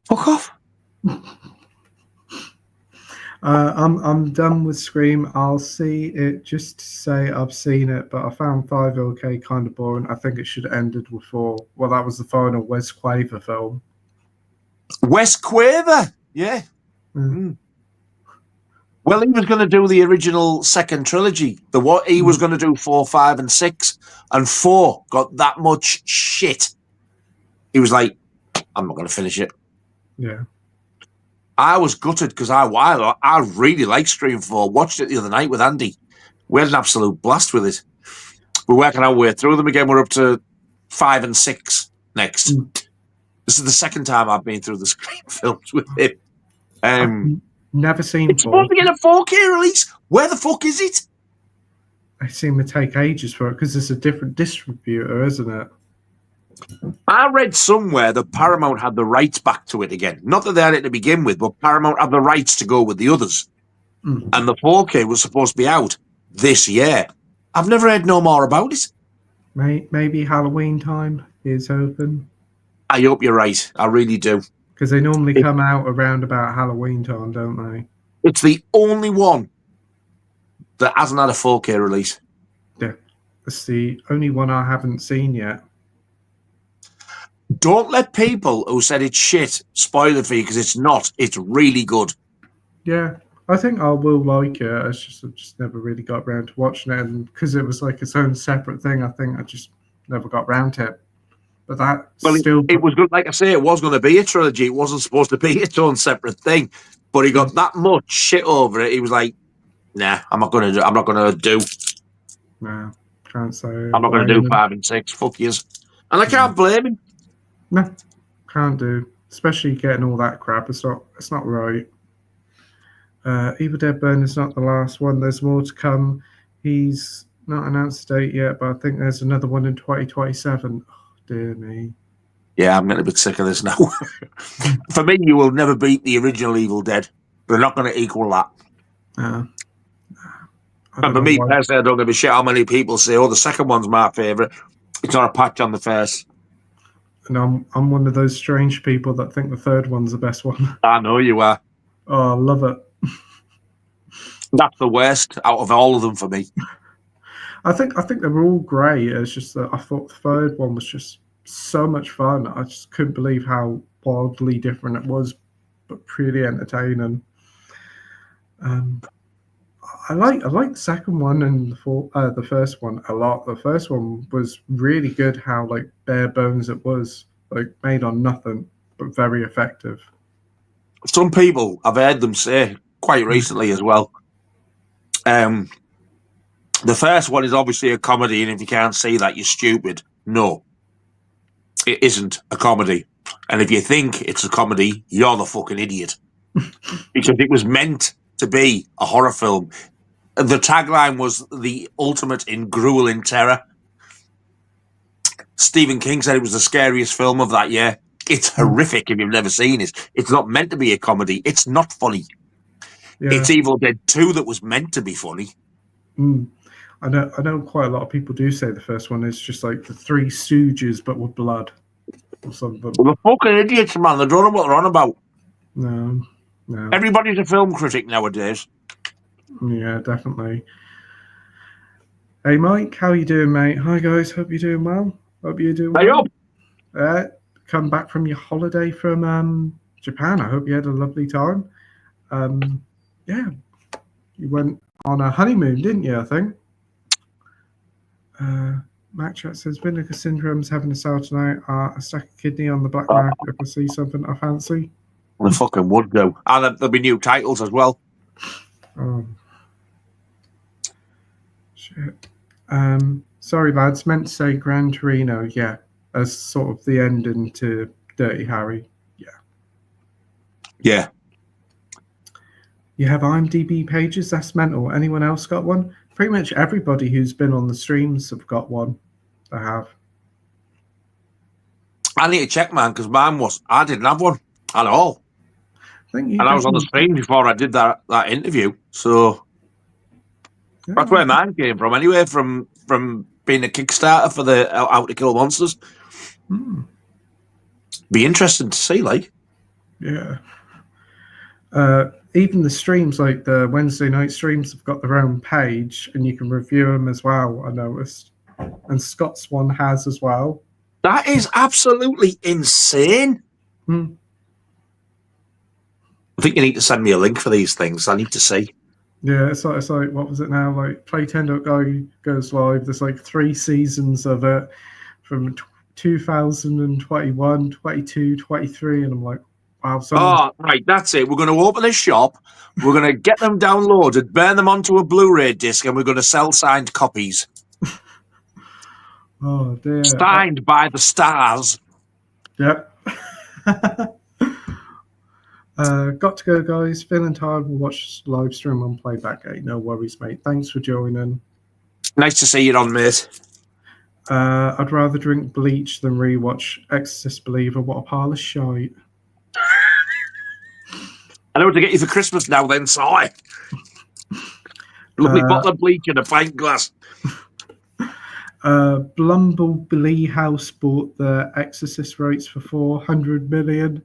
Fuck off. I'm done with Scream. I'll see it just to say I've seen it, but I found 5 OK kind of boring. I think it should have ended with 4. Well, that was the final Wes Craven film. Wes Craven? Yeah. Well, he was going to do the original second trilogy. He was going to do 4, 5, and 6, and 4 got that much shit. He was like, I'm not going to finish it. Yeah. I was gutted because I really like Scream 4. Watched it the other night with Andy. We had an absolute blast with it. We're working our way through them again. We're up to 5 and 6 next. This is the second time I've been through the Scream films with him. Never seen It's supposed to get a 4K release. Where the fuck is it? They seem to take ages for it because it's a different distributor, isn't it? I read somewhere that Paramount had the rights back to it again. Not that they had it to begin with, but Paramount had the rights to go with the others. And the 4K was supposed to be out this year. I've never heard no more about it. Maybe Halloween time is open. I hope you're right. I really do. Because they normally come out around about Halloween time, don't they? It's the only one that hasn't had a 4K release. Yeah. It's the only one I haven't seen yet. Don't let people who said it's shit spoil it for you, because it's not. It's really good. Yeah. I think I will like it. I just never really got around to watching it. And because it was like its own separate thing, I think I just never got around to it. But that Well, still... it was good. Like I say, it was going to be a trilogy. It wasn't supposed to be its own separate thing. But he got that much shit over it. He was like, "Nah, I'm not going to do. I'm not going to do. No, can't say. I'm not going to do 5 and 6. Fuck yous." And I can't blame him. No, can't do. Especially getting all that crap. It's not right. Evil Dead Burn is not the last one. There's more to come. He's not announced a date yet, but I think there's another one in 2027. Oh, dear me. Yeah, I'm getting a bit sick of this now. For me, you will never beat the original Evil Dead. They're not going to equal that. And for me personally, I don't give a shit how many people say, "Oh, the second one's my favourite." It's not a patch on the first. And I'm one of those strange people that think the third one's the best one. I know you are. Oh, I love it. That's the worst out of all of them for me. I think they were all great. It's just that I thought the third one was just so much fun. I just couldn't believe how wildly different it was, but pretty entertaining. I like the second one and the first one a lot. The first one was really good. How like bare bones it was, like made on nothing, but very effective. Some people I've heard them say quite recently as well. The first one is obviously a comedy, and if you can't see that, you're stupid. No, it isn't a comedy. And if you think it's a comedy, you're the fucking idiot. Because it was meant to be a horror film. The tagline was the ultimate in grueling terror. Stephen King said it was the scariest film of that year. It's horrific if you've never seen it. It's not meant to be a comedy. It's not funny. Yeah. It's Evil Dead 2 that was meant to be funny. I know quite a lot of people do say the first one is just like the Three Stooges, but with blood or something. Well, they're fucking idiots, man. They don't know what they're on about. No. Everybody's a film critic nowadays. Yeah, definitely. Hey, Mike, how you doing, mate? Hi, guys. Hope you're doing well. Hope you're doing well. Hey, come back from your holiday from Japan. I hope you had a lovely time. Yeah, you went on a honeymoon, didn't you, I think? Mac Chat says, Vinegar Syndrome's having a sale tonight. A stack of kidney on the black market if I see something I fancy. They fucking would do. And there'll be new titles as well. Shit. Sorry, lads. Meant to say Gran Torino. Yeah, as sort of the ending to Dirty Harry. Yeah. Yeah. You have IMDb pages? That's mental. Anyone else got one? Pretty much everybody who's been on the streams have got one. I have. I need to check, man, because I didn't have one at all. I was on the stream before I did that interview, so yeah, that's where mine came from. Anyway, from being a Kickstarter for the Out to Kill Monsters. Be interesting to see, like. Yeah. Even the streams, like the Wednesday night streams, have got their own page, and you can review them as well. I noticed, and Scott's one has as well. That is absolutely insane. I think you need to send me a link for these things. I need to see. Yeah, it's like what was it now? Like Playtendoguy goes live. There's like 3 seasons of it from 2021, 22, 23, and I'm like, wow. Right, that's it. We're going to open a shop. We're going to get them downloaded, burn them onto a Blu-ray disc, and we're going to sell signed copies. Oh dear! Signed by the stars. Yep. Got to go, guys. Feeling tired. We'll watch live stream on Playback 8. No worries, mate. Thanks for joining. Nice to see you on, mate. I'd rather drink bleach than rewatch Exorcist Believer. What a pile of shite. I know what to get you for Christmas now, then, Si. Lovely bottle of bleach and a pint glass. Blumblebee House bought the Exorcist rights for 400 million.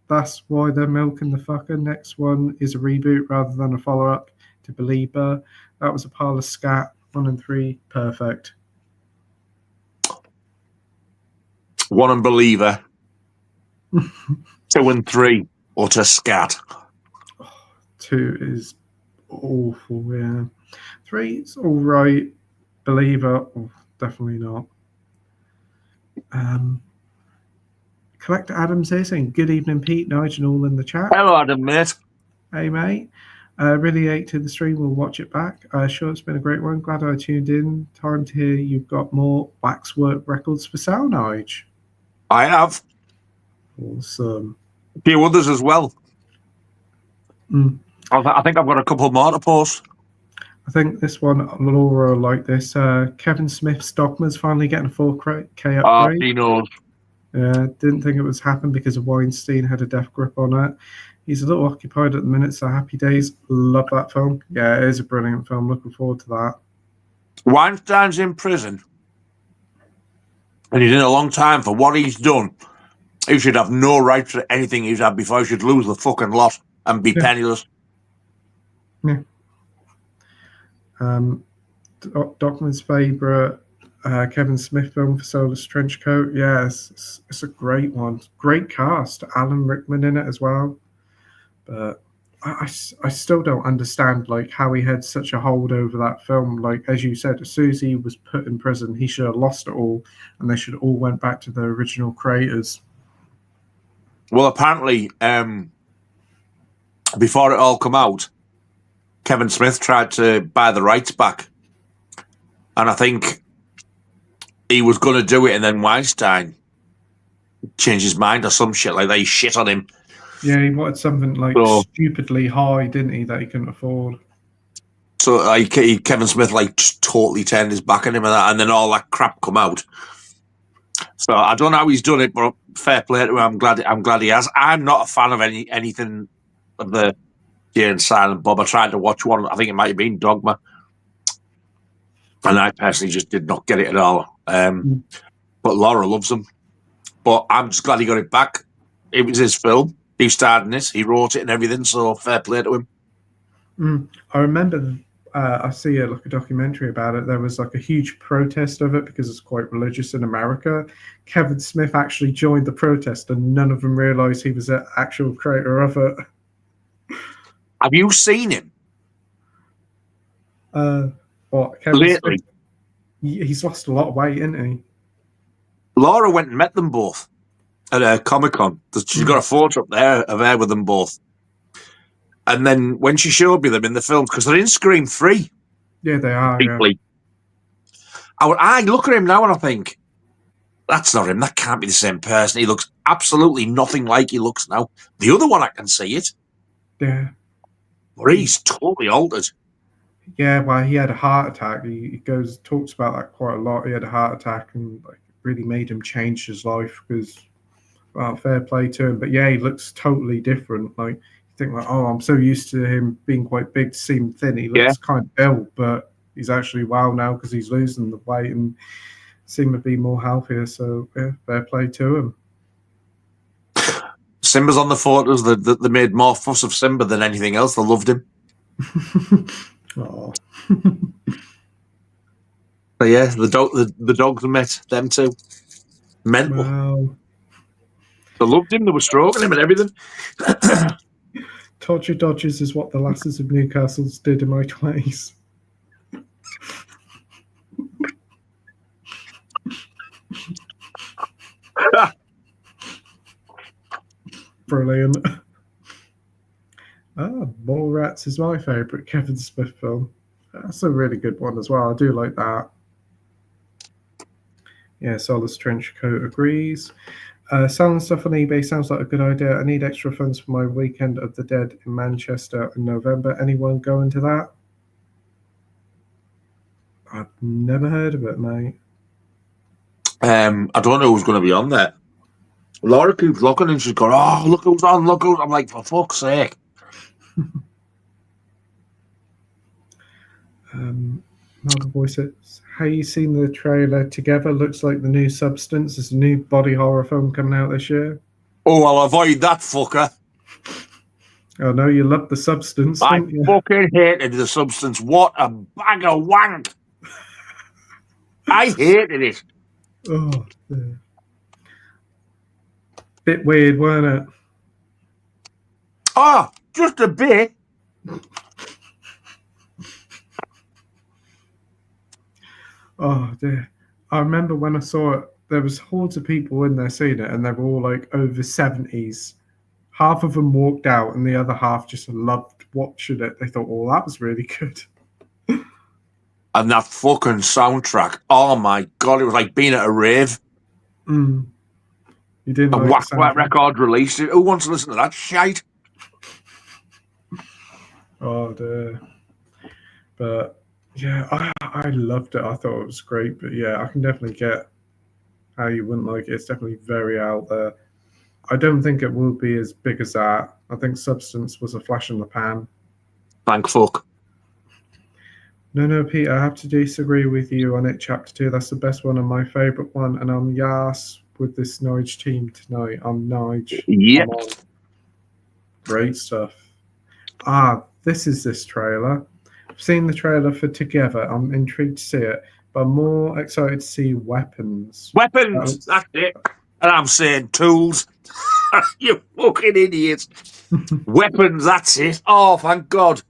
That's why they're milking the fucker. Next one is a reboot rather than a follow-up to Belieber. That was a pile of scat. 1 and 3, perfect. 1 and Believer. 2 and 3, utter scat. 2 is awful, yeah. 3 is all right. Believer, definitely not. Collector Adams here saying good evening, Pete, Nigel, and all in the chat. Hello, Adam, mate. Hey, mate. Really ate to the stream. We'll watch it back. Sure, it's been a great one. Glad I tuned in. Time to hear you've got more waxwork records for sale, Nige. I have. Awesome. A few others as well. Mm. I think I've got a couple more to post. I think this one, Laura will like this. Kevin Smith's Dogma's finally getting a 4K upgrade. He knows. Didn't think it was happen because of Weinstein had a death grip on it. He's a little occupied at the minute, so happy days. Love that film. Yeah, it is a brilliant film. Looking forward to that. Weinstein's in prison. And he's in a long time for what he's done. He should have no right to anything he's had before. He should lose the fucking lot and be penniless. Yeah. Dockman's favourite Kevin Smith film for Soulless Trenchcoat. Yeah, it's a great one. Great cast. Alan Rickman in it as well. But I still don't understand like how he had such a hold over that film. Like, as you said, as soon as he was put in prison, he should have lost it all, and they should all went back to the original creators. Well, apparently, before it all come out, Kevin Smith tried to buy the rights back, and I think he was going to do it, and then Weinstein changed his mind or some shit like that. He shit on him. Yeah, he wanted something like stupidly high, didn't he, that he couldn't afford. So Kevin Smith just totally turned his back on him and then all that crap come out. So I don't know how he's done it, but fair play to him. I'm glad he has. I'm not a fan of anything of the Jay and Silent Bob. I tried to watch one. I think it might have been Dogma, and I personally just did not get it at all. But Laura loves him. But I'm just glad he got it back. It was his film. He starred in this. He wrote it and everything. So fair play to him. I remember. I see a documentary about it. There was like a huge protest of it because it's quite religious in America. Kevin Smith actually joined the protest, and none of them realised he was the actual creator of it. Have you seen him? What, Kevin lately? Smith? He's lost a lot of weight, isn't he? Laura went and met them both at a Comic-Con. She's got a photo up there of her with them both. And then when she showed me them in the films, because they're in Scream 3. Yeah, they are. Yeah. I look at him now and I think, that's not him. That can't be the same person. He looks absolutely nothing like he looks now. The other one, I can see it. Yeah. But he's totally altered. Yeah, well, he had a heart attack. He talks about that quite a lot. He had a heart attack and like really made him change his life because, well, fair play to him. But yeah, he looks totally different. Like, you think like, oh, I'm so used to him being quite big to see him thin. He looks kind of ill, but he's actually well now because he's losing the weight and seem to be more healthier. So yeah, fair play to him. Simba's on the photos. They made more fuss of Simba than anything else. They loved him. Oh. But yeah, the dogs met them too. Mental. Wow. They loved him. They were stroking him and everything. Torture Dodgers is what the lasses of Newcastle's did in my 20s. Brilliant. Mallrats is my favourite Kevin Smith film. That's a really good one as well. I do like that. Yeah, Soulless Trenchcoat agrees. Selling stuff on eBay sounds like a good idea. I need extra funds for my Weekend of the Dead in Manchester in November. Anyone going to that? I've never heard of it, mate. I don't know who's going to be on there. Laura keeps looking and she's going, oh, look who's on, look who's... I'm like, for fuck's sake. Another voice says, have you seen the trailer Together? Looks like the new Substance. There's a new body horror film coming out this year. Oh, I'll avoid that fucker. Oh no, you love the Substance, don't you? Fucking hated the Substance. What a bag of wank. I hated it. Oh, dear. Bit weird, weren't it? Oh, just a bit. Oh dear. I remember when I saw it there was hordes of people in there seeing it, and they were all like over 70s. Half of them walked out, and the other half just loved watching it. They thought, "Oh, that was really good." And that fucking soundtrack, oh my God, it was like being at a rave. You didn't And like Whack Record released it. Who wants to listen to that shite? Oh dear. But yeah, I loved it. I thought it was great. But yeah, I can definitely get how you wouldn't like it. It's definitely very out there. I don't think it will be as big as that. I think Substance was a flash in the pan. Thank fuck. No, Pete, I have to disagree with you on it. Chapter 2, that's the best one and my favourite one. And I'm Yas with this Nige team tonight. I'm Nige. Yep. Great stuff. This is this trailer. I've seen the trailer for Together. I'm intrigued to see it, but I'm more excited to see Weapons. Weapons, that's it. And I'm saying tools. You fucking idiots. Weapons, that's it. Oh, thank God.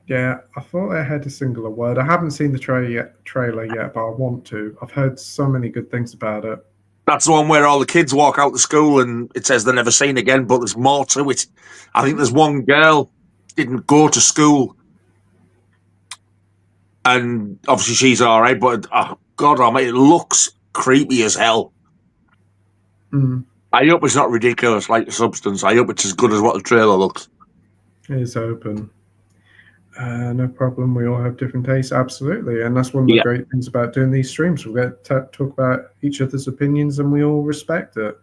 Yeah, I thought I had a singular word. I haven't seen the trailer yet, but I want to. I've heard so many good things about it. That's the one where all the kids walk out to school and it says they're never seen again, but there's more to it. I think there's one girl didn't go to school. And obviously she's all right, but oh, God almighty, it looks creepy as hell. I hope it's not ridiculous like the Substance. I hope it's as good as what the trailer looks. It's open. No problem. We all have different tastes, absolutely. And that's one of the great things about doing these streams. We get to talk about each other's opinions and we all respect it.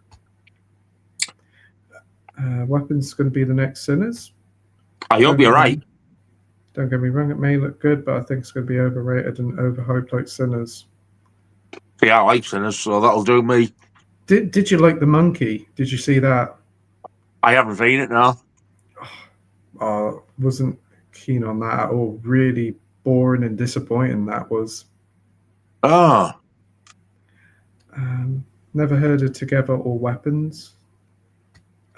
Weapons is going to be the next Sinners. I hope you're right. Don't get me wrong, it may look good, but I think it's going to be overrated and overhyped like Sinners. Yeah, I like Sinners, so that'll do me. Did you like The Monkey? Did you see that? I haven't seen it now. Wasn't keen on that at all. Really boring and disappointing that was. Never heard of Together or Weapons.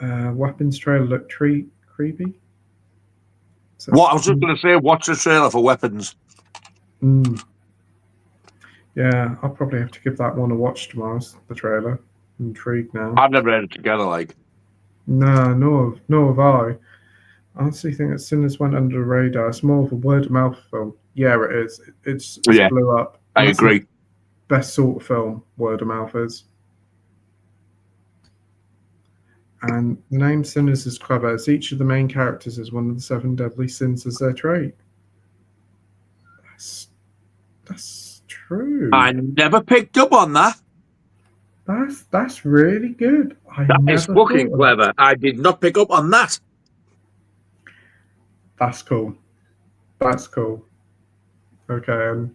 Weapons trailer looked creepy. What I was just going to say, watch the trailer for Weapons. Yeah, I'll probably have to give that one a watch tomorrow. The trailer. I'm intrigued now. I've never heard it Together, like. No, nor have I. I honestly think that Sinners went under the radar. It's more of a word of mouth film. Yeah, it is. It's blew up. I agree. Best sort of film, word of mouth is. And the name Sinners is clever, as each of the main characters is one of the 7 deadly sins as their trait. That's true. I never picked up on that. That's really good. That is fucking clever. I did not pick up on that. That's cool. That's cool. Okay.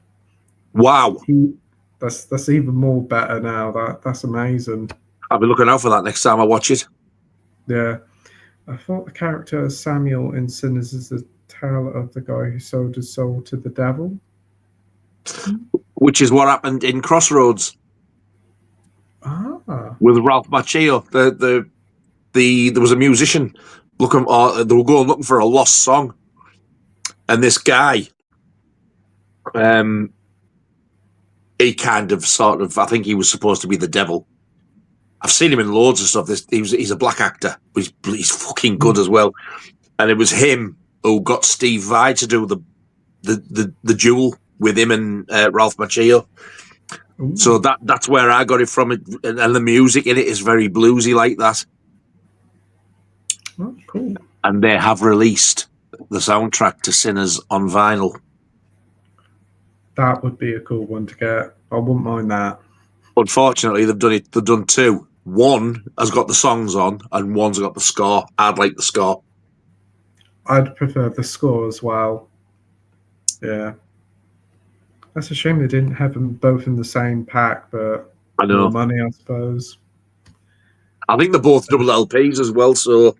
Wow. That's even more better now. That's amazing. I'll be looking out for that next time I watch it. Yeah. I thought the character of Samuel in Sinners is the tale of the guy who sold his soul to the devil. Which is what happened in Crossroads. With Ralph Macchio. There was a musician looking, or they were going looking for a lost song. And this guy, he kind of sort of, I think he was supposed to be the devil. I've seen him in loads of stuff. He's a black actor, but he's fucking good as well. And it was him who got Steve Vai to do the duel with him and Ralph Macchio. So that's where I got it from. And the music in it is very bluesy like that. Oh, cool. And they have released the soundtrack to Sinners on vinyl. That would be a cool one to get. I wouldn't mind that. Unfortunately, they've done 2. One has got the songs on, and one's got the score. I'd like the score. I'd prefer the score as well. Yeah. That's a shame they didn't have them both in the same pack, but I know. More money, I suppose. I think they're both double LPs as well, so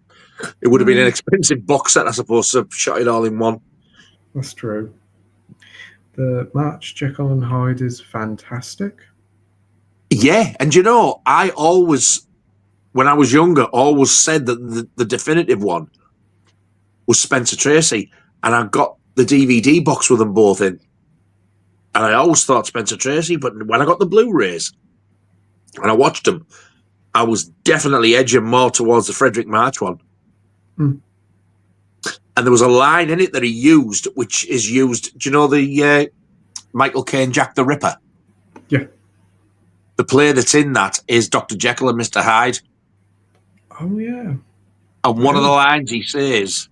it would have been an expensive box set, I suppose, to shot it all in one. That's true. The March Jekyll and Hyde is fantastic. Yeah, and you know, I always, when I was younger, always said that the definitive one was Spencer Tracy, and I got the DVD box with them both in. And I always thought Spencer Tracy, but when I got the Blu-rays, and I watched them, I was definitely edging more towards the Frederick March one. Mm. And there was a line in it that he used, which is used. Do you know the Michael Caine Jack the Ripper? Yeah. The player that's in that is Dr. Jekyll and Mr. Hyde. Oh, yeah. And one of the lines he says,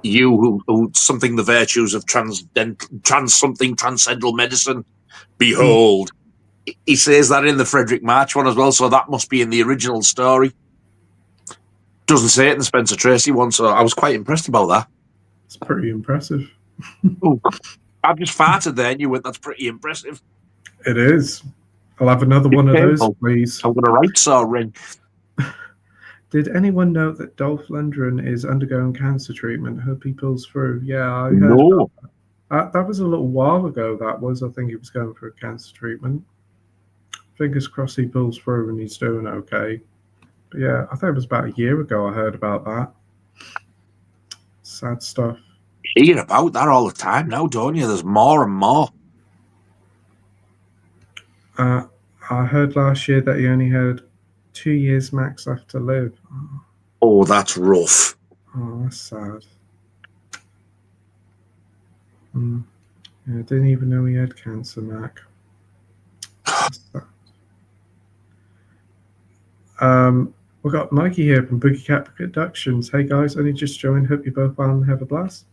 "You who something the virtues of transcendental medicine, behold." He says that in the Frederick March one as well, so that must be in the original story. Doesn't say it in the Spencer Tracy one, so I was quite impressed about that. It's pretty impressive. Oh, I've just farted there and you went, that's pretty impressive. It is. I'll have another one of those, please. I'm going to write saw ring. Did anyone know that Dolph Lundgren is undergoing cancer treatment? Hope he pulls through. Yeah, I heard about that. That was a little while ago, that was. I think he was going for a cancer treatment. Fingers crossed he pulls through and he's doing okay. But yeah, I think it was about a year ago I heard about that. Sad stuff. You hear about that all the time now, don't you? There's more and more. I heard last year that he only had 2 years max left to live. Oh, that's rough. Oh, that's sad. Yeah, I didn't even know he had cancer, Mac. We've got Mikey here from Boogie Cat Productions. Hey guys, only just joined. Hope you both well and have a blast.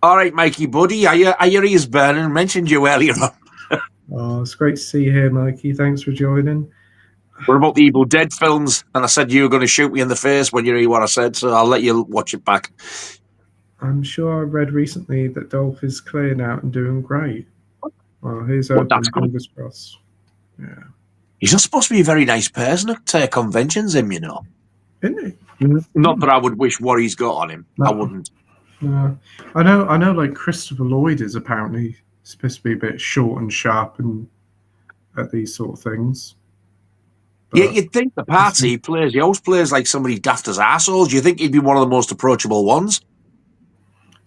All right, Mikey, buddy. Are your ears burning? Mentioned you earlier on. Oh, it's great to see you here, Mikey. Thanks for joining. We're about the Evil Dead films, and I said you were going to shoot me in the face when you hear what I said, so I'll let you watch it back. I'm sure I read recently that Dolph is clearing out and doing great. Well, here's open, fingers crossed. Yeah. He's not supposed to be a very nice person at conventions, him, you know. Isn't he? Not that I would wish what he's got on him. No. I wouldn't. No. I know like Christopher Lloyd is apparently supposed to be a bit short and sharp and at these sort of things. But yeah, you'd think the parts he plays, he always plays like somebody daft as arseholes. You think he'd be one of the most approachable ones?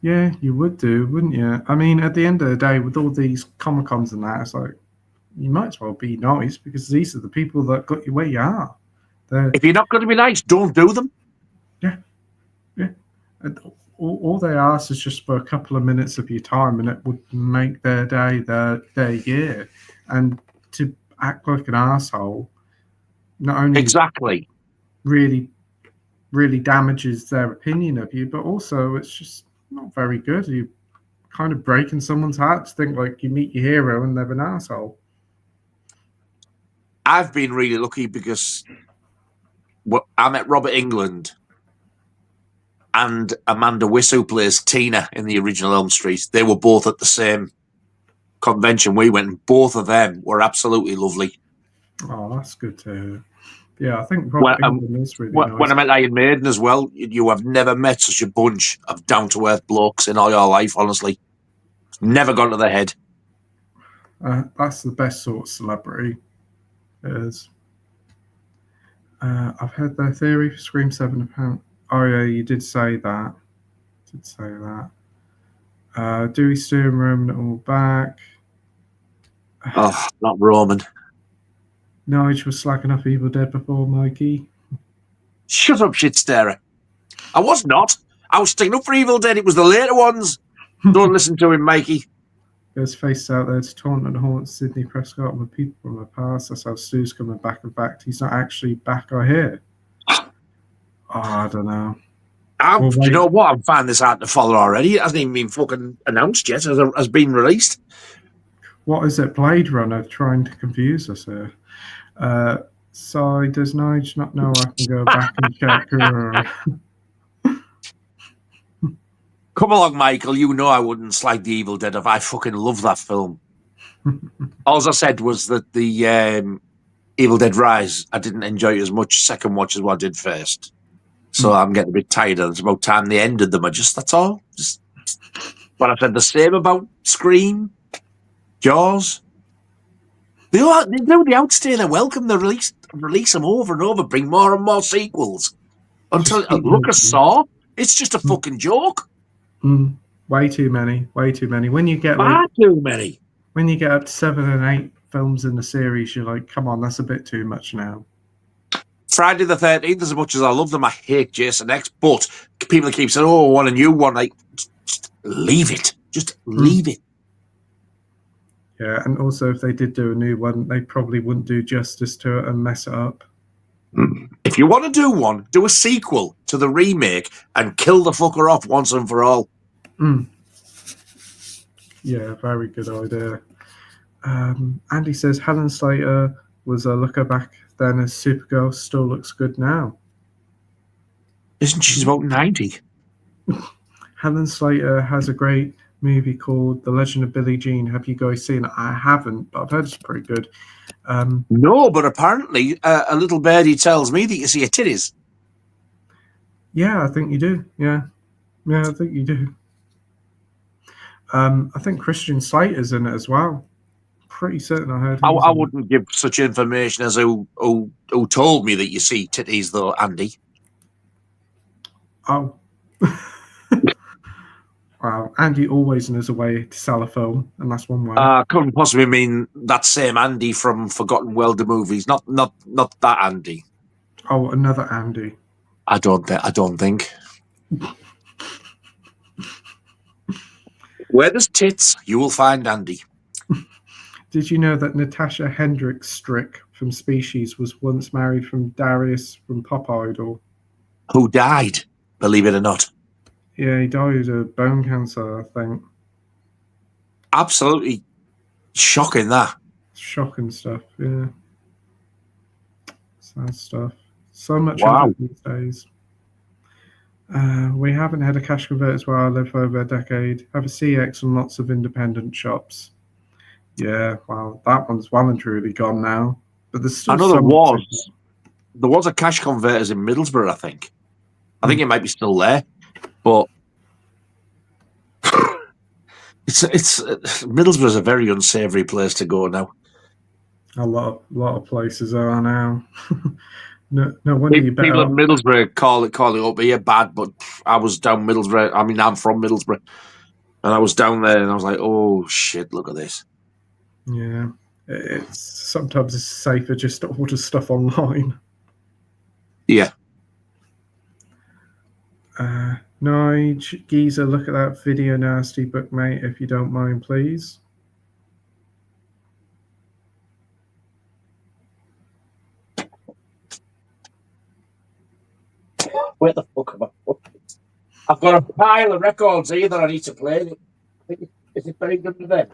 Yeah, you would do, wouldn't you? I mean, at the end of the day, with all these Comic-Cons and that, it's like, you might as well be nice because these are the people that got you where you are. If you're not going to be nice, don't do them. Yeah. Yeah. And all they ask is just for a couple of minutes of your time, and it would make their day, their year. And to act like an asshole, not only exactly really, really damages their opinion of you, but also it's just not very good. You're kind of breaking someone's heart to think like you meet your hero and they're an asshole. I've been really lucky because I met Robert Englund and Amanda Wiss, who plays Tina in the original Elm Street. They were both at the same convention we went, and both of them were absolutely lovely. Oh, that's good to hear. Yeah, I think Robert Englund is really nice. When I met Iron Maiden as well, you have never met such a bunch of down-to-earth blokes in all your life, honestly. Never gone to the head. That's the best sort of celebrity. It is. I've heard their theory for Scream 7 apparently. Oh yeah, you did say that. Dewey, Stu, and Roman all back. Oh, not Roman. Nige was slacking off Evil Dead before, Mikey. Shut up, shit starer. I was not. I was sticking up for Evil Dead. It was the later ones. Don't listen to him, Mikey. There's faces out there to taunt and haunt Sidney Prescott with people from the past. That's how Stu's coming back. In fact, he's not actually back, I hear. Oh, I don't know. You know what? I'm finding this hard to follow already. It hasn't even been fucking announced yet. Has been released. What is it? Blade Runner trying to confuse us here. So does Nige not know I can go back and check her? Come along, Michael. You know I wouldn't slag the Evil Dead if I fucking love that film. All I said was that the Evil Dead Rise, I didn't enjoy it as much second watch as what I did first. So I'm getting a bit tired of it. It's about time they ended them. That's all. But I've said the same about Scream, Jaws. They do the outstay their welcome. They release them over and over, bring more and more sequels. Until look at Saw. It's just a fucking joke. Way too many. Way too many. When you get far too many. When you get up to 7 and 8 films in the series, you're like, come on, that's a bit too much now. Friday the 13th, as much as I love them, I hate Jason X, but people keep saying, oh, I want a new one. Like, just leave it. Just leave it. Yeah, and also if they did do a new one, they probably wouldn't do justice to it and mess it up. If you want to do one, do a sequel to the remake and kill the fucker off once and for all. Yeah, very good idea. Andy says Helen Slater was a looker back then as Supergirl, still looks good now. Isn't she about 90? Helen Slater has a great movie called The Legend of Billie Jean. Have you guys seen it? I haven't, but I've heard it's pretty good. No, but apparently a little birdie tells me that you see her titties. Yeah, I think you do. Yeah, I think you do. I think Christian Slater's in it as well. Pretty certain I heard. I wouldn't give such information as who told me that you see titties, though, Andy. Oh. Wow, Andy always knows a way to sell a film, and that's one way. Couldn't possibly mean that same Andy from Forgotten Welder movies. Not that Andy. Oh, another Andy. I don't think. Where there's tits, you will find Andy. Did you know that Natasha Hendrick's-Strick from Species was once married from Darius from Pop Idol? Who died, believe it or not. Yeah, he died of bone cancer, I think. Absolutely shocking, that. Shocking stuff, yeah. Sad stuff. So much Wow. of it these days. We haven't had a cash converters where I live for over a decade. Have a CX and lots of independent shops. Yeah, well, that one's well and truly gone now. But there's still I know there was a cash converters in Middlesbrough, I think. I think it might be still there, but it's Middlesbrough's a very unsavoury place to go now. A lot of places are now. no wonder you better. People at Middlesbrough call it up here bad, but I was down Middlesbrough. I mean, I'm from Middlesbrough, and I was down there, and I was like, "Oh shit, look at this." Yeah, sometimes it's safer just to order stuff online. Yeah. Nige, Geezer, look at that video nasty book, mate, if you don't mind, please. Where the fuck am I? I've got a pile of records here that I need to play. Is it very good today?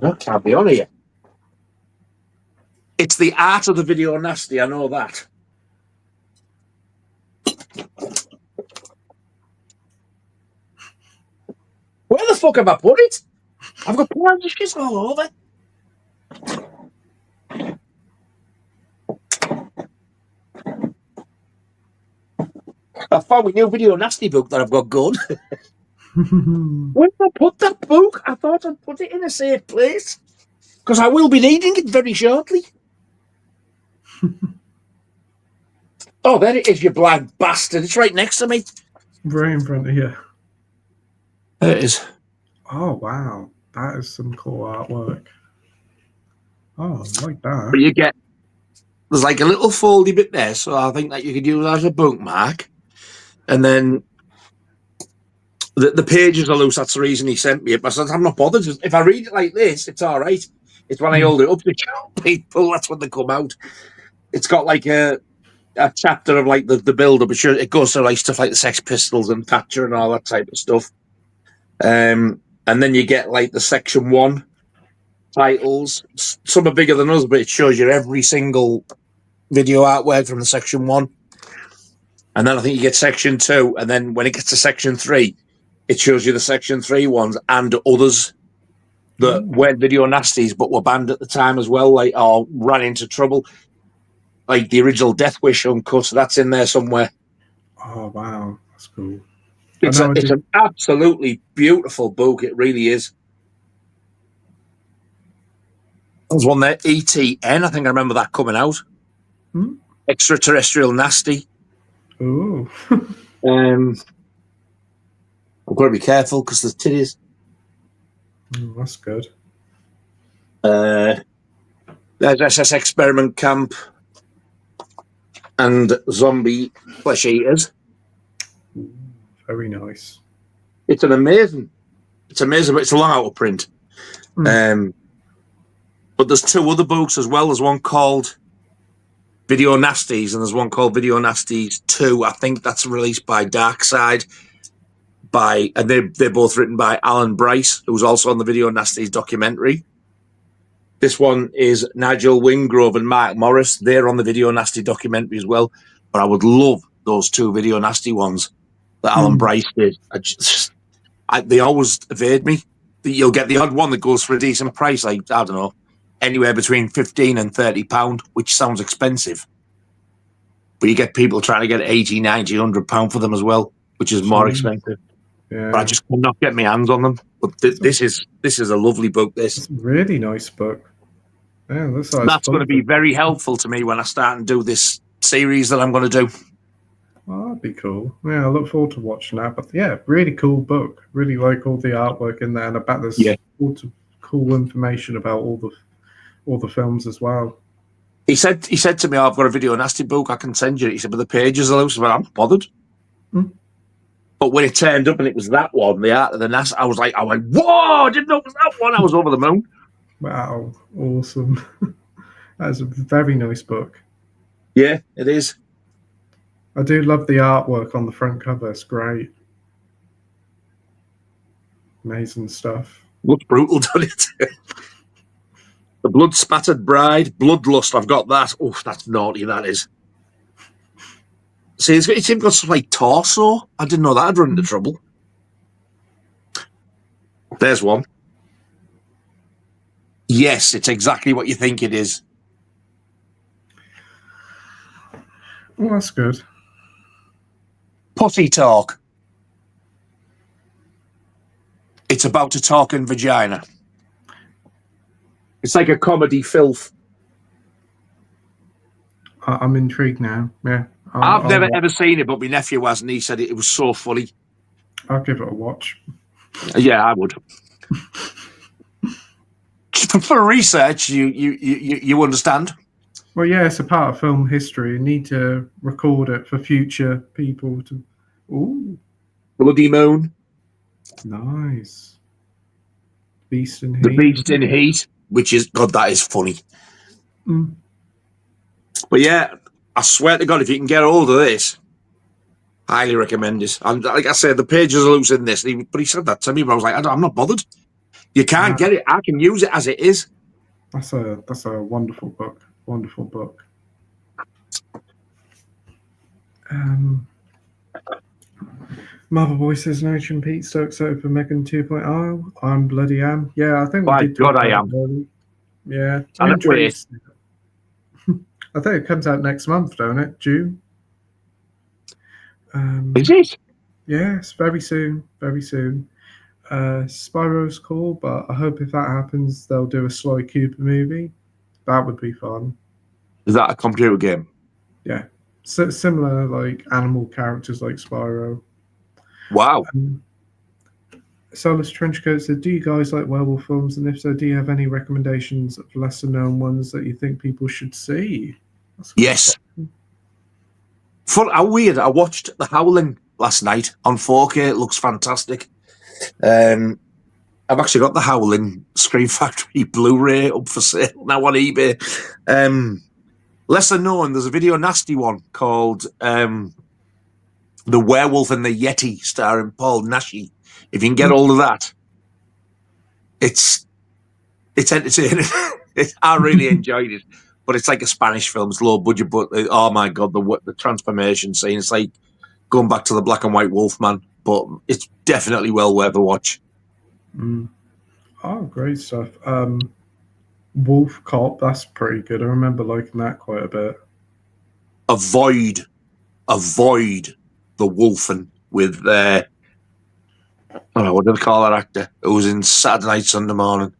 No, can't be on here. It's the art of the video nasty, I know that. Where the fuck have I put it? I've got piles of shit all over. I found my new video nasty book that I've got going. Where did I put that book? I thought I'd put it in a safe place. Because I will be needing it very shortly. Oh, there it is, you blind bastard. It's right next to me. Right in front of you. There it is. Oh, wow. That is some cool artwork. Oh, I like that. But you get, there's like a little foldy bit there, so I think that you could use that as a bookmark. And then the pages are loose. That's the reason he sent me it. But I said, I'm not bothered. If I read it like this, it's all right. It's when I hold it up to show people, that's when they come out. It's got like a chapter of like the build-up. It goes to like stuff like the Sex Pistols and Thatcher and all that type of stuff. And then you get like the section 1 titles. Some are bigger than others, but it shows you every single video artwork from the section 1. And then I think you get section 2, and then when it gets to section 3, it shows you the section 3 ones and others that weren't video nasties but were banned at the time as well, like, or ran into trouble. Like the original Death Wish uncut, that's in there somewhere. Oh, wow. That's cool. It's an absolutely beautiful book. It really is. There's one there, ETN. I think I remember that coming out. Extraterrestrial Nasty. Ooh. I've got to be careful because there's titties. That's good. There's SS Experiment Camp and Zombie Flesh Eaters. Ooh, very nice. It's amazing, but it's a long out of print. But there's two other books as well. There's one called Video Nasties, and there's one called Video Nasties 2. I think that's released by Darkside. And they're both written by Alan Bryce, who's also on the Video Nasties documentary. This one is Nigel Wingrove and Mark Morris. They're on the Video Nasty documentary as well. But I would love those two Video Nasty ones that Alan Bryce did. They always evade me. You'll get the odd one that goes for a decent price, like, I don't know, anywhere between £15 and £30, which sounds expensive. But you get people trying to get £80, £90, £100 for them as well, which is more expensive. Yeah. But I just cannot get my hands on them. But this is a lovely book. It's a really nice book. Yeah, that's going to be very helpful to me when I start and do this series that I'm going to do. Oh, that'd be cool. Yeah, I look forward to watching that. But yeah, really cool book. Really like all the artwork in there, and I bet there's lots of cool information about all the films as well. He said to me, "I've got a Video Nasty book. I can send you." He said, "But the pages are loose." But I'm not bothered. But when it turned up and it was that one, the Art of the Nasty, I went, "Whoa! I didn't know it was that one." I was over the moon. Wow, awesome. That's a very nice book. Yeah, it is. I do love the artwork on the front cover. It's great. Amazing stuff. Looks brutal, doesn't it? The Blood Spattered Bride, Bloodlust. I've got that. Oh, that's naughty, that is. See, it's even got some like torso. I didn't know that I'd run into trouble. There's one. Yes, it's exactly what you think it is. Well, that's good. Pussy Talk. It's about a talking vagina. It's like a comedy filth. I'm intrigued now. Yeah. I've never ever seen it, but my nephew has, and he said it was so funny. I'll give it a watch. Yeah, I would. For research, you understand? Well, yeah, it's a part of film history. You need to record it for future people to. Ooh. Bloody Moon. Nice. Beast in Heat. The Beast in Heat, which is, God, that is funny. But yeah, I swear to God, if you can get hold of this, highly recommend it. And like I said, the pages are loose in this. But he said that to me, but I was like, I'm not bothered. You can't get it. I can use it as it is. That's a wonderful book. Wonderful book. Motherboy says, "Nation Pete, so excited for Megan 2.0. I'm bloody am. Yeah, I think we did. God, I am. Early. Yeah. I think it comes out next month, don't it? June. Is it? Yeah, it's very soon. Very soon. Spyro's cool, but I hope if that happens, they'll do a Sly Cooper movie. That would be fun. Is that a computer game? Yeah. So similar, like animal characters like Spyro. Wow. Solus Trenchcoat said, "Do you guys like werewolf films? And if so, do you have any recommendations of lesser known ones that you think people should see?" Yes. How weird. I watched The Howling last night on 4K. It looks fantastic. I've actually got The Howling Scream Factory Blu-ray up for sale now on eBay. Lesser known, there's a Video Nasty one called The Werewolf and the Yeti, starring Paul Naschy. If you can get hold of that, it's entertaining. I really enjoyed it. But it's like a Spanish film. It's low budget, but oh my God, the transformation scene. It's like going back to the black and white Wolfman, but it's definitely well worth a watch. Oh, great stuff. Wolf Cop, that's pretty good. I remember liking that quite a bit. Avoid the Wolfen with I don't know, what do they call that actor? It was in Saturday Night, Sunday Morning.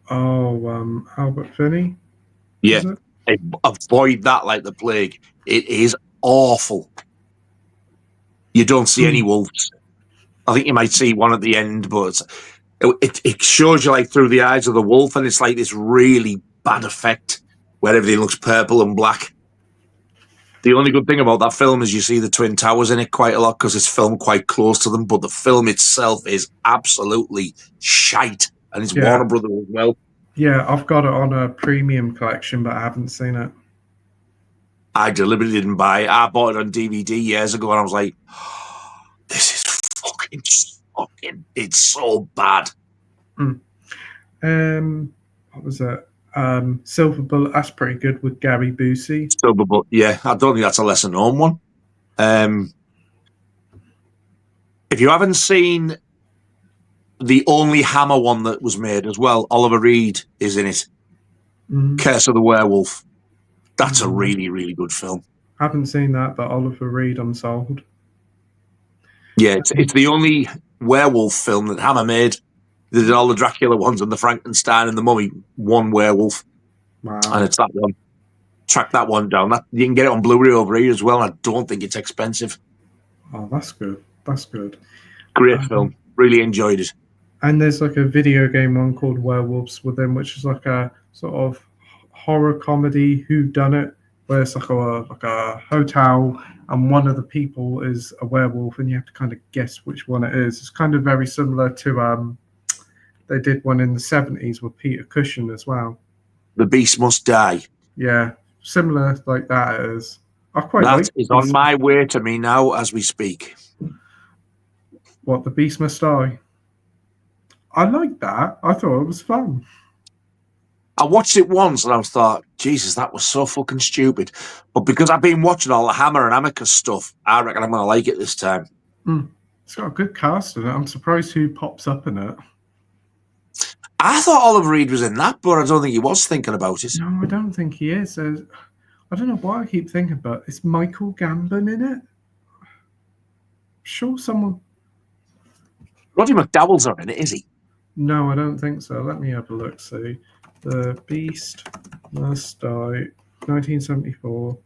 Oh, Albert Finney? Yeah. Avoid that like the plague. It is awful. You don't see any wolves. I think you might see one at the end, but it shows you like through the eyes of the wolf, and it's like this really bad effect where everything looks purple and black. The only good thing about that film is you see the Twin Towers in it quite a lot because it's filmed quite close to them, but the film itself is absolutely shite, and it's Warner Brothers as well. Yeah, I've got it on a premium collection, but I haven't seen it. I deliberately didn't buy it. I bought it on DVD years ago, and I was like, oh, this is fucking shocking. It's so bad. What was it? Silver Bullet, that's pretty good with Gary Busey. Silver Bullet, yeah. I don't think that's a lesser known one. If you haven't seen the only Hammer one that was made as well, Oliver Reed is in it. Curse of the Werewolf. That's a really, really good film. I haven't seen that, but Oliver Reed, I'm sold. Yeah, it's the only werewolf film that Hammer made. They did all the Dracula ones and the Frankenstein and the Mummy, one werewolf. Wow. And it's that one. Track that one down. You can get it on Blu-ray over here as well. I don't think it's expensive. Oh, that's good. That's good. Great film. Really enjoyed it. And there's like a video game one called Werewolves Within, which is like a sort of horror comedy whodunit, where it's like a hotel and one of the people is a werewolf and you have to kind of guess which one it is. It's kind of very similar to they did one in the 70s with Peter Cushing as well. The Beast Must Die. Yeah, similar like that it is. I quite like that. Is on my way to me now as we speak. What, The Beast Must Die? I liked that. I thought it was fun. I watched it once and I thought, Jesus, that was so fucking stupid. But because I've been watching all the Hammer and Amicus stuff, I reckon I'm going to like it this time. It's got a good cast in it. I'm surprised who pops up in it. I thought Oliver Reed was in that, but I don't think he was thinking about it. No, I don't think he is. I don't know why I keep thinking, but is Michael Gambon in it? I'm sure someone... Roddy McDowell's not in it, is he? No, I don't think so. Let me have a look. See, The Beast Must Die, 1974.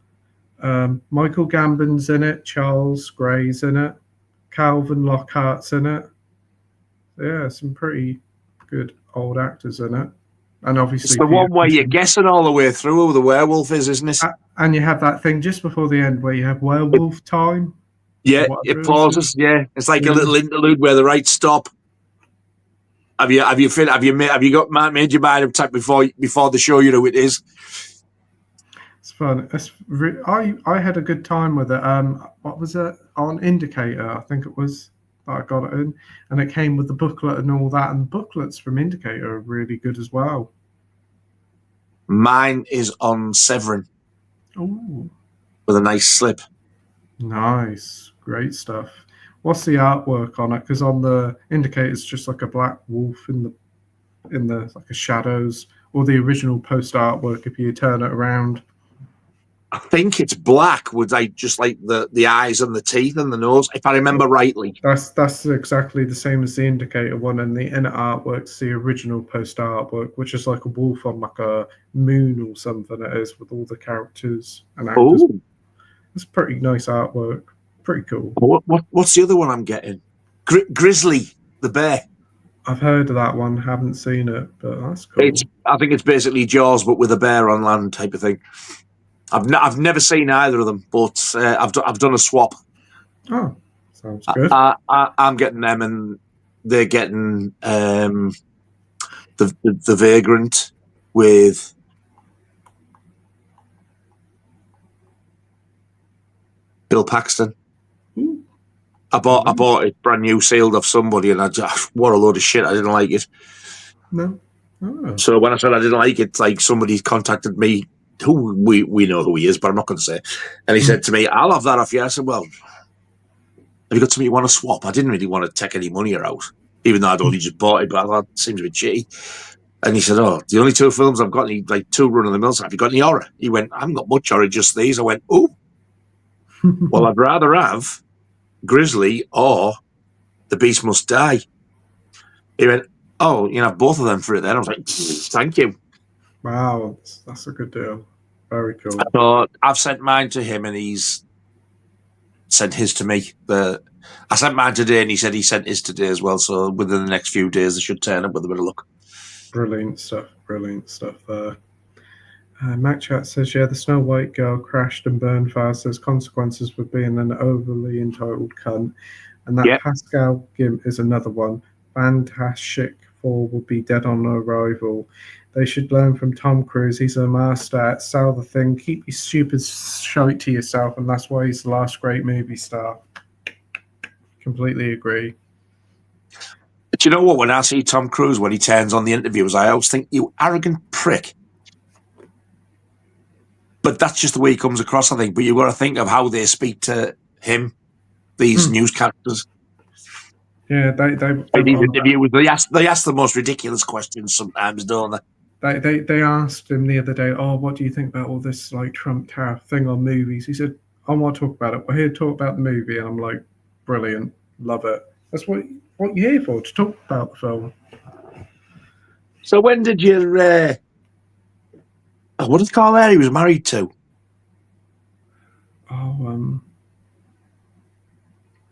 Michael Gambon's in it. Charles Gray's in it. Calvin Lockhart's in it. Yeah, some pretty good old actors in it. And obviously, it's the one where you're guessing all the way through who the werewolf is, isn't it? And you have that thing just before the end where you have werewolf time. Yeah, it pauses. Yeah, it's like a little interlude where the right stop. Have you got made your mind up before they show you who it is? It's fun. I had a good time with it. What was it on Indicator? I think it was that I got it in, and it came with the booklet and all that. And the booklets from Indicator are really good as well. Mine is on Severin. Ooh, with a nice slip. Nice, great stuff. What's the artwork on it? Because on the Indicator, it's just like a black wolf in the like a shadows, or the original post artwork if you turn it around. I think it's black with just like the eyes and the teeth and the nose, if I remember rightly. That's exactly the same as the Indicator one, and the inner artwork's the original post artwork, which is like a wolf on like a moon or something. It is with all the characters and actors. Ooh. It's pretty nice artwork. Pretty cool. What's the other one I'm getting? Grizzly, the bear. I've heard of that one. Haven't seen it, but that's cool. I think it's basically Jaws, but with a bear on land type of thing. I've never seen either of them, but I've done a swap. Oh, sounds good. I'm getting them, and they're getting the Vagrant with Bill Paxton. Ooh. I bought it brand new, sealed off somebody, and what a load of shit. I didn't like it. No. Oh. So when I said I didn't like it, like somebody contacted me, who we know who he is, but I'm not going to say. And he said to me, "I'll have that off you." I said, "Well, have you got something you want to swap?" I didn't really want to take any money out, even though I'd only just bought it, but I thought it seems a bit shitty. And he said, "Oh, the only two films I've got, any like two run of the mills. Have you got any horror?" He went, "I haven't got much horror, just these." I went, "Oh, well, I'd rather have Grizzly or The Beast Must Die." He went, "Oh, you can have both of them for it then." I was like, "Thank you." Wow, that's a good deal. Very cool. So I've sent mine to him, and sent his to me. I sent mine today, and he said he sent his today as well. So within the next few days, they should turn up with a bit of luck. Brilliant stuff there. Mac Chat says, yeah, the Snow White girl crashed and burned fast. There's consequences for being an overly entitled cunt. And that Pascal Gimp is another one. Fantastic Four will be dead on arrival. They should learn from Tom Cruise. He's a master at sell the thing. Keep your stupid shite to yourself, and that's why he's the last great movie star. Completely agree. But you know what? When I see Tom Cruise, when he turns on the interviews, I always think, you arrogant prick. But that's just the way he comes across, I think. But you've got to think of how they speak to him, these newscasters. Yeah, these interviews, they ask the most ridiculous questions sometimes, don't they? They asked him the other day, what do you think about all this like Trump tariff thing on movies? He said, I want to talk about it. We're here to talk about the movie. And I'm like, brilliant. Love it. That's what you're here for, to talk about the film. So when did you... what did you call her he was married to?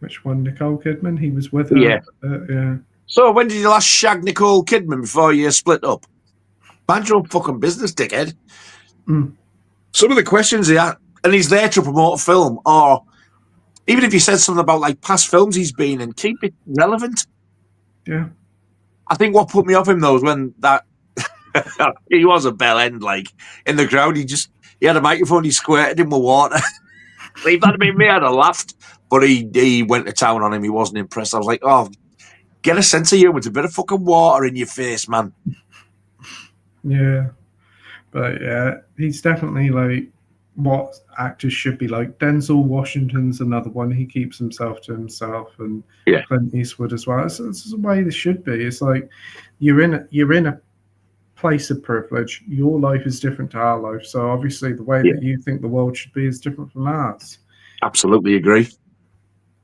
Which one? Nicole Kidman? He was with her. Yeah. Yeah. So when did you last shag Nicole Kidman before you split up? Mind your own fucking business, dickhead. Some of the questions he had, and he's there to promote a film, or even if he said something about like past films he's been in, keep it relevant. Yeah. I think what put me off him though was when that he was a bell end, like in the crowd. He had a microphone, he squirted him with water. If that had been me, I'd have laughed. But he went to town on him. He wasn't impressed. I was like, oh, get a sense of humor. It's a bit of fucking water in your face, man. Yeah. But yeah, he's definitely like what actors should be like. Denzel Washington's another one. He keeps himself to himself, and Clint Eastwood as well. It's the way this should be. It's like you're in a place of privilege. Your life is different to our life. So obviously the way that you think the world should be is different from ours. Absolutely agree.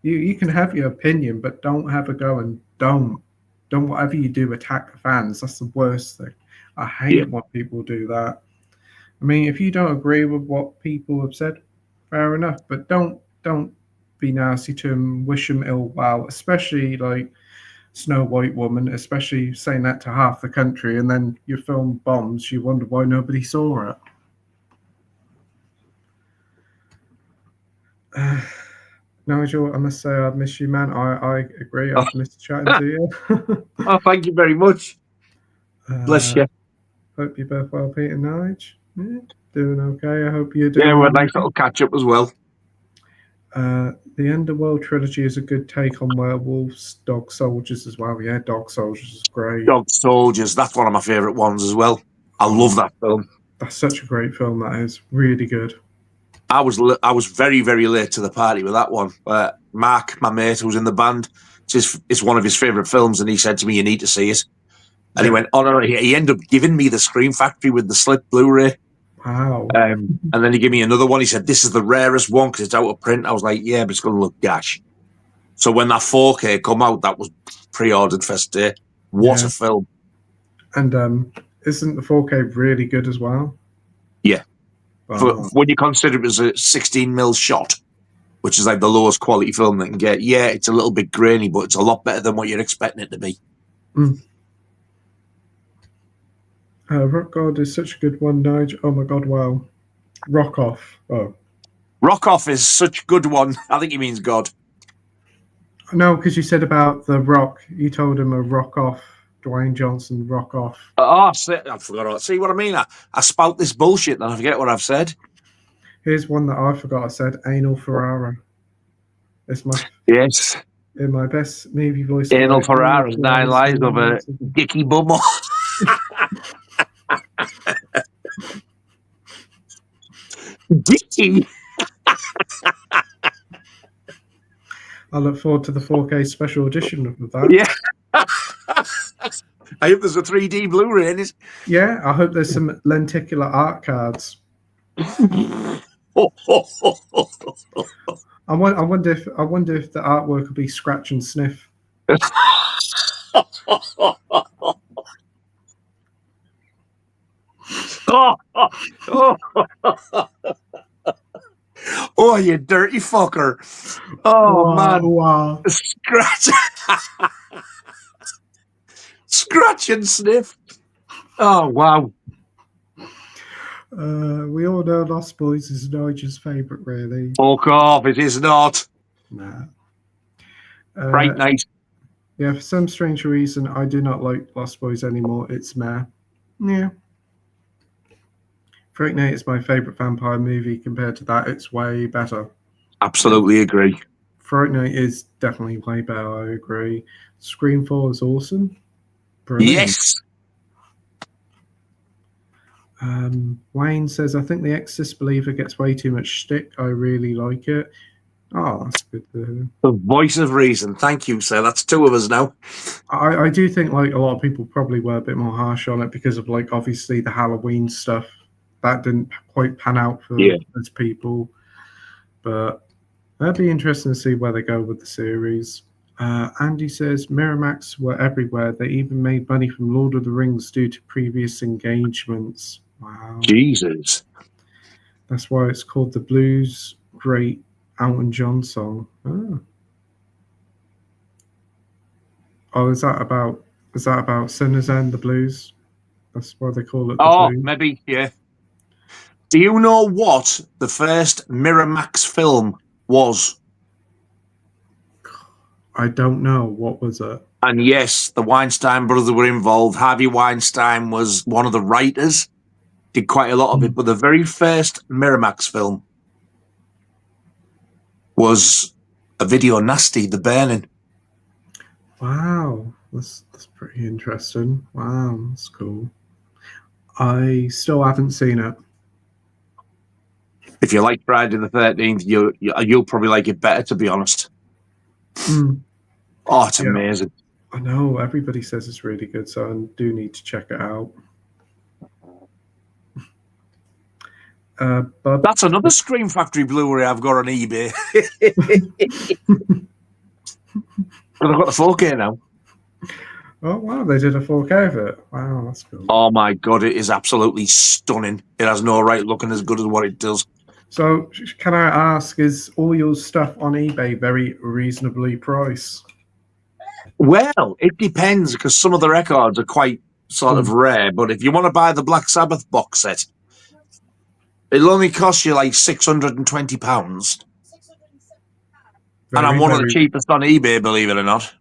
You can have your opinion, but don't have a go, and don't whatever you do attack the fans. That's the worst thing. I hate when people do that. I mean, if you don't agree with what people have said, fair enough, but don't be nasty to them, wish them ill will, especially like Snow White Woman, especially saying that to half the country, and then your film bombs, you wonder why nobody saw it. Nigel, I must say I miss you, man. I agree. I've missed chatting to you. Thank you very much. Bless you. Hope you're both well, Pete and Nige. Yeah, doing okay. I hope you're doing we're a nice little catch up as well. The Underworld trilogy is a good take on werewolves, dog soldiers as well. Yeah, Dog Soldiers is great. Dog Soldiers, that's one of my favourite ones as well. I love that film. That's such a great film. That is really good. I was very, very late to the party with that one. Mark, my mate who's in the band, it's one of his favourite films, and he said to me, you need to see it. And he went, he ended up giving me the Scream Factory with the slit Blu-ray. Wow. And then he gave me another one. He said, this is the rarest one because it's out of print. I was like, yeah, but it's going to look gash. So when that 4K come out, that was pre-ordered first day. What a film. And isn't the 4K really good as well? Yeah. When you consider it as a 16mm shot, which is like the lowest quality film they can get, it's a little bit grainy, but it's a lot better than what you're expecting it to be. Rock God is such a good one, Nige. Oh my God, wow. Rock Off. Oh. Rock Off is such a good one. I think he means God. No, because you said about The Rock. You told him a rock off. Dwayne Johnson, Rock Off. I forgot. See what I mean? I spout this bullshit and I forget what I've said. Here's one that I forgot I said. Anal Ferrara. It's my... Yes. In my best movie voice. Anal Ferrara's 9 Lives of a Dicky Bummer. Dicky. I look forward to the 4K special edition of that. Yeah. I hope there's a 3D Blu-ray in it. Yeah, I hope there's some lenticular art cards. I wonder if the artwork would be scratch and sniff. Oh, you dirty fucker. Oh, man. Wow. Scratch and sniff. Oh, wow. We all know Lost Boys is Nigel's favourite, really. Fuck off, it is not. Nah. Right, nice. Yeah, for some strange reason, I do not like Lost Boys anymore. It's meh. Yeah. Fright Night is my favourite vampire movie. Compared to that, it's way better. Absolutely agree. Fright Night is definitely way better, I agree. Scream 4 is awesome. Brilliant. Yes. Wayne says, I think The Exorcist Believer gets way too much shtick. I really like it. Oh, that's good to hear. The voice of reason. Thank you, sir. That's two of us now. I do think like a lot of people probably were a bit more harsh on it because of like obviously the Halloween stuff that didn't quite pan out for those people. But that'd be interesting to see where they go with the series. Andy says Miramax were everywhere. They even made money from Lord of the Rings due to previous engagements. Wow. Jesus. That's why it's called the Blues Great Elton John song. Oh, is that about Sinners and the Blues? That's why they call it the Blues. Maybe, yeah. Do you know what the first Miramax film was? I don't know. What was it? And yes, the Weinstein brothers were involved. Harvey Weinstein was one of the writers. Did quite a lot of it, but the very first Miramax film was a video nasty, The Burning. Wow, that's pretty interesting. Wow, that's cool. I still haven't seen it. If you like Friday the 13th, you'll probably like it better, to be honest. Oh, it's amazing. I know, everybody says it's really good, so I do need to check it out. But that's another Scream Factory Blu-ray I've got on eBay. But I've got the 4K now. Oh, wow, they did a 4K of it. Wow, that's cool. Oh, my God, it is absolutely stunning. It has no right looking as good as what it does. So, can I ask, is all your stuff on eBay very reasonably priced? Well, it depends, because some of the records are quite sort of rare, but if you want to buy the Black Sabbath box set, it'll only cost you like £620. And I'm one of the cheapest on eBay, believe it or not.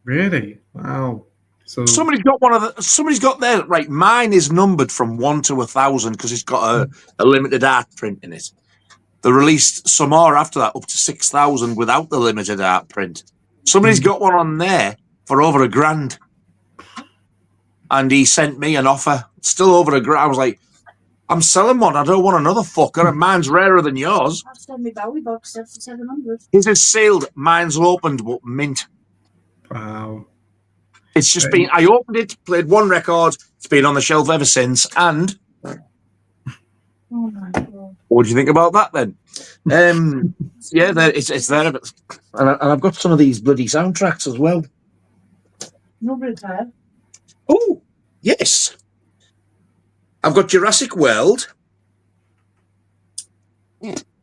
Really? Wow. So somebody's got their right. Mine is numbered from 1 to 1,000 because it's got a limited art print in it. They released some more after that, up to 6,000 without the limited art print. Somebody's got one on there for over £1,000, and he sent me an offer. Still over £1,000. I was like, I'm selling one. I don't want another fucker. Mine's rarer than yours. I've sold my Bowie box set for 700. His is sealed. Mine's opened, but mint. Wow. It's just been, I opened it, played one record, it's been on the shelf ever since, and... Oh my God. What do you think about that, then? Yeah, it's there. And I've got some of these bloody soundtracks as well. Nobody there. Oh, yes. I've got Jurassic World.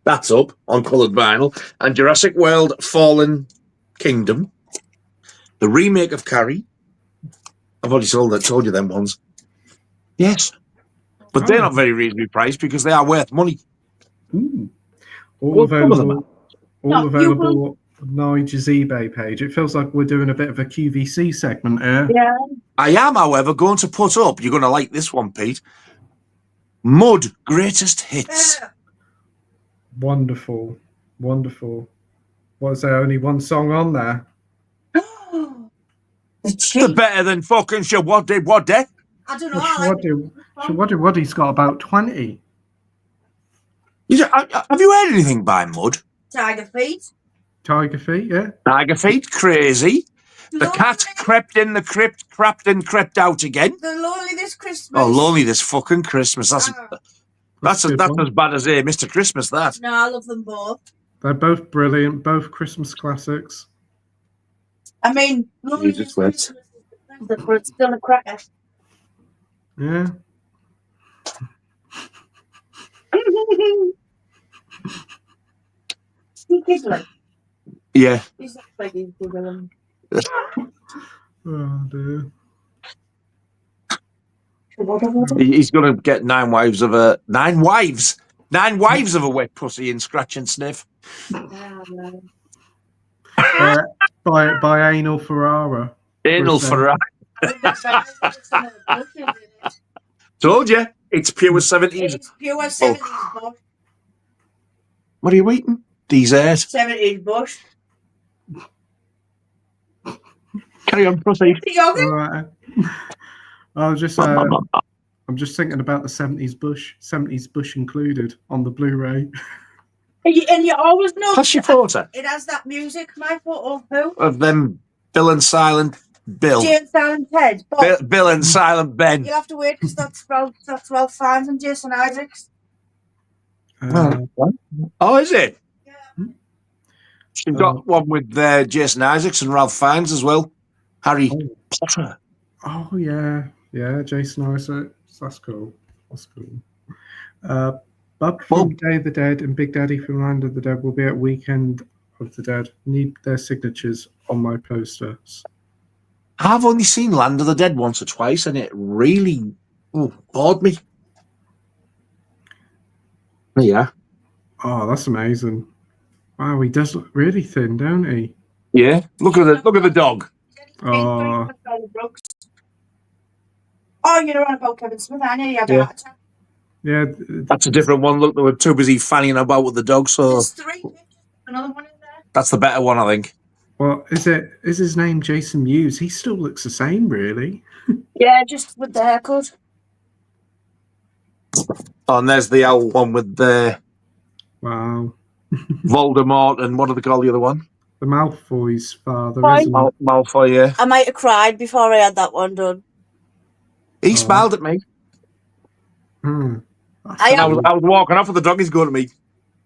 That's up on coloured vinyl. And Jurassic World Fallen Kingdom. The remake of Carrie. I've already told you them ones. Yes. But they're not very reasonably priced because they are worth money. All available on Nigel's eBay page. It feels like we're doing a bit of a QVC segment here. Yeah. I am, however, going to put up, you're going to like this one, Pete, Mud Greatest Hits. Wonderful. Wonderful. Was there only one song on there? It's better than fucking What Day? I don't know. Shawwaddy's got about 20. Have you heard anything by Mud? Tiger Feet. Tiger Feet, yeah. Tiger Feet, Crazy. The cat crept in the crypt, crapped and crept out again. The Lonely This Christmas. Oh, Lonely This fucking Christmas. That's as bad as Mr. Christmas, that. No, I love them both. They're both brilliant, both Christmas classics. I mean, Lonely This Christmas is still a cracker. Yeah. Yeah. He's like he's giggling. Oh dear. He's going to get 9 wives of a 9 wives. 9 wives of a wet pussy and scratch and sniff. By Anal Ferrara. Anal Ferrara. Told you, it's pure 70s. It's pure 70s bush. What are you eating? Dessert. 70s bush. Carry on, proceed. Right. I was just I'm just thinking about the 70s bush included on the Blu-ray. And you always know Pass your photo. it has that music. My photo of who? Of them, Bill and Silent Bill. James Silent Ted. Bill and Silent Ben. You'll have to wait because that's Ralph Fiennes and Jason Isaacs. Oh, is it? Yeah. She's got one with Jason Isaacs and Ralph Fiennes as well. Harry Potter. Oh yeah, Jason Isaacs. That's cool. Bub from Day of the Dead and Big Daddy from Land of the Dead will be at Weekend of the Dead. Need their signatures on my posters. I've only seen Land of the Dead once or twice, and it really bored me. Yeah. Oh, that's amazing. Wow, he does look really thin, don't he? Yeah. Look at the dog. Oh. Oh, you're on about Kevin Smith, aren't you? Yeah. Yeah. That's a different one. Look, they were too busy fanning about with the dog, so There's 3 pictures. Another one in there. that's the better one, I think. Well, is his name Jason Mewes? He still looks the same, really. Yeah, just with the haircut. Oh, and there's the old one with the Wow. Voldemort and what do they call the other one? The Malfoy's father, Fine. isn't it? Malfoy, yeah. I might have cried before I had that one done. He smiled at me. I was walking off with the doggies going at me.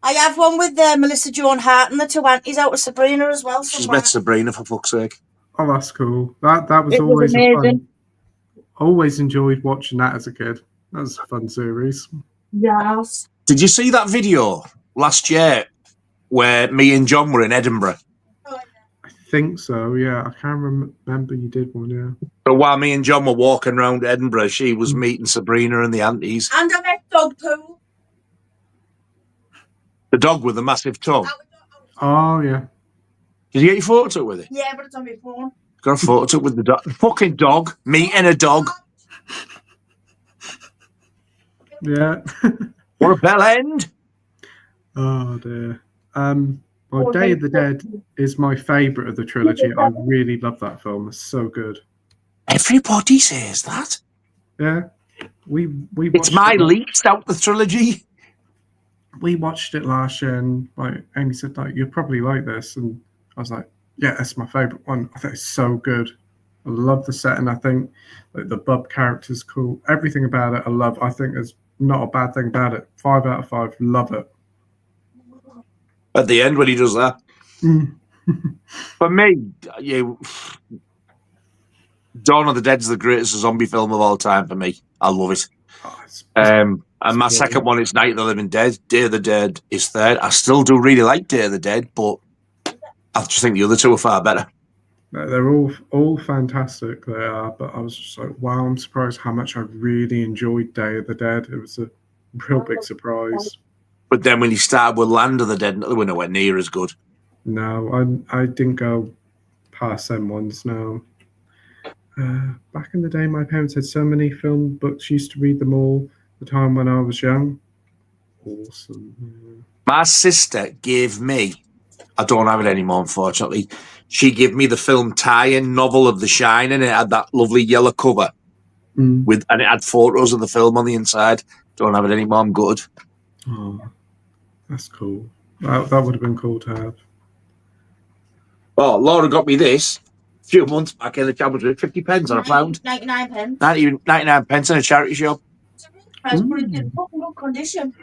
I have one with Melissa Joan Hart and the 2 aunties out with Sabrina as well. She's met Sabrina, for fuck's sake. Oh, that's cool. That was It always was amazing. Always enjoyed watching that as a kid. That was a fun series. Yes. Did you see that video last year where me and John were in Edinburgh? I think so, yeah. I can't remember you did one, yeah. So while me and John were walking around Edinburgh, she was meeting Sabrina and the aunties. And I met Dog Poo. The dog with the massive tongue. Oh, yeah. Did you get your photo took with it? Yeah, but it's on my phone. Got a photo took with the dog. Fucking dog. Meeting a dog. Yeah. What a bell end. Oh, dear. Well, Day of the Dead is my favourite of the trilogy. I really love that film. It's so good. Everybody says that. Yeah. We It's my least out the trilogy. We watched it last year, and like Amy said, like you'd probably like this, and I was like, yeah, that's my favourite one. I think it's so good. I love the setting. I think like the Bub character's cool. Everything about it, I love. I think there's not a bad thing about it. 5 out of 5. Love it. At the end when he does that. For me, Dawn of the Dead's the greatest zombie film of all time for me. I love it. And my second one is Night of the Living Dead. Day of the Dead is third. I still do really like Day of the Dead, but I just think the other two are far better. They're all fantastic. They are, but I was just like, wow, I'm surprised how much I really enjoyed Day of the Dead. It was a real big surprise. But then when you started with Land of the Dead, they were nowhere near as good. No, I didn't go past them ones, no. Back in the day, my parents had so many film books, used to read them all the time when I was young. Awesome. My sister gave me, I don't have it anymore, unfortunately, she gave me the film tie-in novel of The Shining. It had that lovely yellow cover, and it had photos of the film on the inside. Don't have it anymore, I'm good. Oh, that's cool. That would have been cool to have. Oh, Laura got me this a few months back in the chapel, 50 pence on a pound. 99 pence. 99 pence in a charity shop. But it's in fucking good condition.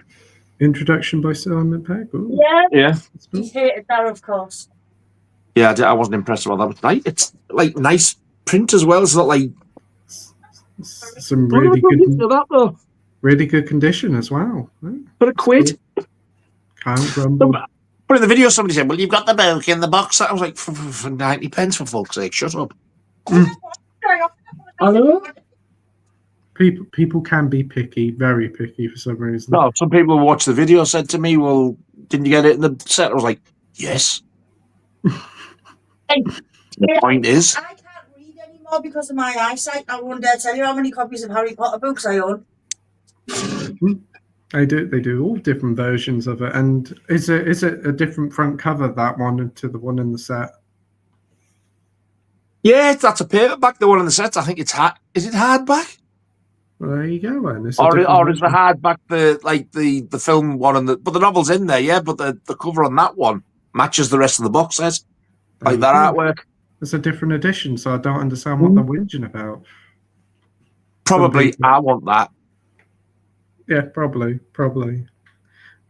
Introduction by Simon Pegg. Ooh. Yeah. Cool. He hated that, of course. Yeah, I wasn't impressed with that. But it's like nice print as well. It's not like some really good condition as well. For a quid. Can't grumble. But in the video, somebody said, "Well, you've got the book in the box." I was like, "For 90 pence, for fuck's sake, shut up." Hello? People can be picky, very picky for some reason. No, some people who watched the video said to me, "Well, didn't you get it in the set?" I was like, "Yes." The point is, I can't read anymore because of my eyesight. I won't dare tell you how many copies of Harry Potter books I own. They do all different versions of it. And is it a different front cover, that one, to the one in the set? yeah, that's a paperback. The one in the set, I think it's is it hardback? Well, there you go, then. Or is the hardback the film one but the novel's in there, yeah. But the cover on that one matches the rest of the box set, like that artwork. It's a different edition, so I don't understand what they're whinging about. Probably, I want that. Yeah, probably.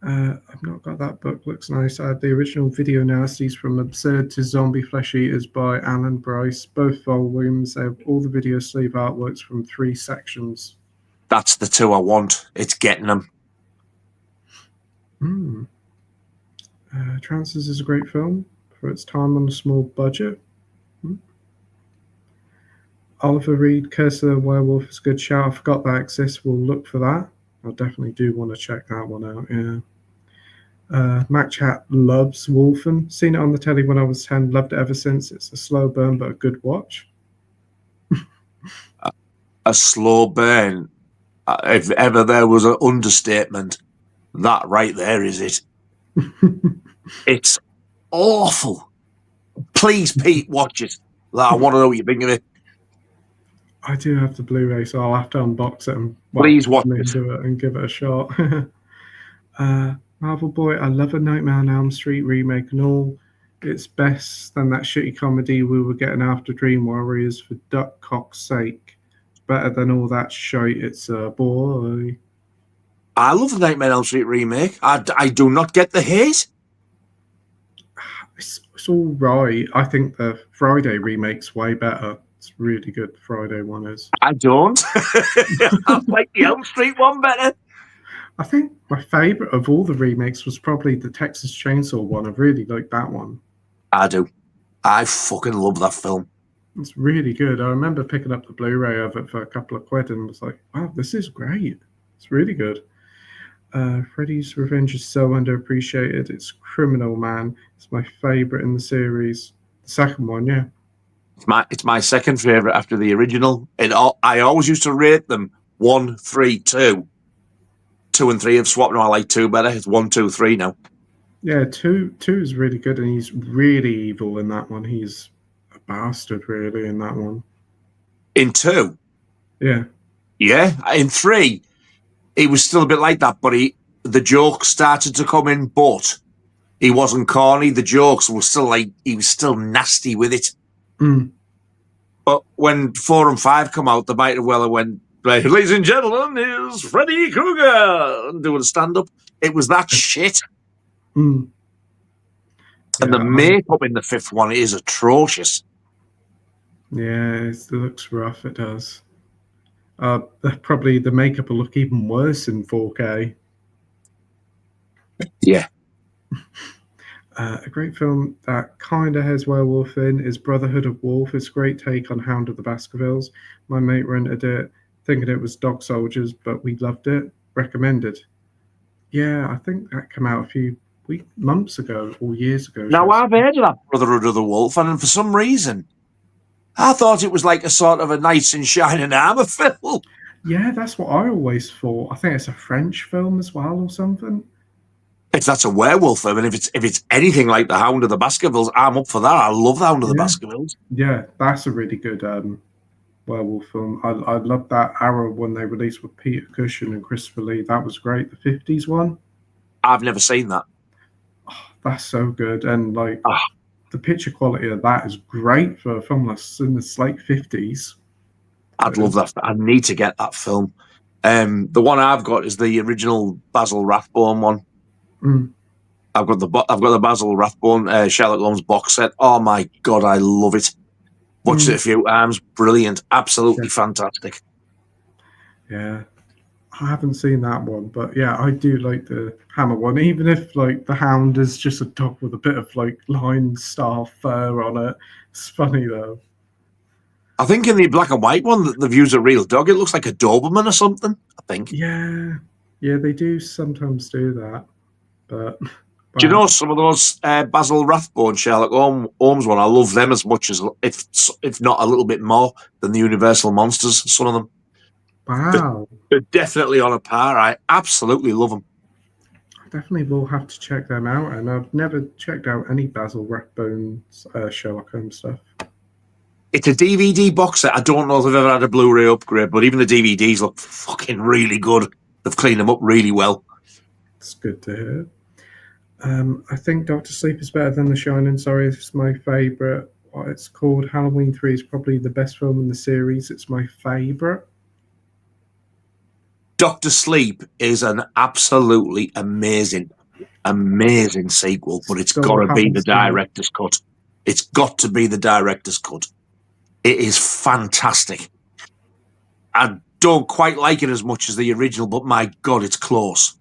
I've not got that book. Looks nice. I had the original Video Nasties from Absurd to Zombie Flesh Eaters by Alan Bryce. Both volumes. They have all the video sleeve artworks from 3 sections. That's the 2 I want. It's getting them. Trances is a great film for its time on a small budget. Oliver Reed, Curse of the Werewolf is a good shout. I forgot that exists. We'll look for that. I definitely do want to check that one out, yeah. Mac Chat loves Wolfen. Seen it on the telly when I was 10. Loved it ever since. It's a slow burn, but a good watch. A slow burn. If ever there was an understatement, that right there is it. It's awful. Please, Pete, watch it. I want to know what you think of it. I do have the Blu-ray, so I'll have to unbox it and please watch it and give it a shot. Marvel Boy, I love a Nightmare on Elm Street remake and all. It's best than that shitty comedy we were getting after Dream Warriors for Duckcock's sake. Better than all that shite. It's a boy. I love the Nightmare on Elm Street remake. I do not get the hate. It's all right. I think the Friday remake's way better. It's really good. The Friday one is. I don't. I like the Elm Street one better. I think my favourite of all the remakes was probably the Texas Chainsaw one. I really like that one. I do. I fucking love that film. It's really good. I remember picking up the Blu-ray of it for a couple of quid and was like, wow, this is great. It's really good. Freddy's Revenge is so underappreciated. It's Criminal Man. It's my favourite in the series. The second one, yeah. It's my second favourite after the original. I always used to rate them 1, 3, 2. 2 and 3 have swapped. No, I like 2 better. It's 1, 2, 3 now. Yeah, 2 is really good, and he's really evil in that one. He's a bastard, really, in that one. In 2? Yeah. Yeah. In 3, he was still a bit like that, but the jokes started to come in, but he wasn't corny. The jokes were still he was still nasty with it. But when 4 and 5 come out, the might have well went, ladies and gentlemen, here's Freddy Krueger, and doing a stand-up. It was that shit. And the makeup in the 5th one is atrocious. Yeah, it looks rough. It does. Probably the makeup will look even worse in 4K. Yeah. A great film that kind of has werewolf in is Brotherhood of Wolf. It's a great take on Hound of the Baskervilles. My mate rented it, thinking it was Dog Soldiers, but we loved it. Recommended. Yeah, I think that came out a few months ago or years ago. Now, I've heard of that Brotherhood of the Wolf, and for some reason, I thought it was like a sort of a knights in shining armor film. Yeah, that's what I always thought. I think it's a French film as well or something. If that's a werewolf film, and if it's anything like the Hound of the Baskervilles, I'm up for that. I love the Hound of the Baskervilles. Yeah, that's a really good werewolf film. I love that Arrow one they released with Peter Cushing and Christopher Lee. That was great. The 50s one. I've never seen that. Oh, that's so good. And the picture quality of that is great for a film that's in the late 50s. I'd love that. I need to get that film. The one I've got is the original Basil Rathbone one. I've got the Basil Rathbone Sherlock Holmes box set. Oh my god, I love it. Watched it a few times. Brilliant, absolutely fantastic. Yeah, I haven't seen that one, but yeah, I do like the Hammer one. Even if like the Hound is just a dog with a bit of like lion style fur on it, it's funny though. I think in the black and white one, they've used a real dog. It looks like a Doberman or something, I think. Yeah, they do sometimes do that. But do you know some of those Basil Rathbone Sherlock Holmes one? I love them as much as, if not a little bit more, than the Universal Monsters, some of them. Wow. They're definitely on a par. I absolutely love them. I definitely will have to check them out, and I've never checked out any Basil Rathbone's Sherlock Holmes stuff. It's a DVD box set. I don't know if they've ever had a Blu-ray upgrade, but even the DVDs look fucking really good. They've cleaned them up really well. It's good to hear. I think Doctor Sleep is better than The Shining. Sorry, it's my favourite. What it's called, Halloween 3 is probably the best film in the series. It's my favourite. Doctor Sleep is an absolutely amazing sequel, but it's got to be the director's cut. It's got to be the director's cut. It is fantastic. I don't quite like it as much as the original, but my God, it's close.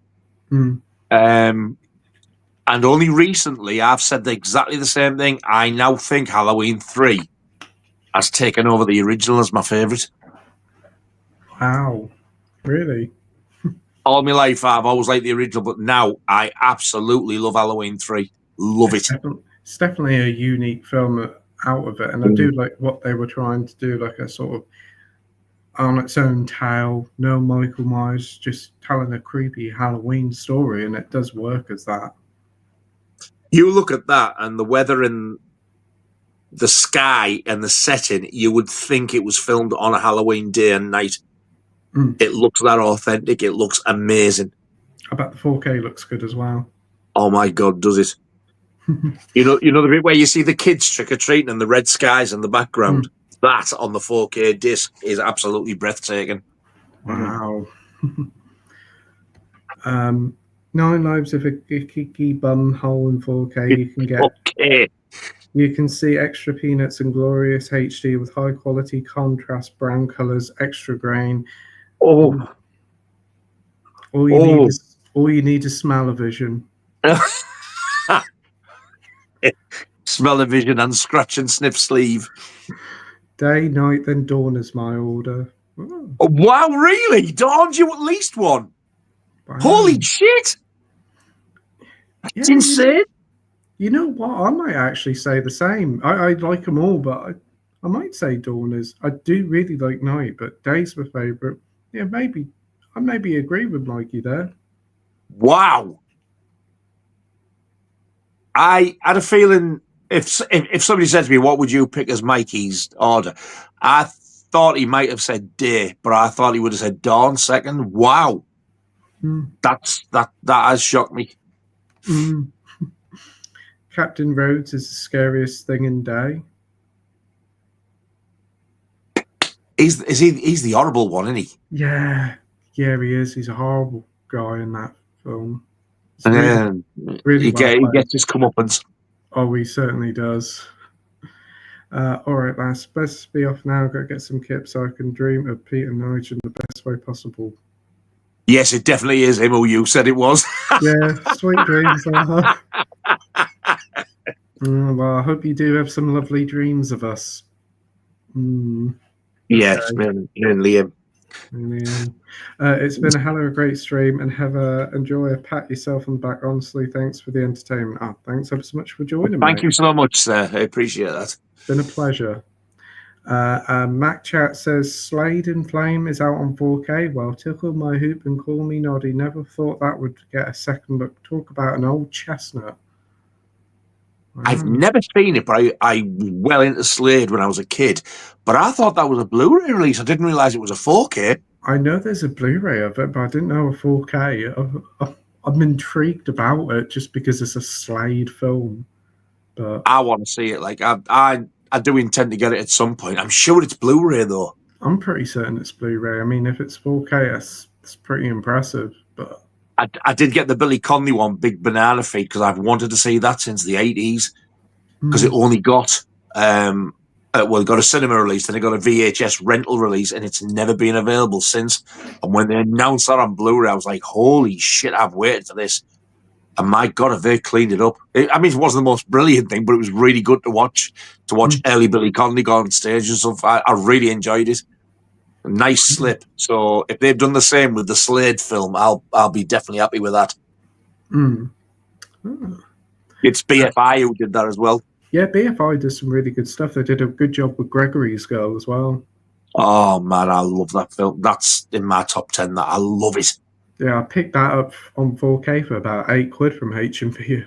Mm. And only recently, I've said exactly the same thing. I now think Halloween 3 has taken over the original as my favourite. Wow. Really? All my life, I've always liked the original, but now I absolutely love Halloween 3. Love it. It's definitely a unique film out of it, and I do like what they were trying to do, like a sort of on its own tale. No Michael Myers, just telling a creepy Halloween story, and it does work as that. You look at that and the weather and the sky and the setting, you would think it was filmed on a Halloween day and night. Mm. It looks that authentic. It looks amazing. I bet the 4K looks good as well. Oh my God, does it? You know the bit where you see the kids trick-or-treating and the red skies in the background? Mm. That on the 4K disc is absolutely breathtaking. Wow. 9 Lives of a Kiki Bum Hole in 4K. You can get. Okay. You can see extra peanuts and glorious HD with high quality contrast, brown colors, extra grain. Oh. All you need is smell-o-vision. Smell-o-vision and scratch and sniff sleeve. Day, night, then dawn is my order. Oh. Oh, wow, really? Dawned you at least one? Wow. Holy shit! That's insane. You know what? I might actually say the same. I like them all, but I might say dawn is. I do really like night, but day's my favorite. Yeah, maybe I maybe agree with Mikey there. Wow. I had a feeling if somebody said to me, what would you pick as Mikey's order? I thought he might have said day, but I thought he would have said dawn second. Wow. Mm. That has shocked me. Mm. Captain Rhodes is the scariest thing in day. He's the horrible one, isn't he? Yeah, he is. He's a horrible guy in that film. Really he gets his comeuppance. Oh, he certainly does. All right, lass. Best be off now. Got to get some kip so I can dream of Pete and Nigel in the best way possible. Yes, it definitely is him who you said it was. Yeah, sweet dreams. Well, I hope you do have some lovely dreams of us. Yes, me and Liam. It's been a hell of a great stream, and enjoy a pat yourself on the back. Honestly, thanks for the entertainment. Oh, thanks ever so much for joining me. Thank you so much, sir. I appreciate that. It's been a pleasure. Mac Chat says Slade in Flame is out on 4K. Well, tickle my hoop and call me Noddy. Never thought that would get a second look. Talk about an old chestnut. Wow. I've never seen it, but I was well into Slade when I was a kid. But I thought that was a Blu-ray release. I didn't realize it was a 4K. I know there's a Blu-ray of it, but I didn't know a 4K. I'm intrigued about it just because it's a Slade film. But I want to see it. Like I do intend to get it at some point. I'm sure it's Blu-ray though. I'm pretty certain it's Blu-ray. I mean, if it's 4K, it's pretty impressive. But I did get the Billy Connolly one, Big Banana Feed, because I've wanted to see that since the 80s. Because it only got a Well, it got a cinema release, then it got a VHS rental release, and it's never been available since. And when they announced that on Blu-ray, I was like, holy shit, I've waited for this. And my God, have they cleaned it up. I mean, it wasn't the most brilliant thing, but it was really good to watch early Billy Connolly go on stage and stuff. I really enjoyed it. A nice slip. So if they've done the same with the Slade film, I'll be definitely happy with that. Oh. It's BFI who did that as well. Yeah, BFI does some really good stuff. They did a good job with Gregory's Girl as well. Oh, man, I love that film. That's in my top 10. That I love it. Yeah, I picked that up on 4K for about £8 from HMV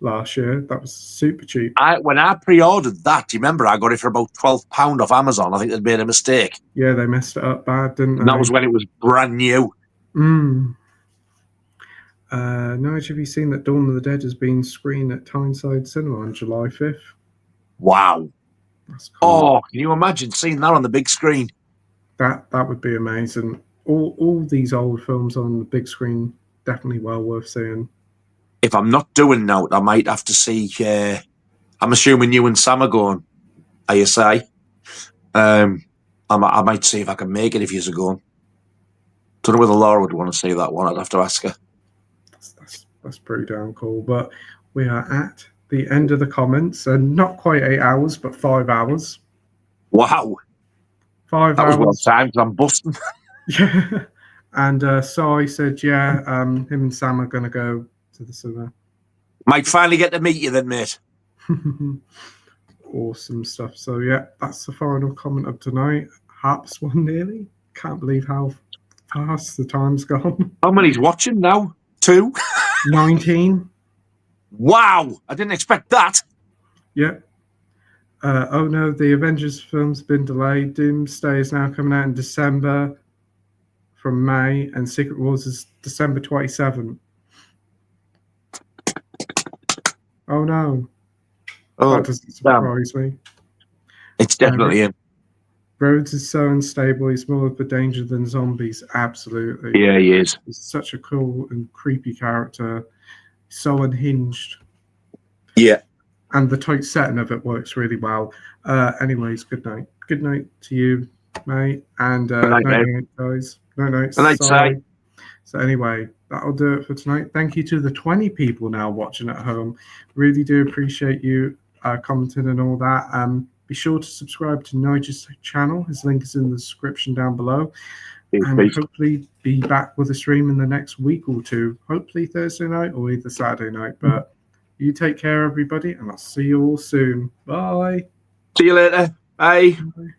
last year. That was super cheap. When I pre-ordered that, do you remember I got it for about £12 off Amazon? I think they'd made a mistake. Yeah, they messed it up bad, didn't they? And that was when it was brand new. Nige, have you seen that Dawn of the Dead has been screened at Tyneside Cinema on July 5th? Wow. That's cool. Oh, can you imagine seeing that on the big screen? That would be amazing. All these old films on the big screen, definitely well worth seeing. If I'm not doing now, I might have to see. I'm assuming you and Sam are going. ASI. I might see if I can make it if you're going. Don't know whether Laura would want to see that one. I'd have to ask her. That's pretty damn cool. But we are at the end of the comments, and not quite 8 hours, but 5 hours. Wow. 5 hours. That was well timed. I'm busting. Yeah. And Sai said, yeah, him and Sam are going to go to the cinema. Might finally get to meet you then, mate. Awesome stuff. So, yeah, that's the final comment of tonight. Harps won nearly. Can't believe how fast the time's gone. How many's watching now? 2? 19. Wow. I didn't expect that. Yep. Oh, no, the Avengers film's been delayed. Doomsday is now coming out in December from May, and Secret Wars is December 27th. Oh, no. Oh, that doesn't surprise me. It's definitely him. Rhodes is so unstable. He's more of a danger than zombies. Absolutely. Yeah, he is. He's such a cool and creepy character. So unhinged. Yeah. And the tight setting of it works really well. Anyways, good night. Good night to you, mate. And good night, guys. No, good night, sorry. So anyway, that'll do it for tonight. Thank you to the 20 people now watching at home. Really do appreciate you commenting and all that. Be sure to subscribe to Nigel's channel. His link is in the description down below. And hopefully be back with a stream in the next week or two. Hopefully Thursday night or either Saturday night. But you take care, everybody, and I'll see you all soon. Bye. See you later. Bye. Bye.